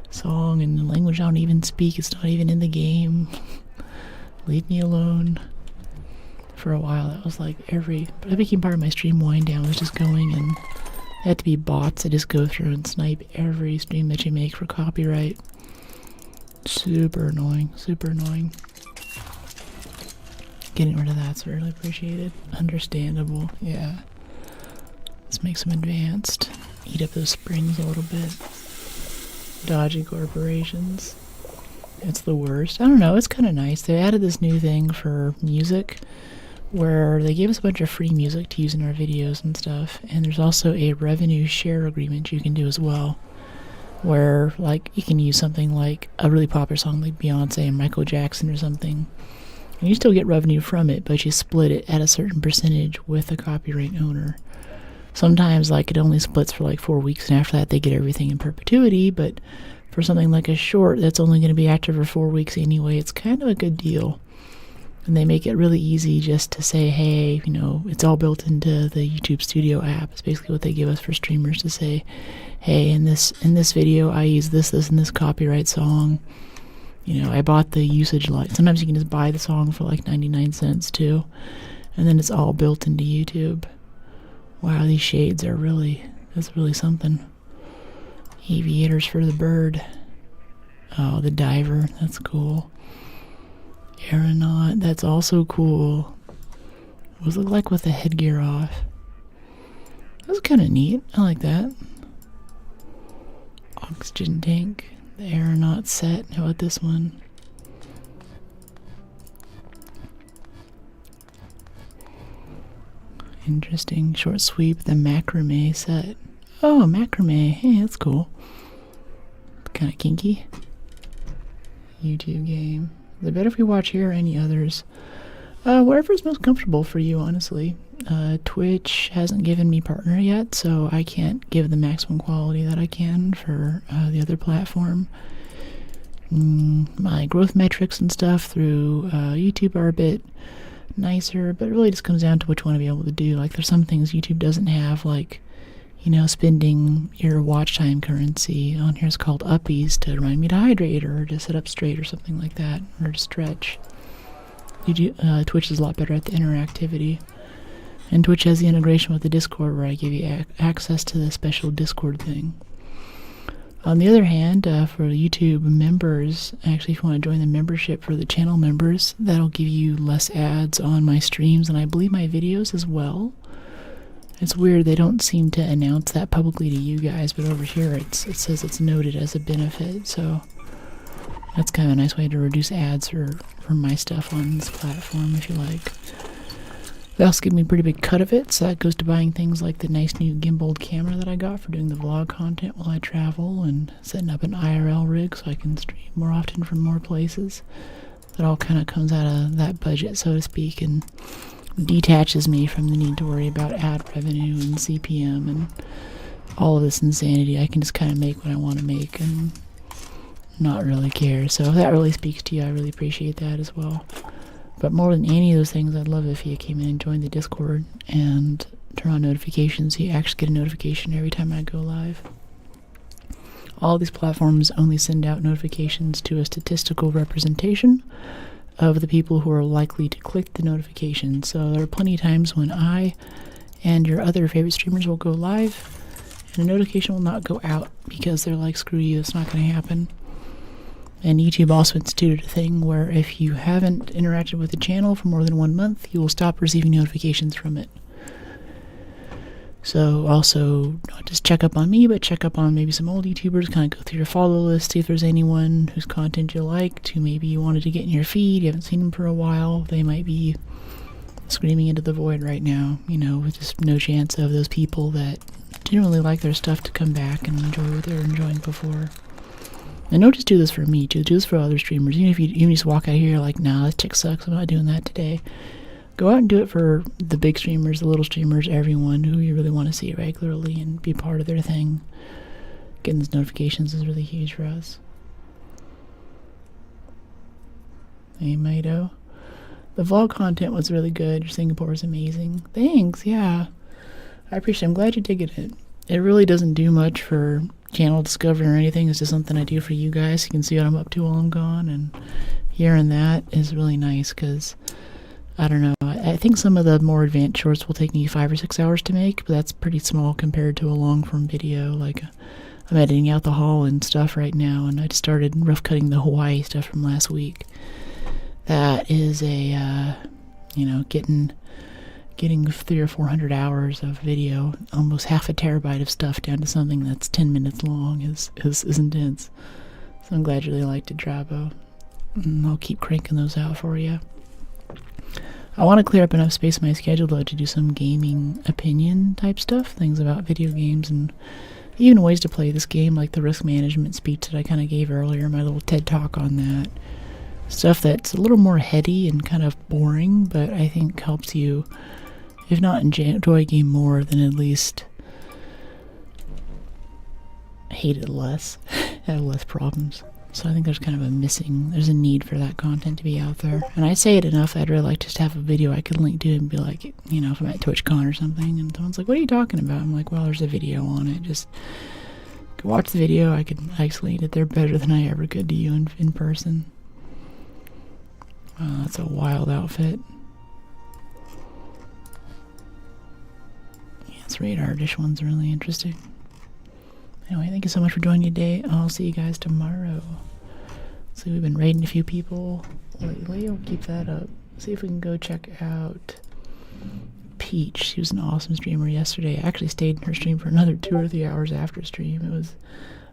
song in the language I don't even speak. It's not even in the game. Leave me alone. For a while, that was like but it became part of my stream wind down. Was just going and they had to be bots that just go through and snipe every stream that you make for copyright. Super annoying, super annoying. Getting rid of that's really appreciated. Understandable, yeah. Let's make some advanced. Eat up those springs a little bit. Dodgy corporations. It's the worst. I don't know, it's kind of nice. They added this new thing for music where they gave us a bunch of free music to use in our videos and stuff, and there's also a revenue share agreement you can do as well, where like you can use something like a really popular song like Beyonce and Michael Jackson or something, and you still get revenue from it, but you split it at a certain percentage with the copyright owner. Sometimes like it only splits for like 4 weeks, and after that they get everything in perpetuity, but for something like a short that's only going to be active for 4 weeks anyway, it's kind of a good deal. And they make it really easy just to say, hey, you know, it's all built into the YouTube Studio app. It's basically what they give us for streamers to say, hey, in this video I use this and this copyright song. You know, I bought the usage line. Sometimes you can just buy the song for like 99 cents too. And then it's all built into YouTube. Wow, these shades are that's really something. Aviators for the bird. Oh, the diver, that's cool. Aeronaut, that's also cool. What does it look like with the headgear off? That's kind of neat. I like that. Oxygen tank. The aeronaut set. How about this one? Interesting. Short sweep, the macrame set. Oh, macrame. Hey, that's cool. Kind of kinky. YouTube game. Is it better if we watch here or any others? Wherever is most comfortable for you, honestly. Twitch hasn't given me partner yet, so I can't give the maximum quality that I can for the other platform. My growth metrics and stuff through YouTube are a bit nicer, but it really just comes down to which one to be able to do. Like, there's some things YouTube doesn't have, like, you know, spending your watch time currency. On here is called uppies to remind me to hydrate or to sit up straight or something like that, or to stretch. Twitch is a lot better at the interactivity. And Twitch has the integration with the Discord where I give you access to the special Discord thing. On the other hand, for YouTube members, actually if you want to join the membership for the channel members, that'll give you less ads on my streams and I believe my videos as well. It's weird, they don't seem to announce that publicly to you guys, but over here it says it's noted as a benefit, so that's kind of a nice way to reduce ads for my stuff on this platform, if you like. They also give me a pretty big cut of it, so that goes to buying things like the nice new gimbal camera that I got for doing the vlog content while I travel, and setting up an IRL rig so I can stream more often from more places. That all kind of comes out of that budget, so to speak, and detaches me from the need to worry about ad revenue and CPM and all of this insanity. I can just kind of make what I want to make and not really care. So if that really speaks to you, I really appreciate that as well. But more than any of those things, I'd love if you came in and joined the Discord and turn on notifications so you actually get a notification every time I go live. All these platforms only send out notifications to a statistical representation of the people who are likely to click the notification. So there are plenty of times when I and your other favorite streamers will go live and a notification will not go out because they're like, screw you, it's not going to happen. And YouTube also instituted a thing where if you haven't interacted with the channel for more than 1 month, you will stop receiving notifications from it. So also, not just check up on me, but check up on maybe some old YouTubers, kind of go through your follow list, see if there's anyone whose content you liked, who maybe you wanted to get in your feed, you haven't seen them for a while, they might be screaming into the void right now, you know, with just no chance of those people that didn't really like their stuff to come back and enjoy what they were enjoying before. And don't just do this for me, do this for other streamers. Even if you just walk out here like, nah, this chick sucks, I'm not doing that today. Go out and do it for the big streamers, the little streamers, everyone who you really want to see regularly and be part of their thing. Getting those notifications is really huge for us. Hey, Maito. The vlog content was really good. Your Singapore was amazing. Thanks, yeah. I appreciate it. I'm glad you dig it. It really doesn't do much for channel discovery or anything. It's just something I do for you guys. You can see what I'm up to while I'm gone, and hearing that is really nice because I don't know, I think some of the more advanced shorts will take me 5 or 6 hours to make, but that's pretty small compared to a long form video. Like, I'm editing out the haul and stuff right now, and I just started rough cutting the Hawaii stuff from last week. That is a you know, getting 300 or 400 hours of video, almost half a terabyte of stuff down to something that's 10 minutes long is intense. So I'm glad you really liked it, Drabo. And I'll keep cranking those out for you. I want to clear up enough space in my schedule, though, to do some gaming opinion type stuff, things about video games, and even ways to play this game, like the risk management speech that I kind of gave earlier, my little TED talk on that. Stuff that's a little more heady and kind of boring, but I think helps you, if not enjoy a game more, then at least hate it less, have less problems. So I think there's kind of there's a need for that content to be out there. And I say it enough, I'd really like to just have a video I could link to and be like, you know, if I'm at TwitchCon or something, and someone's like, what are you talking about? I'm like, well, there's a video on it. Just go watch the video. I could explain it there better than I ever could to you in person. That's a wild outfit. Yeah, this radar dish one's really interesting. Anyway, thank you so much for joining me today. I'll see you guys tomorrow. So we've been raiding a few people lately. I'll keep that up. See if we can go check out Peach. She was an awesome streamer yesterday. I actually stayed in her stream for another 2 or 3 hours after stream. It was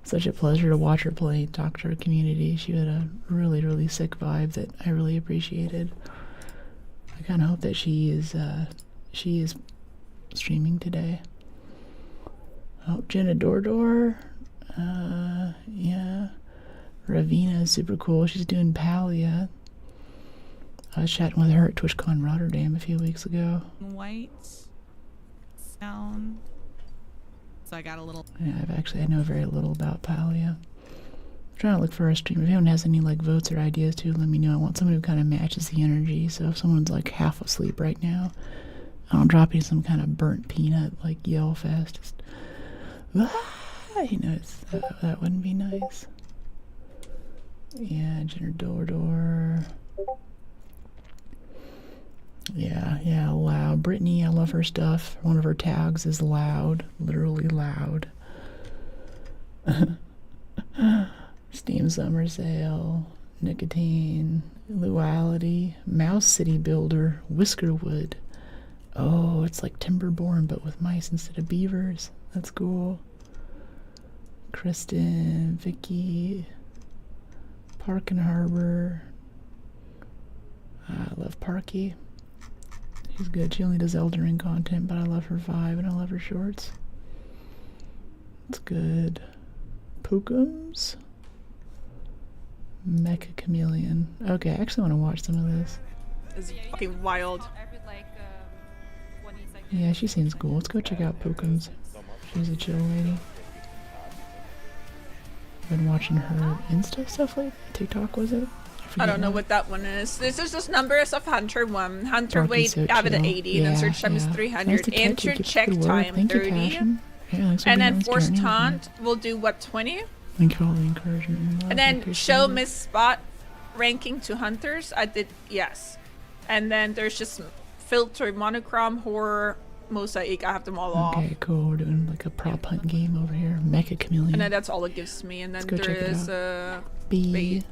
such a pleasure to watch her play and talk to her community. She had a really, really sick vibe that I really appreciated. I kind of hope that she is streaming today. Oh, Jenna Dordor. Yeah. Ravina is super cool. She's doing Palia. I was chatting with her at TwitchCon Rotterdam a few weeks ago. White sound. So I got a little. Yeah, I know very little about Palia. I'm trying to look for a stream. If anyone has any like votes or ideas too, let me know. I want someone who kind of matches the energy. So if someone's like half asleep right now, I'll drop you some kind of burnt peanut like yell fast. Just, you know, that wouldn't be nice. Yeah, Jenner Dordor. Yeah, loud. Brittany, I love her stuff. One of her tags is loud, literally loud. Steam Summer Sale, Nicotine, Luality, Mouse City Builder, Whiskerwood. Oh, it's like Timberborn, but with mice instead of beavers. That's cool. Kristen, Vicky, Park and Harbor. I love Parky. She's good. She only does Elden Ring content, but I love her vibe and I love her shorts. It's good. Pookums? Mecha Chameleon. Okay, I actually want to watch some of this. It's fucking wild. Yeah, she seems cool. Let's go check out Pookums. She's a chill lady. Been watching her Insta stuff lately. TikTok, was it? I don't know what that one is. This is just numbers of Hunter 1. Hunter Parky's weight so avid chill. 80, and search time is Nice 300. to catch Enter you. Keep check up the good work. time Thank you, 30. Passion. Yeah, thanks for And being then on forced this journey. taunt will do what, 20? Thank you for all the encouragement. And then show Miss Spot ranking to Hunters. I did yes. And then there's just filter, monochrome, horror, mosaic. I have them all off. Okay, cool. We're doing like a prop hunt game over here. Mecha Chameleon. And then that's all it gives me. And then Let's go there check it is out. B.